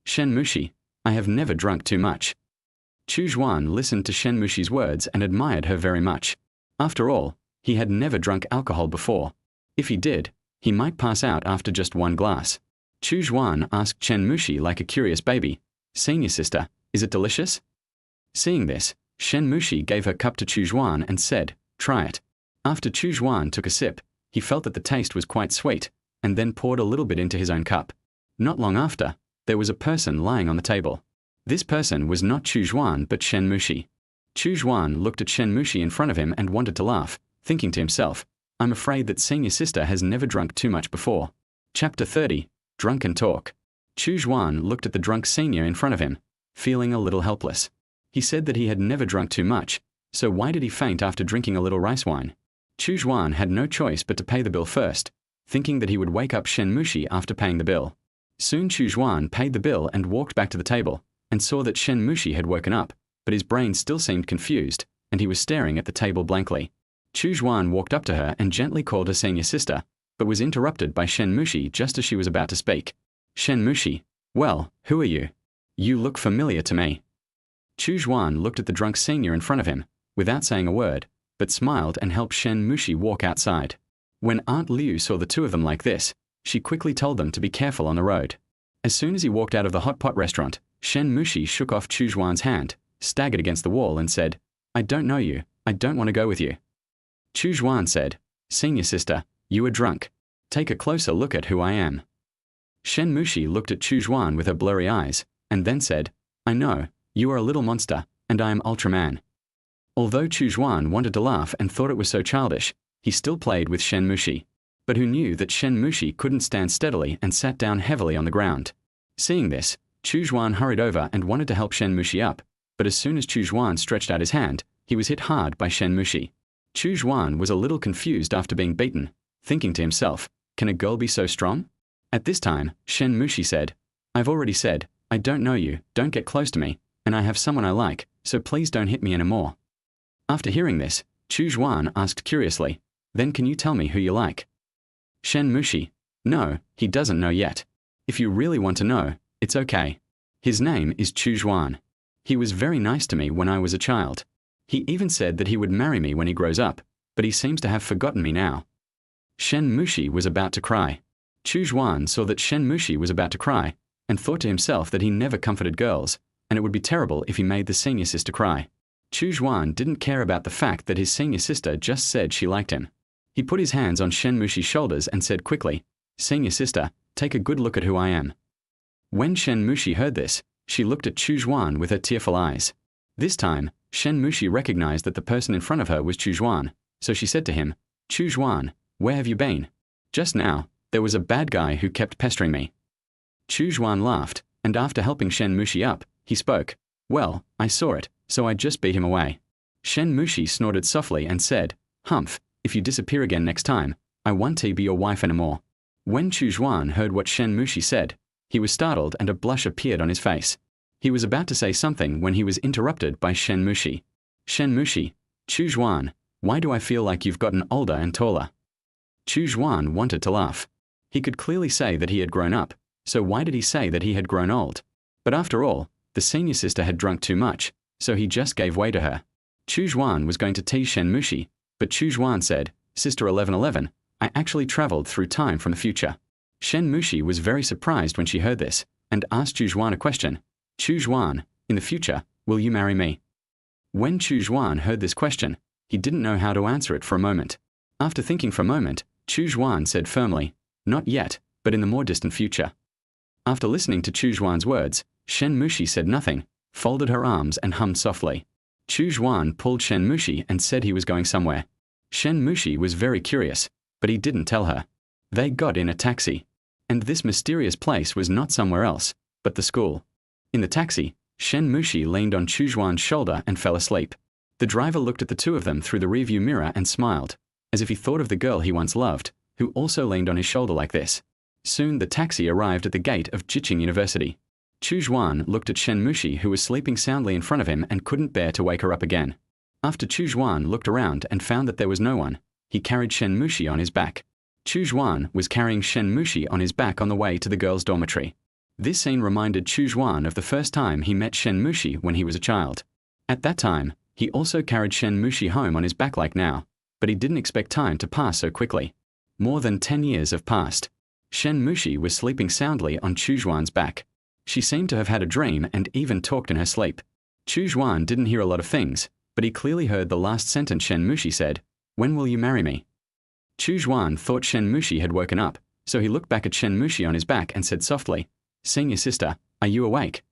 Shen Mushi, I have never drunk too much. Chu Xuan listened to Shen Mushi's words and admired her very much. After all, he had never drunk alcohol before. If he did, he might pass out after just 1 glass. Chu Xuan asked Shen Mushi like a curious baby, Senior sister, is it delicious? Seeing this, Shen Mushi gave her cup to Chu Xuan and said, Try it. After Chu Xuan took a sip, he felt that the taste was quite sweet, and then poured a little bit into his own cup. Not long after, there was a person lying on the table. This person was not Chu Xuan but Shen Mushi. Chu Xuan looked at Shen Mushi in front of him and wanted to laugh, thinking to himself, I'm afraid that senior sister has never drunk too much before. Chapter 30, Drunken Talk. Chu Xuan looked at the drunk senior in front of him, feeling a little helpless. He said that he had never drunk too much, so why did he faint after drinking a little rice wine? Chu Xuan had no choice but to pay the bill first, thinking that he would wake up Shen Mushi after paying the bill. Soon Chu Xuan paid the bill and walked back to the table, and saw that Shen Mushi had woken up, but his brain still seemed confused, and he was staring at the table blankly. Chu Xuan walked up to her and gently called her senior sister, but was interrupted by Shen Mushi just as she was about to speak. Shen Mushi, well, who are you? You look familiar to me. Chu Xuan looked at the drunk senior in front of him, without saying a word, but smiled and helped Shen Mushi walk outside. When Aunt Liu saw the two of them like this, she quickly told them to be careful on the road. As soon as he walked out of the hot pot restaurant, Shen Mushi shook off Chu Xuan's hand, staggered against the wall and said, I don't know you, I don't want to go with you. Chu Xuan said, Senior sister, you are drunk. Take a closer look at who I am. Shen Mushi looked at Chu Xuan with her blurry eyes, and then said, I know, you are a little monster, and I am Ultraman. Although Chu Xuan wanted to laugh and thought it was so childish, he still played with Shen Mushi, but who knew that Shen Mushi couldn't stand steadily and sat down heavily on the ground. Seeing this, Chu Xuan hurried over and wanted to help Shen Mushi up, but as soon as Chu Xuan stretched out his hand, he was hit hard by Shen Mushi. Chu Xuan was a little confused after being beaten, thinking to himself, can a girl be so strong? At this time, Shen Mushi said, I've already said, I don't know you, don't get close to me, and I have someone I like, so please don't hit me anymore. After hearing this, Chu Xuan asked curiously, then can you tell me who you like? Shen Mushi, no, he doesn't know yet. If you really want to know, it's okay. His name is Chu Xuan. He was very nice to me when I was a child. He even said that he would marry me when he grows up, but he seems to have forgotten me now. Shen Mushi was about to cry. Chu Xuan saw that Shen Mushi was about to cry, and thought to himself that he never comforted girls, and it would be terrible if he made the senior sister cry. Chu Xuan didn't care about the fact that his senior sister just said she liked him. He put his hands on Shen Mushi's shoulders and said quickly, Senior sister, take a good look at who I am. When Shen Mushi heard this, she looked at Chu Xuan with her tearful eyes. This time, Shen Mushi recognized that the person in front of her was Chu Xuan, so she said to him, Chu Xuan, where have you been? Just now, there was a bad guy who kept pestering me. Chu Xuan laughed, and after helping Shen Mushi up, he spoke, well, I saw it, so I just beat him away. Shen Mushi snorted softly and said, Humph, if you disappear again next time, I won't be your wife anymore. When Chu Xuan heard what Shen Mushi said, he was startled and a blush appeared on his face. He was about to say something when he was interrupted by Shen Mushi. Shen Mushi, Chu Xuan, why do I feel like you've gotten older and taller? Chu Xuan wanted to laugh. He could clearly say that he had grown up, so why did he say that he had grown old? But after all, the senior sister had drunk too much, so he just gave way to her. Chu Xuan was going to tease Shen Mushi, but Chu Xuan said, Sister 1111, I actually traveled through time from the future. Shen Mushi was very surprised when she heard this, and asked Chu Xuan a question. Chu Xuan, in the future, will you marry me? When Chu Xuan heard this question, he didn't know how to answer it for a moment. After thinking for a moment, Chu Xuan said firmly, not yet, but in the more distant future. After listening to Chu Xuan's words, Shen Mushi said nothing, folded her arms and hummed softly. Chu Xuan pulled Shen Mushi and said he was going somewhere. Shen Mushi was very curious, but he didn't tell her. They got in a taxi. And this mysterious place was not somewhere else, but the school. In the taxi, Shen Mushi leaned on Chu Xuan's shoulder and fell asleep. The driver looked at the two of them through the rearview mirror and smiled, as if he thought of the girl he once loved, who also leaned on his shoulder like this. Soon the taxi arrived at the gate of Jiqing University. Chu Xuan looked at Shen Mushi, who was sleeping soundly in front of him and couldn't bear to wake her up again. After Chu Xuan looked around and found that there was no one, he carried Shen Mushi on his back. Chu Xuan was carrying Shen Mushi on his back on the way to the girls' dormitory. This scene reminded Chu Xuan of the first time he met Shen Mushi when he was a child. At that time, he also carried Shen Mushi home on his back like now, but he didn't expect time to pass so quickly. More than 10 years have passed. Shen Mushi was sleeping soundly on Chu Xuan's back. She seemed to have had a dream and even talked in her sleep. Chu Xuan didn't hear a lot of things, but he clearly heard the last sentence Shen Mushi said, when will you marry me? Chu Xuan thought Shen Mushi had woken up, so he looked back at Shen Mushi on his back and said softly, Senior sister, are you awake?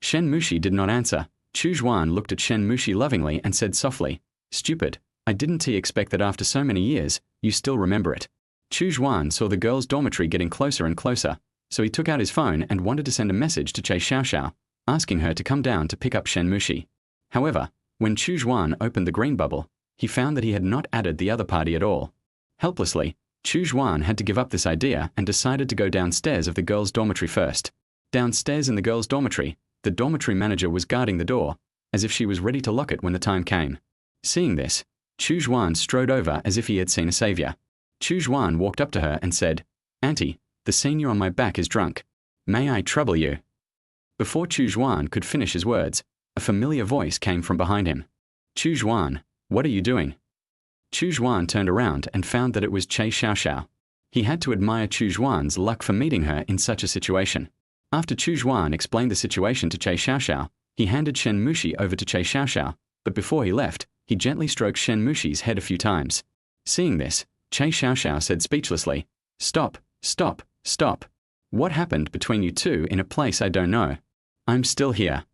Shen Mushi did not answer. Chu Xuan looked at Shen Mushi lovingly and said softly, Stupid, I didn't expect that after so many years, you still remember it. Chu Xuan saw the girls' dormitory getting closer and closer, so he took out his phone and wanted to send a message to Che Xiaoxiao, asking her to come down to pick up Shen Mushi. However, when Chu Xuan opened the green bubble, he found that he had not added the other party at all. Helplessly, Chu Xuan had to give up this idea and decided to go downstairs of the girls' dormitory first. Downstairs in the girls' dormitory, the dormitory manager was guarding the door, as if she was ready to lock it when the time came. Seeing this, Chu Xuan strode over as if he had seen a savior. Chu Xuan walked up to her and said, "Auntie, the senior on my back is drunk. May I trouble you?" Before Chu Xuan could finish his words, a familiar voice came from behind him. "Chu Xuan, what are you doing?" Chu Xuan turned around and found that it was Chu Xiao. He had to admire Chu Xuan's luck for meeting her in such a situation. After Chu Xuan explained the situation to Chu Xiao, he handed Shen Mushi over to Chu Xiao, but before he left, he gently stroked Shen Mushi's head a few times. Seeing this, Chu Xiao said speechlessly, "Stop, stop, stop. What happened between you two in a place I don't know? I'm still here."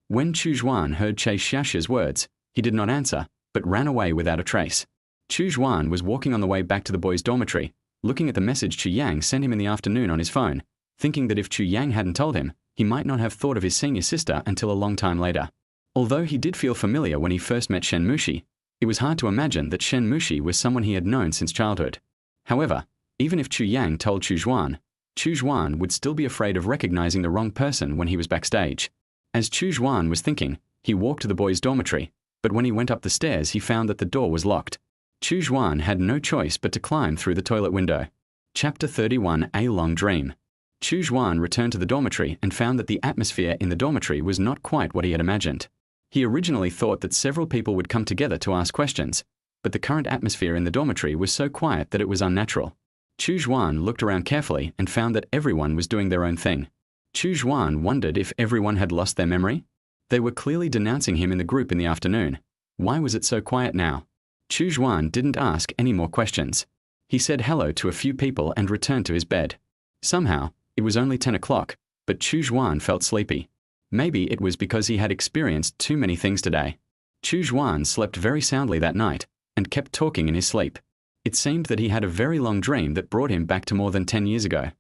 When Chu Xuan heard Chu Xiao's words, he did not answer, but ran away without a trace. Chu Xuan was walking on the way back to the boys' dormitory, looking at the message Chu Yang sent him in the afternoon on his phone, thinking that if Chu Yang hadn't told him, he might not have thought of his senior sister until a long time later. Although he did feel familiar when he first met Shen Mushi, it was hard to imagine that Shen Mushi was someone he had known since childhood. However, even if Chu Yang told Chu Xuan would still be afraid of recognizing the wrong person when he was backstage. As Chu Xuan was thinking, he walked to the boys' dormitory, but when he went up the stairs he found that the door was locked. Chu Xuan had no choice but to climb through the toilet window. Chapter 31: A Long Dream. Chu Xuan returned to the dormitory and found that the atmosphere in the dormitory was not quite what he had imagined. He originally thought that several people would come together to ask questions, but the current atmosphere in the dormitory was so quiet that it was unnatural. Chu Xuan looked around carefully and found that everyone was doing their own thing. Chu Xuan wondered if everyone had lost their memory. They were clearly denouncing him in the group in the afternoon. Why was it so quiet now? Chu Xuan didn't ask any more questions. He said hello to a few people and returned to his bed. Somehow, it was only 10 o'clock, but Chu Xuan felt sleepy. Maybe it was because he had experienced too many things today. Chu Xuan slept very soundly that night and kept talking in his sleep. It seemed that he had a very long dream that brought him back to more than 10 years ago.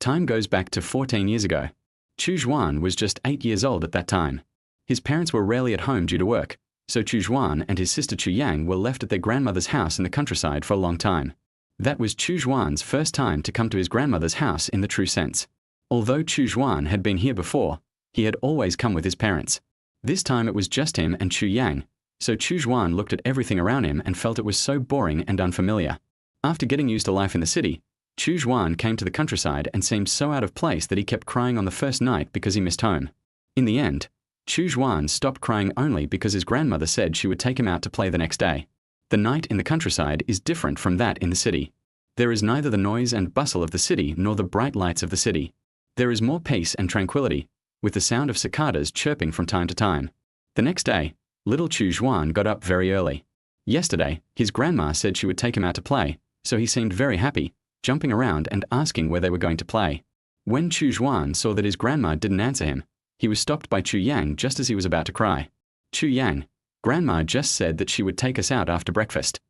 Time goes back to 14 years ago. Chu Xuan was just 8 years old at that time. His parents were rarely at home due to work, so Chu Xuan and his sister Chu Yang were left at their grandmother's house in the countryside for a long time. That was Chu Xuan's first time to come to his grandmother's house in the true sense. Although Chu Xuan had been here before, he had always come with his parents. This time it was just him and Chu Yang, so Chu Xuan looked at everything around him and felt it was so boring and unfamiliar. After getting used to life in the city, Chu Xuan came to the countryside and seemed so out of place that he kept crying on the first night because he missed home. In the end, Chu Xuan stopped crying only because his grandmother said she would take him out to play the next day. The night in the countryside is different from that in the city. There is neither the noise and bustle of the city nor the bright lights of the city. There is more peace and tranquility, with the sound of cicadas chirping from time to time. The next day, little Chu Xuan got up very early. Yesterday, his grandma said she would take him out to play, so he seemed very happy, jumping around and asking where they were going to play. When Chu Xuan saw that his grandma didn't answer him, he was stopped by Chu Yang just as he was about to cry. "Chu Yang, Grandma just said that she would take us out after breakfast."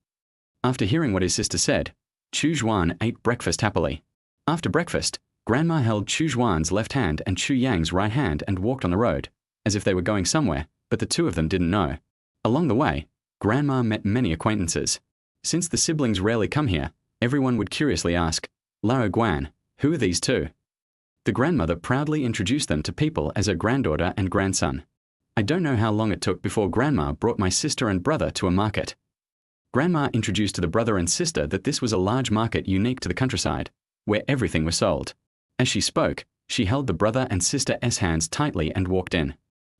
After hearing what his sister said, Chu Xuan ate breakfast happily. After breakfast, Grandma held Chu Xuan's left hand and Chu Yang's right hand and walked on the road, as if they were going somewhere, but the two of them didn't know. Along the way, Grandma met many acquaintances. Since the siblings rarely come here, everyone would curiously ask, "Lao Guan, who are these two?" The grandmother proudly introduced them to people as her granddaughter and grandson. I don't know how long it took before Grandma brought my sister and brother to a market. Grandma introduced to the brother and sister that this was a large market unique to the countryside, where everything was sold. As she spoke, she held the brother and sister's hands tightly and walked in.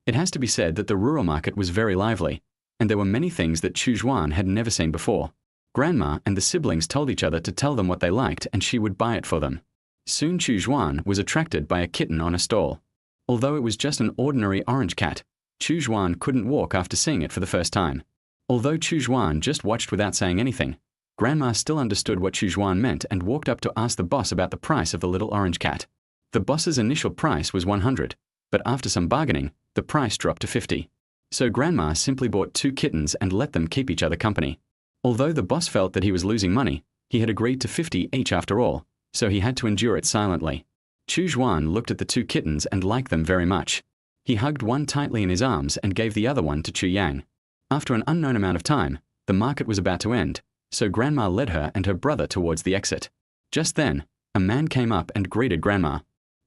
It has to be said that the rural market was very lively, and there were many things that Chu Xuan had never seen before. Grandma and the siblings told each other to tell them what they liked and she would buy it for them. Soon Chu Xuan was attracted by a kitten on a stall. Although it was just an ordinary orange cat, Chu Xuan couldn't walk after seeing it for the first time. Although Chu Xuan just watched without saying anything, Grandma still understood what Chu Xuan meant and walked up to ask the boss about the price of the little orange cat. The boss's initial price was 100, but after some bargaining, the price dropped to 50. So Grandma simply bought 2 kittens and let them keep each other company. Although the boss felt that he was losing money, he had agreed to 50 each after all, so he had to endure it silently. Chu Xuan looked at the 2 kittens and liked them very much. He hugged one tightly in his arms and gave the other one to Chu Yang. After an unknown amount of time, The market was about to end, so Grandma led her and her brother towards the exit. Just then, a man came up and greeted Grandma.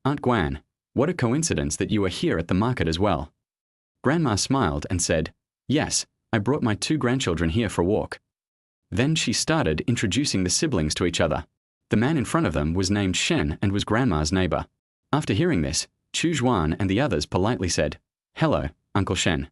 "Aunt Guan, what a coincidence that you are here at the market as well." Grandma smiled and said, "Yes, I brought my 2 grandchildren here for a walk." Then she started introducing the siblings to each other. The man in front of them was named Shen and was Grandma's neighbor. After hearing this, Chu Xuan and the others politely said, "Hello, Uncle Shen."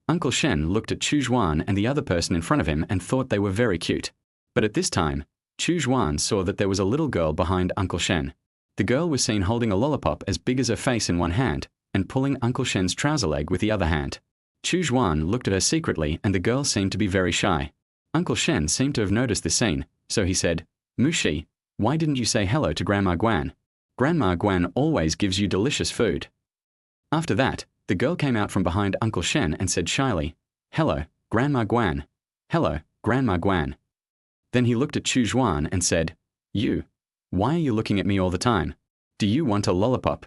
Uncle Shen looked at Chu Xuan and the other person in front of him and thought they were very cute. But at this time, Chu Xuan saw that there was a little girl behind Uncle Shen. The girl was seen holding a lollipop as big as her face in one hand and pulling Uncle Shen's trouser leg with the other hand. Chu Xuan looked at her secretly and the girl seemed to be very shy. Uncle Shen seemed to have noticed this scene, so he said, "Mushi, why didn't you say hello to Grandma Guan? Grandma Guan always gives you delicious food." After that, the girl came out from behind Uncle Shen and said shyly, "Hello, Grandma Guan. Hello, Grandma Guan." Then he looked at Chu Xuan and said, "You, why are you looking at me all the time? Do you want a lollipop?"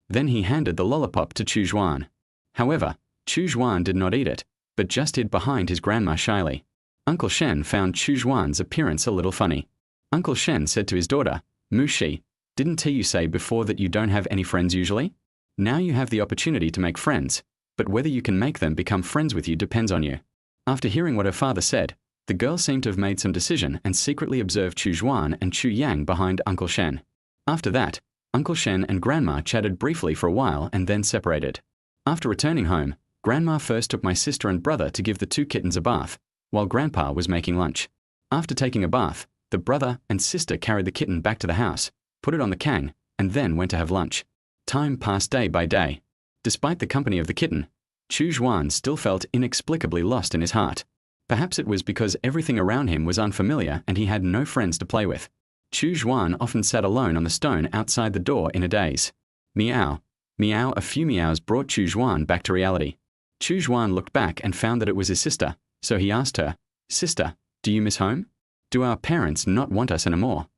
Then he handed the lollipop to Chu Xuan. However, Chu Xuan did not eat it, but just hid behind his grandma shyly. Uncle Shen found Chu Xuan's appearance a little funny. Uncle Shen said to his daughter, "Mushi, didn't Tiyu say before that you don't have any friends usually? Now you have the opportunity to make friends, but whether you can make them become friends with you depends on you." After hearing what her father said, the girl seemed to have made some decision and secretly observed Chu Xuan and Chu Yang behind Uncle Shen. After that, Uncle Shen and Grandma chatted briefly for a while and then separated. After returning home, Grandma first took my sister and brother to give the 2 kittens a bath, while Grandpa was making lunch. After taking a bath, the brother and sister carried the kitten back to the house, put it on the kang, and then went to have lunch. Time passed day by day. Despite the company of the kitten, Chu Xuan still felt inexplicably lost in his heart. Perhaps it was because everything around him was unfamiliar and he had no friends to play with. Chu Xuan often sat alone on the stone outside the door in a daze. Meow, meow. A few meows brought Chu Xuan back to reality. Chu Xuan looked back and found that it was his sister, so he asked her, "Sister, do you miss home? Do our parents not want us anymore?"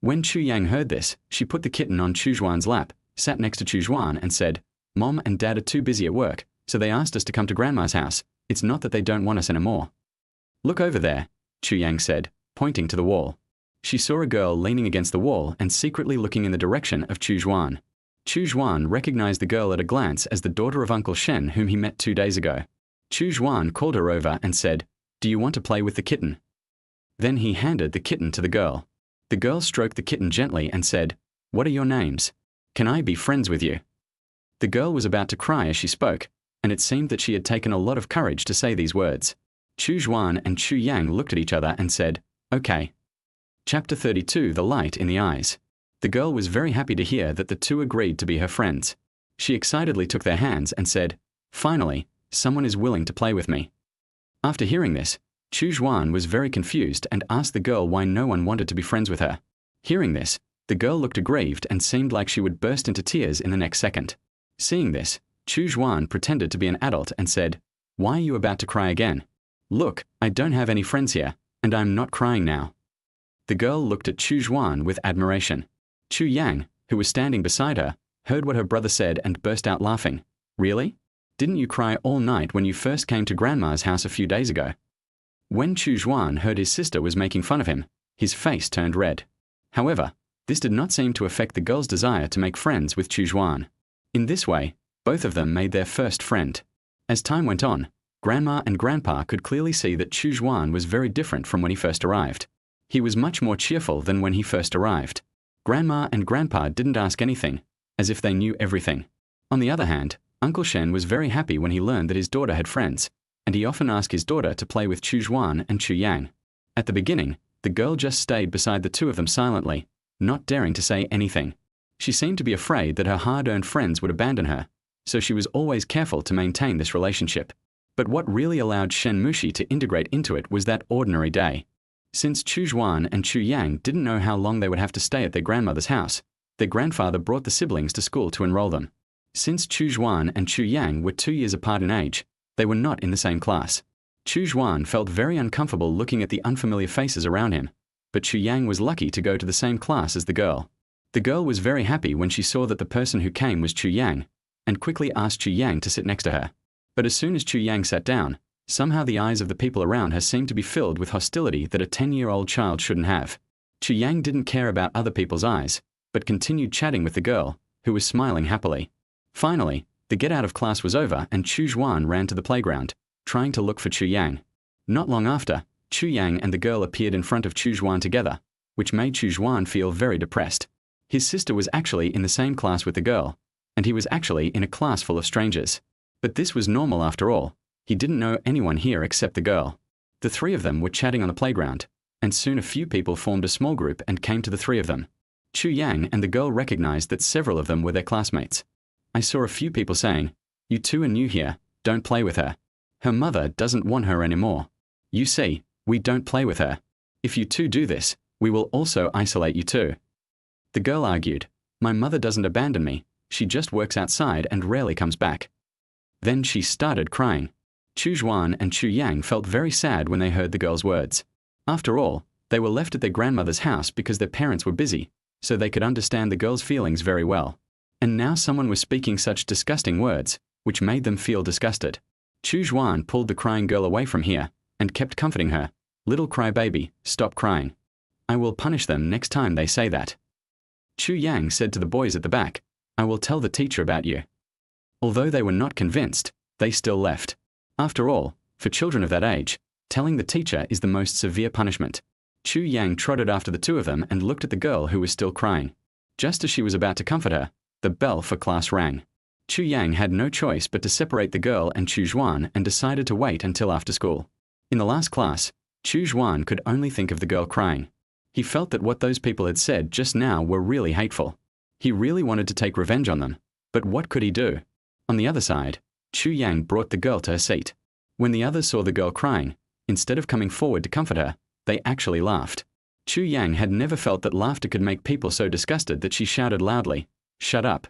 When Chu Yang heard this, she put the kitten on Chu Xuan's lap, sat next to Chu Xuan and said, "Mom and Dad are too busy at work, so they asked us to come to Grandma's house. It's not that they don't want us anymore." "Look over there," Chu Yang said, pointing to the wall. She saw a girl leaning against the wall and secretly looking in the direction of Chu Xuan. Chu Xuan recognized the girl at a glance as the daughter of Uncle Shen whom he met 2 days ago. Chu Xuan called her over and said, "Do you want to play with the kitten?" Then he handed the kitten to the girl. The girl stroked the kitten gently and said, "What are your names? Can I be friends with you?" The girl was about to cry as she spoke, and it seemed that she had taken a lot of courage to say these words. Chu Xuan and Chu Yang looked at each other and said, "Okay." Chapter 32, The Light in the Eyes. The girl was very happy to hear that the 2 agreed to be her friends. She excitedly took their hands and said, "Finally, someone is willing to play with me." After hearing this, Chu Xuan was very confused and asked the girl why no one wanted to be friends with her. Hearing this, the girl looked aggrieved and seemed like she would burst into tears in the next second. Seeing this, Chu Xuan pretended to be an adult and said, "Why are you about to cry again? Look, I don't have any friends here, and I'm not crying now." The girl looked at Chu Xuan with admiration. Chu Yang, who was standing beside her, heard what her brother said and burst out laughing. "Really? Didn't you cry all night when you first came to Grandma's house a few days ago?" When Chu Xuan heard his sister was making fun of him, his face turned red. However, this did not seem to affect the girl's desire to make friends with Chu Xuan. In this way, both of them made their first friend. As time went on, Grandma and Grandpa could clearly see that Chu Xuan was very different from when he first arrived. He was much more cheerful than when he first arrived. Grandma and Grandpa didn't ask anything, as if they knew everything. On the other hand, Uncle Shen was very happy when he learned that his daughter had friends, and he often asked his daughter to play with Chu Xuan and Chu Yang. At the beginning, the girl just stayed beside the 2 of them silently, not daring to say anything. She seemed to be afraid that her hard-earned friends would abandon her, so she was always careful to maintain this relationship. But what really allowed Shen Mushi to integrate into it was that ordinary day. Since Chu Xuan and Chu Yang didn't know how long they would have to stay at their grandmother's house, their grandfather brought the siblings to school to enroll them. Since Chu Xuan and Chu Yang were 2 years apart in age, they were not in the same class. Chu Xuan felt very uncomfortable looking at the unfamiliar faces around him, but Chu Yang was lucky to go to the same class as the girl. The girl was very happy when she saw that the person who came was Chu Yang, and quickly asked Chu Yang to sit next to her. But as soon as Chu Yang sat down, Somehow the eyes of the people around her seemed to be filled with hostility that a 10-year-old child shouldn't have. Chu Yang didn't care about other people's eyes, but continued chatting with the girl, who was smiling happily. Finally, the get-out of class was over and Chu Xuan ran to the playground, trying to look for Chu Yang. Not long after, Chu Yang and the girl appeared in front of Chu Xuan together, which made Chu Xuan feel very depressed. His sister was actually in the same class with the girl, and he was actually in a class full of strangers. But this was normal after all. He didn't know anyone here except the girl. The three of them were chatting on the playground, and soon a few people formed a small group and came to the three of them. Chu Yang and the girl recognized that several of them were their classmates. I saw a few people saying, "You two are new here, don't play with her. Her mother doesn't want her anymore. You see, we don't play with her. If you two do this, we will also isolate you too." The girl argued, "My mother doesn't abandon me, she just works outside and rarely comes back." Then she started crying. Chu Xuan and Chu Yang felt very sad when they heard the girl's words. After all, they were left at their grandmother's house because their parents were busy, so they could understand the girl's feelings very well. And now someone was speaking such disgusting words, which made them feel disgusted. Chu Xuan pulled the crying girl away from here and kept comforting her. "Little crybaby, stop crying. I will punish them next time they say that." Chu Yang said to the boys at the back, "I will tell the teacher about you." Although they were not convinced, they still left. After all, for children of that age, telling the teacher is the most severe punishment. Chu Yang trotted after the two of them and looked at the girl who was still crying. Just as she was about to comfort her, the bell for class rang. Chu Yang had no choice but to separate the girl and Chu Xuan and decided to wait until after school. In the last class, Chu Xuan could only think of the girl crying. He felt that what those people had said just now were really hateful. He really wanted to take revenge on them, but what could he do? On the other side, Chu Yang brought the girl to her seat. When the others saw the girl crying, instead of coming forward to comfort her, they actually laughed. Chu Yang had never felt that laughter could make people so disgusted that she shouted loudly, "Shut up."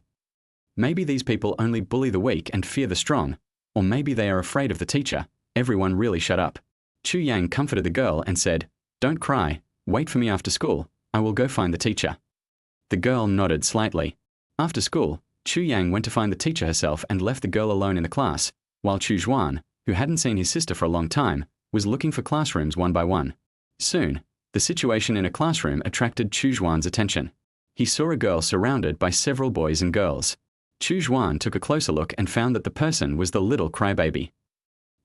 Maybe these people only bully the weak and fear the strong, or maybe they are afraid of the teacher. Everyone really shut up. Chu Yang comforted the girl and said, "Don't cry, wait for me after school, I will go find the teacher." The girl nodded slightly. After school, Chu Yang went to find the teacher herself and left the girl alone in the class, while Chu Xuan, who hadn't seen his sister for a long time, was looking for classrooms one by one. Soon, the situation in a classroom attracted Chu Xuan's attention. He saw a girl surrounded by several boys and girls. Chu Xuan took a closer look and found that the person was the little crybaby.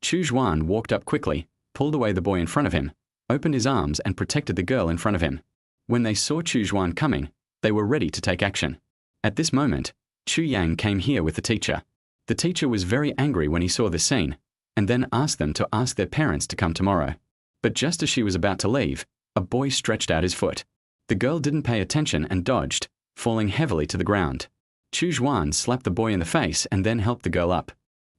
Chu Xuan walked up quickly, pulled away the boy in front of him, opened his arms and protected the girl in front of him. When they saw Chu Xuan coming, they were ready to take action. At this moment, Chu Yang came here with the teacher. The teacher was very angry when he saw this scene, and then asked them to ask their parents to come tomorrow. But just as she was about to leave, a boy stretched out his foot. The girl didn't pay attention and dodged, falling heavily to the ground. Chu Xuan slapped the boy in the face and then helped the girl up.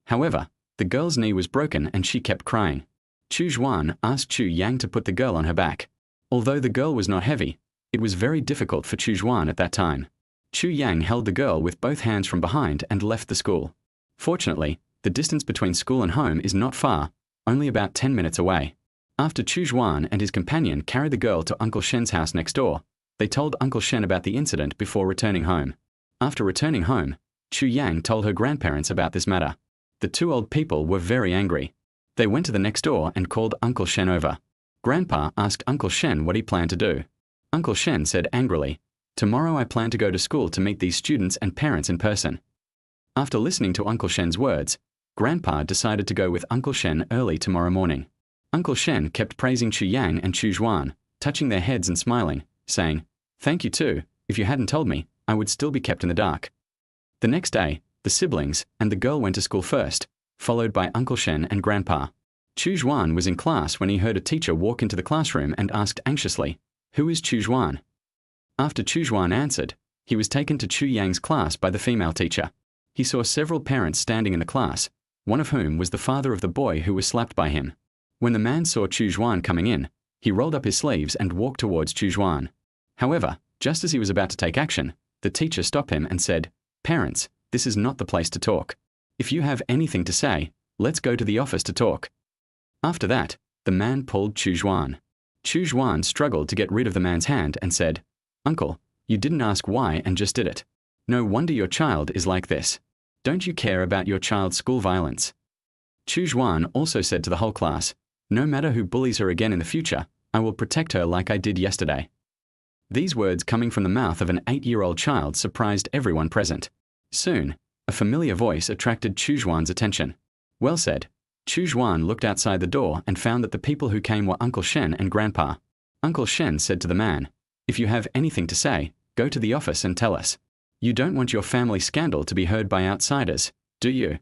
However, the girl's knee was broken and she kept crying. Chu Xuan asked Chu Yang to put the girl on her back. Although the girl was not heavy, it was very difficult for Chu Xuan at that time. Chu Yang held the girl with both hands from behind and left the school. Fortunately, the distance between school and home is not far, only about 10 minutes away. After Chu Xuan and his companion carried the girl to Uncle Shen's house next door, they told Uncle Shen about the incident before returning home. After returning home, Chu Yang told her grandparents about this matter. The two old people were very angry. They went to the next door and called Uncle Shen over. Grandpa asked Uncle Shen what he planned to do. Uncle Shen said angrily, "Tomorrow I plan to go to school to meet these students and parents in person." After listening to Uncle Shen's words, Grandpa decided to go with Uncle Shen early tomorrow morning. Uncle Shen kept praising Chu Yang and Chu Xuan, touching their heads and smiling, saying, "Thank you too. If you hadn't told me, I would still be kept in the dark." The next day, the siblings and the girl went to school first, followed by Uncle Shen and Grandpa. Chu Xuan was in class when he heard a teacher walk into the classroom and asked anxiously, "Who is Chu Xuan?" After Chu Xuan answered, he was taken to Chu Yang's class by the female teacher. He saw several parents standing in the class, one of whom was the father of the boy who was slapped by him. When the man saw Chu Xuan coming in, he rolled up his sleeves and walked towards Chu Xuan. However, just as he was about to take action, the teacher stopped him and said, "Parents, this is not the place to talk. If you have anything to say, let's go to the office to talk." After that, the man pulled Chu Xuan. Chu Xuan struggled to get rid of the man's hand and said, "Uncle, you didn't ask why and just did it. No wonder your child is like this. Don't you care about your child's school violence?" Chu Xuan also said to the whole class, "No matter who bullies her again in the future, I will protect her like I did yesterday." These words coming from the mouth of an 8-year-old child surprised everyone present. Soon, a familiar voice attracted Chu Xuan's attention. Well said. Chu Xuan looked outside the door and found that the people who came were Uncle Shen and Grandpa. Uncle Shen said to the man, "If you have anything to say, go to the office and tell us. You don't want your family scandal to be heard by outsiders, do you?"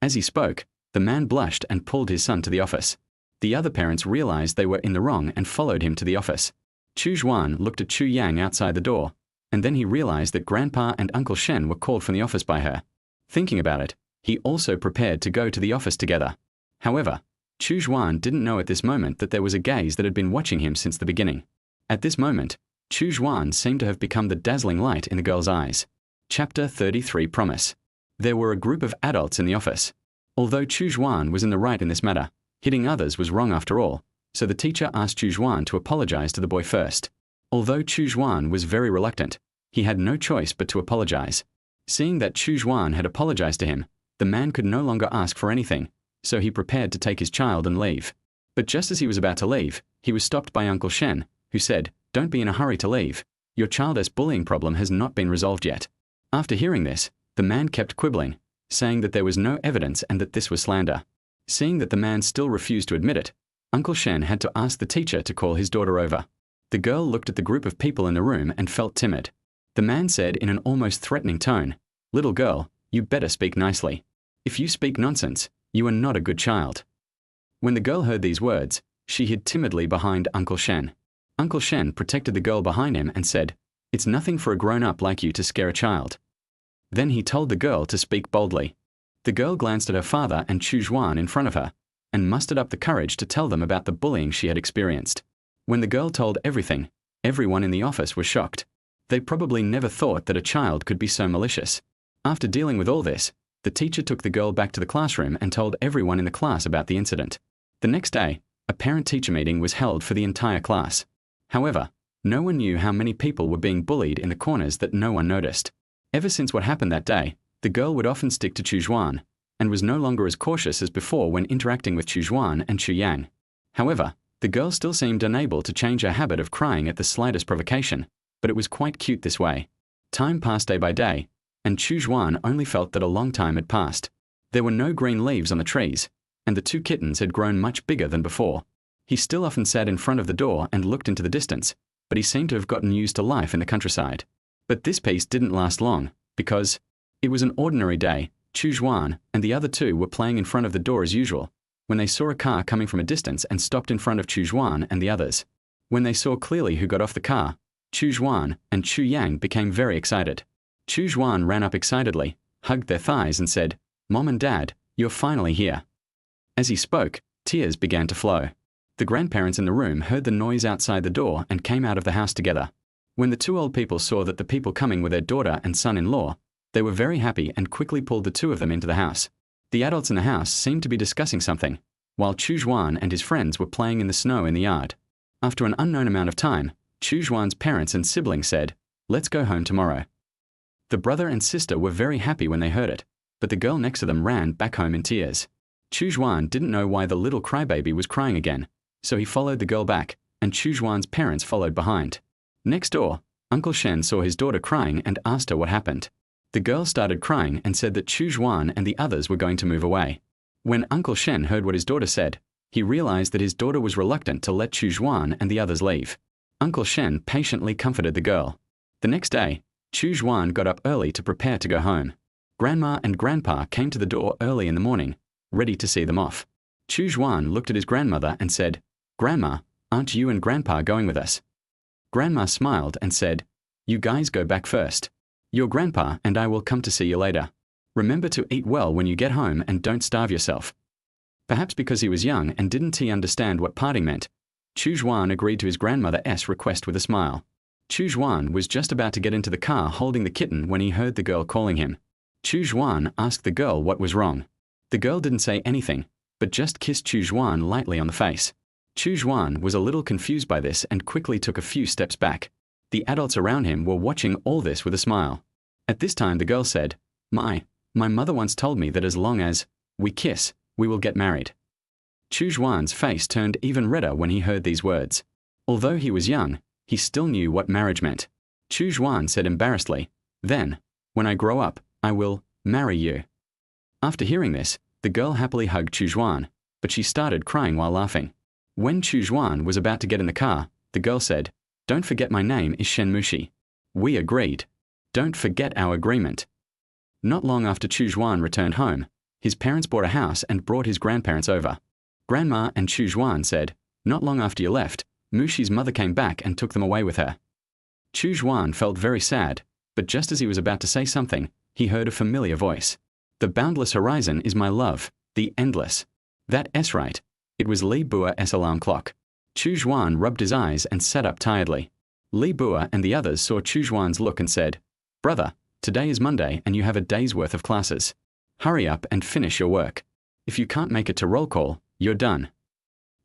As he spoke, the man blushed and pulled his son to the office. The other parents realized they were in the wrong and followed him to the office. Chu Xuan looked at Chu Yang outside the door, and then he realized that Grandpa and Uncle Shen were called from the office by her. Thinking about it, he also prepared to go to the office together. However, Chu Xuan didn't know at this moment that there was a gaze that had been watching him since the beginning. At this moment, Chu Xuan seemed to have become the dazzling light in the girl's eyes. Chapter 33 Promise. There were a group of adults in the office. Although Chu Xuan was in the right in this matter, hitting others was wrong after all, so the teacher asked Chu Xuan to apologize to the boy first. Although Chu Xuan was very reluctant, he had no choice but to apologize. Seeing that Chu Xuan had apologized to him, the man could no longer ask for anything, so he prepared to take his child and leave. But just as he was about to leave, he was stopped by Uncle Shen, who said, "Don't be in a hurry to leave. Your child's bullying problem has not been resolved yet." After hearing this, the man kept quibbling, saying that there was no evidence and that this was slander. Seeing that the man still refused to admit it, Uncle Shen had to ask the teacher to call his daughter over. The girl looked at the group of people in the room and felt timid. The man said in an almost threatening tone, "Little girl, you better speak nicely. If you speak nonsense, you are not a good child." When the girl heard these words, she hid timidly behind Uncle Shen. Uncle Shen protected the girl behind him and said, "It's nothing for a grown-up like you to scare a child." Then he told the girl to speak boldly. The girl glanced at her father and Chu Xuan in front of her, and mustered up the courage to tell them about the bullying she had experienced. When the girl told everything, everyone in the office was shocked. They probably never thought that a child could be so malicious. After dealing with all this, the teacher took the girl back to the classroom and told everyone in the class about the incident. The next day, a parent-teacher meeting was held for the entire class. However, no one knew how many people were being bullied in the corners that no one noticed. Ever since what happened that day, the girl would often stick to Chu Xuan, and was no longer as cautious as before when interacting with Chu Xuan and Chu Yang. However, the girl still seemed unable to change her habit of crying at the slightest provocation, but it was quite cute this way. Time passed day by day, and Chu Xuan only felt that a long time had passed. There were no green leaves on the trees, and the two kittens had grown much bigger than before. He still often sat in front of the door and looked into the distance, but he seemed to have gotten used to life in the countryside. But this peace didn't last long, because it was an ordinary day. Chu Xuan and the other two were playing in front of the door as usual, when they saw a car coming from a distance and stopped in front of Chu Xuan and the others. When they saw clearly who got off the car, Chu Xuan and Chu Yang became very excited. Chu Xuan ran up excitedly, hugged their thighs and said, "Mom and Dad, you're finally here." As he spoke, tears began to flow. The grandparents in the room heard the noise outside the door and came out of the house together. When the two old people saw that the people coming were their daughter and son-in-law, they were very happy and quickly pulled the two of them into the house. The adults in the house seemed to be discussing something, while Chu Xuan and his friends were playing in the snow in the yard. After an unknown amount of time, Chu Xuan's parents and siblings said, "Let's go home tomorrow." The brother and sister were very happy when they heard it, but the girl next to them ran back home in tears. Chu Xuan didn't know why the little crybaby was crying again, so he followed the girl back, and Chu Xuan's parents followed behind. Next door, Uncle Shen saw his daughter crying and asked her what happened. The girl started crying and said that Chu Xuan and the others were going to move away. When Uncle Shen heard what his daughter said, he realized that his daughter was reluctant to let Chu Xuan and the others leave. Uncle Shen patiently comforted the girl. The next day, Chu Xuan got up early to prepare to go home. Grandma and Grandpa came to the door early in the morning, ready to see them off. Chu Xuan looked at his grandmother and said, "Grandma, aren't you and Grandpa going with us?" Grandma smiled and said, "You guys go back first. Your grandpa and I will come to see you later. Remember to eat well when you get home and don't starve yourself." Perhaps because he was young and didn't he understand what parting meant, Chu Xuan agreed to his grandmother's request with a smile. Chu Xuan was just about to get into the car holding the kitten when he heard the girl calling him. Chu Xuan asked the girl what was wrong. The girl didn't say anything, but just kissed Chu Xuan lightly on the face. Chu Xuan was a little confused by this and quickly took a few steps back. The adults around him were watching all this with a smile. At this time the girl said, My mother once told me that as long as we kiss, we will get married. Chu Xuan's face turned even redder when he heard these words. Although he was young, he still knew what marriage meant. Chu Xuan said embarrassedly, "Then, when I grow up, I will marry you." After hearing this, the girl happily hugged Chu Xuan, but she started crying while laughing. When Chu Xuan was about to get in the car, the girl said, "Don't forget my name is Shen Mushi." We agreed. Don't forget our agreement. Not long after Chu Xuan returned home, his parents bought a house and brought his grandparents over. Grandma and Chu Xuan said, "Not long after you left, Mushi's mother came back and took them away with her." Chu Xuan felt very sad, but just as he was about to say something, he heard a familiar voice. "The boundless horizon is my love, the endless." That's right. It was Li Bua's alarm clock. Chu Xuan rubbed his eyes and sat up tiredly. Li Bua and the others saw Chu Xuan's look and said, "Brother, today is Monday and you have a day's worth of classes. Hurry up and finish your work. If you can't make it to roll call, you're done."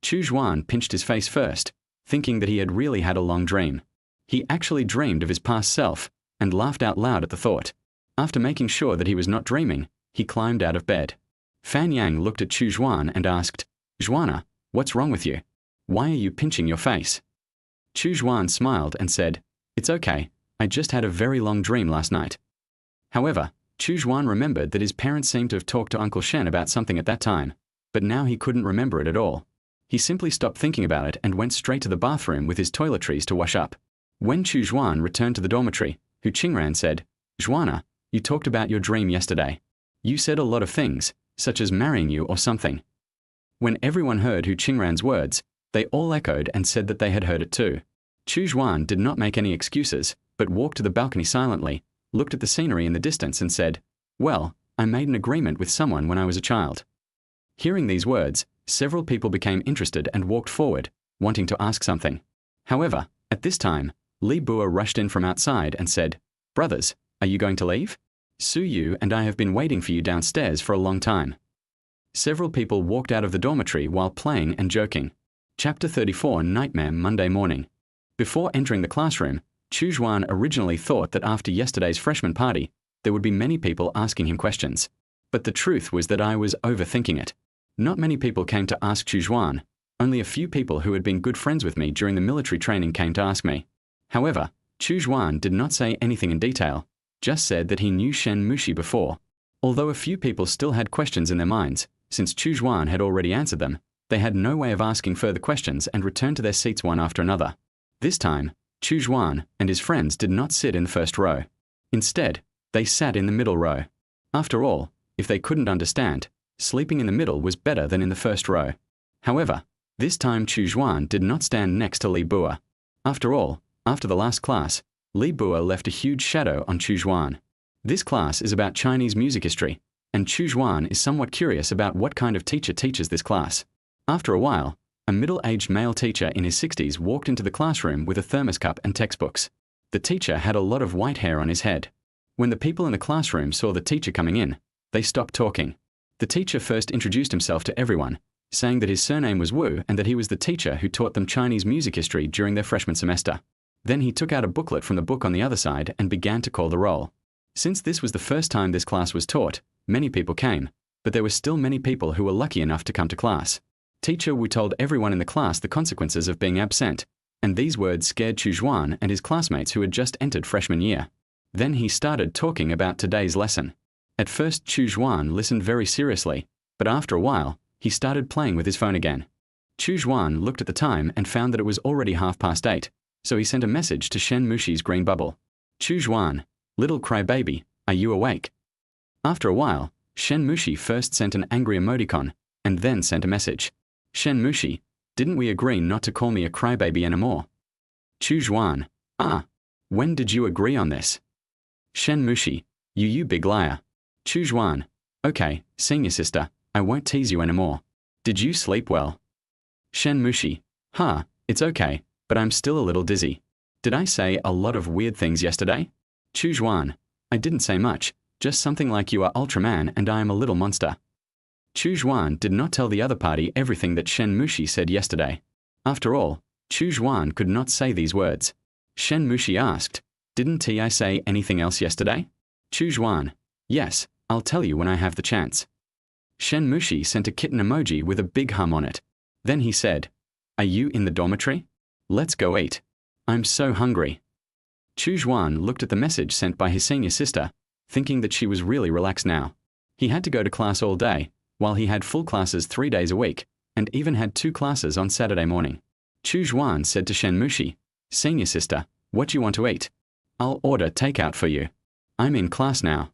Chu Xuan pinched his face first, thinking that he had really had a long dream. He actually dreamed of his past self and laughed out loud at the thought. After making sure that he was not dreaming, he climbed out of bed. Fan Yang looked at Chu Xuan and asked, "Xuana, what's wrong with you? Why are you pinching your face?" Chu Xuan smiled and said, "It's okay, I just had a very long dream last night." However, Chu Xuan remembered that his parents seemed to have talked to Uncle Shen about something at that time, but now he couldn't remember it at all. He simply stopped thinking about it and went straight to the bathroom with his toiletries to wash up. When Chu Xuan returned to the dormitory, Hu Qingran said, "Xuana, you talked about your dream yesterday. You said a lot of things, such as marrying you or something." When everyone heard Hu Qingran's words, they all echoed and said that they had heard it too. Chu Xuan did not make any excuses, but walked to the balcony silently, looked at the scenery in the distance and said, "Well, I made an agreement with someone when I was a child." Hearing these words, several people became interested and walked forward, wanting to ask something. However, at this time, Li Bua rushed in from outside and said, "Brothers, are you going to leave? Su Yu and I have been waiting for you downstairs for a long time." Several people walked out of the dormitory while playing and joking. Chapter 34, Nightmare Monday Morning. Before entering the classroom, Chu Xuan originally thought that after yesterday's freshman party, there would be many people asking him questions. But the truth was that I was overthinking it. Not many people came to ask Chu Xuan. Only a few people who had been good friends with me during the military training came to ask me. However, Chu Xuan did not say anything in detail, just said that he knew Shen Mushi before. Although a few people still had questions in their minds, since Chu Xuan had already answered them, they had no way of asking further questions and returned to their seats one after another. This time, Chu Xuan and his friends did not sit in the first row. Instead, they sat in the middle row. After all, if they couldn't understand, sleeping in the middle was better than in the first row. However, this time Chu Xuan did not stand next to Li Bua. After all, after the last class, Li Bua left a huge shadow on Chu Xuan. This class is about Chinese music history, and Chu Xuan is somewhat curious about what kind of teacher teaches this class. After a while, a middle-aged male teacher in his 60s walked into the classroom with a thermos cup and textbooks. The teacher had a lot of white hair on his head. When the people in the classroom saw the teacher coming in, they stopped talking. The teacher first introduced himself to everyone, saying that his surname was Wu and that he was the teacher who taught them Chinese music history during their freshman semester. Then he took out a booklet from the book on the other side and began to call the roll. Since this was the first time this class was taught, many people came, but there were still many people who were lucky enough to come to class. Teacher Wu told everyone in the class the consequences of being absent, and these words scared Chu Xuan and his classmates who had just entered freshman year. Then he started talking about today's lesson. At first Chu Xuan listened very seriously, but after a while, he started playing with his phone again. Chu Xuan looked at the time and found that it was already 8:30, so he sent a message to Shen Mushi's green bubble. "Chu Xuan, little crybaby, are you awake?" After a while, Shen Mushi first sent an angry emoticon, and then sent a message. "Shen Mushi, didn't we agree not to call me a crybaby anymore?" Chu Xuan, when did you agree on this?" Shen Mushi, you big liar. Chu Xuan, okay, senior sister, I won't tease you anymore. Did you sleep well? Shen Mushi, it's okay, but I'm still a little dizzy. Did I say a lot of weird things yesterday? Chu Xuan, I didn't say much, just something like you are Ultraman and I am a little monster. Chu Xuan did not tell the other party everything that Shen Mushi said yesterday. After all, Chu Xuan could not say these words. Shen Mushi asked, "Didn't I say anything else yesterday?" Chu Xuan, yes, I'll tell you when I have the chance. Shen Mushi sent a kitten emoji with a big hum on it. Then he said, "Are you in the dormitory? Let's go eat. I'm so hungry." Chu Xuan looked at the message sent by his senior sister, thinking that she was really relaxed now. He had to go to class all day, while he had full classes 3 days a week, and even had 2 classes on Saturday morning. Chu Xuan said to Shen Mushi, "Senior sister, what do you want to eat? I'll order takeout for you. I'm in class now,"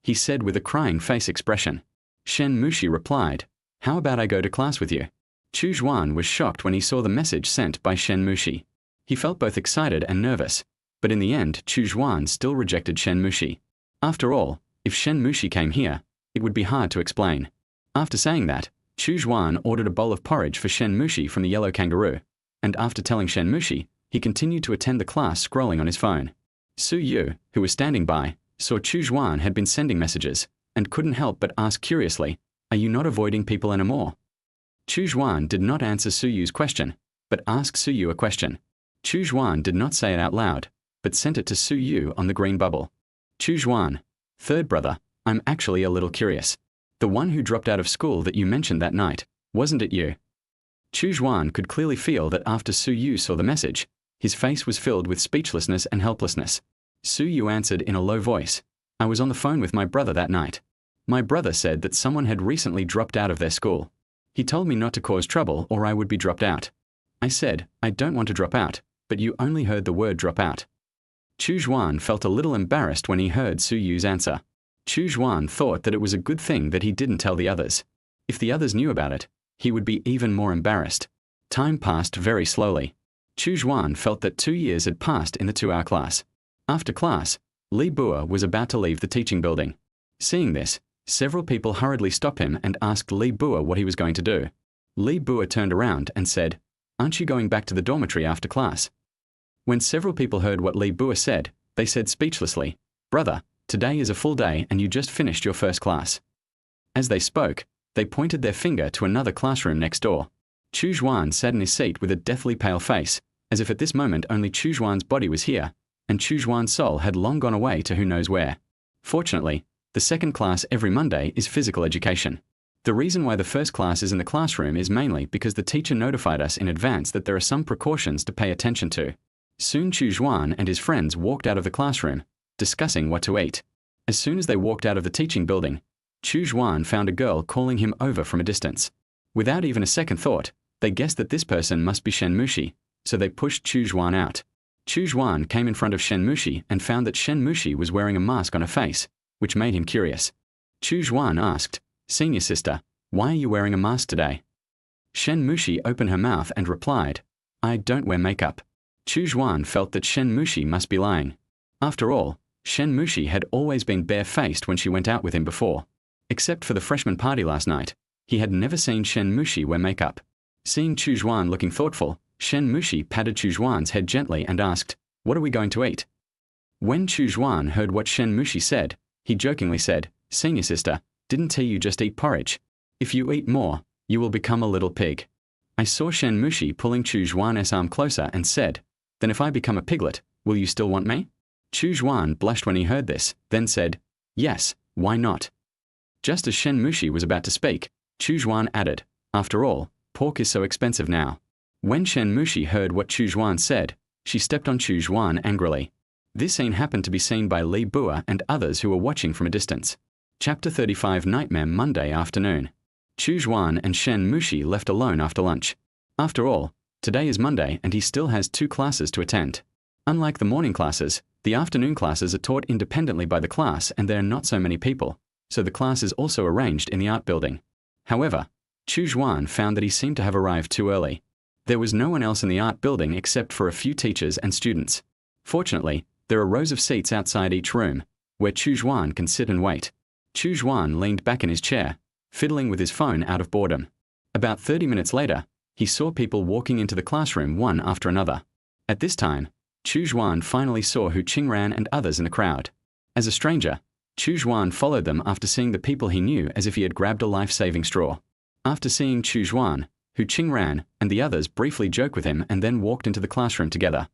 he said with a crying face expression. Shen Mushi replied, "How about I go to class with you?" Chu Xuan was shocked when he saw the message sent by Shen Mushi. He felt both excited and nervous, but in the end Chu Xuan still rejected Shen Mushi. After all, if Shen Mushi came here, it would be hard to explain. After saying that, Chu Xuan ordered a bowl of porridge for Shen Mushi from the yellow kangaroo, and after telling Shen Mushi, he continued to attend the class scrolling on his phone. Su Yu, who was standing by, saw Chu Xuan had been sending messages, and couldn't help but ask curiously, "Are you not avoiding people anymore?" Chu Xuan did not answer Su Yu's question, but asked Su Yu a question. Chu Xuan did not say it out loud, but sent it to Su Yu on the green bubble. "Chu Xuan, third brother, I'm actually a little curious. The one who dropped out of school that you mentioned that night, wasn't it you?" Chu Xuan could clearly feel that after Su Yu saw the message, his face was filled with speechlessness and helplessness. Su Yu answered in a low voice, "I was on the phone with my brother that night. My brother said that someone had recently dropped out of their school. He told me not to cause trouble or I would be dropped out. I said, I don't want to drop out, but you only heard the word drop out." Chu Xuan felt a little embarrassed when he heard Su Yu's answer. Chu Xuan thought that it was a good thing that he didn't tell the others. If the others knew about it, he would be even more embarrassed. Time passed very slowly. Chu Xuan felt that 2 years had passed in the 2-hour class. After class, Li Bua was about to leave the teaching building. Seeing this, several people hurriedly stopped him and asked Li Bua what he was going to do. Li Bua turned around and said, "Aren't you going back to the dormitory after class?" When several people heard what Li Bua said, they said speechlessly, "Brother, today is a full day and you just finished your first class." As they spoke, they pointed their finger to another classroom next door. Chu Xuan sat in his seat with a deathly pale face, as if at this moment only Chu Xuan's body was here, and Chu Xuan's soul had long gone away to who knows where. Fortunately, the second class every Monday is physical education. The reason why the first class is in the classroom is mainly because the teacher notified us in advance that there are some precautions to pay attention to. Soon Chu Xuan and his friends walked out of the classroom, discussing what to eat. As soon as they walked out of the teaching building, Chu Xuan found a girl calling him over from a distance. Without even a second thought, they guessed that this person must be Shen Mushi, so they pushed Chu Xuan out. Chu Xuan came in front of Shen Mushi and found that Shen Mushi was wearing a mask on her face, which made him curious. Chu Xuan asked, "Senior sister, why are you wearing a mask today?" Shen Mushi opened her mouth and replied, "I don't wear makeup." Chu Xuan felt that Shen Mushi must be lying. After all, Shen Mushi had always been bare-faced when she went out with him before. Except for the freshman party last night, he had never seen Shen Mushi wear makeup. Seeing Chu Xuan looking thoughtful, Shen Mushi patted Chu Xuan's head gently and asked, "What are we going to eat?" When Chu Xuan heard what Shen Mushi said, he jokingly said, "Senior sister, didn't tell you just eat porridge. If you eat more, you will become a little pig." I saw Shen Mushi pulling Chu Xuan's arm closer and said, "Then if I become a piglet, will you still want me?" Chu Xuan blushed when he heard this, then said, "Yes, why not?" Just as Shen Mushi was about to speak, Chu Xuan added, "After all, pork is so expensive now." When Shen Mushi heard what Chu Xuan said, she stepped on Chu Xuan angrily. This scene happened to be seen by Li Bua and others who were watching from a distance. Chapter 35 Nightmare Monday afternoon. Chu Xuan and Shen Mushi left alone after lunch. After all, today is Monday and he still has 2 classes to attend. Unlike the morning classes, the afternoon classes are taught independently by the class and there are not so many people, so the class is also arranged in the art building. However, Chu Xuan found that he seemed to have arrived too early. There was no one else in the art building except for a few teachers and students. Fortunately, there are rows of seats outside each room, where Chu Xuan can sit and wait. Chu Xuan leaned back in his chair, fiddling with his phone out of boredom. About 30 minutes later, he saw people walking into the classroom one after another. At this time, Chu Xuan finally saw Hu Qingran and others in the crowd. As a stranger, Chu Xuan followed them after seeing the people he knew as if he had grabbed a life-saving straw. After seeing Chu Xuan, Hu Qingran and the others briefly joked with him and then walked into the classroom together.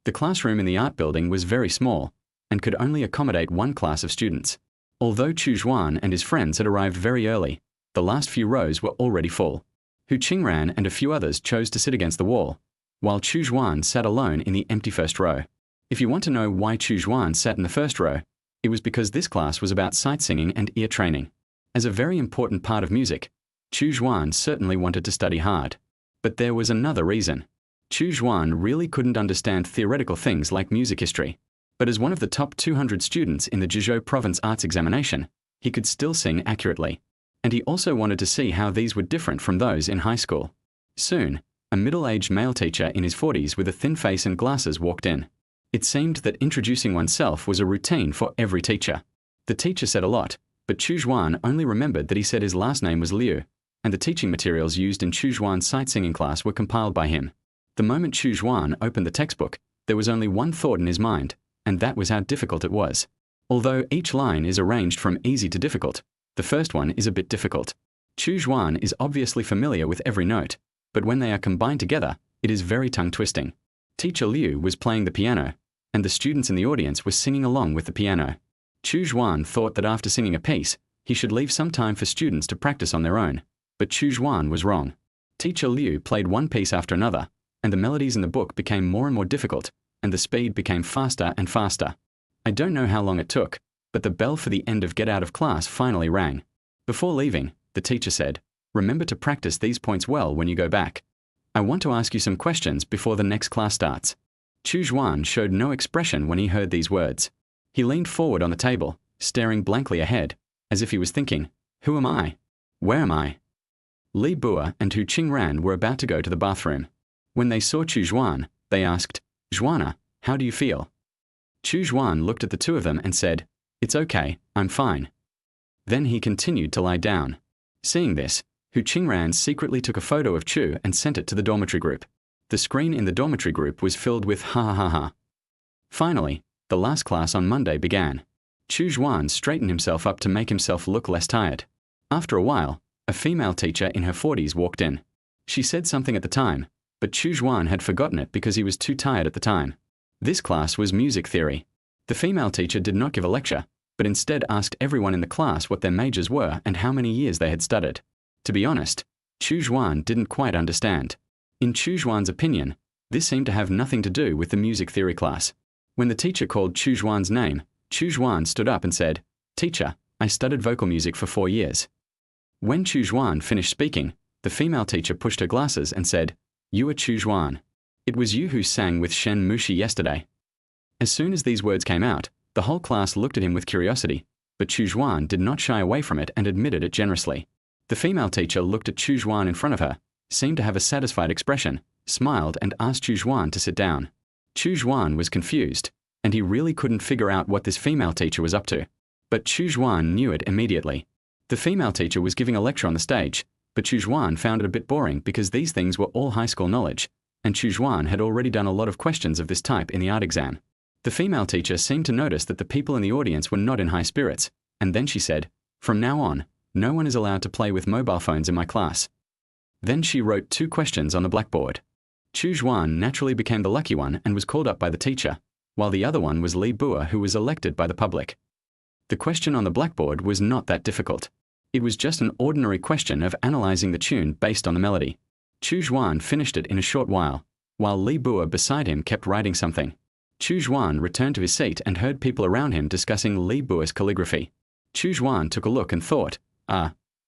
The classroom in the art building was very small and could only accommodate 1 class of students. Although Chu Xuan and his friends had arrived very early, The last few rows were already full. Chu Xuan and a few others chose to sit against the wall, while Chu Xuan sat alone in the empty first row. If you want to know why Chu Xuan sat in the first row, it was because this class was about sight singing and ear training. As a very important part of music, Chu Xuan certainly wanted to study hard. But there was another reason. Chu Xuan really couldn't understand theoretical things like music history. But as one of the top 200 students in the Zhizhou Province Arts examination, he could still sing accurately. And he also wanted to see how these were different from those in high school. Soon, a middle-aged male teacher in his 40s with a thin face and glasses walked in. It seemed that introducing oneself was a routine for every teacher. The teacher said a lot, but Chu Xuan only remembered that he said his last name was Liu, and the teaching materials used in Chu Xuan's sight singing class were compiled by him. The moment Chu Xuan opened the textbook, there was only one thought in his mind, and that was how difficult it was. Although each line is arranged from easy to difficult, the first one is a bit difficult. Chu Xuan is obviously familiar with every note, but when they are combined together, it is very tongue-twisting. Teacher Liu was playing the piano, and the students in the audience were singing along with the piano. Chu Xuan thought that after singing a piece, he should leave some time for students to practice on their own, but Chu Xuan was wrong. Teacher Liu played one piece after another, and the melodies in the book became more and more difficult, and the speed became faster and faster. I don't know how long it took, but the bell for the end of get out of class finally rang. Before leaving, the teacher said, "Remember to practice these points well when you go back. I want to ask you some questions before the next class starts." Chu Xuan showed no expression when he heard these words. He leaned forward on the table, staring blankly ahead, as if he was thinking, "Who am I? Where am I?" Li Bua and Chu Xuan were about to go to the bathroom. When they saw Chu Xuan, they asked, "Xuana, how do you feel?" Chu Xuan looked at the two of them and said, "It's okay, I'm fine." Then he continued to lie down. Seeing this, Chu Xuan secretly took a photo of Chu and sent it to the dormitory group. The screen in the dormitory group was filled with ha ha ha ha. Finally, the last class on Monday began. Chu Xuan straightened himself up to make himself look less tired. After a while, a female teacher in her 40s walked in. She said something at the time, but Chu Xuan had forgotten it because he was too tired at the time. This class was music theory. The female teacher did not give a lecture, but instead asked everyone in the class what their majors were and how many years they had studied. To be honest, Chu Xuan didn't quite understand. In Chu Xuan's opinion, this seemed to have nothing to do with the music theory class. When the teacher called Chu Xuan's name, Chu Xuan stood up and said, "Teacher, I studied vocal music for 4 years." When Chu Xuan finished speaking, the female teacher pushed her glasses and said, "You are Chu Xuan. It was you who sang with Shen Mushi yesterday." As soon as these words came out, the whole class looked at him with curiosity, but Chu Xuan did not shy away from it and admitted it generously. The female teacher looked at Chu Xuan in front of her, seemed to have a satisfied expression, smiled and asked Chu Xuan to sit down. Chu Xuan was confused, and he really couldn't figure out what this female teacher was up to. But Chu Xuan knew it immediately. The female teacher was giving a lecture on the stage, but Chu Xuan found it a bit boring because these things were all high school knowledge, and Chu Xuan had already done a lot of questions of this type in the art exam. The female teacher seemed to notice that the people in the audience were not in high spirits, and then she said, "From now on, no one is allowed to play with mobile phones in my class." Then she wrote 2 questions on the blackboard. Chu Xuan naturally became the lucky one and was called up by the teacher, while the other one was Li Bua, who was elected by the public. The question on the blackboard was not that difficult. It was just an ordinary question of analyzing the tune based on the melody. Chu Xuan finished it in a short while Li Bua beside him kept writing something. Chu Xuan returned to his seat and heard people around him discussing Li Bua's calligraphy. Chu Xuan took a look and thought,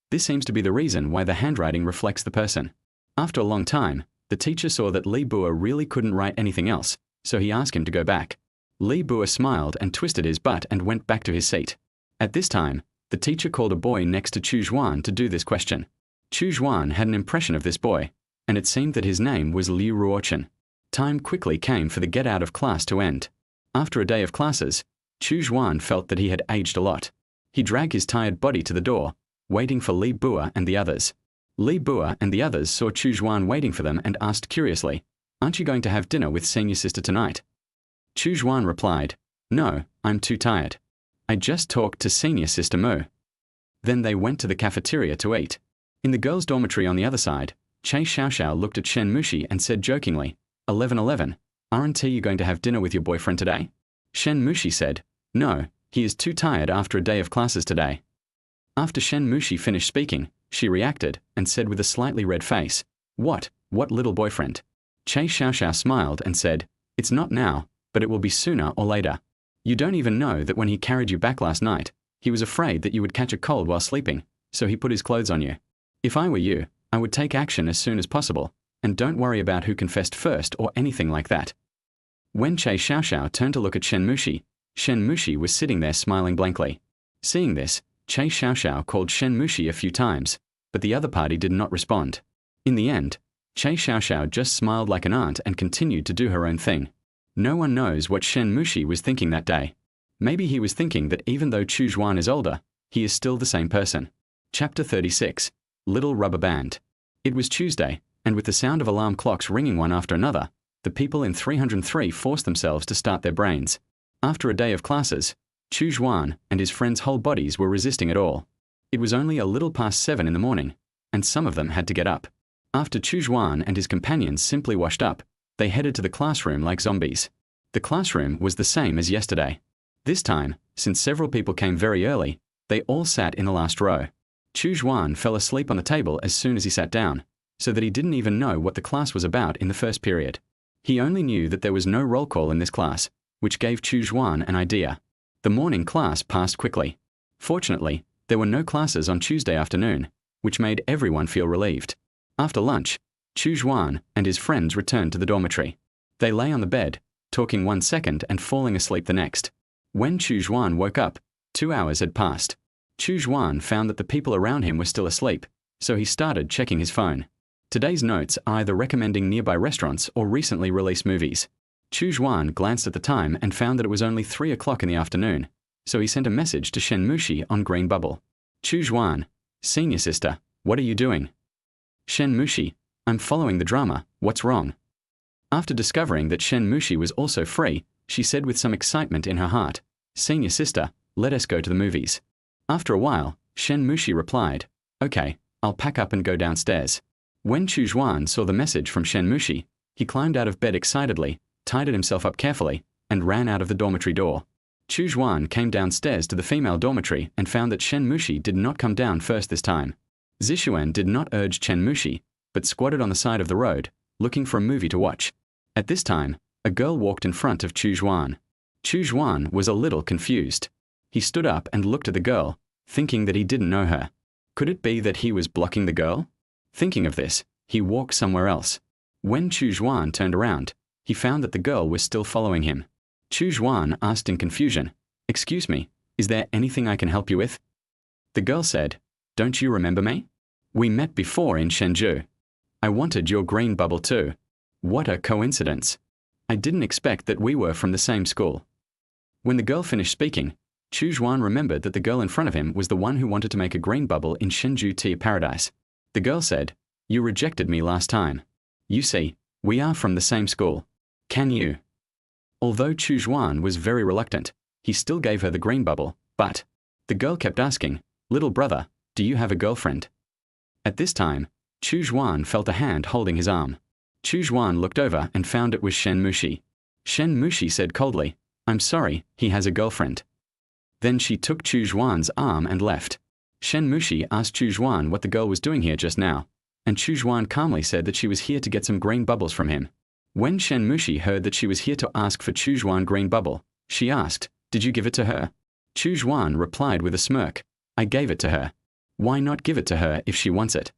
this seems to be the reason why the handwriting reflects the person. After a long time, the teacher saw that Li Bua really couldn't write anything else, so he asked him to go back. Li Bua smiled and twisted his butt and went back to his seat. At this time, the teacher called a boy next to Chu Xuan to do this question. Chu Xuan had an impression of this boy, and it seemed that his name was Liu Ruochen. Time quickly came for the get out of class to end. After a day of classes, Chu Xuan felt that he had aged a lot. He dragged his tired body to the door, waiting for Li Bua and the others. Li Bua and the others saw Chu Xuan waiting for them and asked curiously, "Aren't you going to have dinner with senior sister tonight?" Chu Xuan replied, "No, I'm too tired. I just talked to senior sister Mo." Then they went to the cafeteria to eat. In the girls' dormitory on the other side, Che Xiaoxiao looked at Shen Mushi and said jokingly, 11:11, aren't you going to have dinner with your boyfriend today?" Shen Mushi said, "No, he is too tired after a day of classes today." After Shen Mushi finished speaking, she reacted and said with a slightly red face. What little boyfriend? Che Xiaoxiao smiled and said, it's not now, but it will be sooner or later. You don't even know that when he carried you back last night, he was afraid that you would catch a cold while sleeping, so he put his clothes on you. If I were you, I would take action as soon as possible, and don't worry about who confessed first or anything like that. When Che Xiaoxiao turned to look at Shen Mushi was sitting there smiling blankly. Seeing this, Che Xiaoxiao called Shen Mushi a few times, but the other party did not respond. In the end, Che Xiaoxiao just smiled like an aunt and continued to do her own thing. No one knows what Shen Mushi was thinking that day. Maybe he was thinking that even though Chu Xuan is older, he is still the same person. Chapter 36. Little Rubber Band. It was Tuesday, and with the sound of alarm clocks ringing one after another, the people in 303 forced themselves to start their brains. After a day of classes, Chu Xuan and his friends' whole bodies were resisting it all. It was only a little past 7 in the morning, and some of them had to get up. After Chu Xuan and his companions simply washed up, they headed to the classroom like zombies. The classroom was the same as yesterday. This time, since several people came very early, they all sat in the last row. Chu Xuan fell asleep on the table as soon as he sat down, so that he didn't even know what the class was about in the first period. He only knew that there was no roll call in this class, which gave Chu Xuan an idea. The morning class passed quickly. Fortunately, there were no classes on Tuesday afternoon, which made everyone feel relieved. After lunch, Chu Xuan and his friends returned to the dormitory. They lay on the bed, talking 1 second and falling asleep the next. When Chu Xuan woke up, 2 hours had passed. Chu Xuan found that the people around him were still asleep, so he started checking his phone. Today's notes are either recommending nearby restaurants or recently released movies. Chu Xuan glanced at the time and found that it was only 3 o'clock in the afternoon, so he sent a message to Shen Mushi on Green Bubble. Chu Xuan, senior sister, what are you doing? Shen Mushi, I'm following the drama, what's wrong? After discovering that Shen Mushi was also free, she said with some excitement in her heart, senior sister, let us go to the movies. After a while, Shen Mushi replied, okay, I'll pack up and go downstairs. When Chu Xuan saw the message from Shen Mushi, he climbed out of bed excitedly, tied himself up carefully, and ran out of the dormitory door. Chu Xuan came downstairs to the female dormitory and found that Shen Mushi did not come down first this time. Zixuan did not urge Chen Mushi, but squatted on the side of the road, looking for a movie to watch. At this time, a girl walked in front of Chu Xuan. Chu Xuan was a little confused. He stood up and looked at the girl, thinking that he didn't know her. Could it be that he was blocking the girl? Thinking of this, he walked somewhere else. When Chu Xuan turned around, he found that the girl was still following him. Chu Xuan asked in confusion, excuse me, is there anything I can help you with? The girl said, don't you remember me? We met before in Shenzhou. I wanted your green bubble too. What a coincidence. I didn't expect that we were from the same school. When the girl finished speaking, Chu Xuan remembered that the girl in front of him was the one who wanted to make a green bubble in Shenzhou Tea Paradise. The girl said, you rejected me last time. You see, we are from the same school. Can you? Although Chu Xuan was very reluctant, he still gave her the green bubble, but the girl kept asking, little brother, do you have a girlfriend? At this time, Chu Xuan felt a hand holding his arm. Chu Xuan looked over and found it was Shen Mushi. Shen Mushi said coldly, I'm sorry, he has a girlfriend. Then she took Chu Xuan's arm and left. Shen Mushi asked Chu Xuan what the girl was doing here just now, and Chu Xuan calmly said that she was here to get some green bubbles from him. When Shen Mushi heard that she was here to ask for Chu Xuan green bubble, she asked, did you give it to her? Chu Xuan replied with a smirk, I gave it to her. Why not give it to her if she wants it?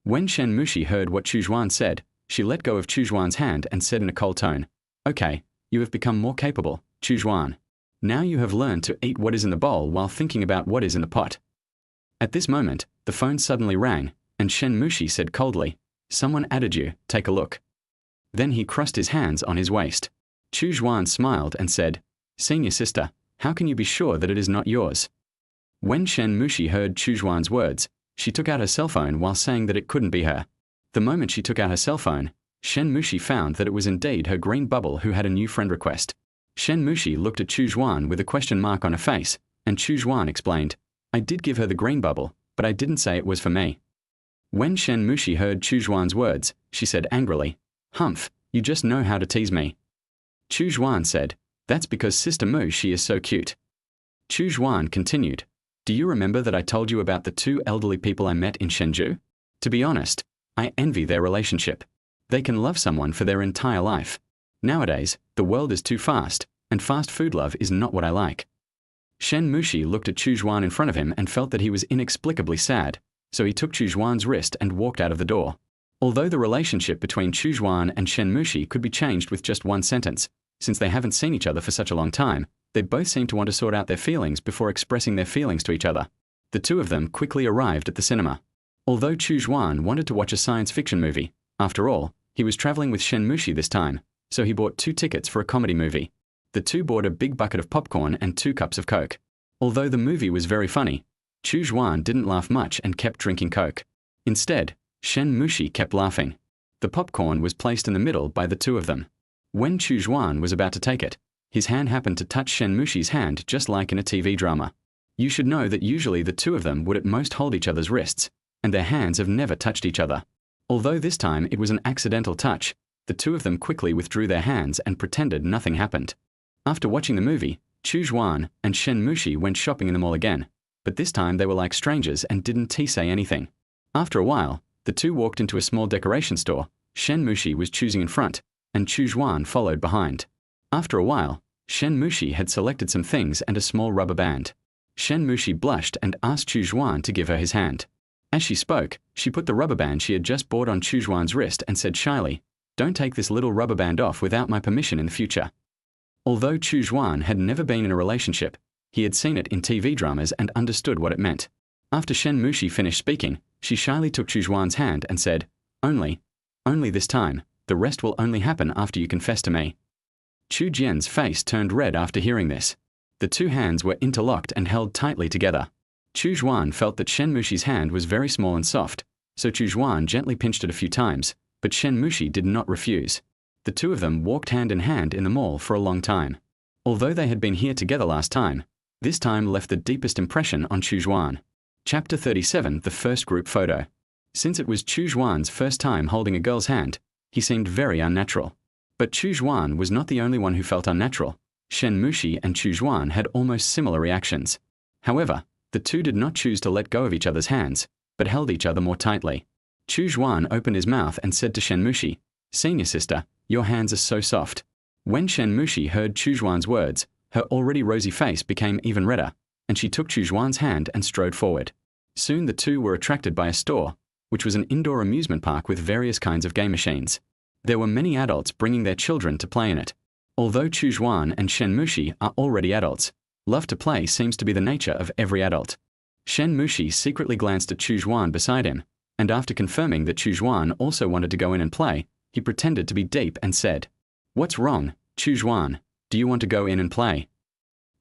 When Shen Mushi heard what Chu Xuan said, she let go of Chu Xuan's hand and said in a cold tone, okay, you have become more capable, Chu Xuan. Now you have learned to eat what is in the bowl while thinking about what is in the pot. At this moment, the phone suddenly rang, and Shen Mushi said coldly, someone added you, take a look. Then he crossed his hands on his waist. Chu Xuan smiled and said, senior sister, how can you be sure that it is not yours? When Shen Mushi heard Chu Xuan's words, she took out her cell phone while saying that it couldn't be her. The moment she took out her cell phone, Shen Mushi found that it was indeed her green bubble who had a new friend request. Shen Mushi looked at Chu Xuan with a question mark on her face, and Chu Xuan explained, I did give her the green bubble, but I didn't say it was for me. When Shen Mushi heard Chu Xuan's words, she said angrily, Humph, you just know how to tease me. Chu Xuan said, that's because Sister Mu she is so cute. Chu Xuan continued, do Do you remember that I told you about the two elderly people I met in Shenzhou? To be honest, I envy their relationship. They can love someone for their entire life. Nowadays, the world is too fast, and fast food love is not what I like. Shen Mushi looked at Chu Xuan in front of him and felt that he was inexplicably sad, so he took Chu Xuan's wrist and walked out of the door. Although the relationship between Chu Xuan and Shen Mushi could be changed with just one sentence, since they haven't seen each other for such a long time, they both seem to want to sort out their feelings before expressing their feelings to each other. The two of them quickly arrived at the cinema. Although Chu Xuan wanted to watch a science fiction movie, after all, he was traveling with Shen Mushi this time, so he bought 2 tickets for a comedy movie. The two bought a big bucket of popcorn and 2 cups of Coke. Although the movie was very funny, Chu Xuan didn't laugh much and kept drinking Coke. Instead, Shen Mushi kept laughing. The popcorn was placed in the middle by the two of them. When Chu Xuan was about to take it, his hand happened to touch Shen Mushi's hand just like in a TV drama. You should know that usually the two of them would at most hold each other's wrists, and their hands have never touched each other. Although this time it was an accidental touch, the two of them quickly withdrew their hands and pretended nothing happened. After watching the movie, Chu Xuan and Shen Mushi went shopping in the mall again, but this time they were like strangers and didn't say anything. After a while, the two walked into a small decoration store. Shen Mushi was choosing in front, and Chu Xuan followed behind. After a while, Shen Mushi had selected some things and a small rubber band. Shen Mushi blushed and asked Chu Xuan to give her his hand. As she spoke, she put the rubber band she had just bought on Chu Xuan's wrist and said shyly, "Don't take this little rubber band off without my permission in the future." Although Chu Xuan had never been in a relationship, he had seen it in TV dramas and understood what it meant. After Shen Mushi finished speaking, she shyly took Chu Xuan's hand and said, only this time, the rest will only happen after you confess to me." Chu Jian's face turned red after hearing this. The two hands were interlocked and held tightly together. Chu Xuan felt that Shen Mushi's hand was very small and soft, so Chu Xuan gently pinched it a few times, but Shen Mushi did not refuse. The two of them walked hand in hand in the mall for a long time. Although they had been here together last time, this time left the deepest impression on Chu Xuan. Chapter 37, the first group photo. Since it was Chu Xuan's first time holding a girl's hand, he seemed very unnatural. But Chu Xuan was not the only one who felt unnatural. Shen Mushi and Chu Xuan had almost similar reactions. However, the two did not choose to let go of each other's hands, but held each other more tightly. Chu Xuan opened his mouth and said to Shen Mushi, "Senior sister, your hands are so soft." When Shen Mushi heard Chu Xuan's words, her already rosy face became even redder, and she took Chu Xuan's hand and strode forward. Soon the two were attracted by a store, which was an indoor amusement park with various kinds of game machines. There were many adults bringing their children to play in it. Although Chu Xuan and Shen Mushi are already adults, love to play seems to be the nature of every adult. Shen Mushi secretly glanced at Chu Xuan beside him, and after confirming that Chu Xuan also wanted to go in and play, he pretended to be deep and said, "What's wrong, Chu Xuan? Do you want to go in and play?"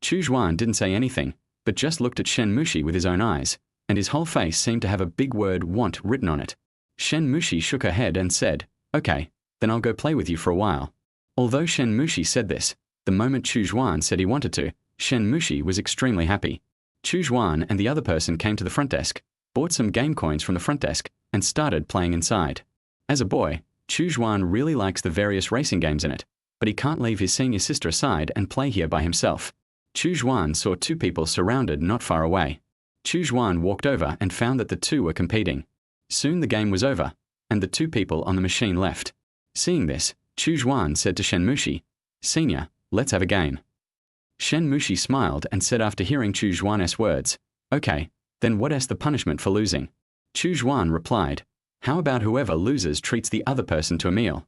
Chu Xuan didn't say anything, but just looked at Shen Mushi with his own eyes, and his whole face seemed to have a big word "want" written on it. Shen Mushi shook her head and said, "Okay, then I'll go play with you for a while." Although Shen Mushi said this, the moment Chu Xuan said he wanted to, Shen Mushi was extremely happy. Chu Xuan and the other person came to the front desk, bought some game coins from the front desk, and started playing inside. As a boy, Chu Xuan really likes the various racing games in it, but he can't leave his senior sister aside and play here by himself. Chu Xuan saw two people surrounded not far away. Chu Xuan walked over and found that the two were competing. Soon the game was over, and the two people on the machine left. Seeing this, Chu Xuan said to Shen Mushi, "Senior, let's have a game." Shen Mushi smiled and said after hearing Chu Xuan's words, "Okay, then what is the punishment for losing?" Chu Xuan replied, "How about whoever loses treats the other person to a meal?"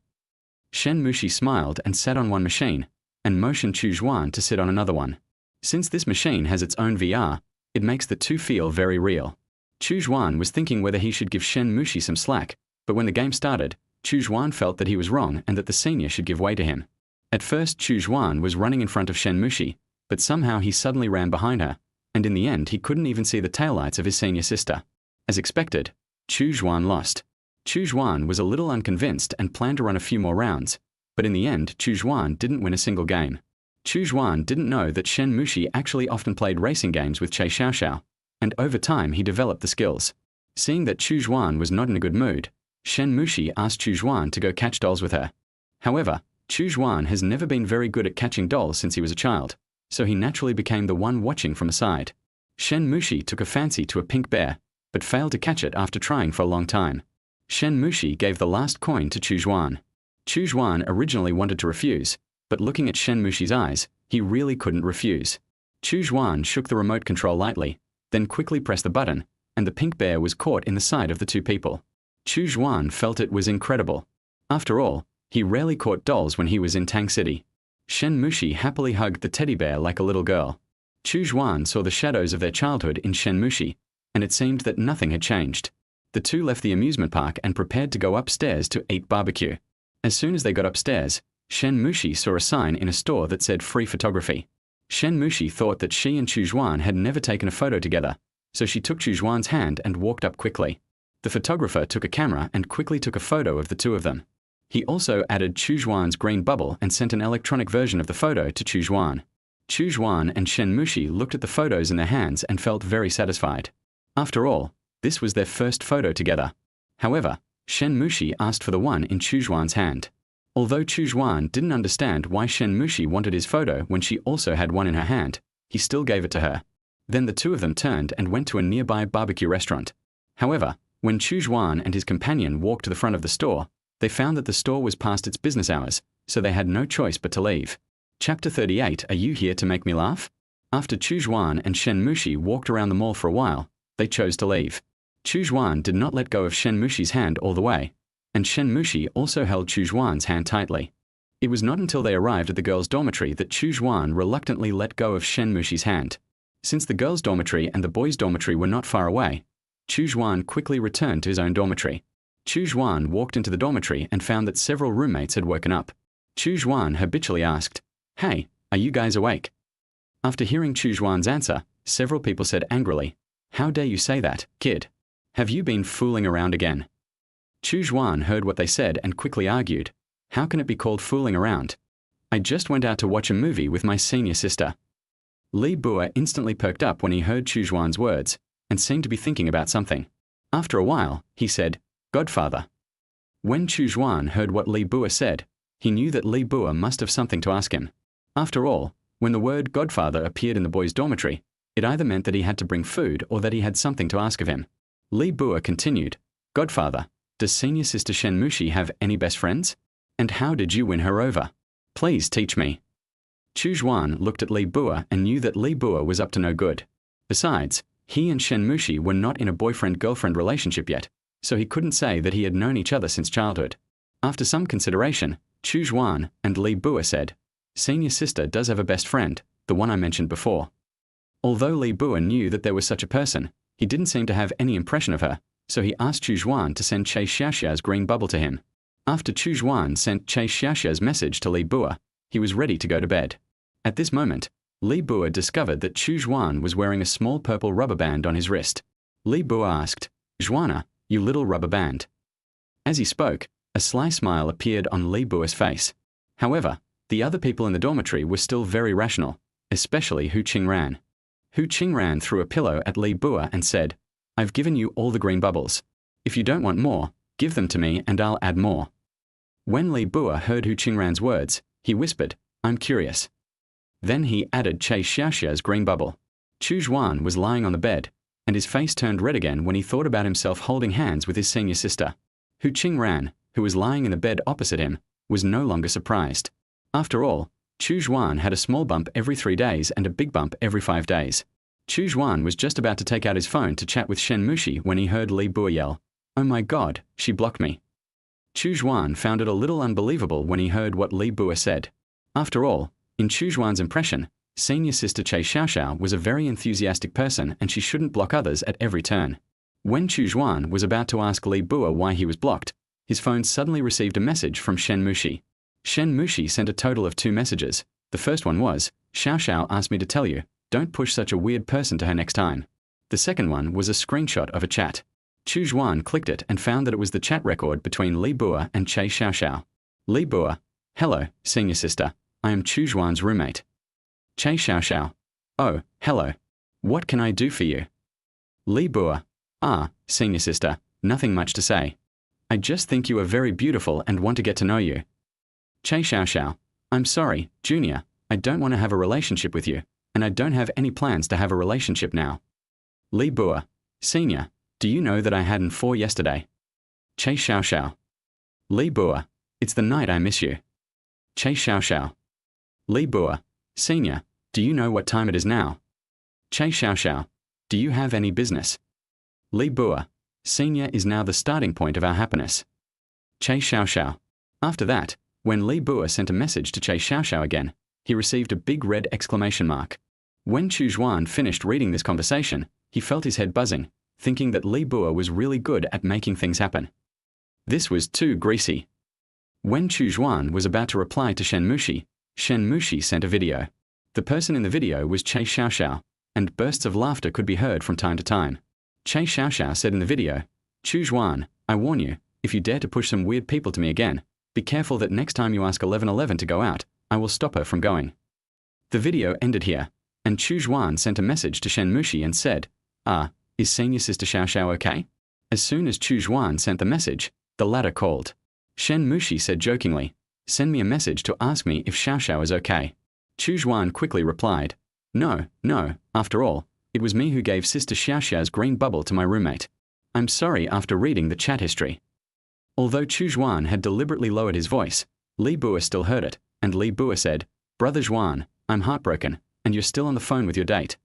Shen Mushi smiled and sat on one machine, and motioned Chu Xuan to sit on another one. Since this machine has its own VR, it makes the two feel very real. Chu Xuan was thinking whether he should give Shen Mushi some slack, but when the game started, Chu Xuan felt that he was wrong and that the senior should give way to him. At first, Chu Xuan was running in front of Shen Mushi, but somehow he suddenly ran behind her, and in the end he couldn't even see the taillights of his senior sister. As expected, Chu Xuan lost. Chu Xuan was a little unconvinced and planned to run a few more rounds, but in the end Chu Xuan didn't win a single game. Chu Xuan didn't know that Shen Mushi actually often played racing games with Che Xiaoxiao, and over time he developed the skills. Seeing that Chu Xuan was not in a good mood, Shen Mushi asked Chu Xuan to go catch dolls with her. However, Chu Xuan has never been very good at catching dolls since he was a child, so he naturally became the one watching from aside. Shen Mushi took a fancy to a pink bear, but failed to catch it after trying for a long time. Shen Mushi gave the last coin to Chu Xuan. Chu Xuan originally wanted to refuse, but looking at Shen Mushi's eyes, he really couldn't refuse. Chu Xuan shook the remote control lightly, then quickly pressed the button, and the pink bear was caught in the side of the two people. Chu Xuan felt it was incredible. After all, he rarely caught dolls when he was in Tang City. Shen Mushi happily hugged the teddy bear like a little girl. Chu Xuan saw the shadows of their childhood in Shen Mushi, and it seemed that nothing had changed. The two left the amusement park and prepared to go upstairs to eat barbecue. As soon as they got upstairs, Shen Mushi saw a sign in a store that said free photography. Shen Mushi thought that she and Chu Xuan had never taken a photo together, so she took Chu Xuan's hand and walked up quickly. The photographer took a camera and quickly took a photo of the two of them. He also added Chu Xuan's green bubble and sent an electronic version of the photo to Chu Xuan. Chu Xuan and Shen Mushi looked at the photos in their hands and felt very satisfied. After all, this was their first photo together. However, Shen Mushi asked for the one in Chu Xuan's hand. Although Chu Xuan didn't understand why Shen Mushi wanted his photo when she also had one in her hand, he still gave it to her. Then the two of them turned and went to a nearby barbecue restaurant. However, when Chu Xuan and his companion walked to the front of the store, they found that the store was past its business hours, so they had no choice but to leave. Chapter 38. Are you here to make me laugh? After Chu Xuan and Shen Mushi walked around the mall for a while, they chose to leave. Chu Xuan did not let go of Shen Mushi's hand all the way, and Shen Mushi also held Chu Xuan's hand tightly. It was not until they arrived at the girls' dormitory that Chu Xuan reluctantly let go of Shen Mushi's hand. Since the girls' dormitory and the boys' dormitory were not far away, Chu Xuan quickly returned to his own dormitory. Chu Xuan walked into the dormitory and found that several roommates had woken up. Chu Xuan habitually asked, "Hey, are you guys awake?" After hearing Chu Xuan's answer, several people said angrily, "How dare you say that, kid? Have you been fooling around again?" Chu Xuan heard what they said and quickly argued, "How can it be called fooling around? I just went out to watch a movie with my senior sister." Li Bua instantly perked up when he heard Chu Xuan's words and seemed to be thinking about something. After a while, he said, "Godfather." When Chu Xuan heard what Li Bua said, he knew that Li Bua must have something to ask him. After all, when the word Godfather appeared in the boys' dormitory, it either meant that he had to bring food or that he had something to ask of him. Li Bua continued, "Godfather, does senior sister Shen Mushi have any best friends? And how did you win her over? Please teach me." Chu Xuan looked at Li Bua and knew that Li Bua was up to no good. Besides, he and Shen Mushi were not in a boyfriend-girlfriend relationship yet, so he couldn't say that he had known each other since childhood. After some consideration, Chu Xuan and Li Bua said, "Senior sister does have a best friend, the one I mentioned before." Although Li Bua knew that there was such a person, he didn't seem to have any impression of her, so he asked Chu Xuan to send Che Xiaoxia's green bubble to him. After Chu Xuan sent Che Xiaoxia's message to Li Bua, he was ready to go to bed. At this moment, Li Bua discovered that Chu Xuan was wearing a small purple rubber band on his wrist. Li Bua asked, "Xuana, you little rubber band." As he spoke, a sly smile appeared on Li Bua's face. However, the other people in the dormitory were still very rational, especially Hu Qingran. Hu Qingran threw a pillow at Li Bua and said, "I've given you all the green bubbles. If you don't want more, give them to me and I'll add more." When Li Bua heard Hu Qingran's words, he whispered, "I'm curious." Then he added Che Xiaoxia's green bubble. Chu Xuan was lying on the bed, and his face turned red again when he thought about himself holding hands with his senior sister. Hu Qingran, who was lying in the bed opposite him, was no longer surprised. After all, Chu Xuan had a small bump every 3 days and a big bump every 5 days. Chu Xuan was just about to take out his phone to chat with Shen Mushi when he heard Li Bua yell, "Oh my God, she blocked me." Chu Xuan found it a little unbelievable when he heard what Li Bua said. After all, in Chu Xuan's impression, senior sister Che Xiaoxiao was a very enthusiastic person and she shouldn't block others at every turn. When Chu Xuan was about to ask Li Bua why he was blocked, his phone suddenly received a message from Shen Mushi. Shen Mushi sent a total of 2 messages. The first one was, "Xiaoxiao asked me to tell you, don't push such a weird person to her next time." The second one was a screenshot of a chat. Chu Xuan clicked it and found that it was the chat record between Li Bua and Che Xiaoxiao. Li Bua, "Hello, senior sister. I am Chu Xuan's roommate." Che Xiaoxiao, "Oh, hello. What can I do for you?" Li Bua, "Ah, senior sister, nothing much to say. I just think you are very beautiful and want to get to know you." Che Xiaoxiao, "I'm sorry, Junior, I don't want to have a relationship with you. and I don't have any plans to have a relationship now. Li Bua, Senior, do you know that I had an 4 yesterday? Che Xiao Xiao. Li Bua, it's the night I miss you. Che Xiao Xiao. Li Bua, Senior, do you know what time it is now? Che Xiao Xiao, do you have any business? Li Bua, Senior is now the starting point of our happiness. Che Xiao Xiao. After that, when Li Bua sent a message to Che Xiao Xiao again, he received a big red exclamation mark. When Chu Xuan finished reading this conversation, he felt his head buzzing, thinking that Li Bua was really good at making things happen. This was too greasy. When Chu Xuan was about to reply to Shen Mushi sent a video. The person in the video was Che Xiao Xiao, and bursts of laughter could be heard from time to time. Che Xiao Xiao said in the video, Chu Xuan, I warn you, if you dare to push some weird people to me again, be careful that next time you ask 1111 to go out, I will stop her from going. The video ended here, and Chu Xuan sent a message to Shen Mushi and said, is Senior Sister Xiao Xiao okay? As soon as Chu Xuan sent the message, the latter called. Shen Mushi said jokingly, send me a message to ask me if Xiao Xiao is okay. Chu Xuan quickly replied, no, after all, it was me who gave Sister Xiao Xiao's green bubble to my roommate. I'm sorry after reading the chat history. Although Chu Xuan had deliberately lowered his voice, Li Bua still heard it, and Li Bua said, Brother Xuan, I'm heartbroken, and you're still on the phone with your date.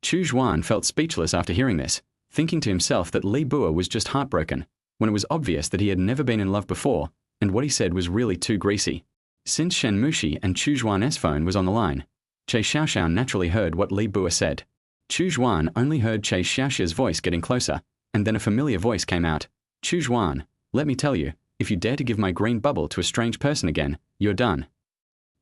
Chu Xuan felt speechless after hearing this, thinking to himself that Li Bua was just heartbroken, when it was obvious that he had never been in love before, and what he said was really too greasy. Since Shen Mushi and Chu Xuan's phone was on the line, Che Xiao Xiao naturally heard what Li Bua said. Chu Xuan only heard Che Xiao Xiao's voice getting closer, and then a familiar voice came out. Chu Xuan, let me tell you, if you dare to give my green bubble to a strange person again, you're done.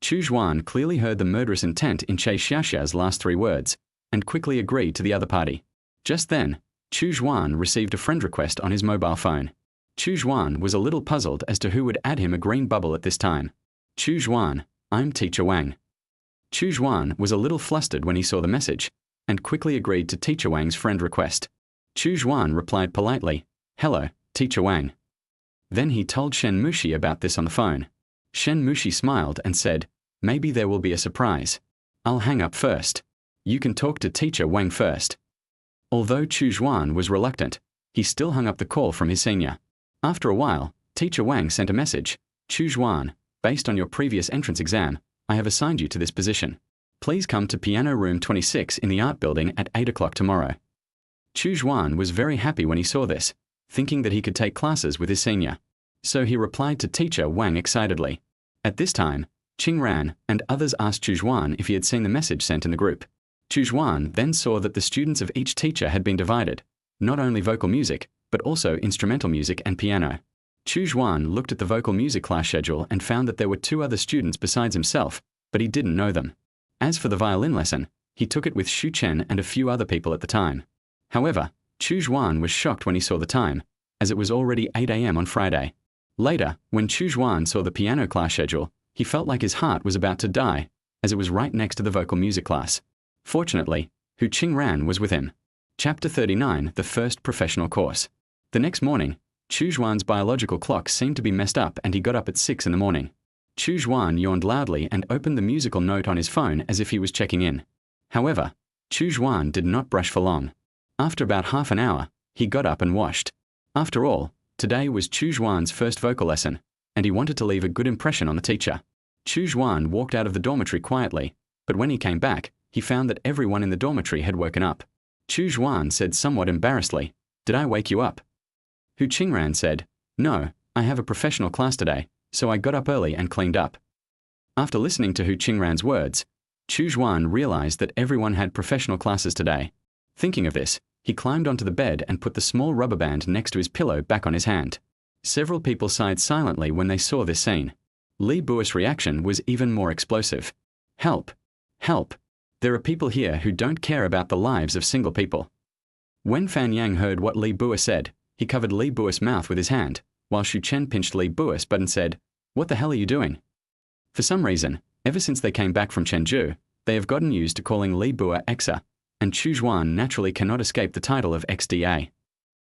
Chu Xuan clearly heard the murderous intent in Che Xiao Xiao's last 3 words, and quickly agreed to the other party. Just then, Chu Xuan received a friend request on his mobile phone. Chu Xuan was a little puzzled as to who would add him a green bubble at this time. Chu Xuan, I'm Teacher Wang. Chu Xuan was a little flustered when he saw the message, and quickly agreed to Teacher Wang's friend request. Chu Xuan replied politely, hello, Teacher Wang. Then he told Shen Mushi about this on the phone. Shen Mushi smiled and said, maybe there will be a surprise. I'll hang up first. You can talk to Teacher Wang first. Although Chu Xuan was reluctant, he still hung up the call from his senior. After a while, Teacher Wang sent a message, Chu Xuan, based on your previous entrance exam, I have assigned you to this position. Please come to piano room 26 in the art building at 8 o'clock tomorrow. Chu Xuan was very happy when he saw this, thinking that he could take classes with his senior. So he replied to Teacher Wang excitedly. At this time, Qingran and others asked Chu Xuan if he had seen the message sent in the group. Chu Xuan then saw that the students of each teacher had been divided, not only vocal music, but also instrumental music and piano. Chu Xuan looked at the vocal music class schedule and found that there were 2 other students besides himself, but he didn't know them. As for the violin lesson, he took it with Xu Chen and a few other people at the time. However, Chu Xuan was shocked when he saw the time, as it was already 8 a.m. on Friday. Later, when Chu Xuan saw the piano class schedule, he felt like his heart was about to die, as it was right next to the vocal music class. Fortunately, Hu Qingran was with him. Chapter 39, the first professional course. The next morning, Chu Xuan's biological clock seemed to be messed up and he got up at 6 in the morning. Chu Xuan yawned loudly and opened the musical note on his phone as if he was checking in. However, Chu Xuan did not brush for long. After about half an hour, he got up and washed. After all, today was Chu Xuan's first vocal lesson, and he wanted to leave a good impression on the teacher. Chu Xuan walked out of the dormitory quietly, but when he came back, he found that everyone in the dormitory had woken up. Chu Xuan said somewhat embarrassedly, "Did I wake you up?" Hu Qingran said, "No, I have a professional class today, so I got up early and cleaned up." After listening to Hu Qingran's words, Chu Xuan realized that everyone had professional classes today. Thinking of this, he climbed onto the bed and put the small rubber band next to his pillow back on his hand. Several people sighed silently when they saw this scene. Li Bua's reaction was even more explosive. "Help! Help! There are people here who don't care about the lives of single people." When Fan Yang heard what Li Bua said, he covered Li Bua's mouth with his hand, while Xu Chen pinched Li Bua's butt and said, "What the hell are you doing?" For some reason, ever since they came back from Chenzhou, they have gotten used to calling Li Bua Exa, and Chu Xuan naturally cannot escape the title of XDA.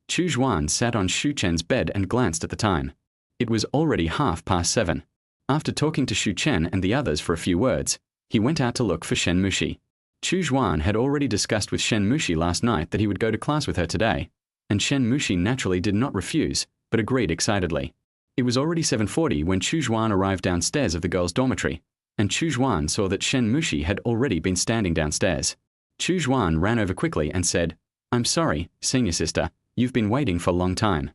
Chu Xuan sat on Xu Chen's bed and glanced at the time. It was already 7:30. After talking to Xu Chen and the others for a few words, he went out to look for Shen Mushi. Chu Xuan had already discussed with Shen Mushi last night that he would go to class with her today, and Shen Mushi naturally did not refuse, but agreed excitedly. It was already 7:40 when Chu Xuan arrived downstairs of the girls' dormitory, and Chu Xuan saw that Shen Mushi had already been standing downstairs. Chu Xuan ran over quickly and said, "I'm sorry, senior sister, you've been waiting for a long time."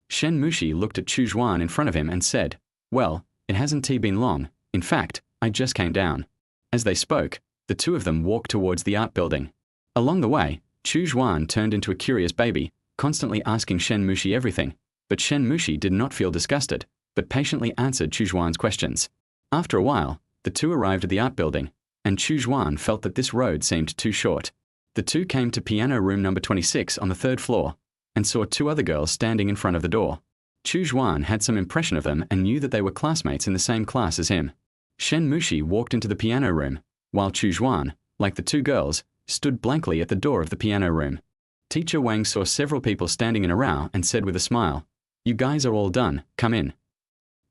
Shen Mushi looked at Chu Xuan in front of him and said, "Well, it hasn't been long. In fact, I just came down." As they spoke, the two of them walked towards the art building. Along the way, Chu Xuan turned into a curious baby, constantly asking Shen Mushi everything, but Shen Mushi did not feel disgusted, but patiently answered Chu Xuan's questions. After a while, the two arrived at the art building, and Chu Xuan felt that this road seemed too short. The two came to piano room number 26 on the 3rd floor, and saw two other girls standing in front of the door. Chu Xuan had some impression of them and knew that they were classmates in the same class as him. Shen Mushi walked into the piano room, while Chu Xuan, like the two girls, stood blankly at the door of the piano room. Teacher Wang saw several people standing in a row and said with a smile, "You guys are all done, come in."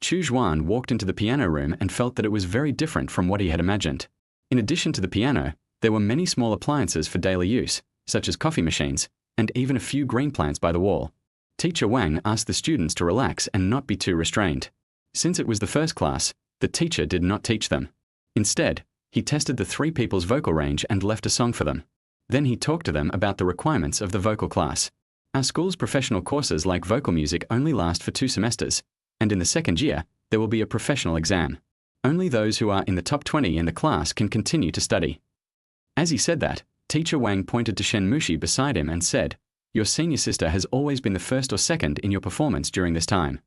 Chu Xuan walked into the piano room and felt that it was very different from what he had imagined. In addition to the piano, there were many small appliances for daily use, such as coffee machines, and even a few green plants by the wall. Teacher Wang asked the students to relax and not be too restrained. Since it was the first class, the teacher did not teach them. Instead, he tested the three people's vocal range and left a song for them. Then he talked to them about the requirements of the vocal class. Our school's professional courses like vocal music only last for 2 semesters, and in the 2nd year, there will be a professional exam. Only those who are in the top 20 in the class can continue to study. As he said that, Teacher Wang pointed to Shen Mushi beside him and said, "Your senior sister has always been the 1st or 2nd in your performance during this time.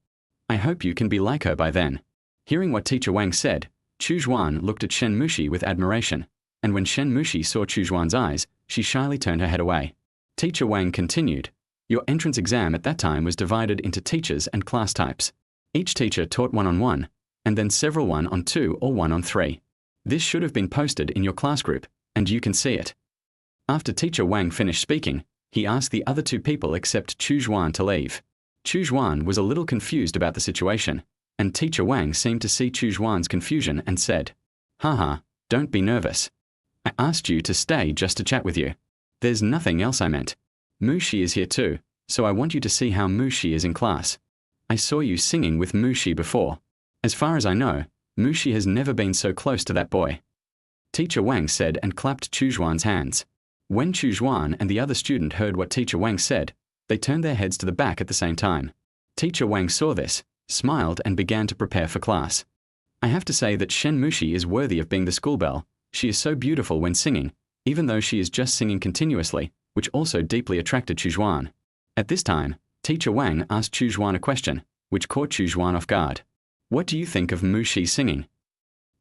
I hope you can be like her by then." Hearing what Teacher Wang said, Chu Xuan looked at Shen Mushi with admiration, and when Shen Mushi saw Chu Xuan's eyes, she shyly turned her head away. Teacher Wang continued, "Your entrance exam at that time was divided into teachers and class types. Each teacher taught 1-on-1, and then several 1-on-2 or 1-on-3. This should have been posted in your class group, and you can see it." After Teacher Wang finished speaking, he asked the other two people except Chu Xuan to leave. Chu Xuan was a little confused about the situation, and Teacher Wang seemed to see Chu Xuan's confusion and said, "Haha, don't be nervous. I asked you to stay just to chat with you. There's nothing else I meant. Mushi is here too, so I want you to see how Mushi is in class. I saw you singing with Mushi before. As far as I know, Mushi has never been so close to that boy." Teacher Wang said and clapped Chu Xuan's hands. When Chu Xuan and the other student heard what Teacher Wang said, they turned their heads to the back at the same time. Teacher Wang saw this, smiled and began to prepare for class. "I have to say that Shen Mushi is worthy of being the school belle. She is so beautiful when singing, even though she is just singing continuously, which also deeply attracted Chu Xuan." At this time, Teacher Wang asked Chu Xuan a question, which caught Chu Xuan off guard. "What do you think of Mushi singing?"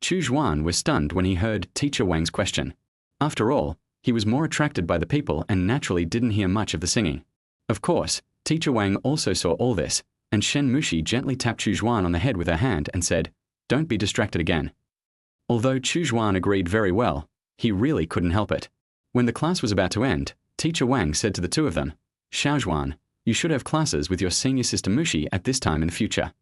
Chu Xuan was stunned when he heard Teacher Wang's question. After all, he was more attracted by the people and naturally didn't hear much of the singing. Of course, Teacher Wang also saw all this, and Shen Mushi gently tapped Chu Xuan on the head with her hand and said, "Don't be distracted again." Although Chu Xuan agreed very well, he really couldn't help it. When the class was about to end, Teacher Wang said to the two of them, "Xiao Xuan, you should have classes with your senior sister Mushi at this time in the future."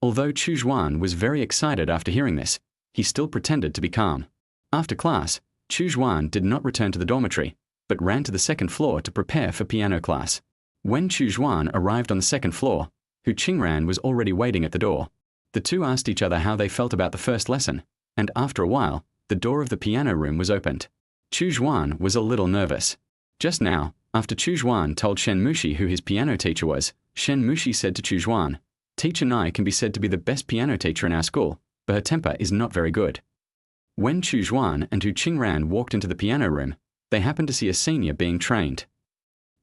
Although Chu Xuan was very excited after hearing this, he still pretended to be calm. After class, Chu Xuan did not return to the dormitory, but ran to the 2nd floor to prepare for piano class. When Chu Xuan arrived on the 2nd floor, Hu Qingran was already waiting at the door. The two asked each other how they felt about the first lesson, and after a while, the door of the piano room was opened. Chu Xuan was a little nervous. Just now, after Chu Xuan told Shen Mushi who his piano teacher was, Shen Mushi said to Chu Xuan, "Teacher Nai can be said to be the best piano teacher in our school, but her temper is not very good." When Chu Xuan and Hu Qingran walked into the piano room, they happened to see a senior being trained.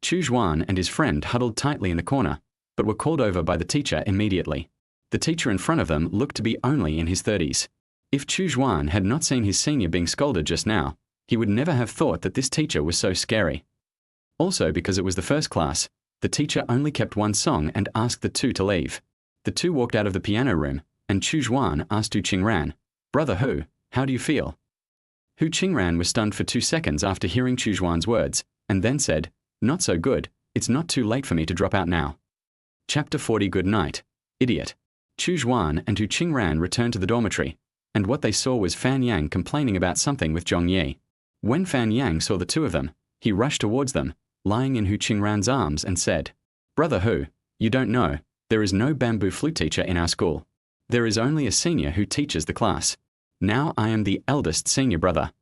Chu Xuan and his friend huddled tightly in the corner, but were called over by the teacher immediately. The teacher in front of them looked to be only in his 30s. If Chu Xuan had not seen his senior being scolded just now, he would never have thought that this teacher was so scary. Also, because it was the first class, the teacher only kept one song and asked the two to leave. The two walked out of the piano room, and Chu Xuan asked Hu Qingran, "Brother Hu, how do you feel?" Hu Qingran was stunned for 2 seconds after hearing Chu Xuan's words, and then said, "Not so good, it's not too late for me to drop out now." Chapter 40. Good night, idiot. Chu Xuan and Hu Qingran returned to the dormitory, and what they saw was Fan Yang complaining about something with Zhong Yi. When Fan Yang saw the two of them, he rushed towards them, lying in Hu Qingran's arms, and said, "Brother Hu, you don't know, there is no bamboo flute teacher in our school. There is only a senior who teaches the class. Now I am the eldest senior brother."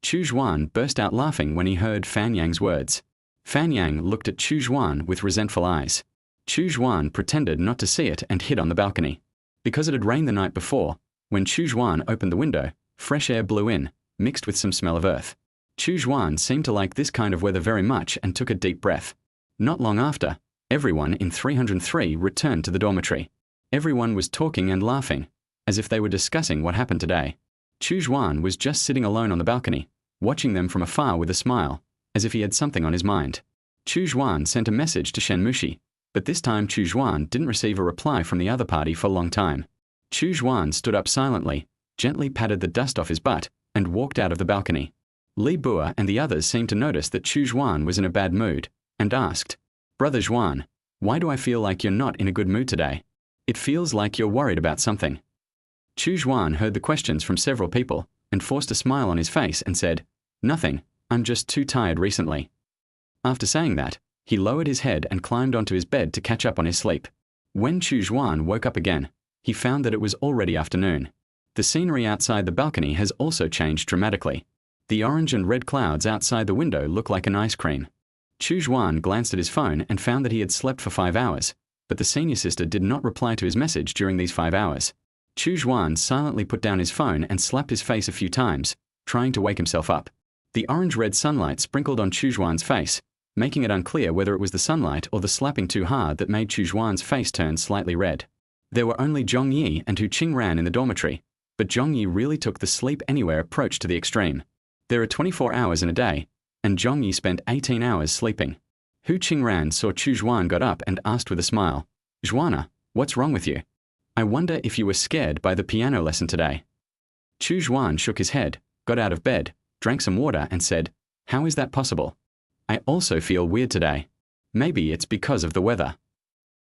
Chu Xuan burst out laughing when he heard Fan Yang's words. Fan Yang looked at Chu Xuan with resentful eyes. Chu Xuan pretended not to see it and hid on the balcony. Because it had rained the night before, when Chu Xuan opened the window, fresh air blew in, mixed with some smell of earth. Chu Xuan seemed to like this kind of weather very much and took a deep breath. Not long after, everyone in 303 returned to the dormitory. Everyone was talking and laughing, as if they were discussing what happened today. Chu Xuan was just sitting alone on the balcony, watching them from afar with a smile, as if he had something on his mind. Chu Xuan sent a message to Shen Mushi, but this time Chu Xuan didn't receive a reply from the other party for a long time. Chu Xuan stood up silently, gently patted the dust off his butt, and walked out of the balcony. Li Bua and the others seemed to notice that Chu Xuan was in a bad mood, and asked, "Brother Xuan, why do I feel like you're not in a good mood today? It feels like you're worried about something." Chu Xuan heard the questions from several people, and forced a smile on his face and said, "Nothing, I'm just too tired recently." After saying that, he lowered his head and climbed onto his bed to catch up on his sleep. When Chu Xuan woke up again, he found that it was already afternoon. The scenery outside the balcony has also changed dramatically. The orange and red clouds outside the window look like an ice cream. Chu Xuan glanced at his phone and found that he had slept for 5 hours, but the senior sister did not reply to his message during these 5 hours. Chu Xuan silently put down his phone and slapped his face a few times, trying to wake himself up. The orange-red sunlight sprinkled on Chu Xuan's face, making it unclear whether it was the sunlight or the slapping too hard that made Chu Xuan's face turn slightly red. There were only Zhong Yi and Hu Qingran in the dormitory, but Zhong Yi really took the sleep anywhere approach to the extreme. There are 24 hours in a day, and Zhong Yi spent 18 hours sleeping. Hu Qingran saw Chu Xuan got up and asked with a smile, "Xuana, what's wrong with you? I wonder if you were scared by the piano lesson today." Chu Xuan shook his head, got out of bed, drank some water and said, "How is that possible? I also feel weird today. Maybe it's because of the weather."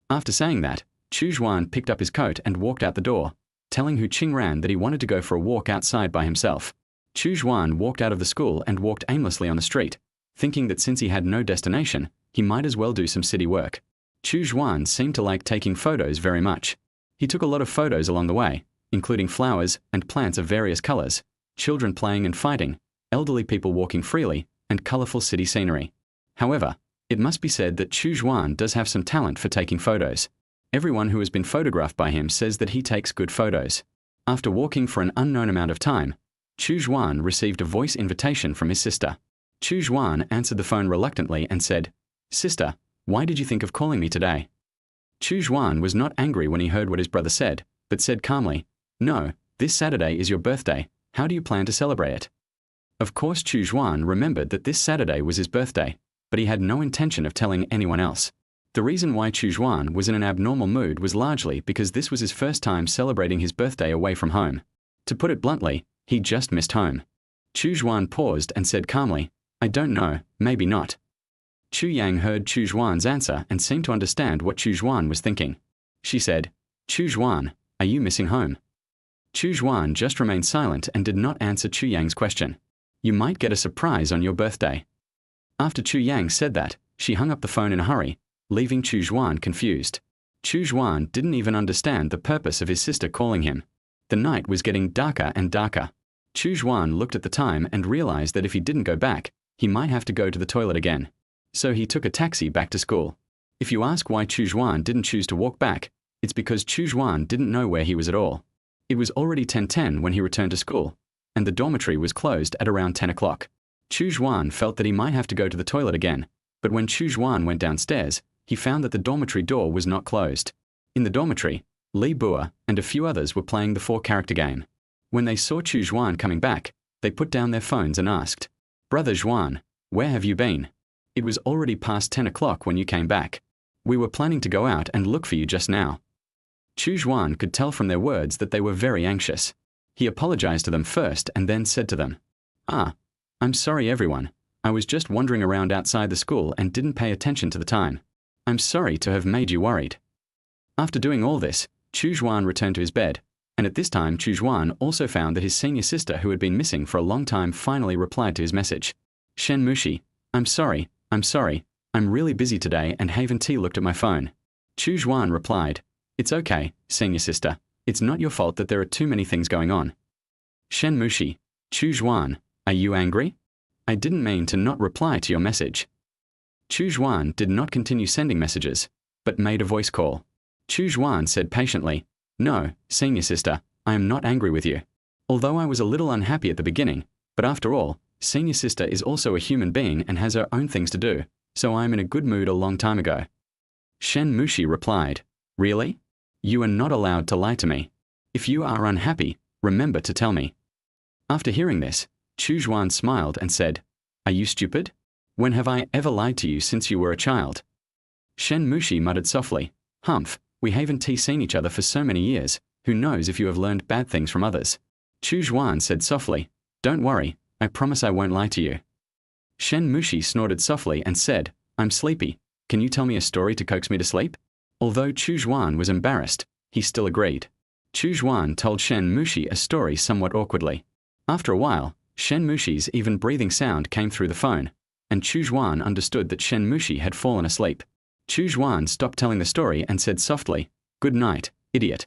After saying that, Chu Xuan picked up his coat and walked out the door, telling Hu Qingran that he wanted to go for a walk outside by himself. Chu Xuan walked out of the school and walked aimlessly on the street, thinking that since he had no destination, he might as well do some city work. Chu Xuan seemed to like taking photos very much. He took a lot of photos along the way, including flowers and plants of various colors, children playing and fighting, elderly people walking freely, and colorful city scenery. However, it must be said that Chu Xuan does have some talent for taking photos. Everyone who has been photographed by him says that he takes good photos. After walking for an unknown amount of time, Chu Xuan received a voice invitation from his sister. Chu Xuan answered the phone reluctantly and said, "Sister, why did you think of calling me today?" Chu Xuan was not angry when he heard what his brother said, but said calmly, "No, this Saturday is your birthday. How do you plan to celebrate it?" Of course, Chu Xuan remembered that this Saturday was his birthday, but he had no intention of telling anyone else. The reason why Chu Xuan was in an abnormal mood was largely because this was his first time celebrating his birthday away from home. To put it bluntly, he just missed home. Chu Xuan paused and said calmly, "I don't know, maybe not." Chu Yang heard Chu Xuan's answer and seemed to understand what Chu Xuan was thinking. She said, "Chu Xuan, are you missing home?" Chu Xuan just remained silent and did not answer Chu Yang's question. "You might get a surprise on your birthday." After Chu Yang said that, she hung up the phone in a hurry, leaving Chu Xuan confused. Chu Xuan didn't even understand the purpose of his sister calling him. The night was getting darker and darker. Chu Xuan looked at the time and realized that if he didn't go back, he might have to go to the toilet again. So he took a taxi back to school. If you ask why Chu Xuan didn't choose to walk back, it's because Chu Xuan didn't know where he was at all. It was already 10:10 when he returned to school, and the dormitory was closed at around 10 o'clock. Chu Xuan felt that he might have to go to the toilet again, but when Chu Xuan went downstairs, he found that the dormitory door was not closed. In the dormitory, Li Bua and a few others were playing the 4-character game. When they saw Chu Xuan coming back, they put down their phones and asked, "Brother Xuan, where have you been? It was already past 10 o'clock when you came back. We were planning to go out and look for you just now." Chu Xuan could tell from their words that they were very anxious. He apologized to them first and then said to them, I'm sorry everyone. I was just wandering around outside the school and didn't pay attention to the time. I'm sorry to have made you worried." After doing all this, Chu Xuan returned to his bed, And at this time, Chu Xuan also found that his senior sister, who had been missing for a long time, finally replied to his message. Shen Mushi, I'm sorry. I'm really busy today and haven't looked at my phone. Chu Xuan replied, It's okay, senior sister. It's not your fault that there are too many things going on. Shen Mushi, Chu Xuan, are you angry? I didn't mean to not reply to your message. Chu Xuan did not continue sending messages, but made a voice call. Chu Xuan said patiently, No, senior sister, I am not angry with you. Although I was a little unhappy at the beginning, but after all, senior sister is also a human being and has her own things to do, so I am in a good mood a long time ago. Shen Mushi replied, Really? You are not allowed to lie to me. If you are unhappy, remember to tell me. After hearing this, Chu Xuan smiled and said, Are you stupid? When have I ever lied to you since you were a child? Shen Mushi muttered softly, Humph, we haven't seen each other for so many years. Who knows if you have learned bad things from others? Chu Xuan said softly, Don't worry, I promise I won't lie to you. Shen Mushi snorted softly and said, I'm sleepy. Can you tell me a story to coax me to sleep? Although Chu Xuan was embarrassed, he still agreed. Chu Xuan told Shen Mushi a story somewhat awkwardly. After a while, Shen Mushi's even breathing sound came through the phone, and Chu Xuan understood that Shen Mushi had fallen asleep. Chu Xuan stopped telling the story and said softly, Good night, idiot.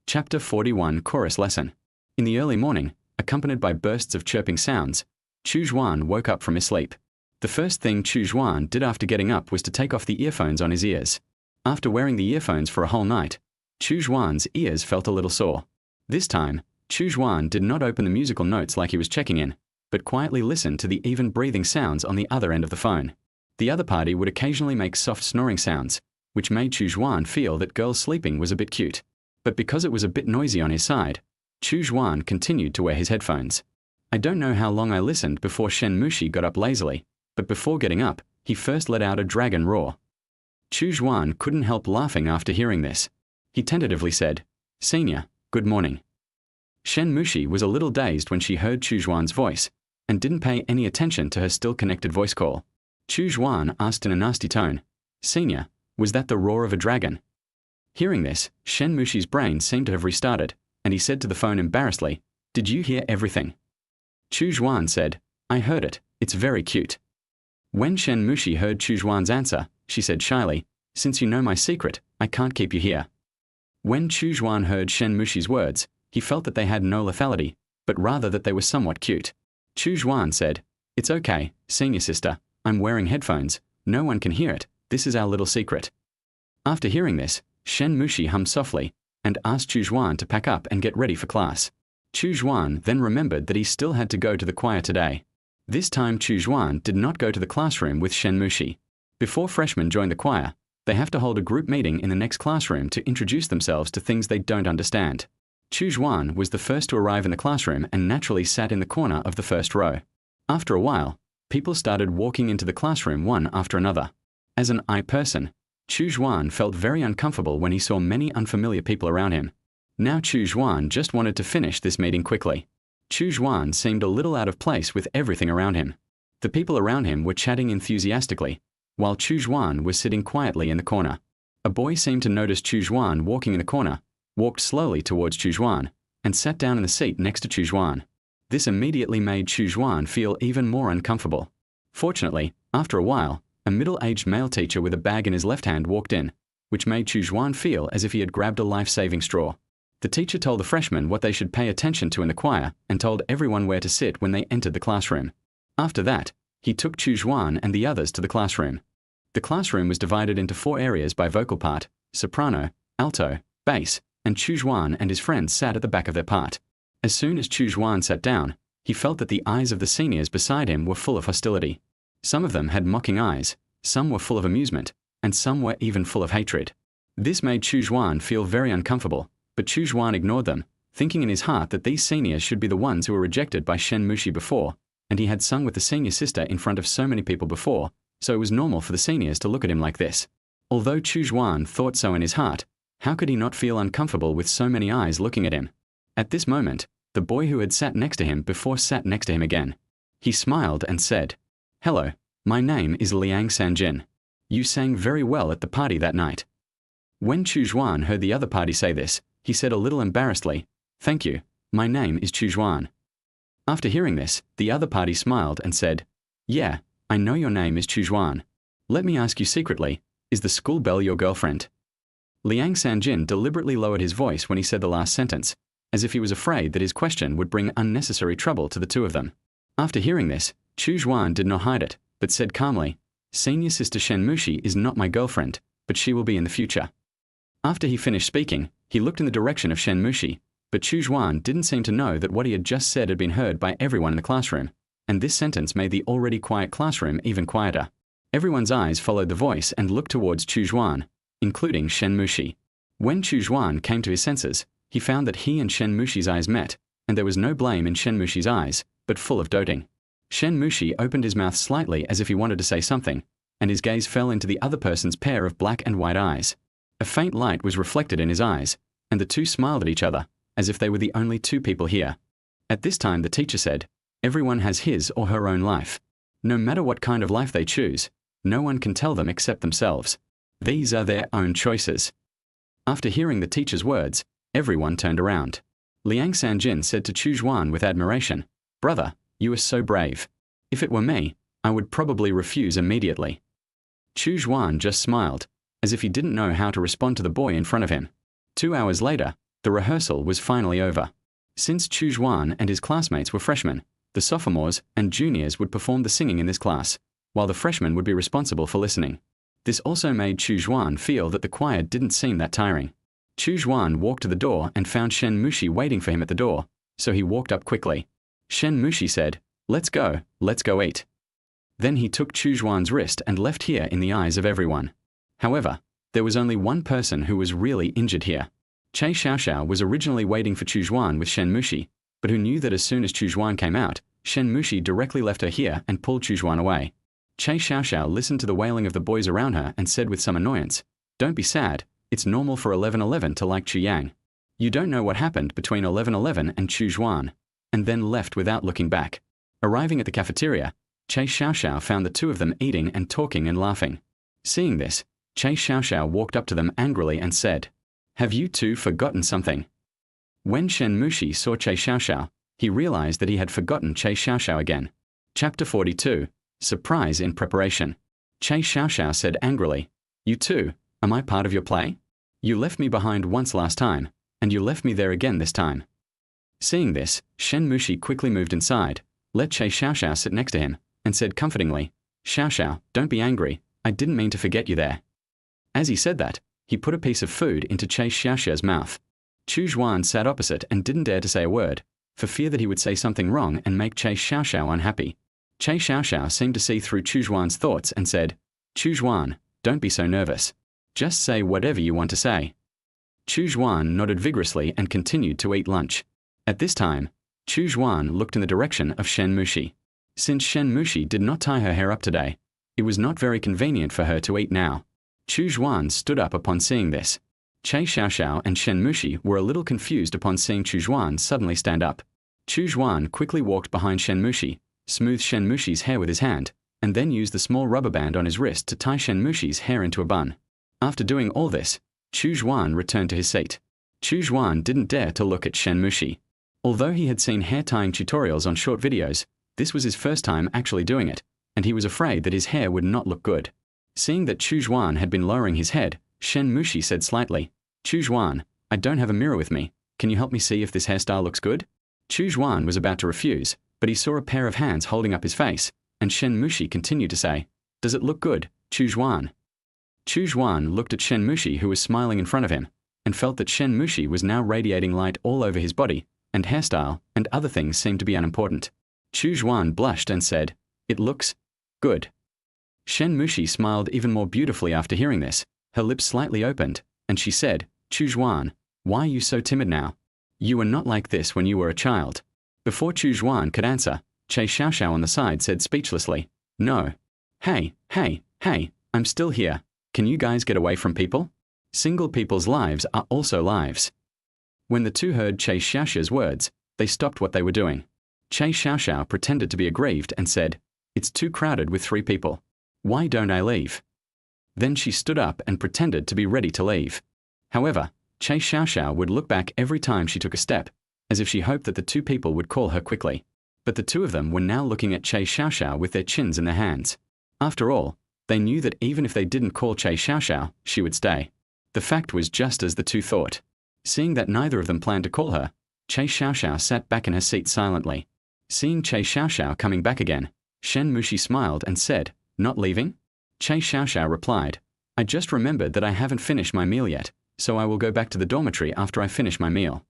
Chapter 41 Chorus Lesson. In the early morning, accompanied by bursts of chirping sounds, Chu Xuan woke up from his sleep. The first thing Chu Xuan did after getting up was to take off the earphones on his ears. After wearing the earphones for a whole night, Chu Xuan's ears felt a little sore. This time, Chu Xuan did not open the musical notes like he was checking in, but quietly listened to the even breathing sounds on the other end of the phone. The other party would occasionally make soft snoring sounds, which made Chu Xuan feel that girls sleeping was a bit cute. But because it was a bit noisy on his side, Chu Xuan continued to wear his headphones. I don't know how long I listened before Shen Mushi got up lazily, but before getting up, he first let out a dragon roar. Chu Xuan couldn't help laughing after hearing this. He tentatively said, Senior, good morning. Shen Mushi was a little dazed when she heard Chu Xuan's voice, and didn't pay any attention to her still-connected voice call. Chu Xuan asked in a nasty tone, Senior, was that the roar of a dragon? Hearing this, Shen Mushi's brain seemed to have restarted, and he said to the phone embarrassedly, Did you hear everything? Chu Xuan said, I heard it, it's very cute. When Shen Mushi heard Chu Xuan's answer, she said shyly, Since you know my secret, I can't keep you here. When Chu Xuan heard Shen Mushi's words, he felt that they had no lethality, but rather that they were somewhat cute. Chu Xuan said, It's okay, senior sister, I'm wearing headphones, no one can hear it, this is our little secret. After hearing this, Shen Mushi hummed softly, and asked Chu Xuan to pack up and get ready for class. Chu Xuan then remembered that he still had to go to the choir today. This time Chu Xuan did not go to the classroom with Shen Mushi. Before freshmen join the choir, they have to hold a group meeting in the next classroom to introduce themselves to things they don't understand. Chu Xuan was the first to arrive in the classroom and naturally sat in the corner of the first row. After a while, people started walking into the classroom one after another. As an I person, Chu Xuan felt very uncomfortable when he saw many unfamiliar people around him. Now Chu Xuan just wanted to finish this meeting quickly. Chu Xuan seemed a little out of place with everything around him. The people around him were chatting enthusiastically, while Chu Xuan was sitting quietly in the corner. A boy seemed to notice Chu Xuan walking in the corner, walked slowly towards Chu Xuan, and sat down in the seat next to Chu Xuan. This immediately made Chu Xuan feel even more uncomfortable. Fortunately, after a while, a middle-aged male teacher with a bag in his left hand walked in, which made Chu Xuan feel as if he had grabbed a life-saving straw. The teacher told the freshmen what they should pay attention to in the choir and told everyone where to sit when they entered the classroom. After that, he took Chu Xuan and the others to the classroom. The classroom was divided into 4 areas by vocal part, soprano, alto, bass, and Chu Xuan and his friends sat at the back of their part. As soon as Chu Xuan sat down, he felt that the eyes of the seniors beside him were full of hostility. Some of them had mocking eyes, some were full of amusement, and some were even full of hatred. This made Chu Xuan feel very uncomfortable, but Chu Xuan ignored them, thinking in his heart that these seniors should be the ones who were rejected by Shen Mushi before, and he had sung with the senior sister in front of so many people before, so it was normal for the seniors to look at him like this. Although Chu Xuan thought so in his heart, how could he not feel uncomfortable with so many eyes looking at him? At this moment, the boy who had sat next to him before sat next to him again. He smiled and said, Hello, my name is Liang Sanjin. You sang very well at the party that night. When Chu Xuan heard the other party say this, he said a little embarrassedly, "Thank you, my name is Chu Xuan." After hearing this, the other party smiled and said, "Yeah, I know your name is Chu Xuan. Let me ask you secretly, is the school belle your girlfriend?" Liang Sanjin deliberately lowered his voice when he said the last sentence, as if he was afraid that his question would bring unnecessary trouble to the two of them. After hearing this, Chu Xuan did not hide it, but said calmly, "Senior sister Shen Mushi is not my girlfriend, but she will be in the future." After he finished speaking, he looked in the direction of Shen Mushi, but Chu Xuan didn't seem to know that what he had just said had been heard by everyone in the classroom, and this sentence made the already quiet classroom even quieter. Everyone's eyes followed the voice and looked towards Chu Xuan, including Shen Mushi. When Chu Xuan came to his senses, he found that he and Shen Mushi's eyes met, and there was no blame in Shen Mushi's eyes, but full of doting. Shen Mushi opened his mouth slightly as if he wanted to say something, and his gaze fell into the other person's pair of black and white eyes. A faint light was reflected in his eyes, and the two smiled at each other, as if they were the only two people here. At this time the teacher said, "Everyone has his or her own life. No matter what kind of life they choose, no one can tell them except themselves. These are their own choices." After hearing the teacher's words, everyone turned around. Liang Sanjin said to Chu Xuan with admiration, "Brother, you are so brave. If it were me, I would probably refuse immediately." Chu Xuan just smiled, as if he didn't know how to respond to the boy in front of him. 2 hours later, the rehearsal was finally over. Since Chu Xuan and his classmates were freshmen, the sophomores and juniors would perform the singing in this class, while the freshmen would be responsible for listening. This also made Chu Xuan feel that the choir didn't seem that tiring. Chu Xuan walked to the door and found Shen Mushi waiting for him at the door, so he walked up quickly. Shen Mushi said, let's go eat." Then he took Chu Xuan's wrist and left here in the eyes of everyone. However, there was only one person who was really injured here. Che Xiaoxiao was originally waiting for Chu Xuan with Shen Mushi, but who knew that as soon as Chu Xuan came out, Shen Mushi directly left her here and pulled Chu Xuan away. Che Xiaoxiao listened to the wailing of the boys around her and said with some annoyance, "Don't be sad, it's normal for 1111 to like Chu Yang. You don't know what happened between 1111 and Chu Xuan," and then left without looking back. Arriving at the cafeteria, Che Xiaoxiao found the two of them eating and talking and laughing. Seeing this, Che Xiaoxiao walked up to them angrily and said, "Have you two forgotten something?" When Shen Mushi saw Che Xiaoxiao, he realized that he had forgotten Che Xiaoxiao again. Chapter 42, Surprise in Preparation. Che Xiaoxiao said angrily, "You two, am I part of your play? You left me behind once last time, and you left me there again this time." Seeing this, Shen Mushi quickly moved inside, let Che Xiaoxiao sit next to him, and said comfortingly, "Xiaoxiao, don't be angry, I didn't mean to forget you there." As he said that, he put a piece of food into Che Xiaoxiao's mouth. Chu Xuan sat opposite and didn't dare to say a word, for fear that he would say something wrong and make Che Xiaoxiao unhappy. Che Xiaoxiao seemed to see through Chu Xuan's thoughts and said, "Chu Xuan, don't be so nervous. Just say whatever you want to say." Chu Xuan nodded vigorously and continued to eat lunch. At this time, Chu Xuan looked in the direction of Shen Mushi. Since Shen Mushi did not tie her hair up today, it was not very convenient for her to eat now. Chu Xuan stood up upon seeing this. Che Xiaoxiao and Shen Mushi were a little confused upon seeing Chu Xuan suddenly stand up. Chu Xuan quickly walked behind Shen Mushi, smoothed Shen Mushi's hair with his hand, and then used the small rubber band on his wrist to tie Shen Mushi's hair into a bun. After doing all this, Chu Xuan returned to his seat. Chu Xuan didn't dare to look at Shen Mushi. Although he had seen hair tying tutorials on short videos, this was his first time actually doing it, and he was afraid that his hair would not look good. Seeing that Chu Xuan had been lowering his head, Shen Mushi said slightly, "Chu Xuan, I don't have a mirror with me. Can you help me see if this hairstyle looks good?" Chu Xuan was about to refuse, but he saw a pair of hands holding up his face, and Shen Mushi continued to say, "Does it look good, Chu Xuan?" Chu Xuan looked at Shen Mushi, who was smiling in front of him, and felt that Shen Mushi was now radiating light all over his body, and hairstyle and other things seemed to be unimportant. Chu Xuan blushed and said, "It looks good." Shen Mushi smiled even more beautifully after hearing this. Her lips slightly opened, and she said, "Chu Xuan, why are you so timid now? You were not like this when you were a child." Before Chu Xuan could answer, Che Xiaoxiao on the side said speechlessly, "No. Hey, I'm still here. Can you guys get away from people? Single people's lives are also lives." When the two heard Che Xiaoxiao's words, they stopped what they were doing. Che Xiaoxiao pretended to be aggrieved and said, "It's too crowded with 3 people. Why don't I leave?" Then she stood up and pretended to be ready to leave. However, Chase Xiaoxiao would look back every time she took a step, as if she hoped that the two people would call her quickly. But the two of them were now looking at Chase Xiaoxiao with their chins in their hands. After all, they knew that even if they didn't call Chase Xiaoxiao, she would stay. The fact was just as the two thought. Seeing that neither of them planned to call her, Chase Xiaoxiao sat back in her seat silently. Seeing Chase Xiaoxiao coming back again, Shen Mushi smiled and said, "Not leaving?" Chase Xiaoxiao replied, "I just remembered that I haven't finished my meal yet, so I will go back to the dormitory after I finish my meal."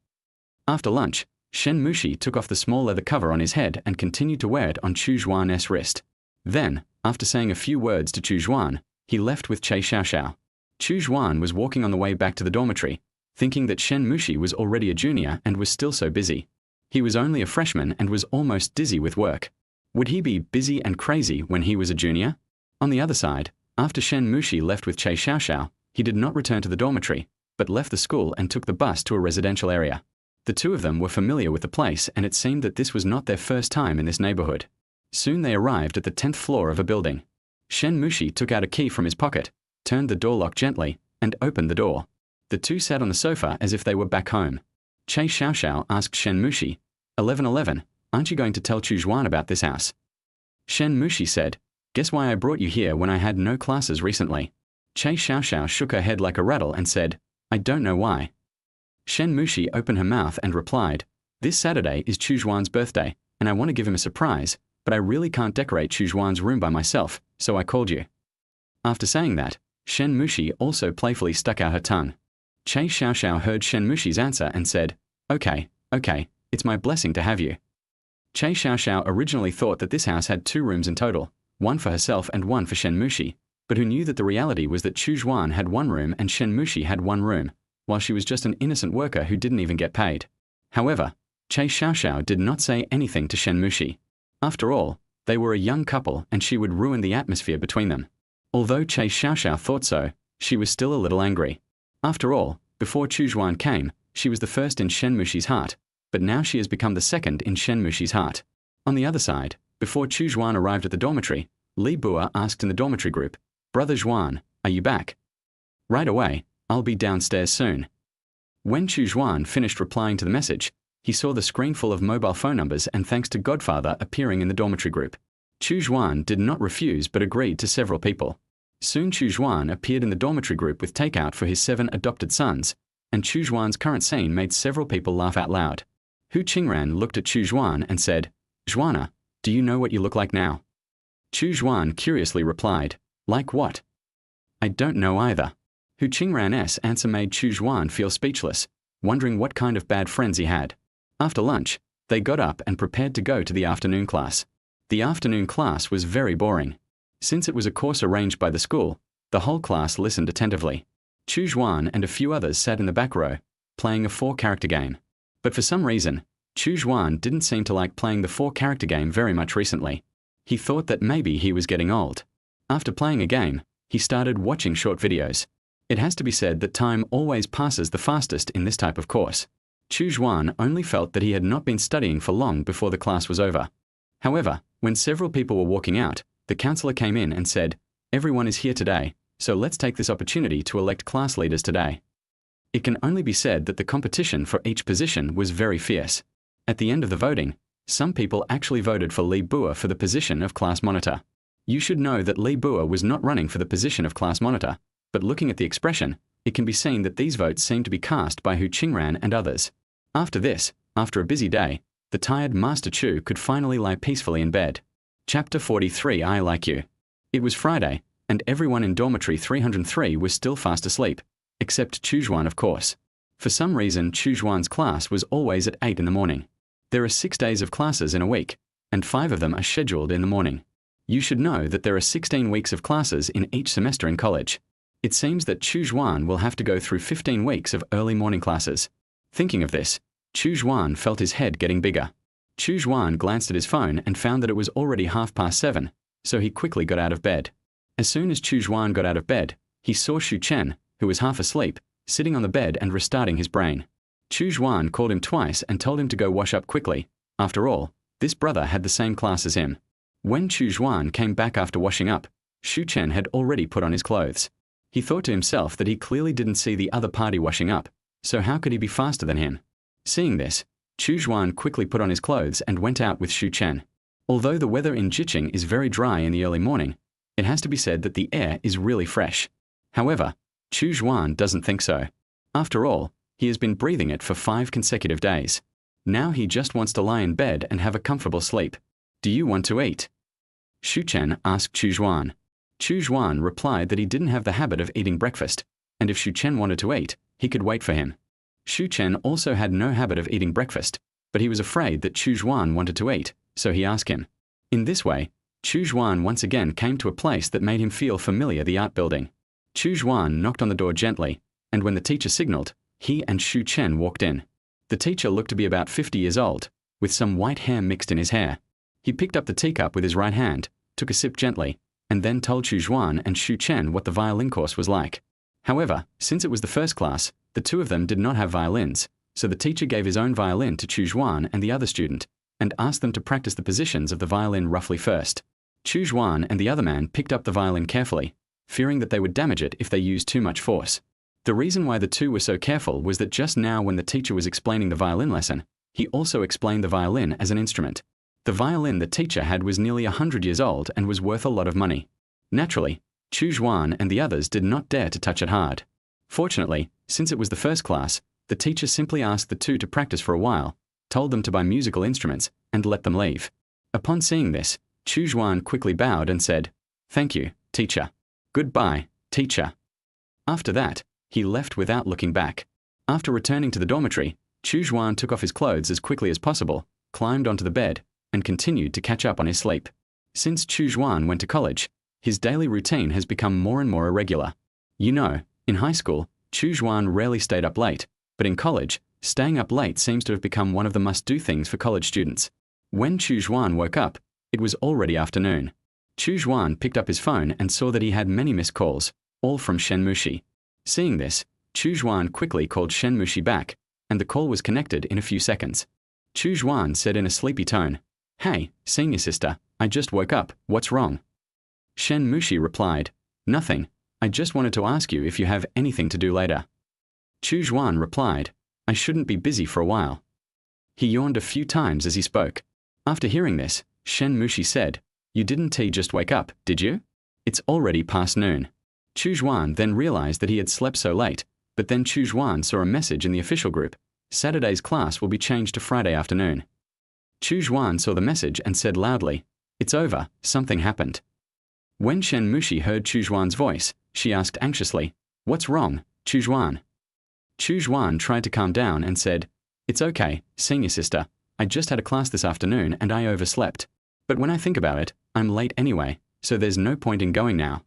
After lunch, Shen Mushi took off the small leather cover on his head and continued to wear it on Chu Xuan's wrist. Then, after saying a few words to Chu Xuan, he left with Chase Xiaoxiao. Chu Xuan was walking on the way back to the dormitory, thinking that Shen Mushi was already a junior and was still so busy. He was only a freshman and was almost dizzy with work. Would he be busy and crazy when he was a junior? On the other side, after Shen Mushi left with Chase Xiaoxiao, he did not return to the dormitory, but left the school and took the bus to a residential area. The two of them were familiar with the place, and it seemed that this was not their first time in this neighborhood. Soon they arrived at the 10th floor of a building. Shen Mushi took out a key from his pocket, turned the door lock gently, and opened the door. The two sat on the sofa as if they were back home. Chase Xiaoxiao asked Shen Mushi, 1111, aren't you going to tell Chu Xuan about this house? Shen Mushi said, "Guess why I brought you here when I had no classes recently?" Chase Xiaoxiao shook her head like a rattle and said, "I don't know why." Shen Mushi opened her mouth and replied, "This Saturday is Chu Xuan's birthday, and I want to give him a surprise, but I really can't decorate Chu Xuan's room by myself, so I called you." After saying that, Shen Mushi also playfully stuck out her tongue. Chase Xiaoxiao heard Shen Mushi's answer and said, Okay, it's my blessing to have you." Chase Xiaoxiao originally thought that this house had 2 rooms in total, one for herself and one for Shen Mushi, but who knew that the reality was that Chu Xuan had 1 room and Shen Mushi had 1 room, while she was just an innocent worker who didn't even get paid. However, Chase Xiaoxiao did not say anything to Shen Mushi. After all, they were a young couple and she would ruin the atmosphere between them. Although Chase Xiaoxiao thought so, she was still a little angry. After all, before Chu Xuan came, she was the first in Shen Mushi's heart, but now she has become the second in Shen Mushi's heart. On the other side, before Chu Xuan arrived at the dormitory, Li Bua asked in the dormitory group, "Brother Xuan, are you back?" "Right away, I'll be downstairs soon." When Chu Xuan finished replying to the message, he saw the screen full of mobile phone numbers and thanks to Godfather appearing in the dormitory group. Chu Xuan did not refuse but agreed to several people. Soon Chu Xuan appeared in the dormitory group with takeout for his 7 adopted sons, and Chu Xuan's current scene made several people laugh out loud. Hu Qingran looked at Chu Xuan and said, "Xuana, do you know what you look like now?" Chu Xuan curiously replied, "Like what?" "I don't know either." Hu Qingran's answer made Chu Xuan feel speechless, wondering what kind of bad friends he had. After lunch, they got up and prepared to go to the afternoon class. The afternoon class was very boring. Since it was a course arranged by the school, the whole class listened attentively. Chu Xuan and a few others sat in the back row, playing a 4-character game. But for some reason, Chu Xuan didn't seem to like playing the 4-character game very much recently. He thought that maybe he was getting old. After playing a game, he started watching short videos. It has to be said that time always passes the fastest in this type of course. Chu Xuan only felt that he had not been studying for long before the class was over. However, when several people were walking out, the counselor came in and said, "Everyone is here today, so let's take this opportunity to elect class leaders today." It can only be said that the competition for each position was very fierce. At the end of the voting, some people actually voted for Li Bua for the position of class monitor. You should know that Li Bua was not running for the position of class monitor, but looking at the expression, it can be seen that these votes seem to be cast by Hu Qingran and others. After this, after a busy day, the tired Master Chu could finally lie peacefully in bed. Chapter 43 I Like You. It was Friday, and everyone in dormitory 303 was still fast asleep, except Chu Xuan, of course. For some reason, Chu Xuan's class was always at 8 in the morning. There are 6 days of classes in a week, and 5 of them are scheduled in the morning. You should know that there are 16 weeks of classes in each semester in college. It seems that Chu Xuan will have to go through 15 weeks of early morning classes. Thinking of this, Chu Xuan felt his head getting bigger. Chu Xuan glanced at his phone and found that it was already 7:30, so he quickly got out of bed. As soon as Chu Xuan got out of bed, he saw Xu Chen, who was half asleep, sitting on the bed and restarting his brain. Chu Xuan called him twice and told him to go wash up quickly. After all, this brother had the same class as him. When Chu Xuan came back after washing up, Xu Chen had already put on his clothes. He thought to himself that he clearly didn't see the other party washing up, so how could he be faster than him? Seeing this, Chu Xuan quickly put on his clothes and went out with Shu Chen. Although the weather in Jiqing is very dry in the early morning, it has to be said that the air is really fresh. However, Chu Xuan doesn't think so. After all, he has been breathing it for 5 consecutive days. Now he just wants to lie in bed and have a comfortable sleep. Do you want to eat? Shu Chen asked Chu Xuan. Chu Xuan replied that he didn't have the habit of eating breakfast, and if Shu Chen wanted to eat, he could wait for him. Shu Chen also had no habit of eating breakfast, but he was afraid that Chu Xuan wanted to eat, so he asked him. In this way, Chu Xuan once again came to a place that made him feel familiar, the art building. Chu Xuan knocked on the door gently, and when the teacher signaled, he and Shu Chen walked in. The teacher looked to be about 50 years old, with some white hair mixed in his hair. He picked up the teacup with his right hand, took a sip gently, and then told Chu Xuan and Shu Chen what the violin course was like. However, since it was the first class, the two of them did not have violins, so the teacher gave his own violin to Chu Xuan and the other student, and asked them to practice the positions of the violin roughly first. Chu Xuan and the other man picked up the violin carefully, fearing that they would damage it if they used too much force. The reason why the two were so careful was that just now when the teacher was explaining the violin lesson, he also explained the violin as an instrument. The violin the teacher had was nearly 100 years old and was worth a lot of money. Naturally, Chu Xuan and the others did not dare to touch it hard. Fortunately, since it was the first class, the teacher simply asked the two to practice for a while, told them to buy musical instruments, and let them leave. Upon seeing this, Chu Xuan quickly bowed and said, "Thank you, teacher. Goodbye, teacher." After that, he left without looking back. After returning to the dormitory, Chu Xuan took off his clothes as quickly as possible, climbed onto the bed, and continued to catch up on his sleep. Since Chu Xuan went to college, his daily routine has become more and more irregular. You know, in high school, Chu Xuan rarely stayed up late, but in college, staying up late seems to have become one of the must-do things for college students. When Chu Xuan woke up, it was already afternoon. Chu Xuan picked up his phone and saw that he had many missed calls, all from Shen Mushi. Seeing this, Chu Xuan quickly called Shen Mushi back, and the call was connected in a few seconds. Chu Xuan said in a sleepy tone, "Hey, senior sister, I just woke up, what's wrong?" Shen Mushi replied, "Nothing, I just wanted to ask you if you have anything to do later." Chu Xuan replied, "I shouldn't be busy for a while." He yawned a few times as he spoke. After hearing this, Shen Mushi said, "You didn't just wake up, did you? It's already past noon." Chu Xuan then realized that he had slept so late, but then Chu Xuan saw a message in the official group, "Saturday's class will be changed to Friday afternoon." Chu Xuan saw the message and said loudly, "It's over, something happened." When Shen Mushi heard Chu Xuan's voice, she asked anxiously, "What's wrong, Chu Xuan?" Chu Xuan tried to calm down and said, "It's okay, senior sister, I just had a class this afternoon and I overslept. But when I think about it, I'm late anyway, so there's no point in going now."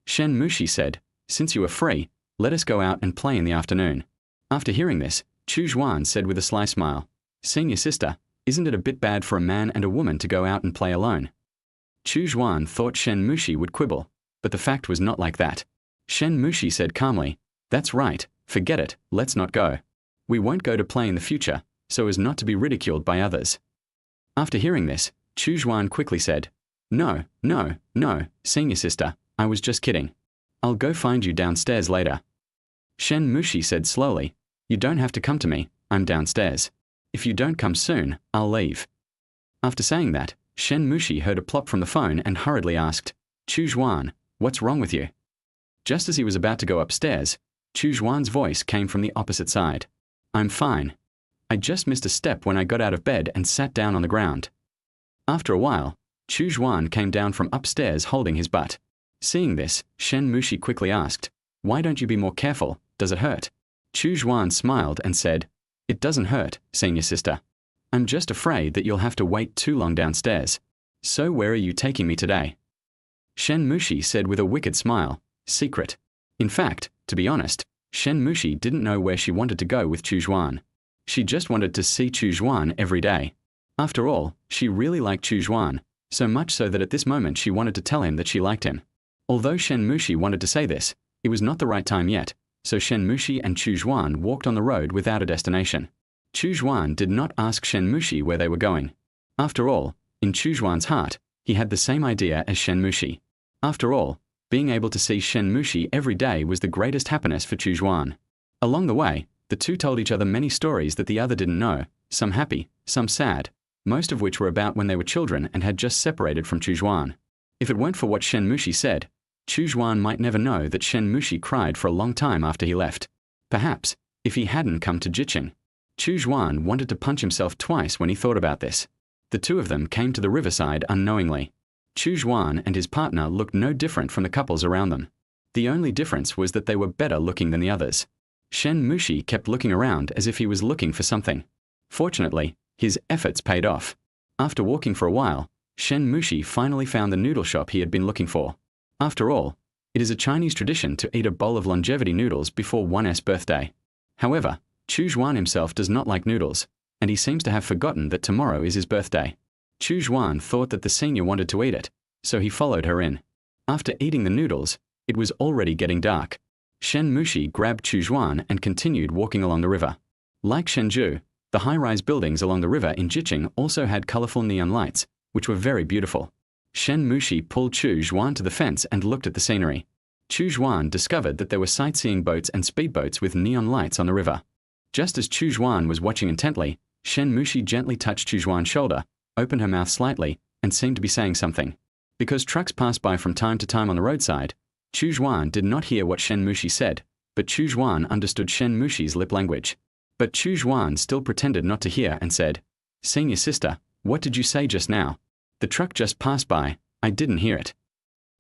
Shen Mushi said, "Since you are free, let us go out and play in the afternoon." After hearing this, Chu Xuan said with a sly smile, "Senior sister, isn't it a bit bad for a man and a woman to go out and play alone?" Chu Xuan thought Shen Mushi would quibble, but the fact was not like that. Shen Mushi said calmly, "That's right, forget it, let's not go. We won't go to play in the future, so as not to be ridiculed by others." After hearing this, Chu Xuan quickly said, No, senior sister, I was just kidding. I'll go find you downstairs later." Shen Mushi said slowly, "You don't have to come to me, I'm downstairs. If you don't come soon, I'll leave." After saying that, Shen Mushi heard a plop from the phone and hurriedly asked, "Chu Xuan, what's wrong with you?" Just as he was about to go upstairs, Chu Xuan's voice came from the opposite side. "I'm fine. I just missed a step when I got out of bed and sat down on the ground." After a while, Chu Xuan came down from upstairs holding his butt. Seeing this, Shen Mushi quickly asked, "Why don't you be more careful? Does it hurt?" Chu Xuan smiled and said, "It doesn't hurt, senior sister. I'm just afraid that you'll have to wait too long downstairs. So where are you taking me today?" Shen Mushi said with a wicked smile, "Secret." In fact, to be honest, Shen Mushi didn't know where she wanted to go with Chu Xuan. She just wanted to see Chu Xuan every day. After all, she really liked Chu Xuan, so much so that at this moment she wanted to tell him that she liked him. Although Shen Mushi wanted to say this, it was not the right time yet, so Shen Mushi and Chu Xuan walked on the road without a destination. Chu Xuan did not ask Shen Mushi where they were going. After all, in Chu Xuan's heart, he had the same idea as Shen Mushi. After all, being able to see Shen Mushi every day was the greatest happiness for Chu Xuan. Along the way, the The two told each other many stories that the other didn't know, some happy, some sad, most of which were about when they were children and had just separated from Chu Xuan. If it weren't for what Shen Mushi said, Chu Xuan might never know that Shen Mushi cried for a long time after he left. Perhaps, if he hadn't come to Jiqing. Chu Xuan wanted to punch himself twice when he thought about this. The two of them came to the riverside unknowingly. Chu Xuan and his partner looked no different from the couples around them. The only difference was that they were better looking than the others. Shen Mushi kept looking around as if he was looking for something. Fortunately, his efforts paid off. After walking for a while, Shen Mushi finally found the noodle shop he had been looking for. After all, it is a Chinese tradition to eat a bowl of longevity noodles before one's birthday. However, Chu Xuan himself does not like noodles, and he seems to have forgotten that tomorrow is his birthday. Chu Xuan thought that the senior wanted to eat it, so he followed her in. After eating the noodles, it was already getting dark. Shen Mushi grabbed Chu Xuan and continued walking along the river. Like Shenzhou, the high-rise buildings along the river in Jiqing also had colorful neon lights, which were very beautiful. Shen Mushi pulled Chu Xuan to the fence and looked at the scenery. Chu Xuan discovered that there were sightseeing boats and speedboats with neon lights on the river. Just as Chu Xuan was watching intently, Shen Mushi gently touched Chu Xuan's shoulder, opened her mouth slightly, and seemed to be saying something. Because trucks passed by from time to time on the roadside, Chu Xuan did not hear what Shen Mushi said, but Chu Xuan understood Shen Mushi's lip language. But Chu Xuan still pretended not to hear and said, "Senior sister, what did you say just now? The truck just passed by, I didn't hear it."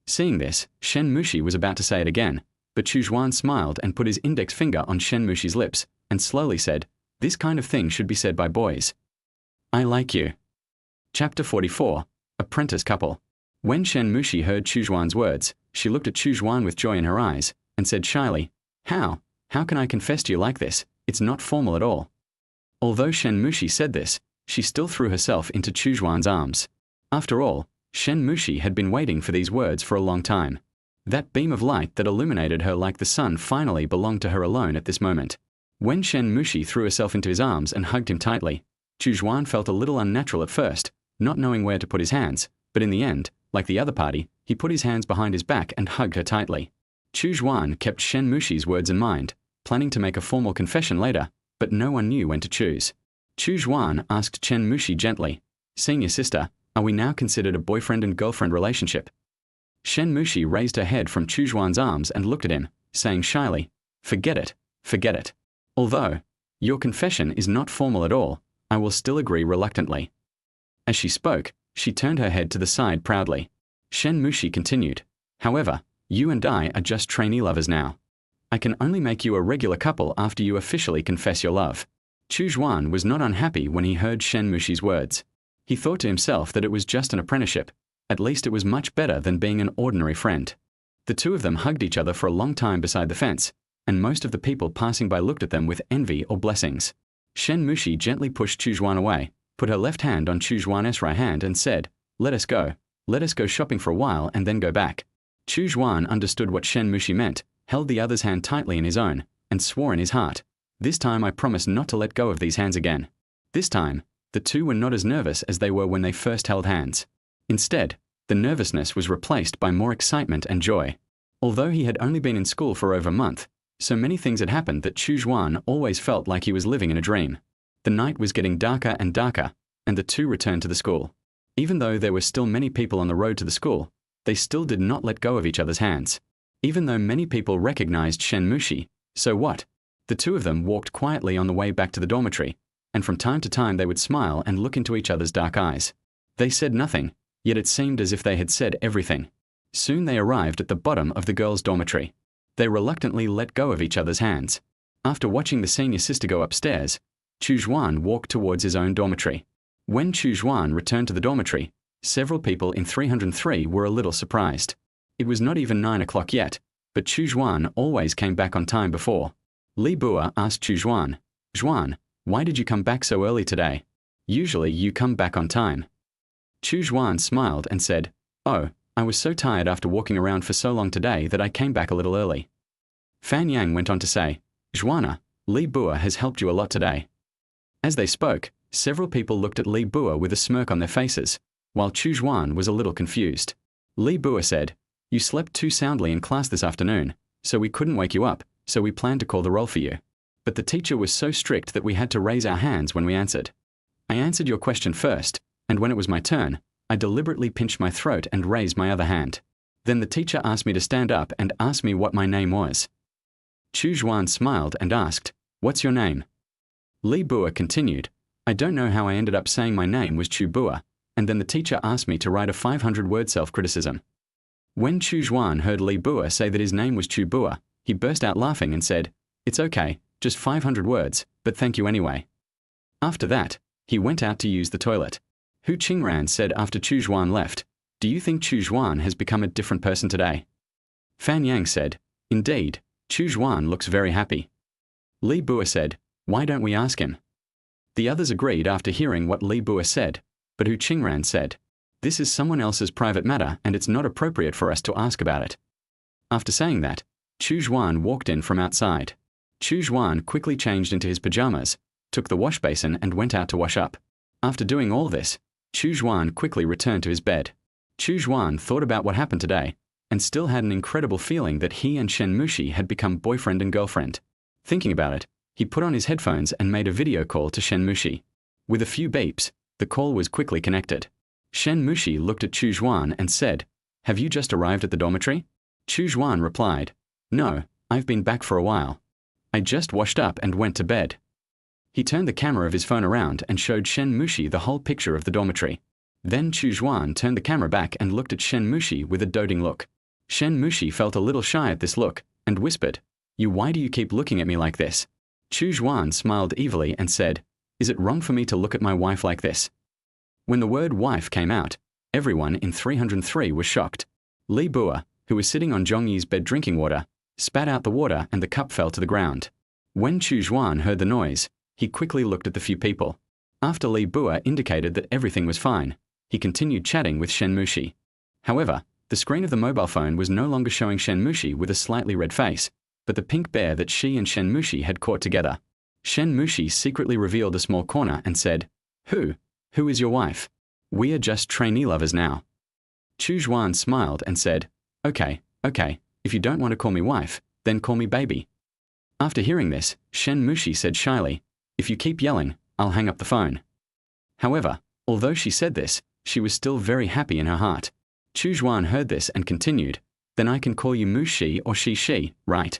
Seeing this, Shen Mushi was about to say it again, but Chu Xuan smiled and put his index finger on Shen Mushi's lips, and slowly said, "This kind of thing should be said by boys. I like you." Chapter 44, Apprentice Couple. When Shen Mushi heard Chu Xuan's words, she looked at Chu Xuan with joy in her eyes, and said shyly, How can I confess to you like this? It's not formal at all." Although Shen Mushi said this, she still threw herself into Chu Xuan's arms. After all, Shen Mushi had been waiting for these words for a long time. That beam of light that illuminated her like the sun finally belonged to her alone at this moment. When Shen Mushi threw herself into his arms and hugged him tightly, Chu Xuan felt a little unnatural at first, not knowing where to put his hands, but in the end, like the other party, he put his hands behind his back and hugged her tightly. Chu Xuan kept Shen Mushi's words in mind, planning to make a formal confession later, but no one knew when to choose. Chu Xuan asked Shen Mushi gently, "Senior sister, are we now considered a boyfriend and girlfriend relationship?" Shen Mushi raised her head from Chu Xuan's arms and looked at him, saying shyly, Forget it. Although your confession is not formal at all, I will still agree reluctantly." As she spoke, she turned her head to the side proudly. Shen Mushi continued, "However, you and I are just trainee lovers now. I can only make you a regular couple after you officially confess your love." Chu Xuan was not unhappy when he heard Shen Mushi's words. He thought to himself that it was just an apprenticeship. At least it was much better than being an ordinary friend. The two of them hugged each other for a long time beside the fence, and most of the people passing by looked at them with envy or blessings. Shen Mushi gently pushed Chu Xuan away, put her left hand on Chu Xuan's right hand and said, Let us go shopping for a while and then go back." Chu Xuan understood what Shen Mushi meant, held the other's hand tightly in his own, and swore in his heart, "This time I promise not to let go of these hands again." This time, the two were not as nervous as they were when they first held hands. Instead, the nervousness was replaced by more excitement and joy. Although he had only been in school for over a month, so many things had happened that Chu Xuan always felt like he was living in a dream. The night was getting darker and darker, and the two returned to the school. Even though there were still many people on the road to the school, they still did not let go of each other's hands. Even though many people recognized Shen Mushi, so what? The two of them walked quietly on the way back to the dormitory, and from time to time they would smile and look into each other's dark eyes. They said nothing, yet it seemed as if they had said everything. Soon they arrived at the bottom of the girls' dormitory. They reluctantly let go of each other's hands. After watching the senior sister go upstairs, Chu Xuan walked towards his own dormitory. When Chu Xuan returned to the dormitory, several people in 303 were a little surprised. It was not even 9 o'clock yet, but Chu Xuan always came back on time before. Li Bua asked Chu Xuan, "Xuan, why did you come back so early today? Usually you come back on time." Chu Xuan smiled and said, "Oh, I was so tired after walking around for so long today that I came back a little early." Fan Yang went on to say, "Xuana, Li Bua has helped you a lot today." As they spoke, several people looked at Li Bua with a smirk on their faces, while Chu Xuan was a little confused. Li Bua said, "You slept too soundly in class this afternoon, so we couldn't wake you up, so we planned to call the roll for you." but the teacher was so strict that we had to raise our hands when we answered. I answered your question first, and when it was my turn, I deliberately pinched my throat and raised my other hand. Then the teacher asked me to stand up and asked me what my name was. Chu Xuan smiled and asked, "What's your name?" Li Bua continued, "I don't know how I ended up saying my name was Chu Bua, and then the teacher asked me to write a 500-word self-criticism." When Chu Xuan heard Li Bua say that his name was Chu Bua, he burst out laughing and said, "It's okay, just 500 words, but thank you anyway." After that, he went out to use the toilet. Hu Qingran said after Chu Xuan left, "Do you think Chu Xuan has become a different person today?" Fan Yang said, "Indeed, Chu Xuan looks very happy." Li Bua said, "Why don't we ask him?" The others agreed after hearing what Li Bua said, but Hu Qingran said, "This is someone else's private matter and it's not appropriate for us to ask about it." After saying that, Chu Xuan walked in from outside. Chu Xuan quickly changed into his pajamas, took the wash basin and went out to wash up. After doing all this, Chu Xuan quickly returned to his bed. Chu Xuan thought about what happened today, and still had an incredible feeling that he and Shen Mushi had become boyfriend and girlfriend. Thinking about it, he put on his headphones and made a video call to Shen Mushi. With a few beeps, the call was quickly connected. Shen Mushi looked at Chu Xuan and said, "Have you just arrived at the dormitory?" Chu Xuan replied, "No, I've been back for a while. I just washed up and went to bed." He turned the camera of his phone around and showed Shen Mushi the whole picture of the dormitory. Then Chu Xuan turned the camera back and looked at Shen Mushi with a doting look. Shen Mushi felt a little shy at this look and whispered, Why do you keep looking at me like this?" Chu Xuan smiled evilly and said, "Is it wrong for me to look at my wife like this?" When the word wife came out, everyone in 303 was shocked. Li Bua, who was sitting on Zhongyi's bed drinking water, spat out the water and the cup fell to the ground. When Chu Xuan heard the noise, he quickly looked at the few people. After Li Bua indicated that everything was fine, he continued chatting with Shen Mushi. However, the screen of the mobile phone was no longer showing Shen Mushi with a slightly red face, but the pink bear that she and Shen Mushi had caught together. Shen Mushi secretly revealed a small corner and said, Who is your wife? We are just trainee lovers now." Chu Xuan smiled and said, Okay, if you don't want to call me wife, then call me baby." After hearing this, Shen Mushi said shyly, "If you keep yelling, I'll hang up the phone." However, although she said this, she was still very happy in her heart. Chu Xuan heard this and continued, "Then I can call you Mushi or she, right?"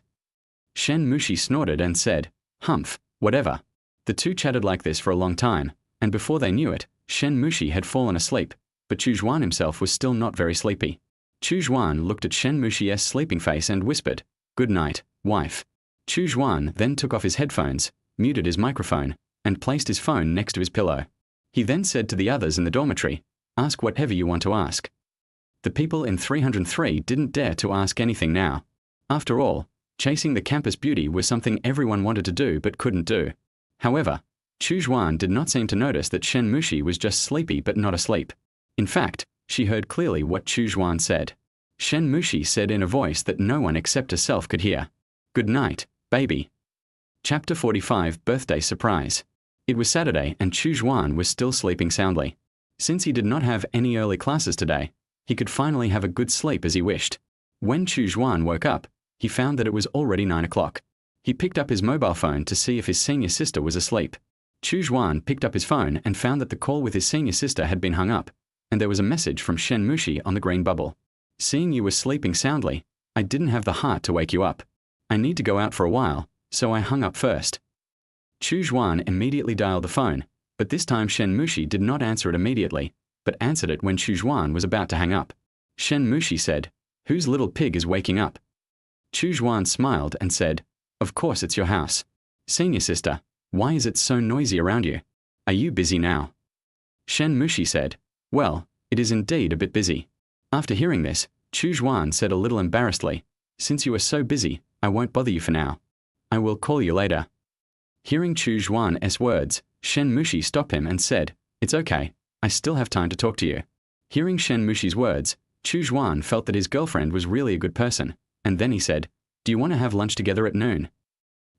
Shen Mushi snorted and said, "Humph, whatever." The two chatted like this for a long time, and before they knew it, Shen Mushi had fallen asleep, but Chu Xuan himself was still not very sleepy. Chu Xuan looked at Shen Mushi's sleeping face and whispered, "Good night, wife." Chu Xuan then took off his headphones, muted his microphone, and placed his phone next to his pillow. He then said to the others in the dormitory, "Ask whatever you want to ask." The people in 303 didn't dare to ask anything now. After all, chasing the campus beauty was something everyone wanted to do but couldn't do. However, Chu Xuan did not seem to notice that Shen Mushi was just sleepy but not asleep. In fact, she heard clearly what Chu Xuan said. Shen Mushi said in a voice that no one except herself could hear, "Good night, baby." Chapter 45, Birthday Surprise. It was Saturday and Chu Xuan was still sleeping soundly. Since he did not have any early classes today, he could finally have a good sleep as he wished. When Chu Xuan woke up, he found that it was already 9 o'clock. He picked up his mobile phone to see if his senior sister was asleep. Chu Xuan picked up his phone and found that the call with his senior sister had been hung up, and there was a message from Shen Mushi on the green bubble. "Seeing you were sleeping soundly, I didn't have the heart to wake you up. I need to go out for a while, so I hung up first." Chu Xuan immediately dialed the phone, but this time Shen Mushi did not answer it immediately, but answered it when Chu Xuan was about to hang up. Shen Mushi said, "Whose little pig is waking up?" Chu Xuan smiled and said, "Of course it's your house. Senior sister, why is it so noisy around you? Are you busy now?" Shen Mushi said, "Well, it is indeed a bit busy." After hearing this, Chu Xuan said a little embarrassedly, "Since you are so busy, I won't bother you for now. I will call you later." Hearing Chu Xuan's words, Shen Mushi stopped him and said, "It's okay, I still have time to talk to you." Hearing Shen Mushi's words, Chu Xuan felt that his girlfriend was really a good person, and then he said, "Do you want to have lunch together at noon?"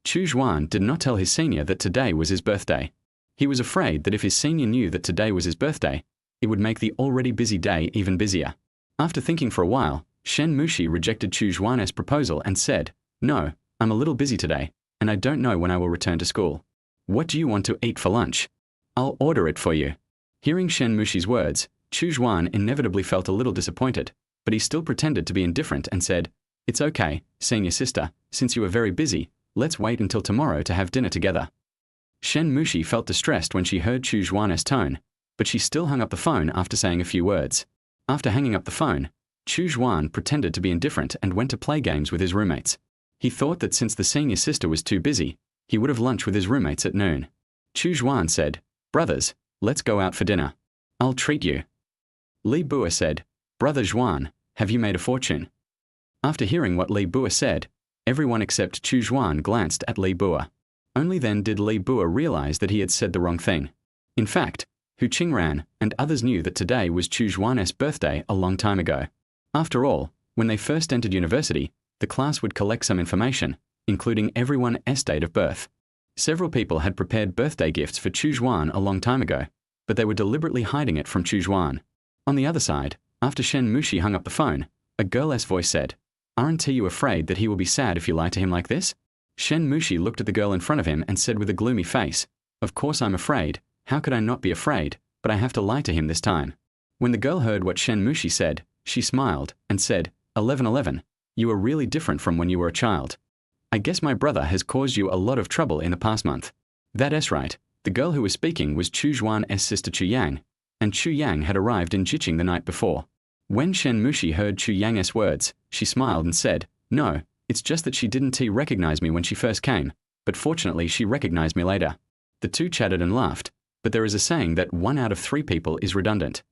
Chu Xuan did not tell his senior that today was his birthday. He was afraid that if his senior knew that today was his birthday, it would make the already busy day even busier. After thinking for a while, Shen Mushi rejected Chu Xuan's proposal and said, "No, I'm a little busy today, and I don't know when I will return to school. What do you want to eat for lunch? I'll order it for you. Hearing Shen Mushi's words, Chu Xuan inevitably felt a little disappointed, but he still pretended to be indifferent and said, "It's okay, senior sister, since you are very busy, let's wait until tomorrow to have dinner together." Shen Mushi felt distressed when she heard Chu Xuan's tone, but she still hung up the phone after saying a few words. After hanging up the phone, Chu Xuan pretended to be indifferent and went to play games with his roommates. He thought that since the senior sister was too busy, he would have lunch with his roommates at noon. Chu Xuan said, "Brothers, let's go out for dinner. I'll treat you." Li Bua said, "Brother Xuan, have you made a fortune?" After hearing what Li Bua said, everyone except Chu Xuan glanced at Li Bua. Only then did Li Bua realize that he had said the wrong thing. In fact, Hu Qingran and others knew that today was Chu Xuan's birthday a long time ago. After all, when they first entered university, the class would collect some information, including everyone's date of birth. Several people had prepared birthday gifts for Chu Xuan a long time ago, but they were deliberately hiding it from Chu Xuan. On the other side, after Shen Mushi hung up the phone, a girl's voice said, "Aren't you afraid that he will be sad if you lie to him like this?" Shen Mushi looked at the girl in front of him and said with a gloomy face, "Of course I'm afraid. How could I not be afraid? But I have to lie to him this time." When the girl heard what Shen Mushi said, she smiled and said, 1111, you are really different from when you were a child. I guess my brother has caused you a lot of trouble in the past month." That's right. The girl who was speaking was Chu Xuan's sister Chu Yang, and Chu Yang had arrived in Jiqing the night before. When Shen Mushi heard Chu Yang's words, she smiled and said, "No, it's just that she didn't recognize me when she first came, but fortunately she recognized me later." The two chatted and laughed, but there is a saying that 1 out of 3 people is redundant.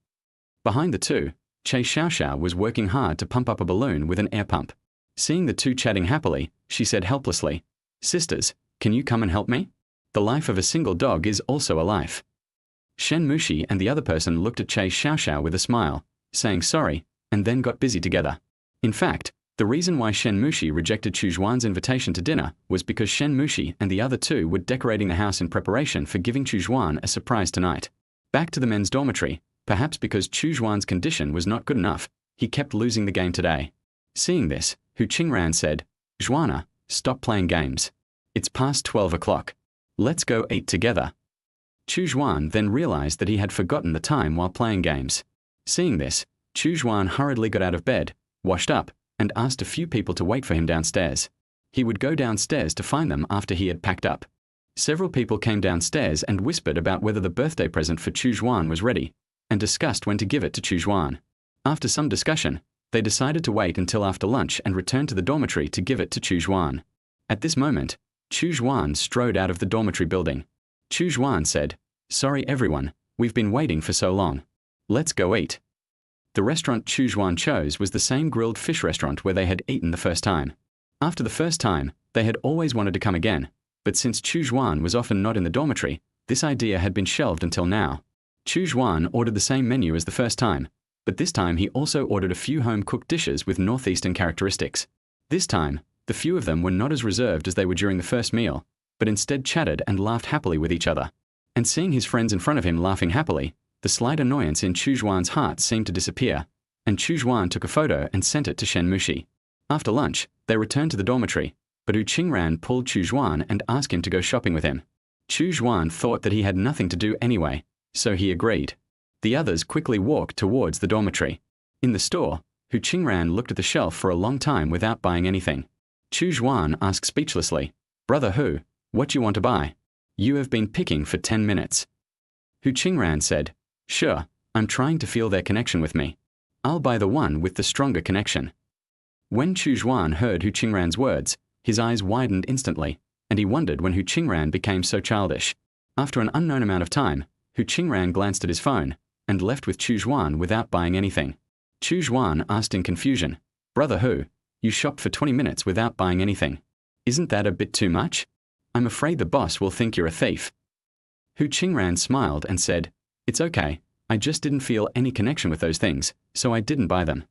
Behind the two, Che Xiaoxiao was working hard to pump up a balloon with an air pump. Seeing the two chatting happily, she said helplessly, "Sisters, can you come and help me? The life of a single dog is also a life." Shen Mushi and the other person looked at Che Xiaoxiao with a smile, saying sorry, and then got busy together. In fact, the reason why Shen Mushi rejected Chu Xuan's invitation to dinner was because Shen Mushi and the other two were decorating the house in preparation for giving Chu Xuan a surprise tonight. Back to the men's dormitory, perhaps because Chu Xuan's condition was not good enough, he kept losing the game today. Seeing this, Hu Qingran said, "Xuana, stop playing games. It's past 12 o'clock. Let's go eat together." Chu Xuan then realized that he had forgotten the time while playing games. Seeing this, Chu Xuan hurriedly got out of bed, washed up, and asked a few people to wait for him downstairs. He would go downstairs to find them after he had packed up. Several people came downstairs and whispered about whether the birthday present for Chu Xuan was ready, and discussed when to give it to Chu Xuan. After some discussion, they decided to wait until after lunch and return to the dormitory to give it to Chu Xuan. At this moment, Chu Xuan strode out of the dormitory building. Chu Xuan said, "Sorry everyone, we've been waiting for so long. Let's go eat." The restaurant Chu Xuan chose was the same grilled fish restaurant where they had eaten the first time. After the first time, they had always wanted to come again, but since Chu Xuan was often not in the dormitory, this idea had been shelved until now. Chu Xuan ordered the same menu as the first time, but this time he also ordered a few home-cooked dishes with northeastern characteristics. This time, the few of them were not as reserved as they were during the first meal, but instead chatted and laughed happily with each other. And seeing his friends in front of him laughing happily, the slight annoyance in Chu Xuan's heart seemed to disappear, and Chu Xuan took a photo and sent it to Shen Mushi. After lunch, they returned to the dormitory, but Hu Qingran pulled Chu Xuan and asked him to go shopping with him. Chu Xuan thought that he had nothing to do anyway, so he agreed. The others quickly walked towards the dormitory. In the store, Hu Qingran looked at the shelf for a long time without buying anything. Chu Xuan asked speechlessly, "Brother Hu, what do you want to buy? You have been picking for 10 minutes." Hu Qingran said, "Sure, I'm trying to feel their connection with me. I'll buy the one with the stronger connection." When Chu Xuan heard Hu Qingran's words, his eyes widened instantly, and he wondered when Hu Qingran became so childish. After an unknown amount of time, Hu Qingran glanced at his phone and left with Chu Xuan without buying anything. Chu Xuan asked in confusion, "Brother Hu, you shopped for 20 minutes without buying anything. Isn't that a bit too much? I'm afraid the boss will think you're a thief." Hu Qingran smiled and said, "It's okay, I just didn't feel any connection with those things, so I didn't buy them."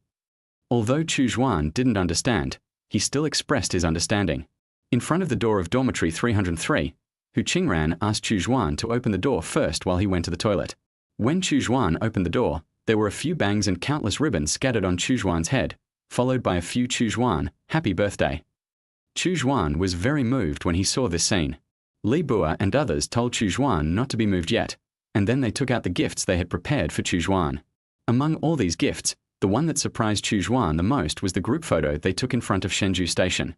Although Chu Xuan didn't understand, he still expressed his understanding. In front of the door of dormitory 303, Hu Qingran asked Chu Xuan to open the door first while he went to the toilet. When Chu Xuan opened the door, there were a few bangs and countless ribbons scattered on Chu Xuan's head, followed by a few Chu Xuan, "Happy birthday." Chu Xuan was very moved when he saw this scene. Li Bua and others told Chu Xuan not to be moved yet, and then they took out the gifts they had prepared for Chu Xuan. Among all these gifts, the one that surprised Chu Xuan the most was the group photo they took in front of Shenzhou Station.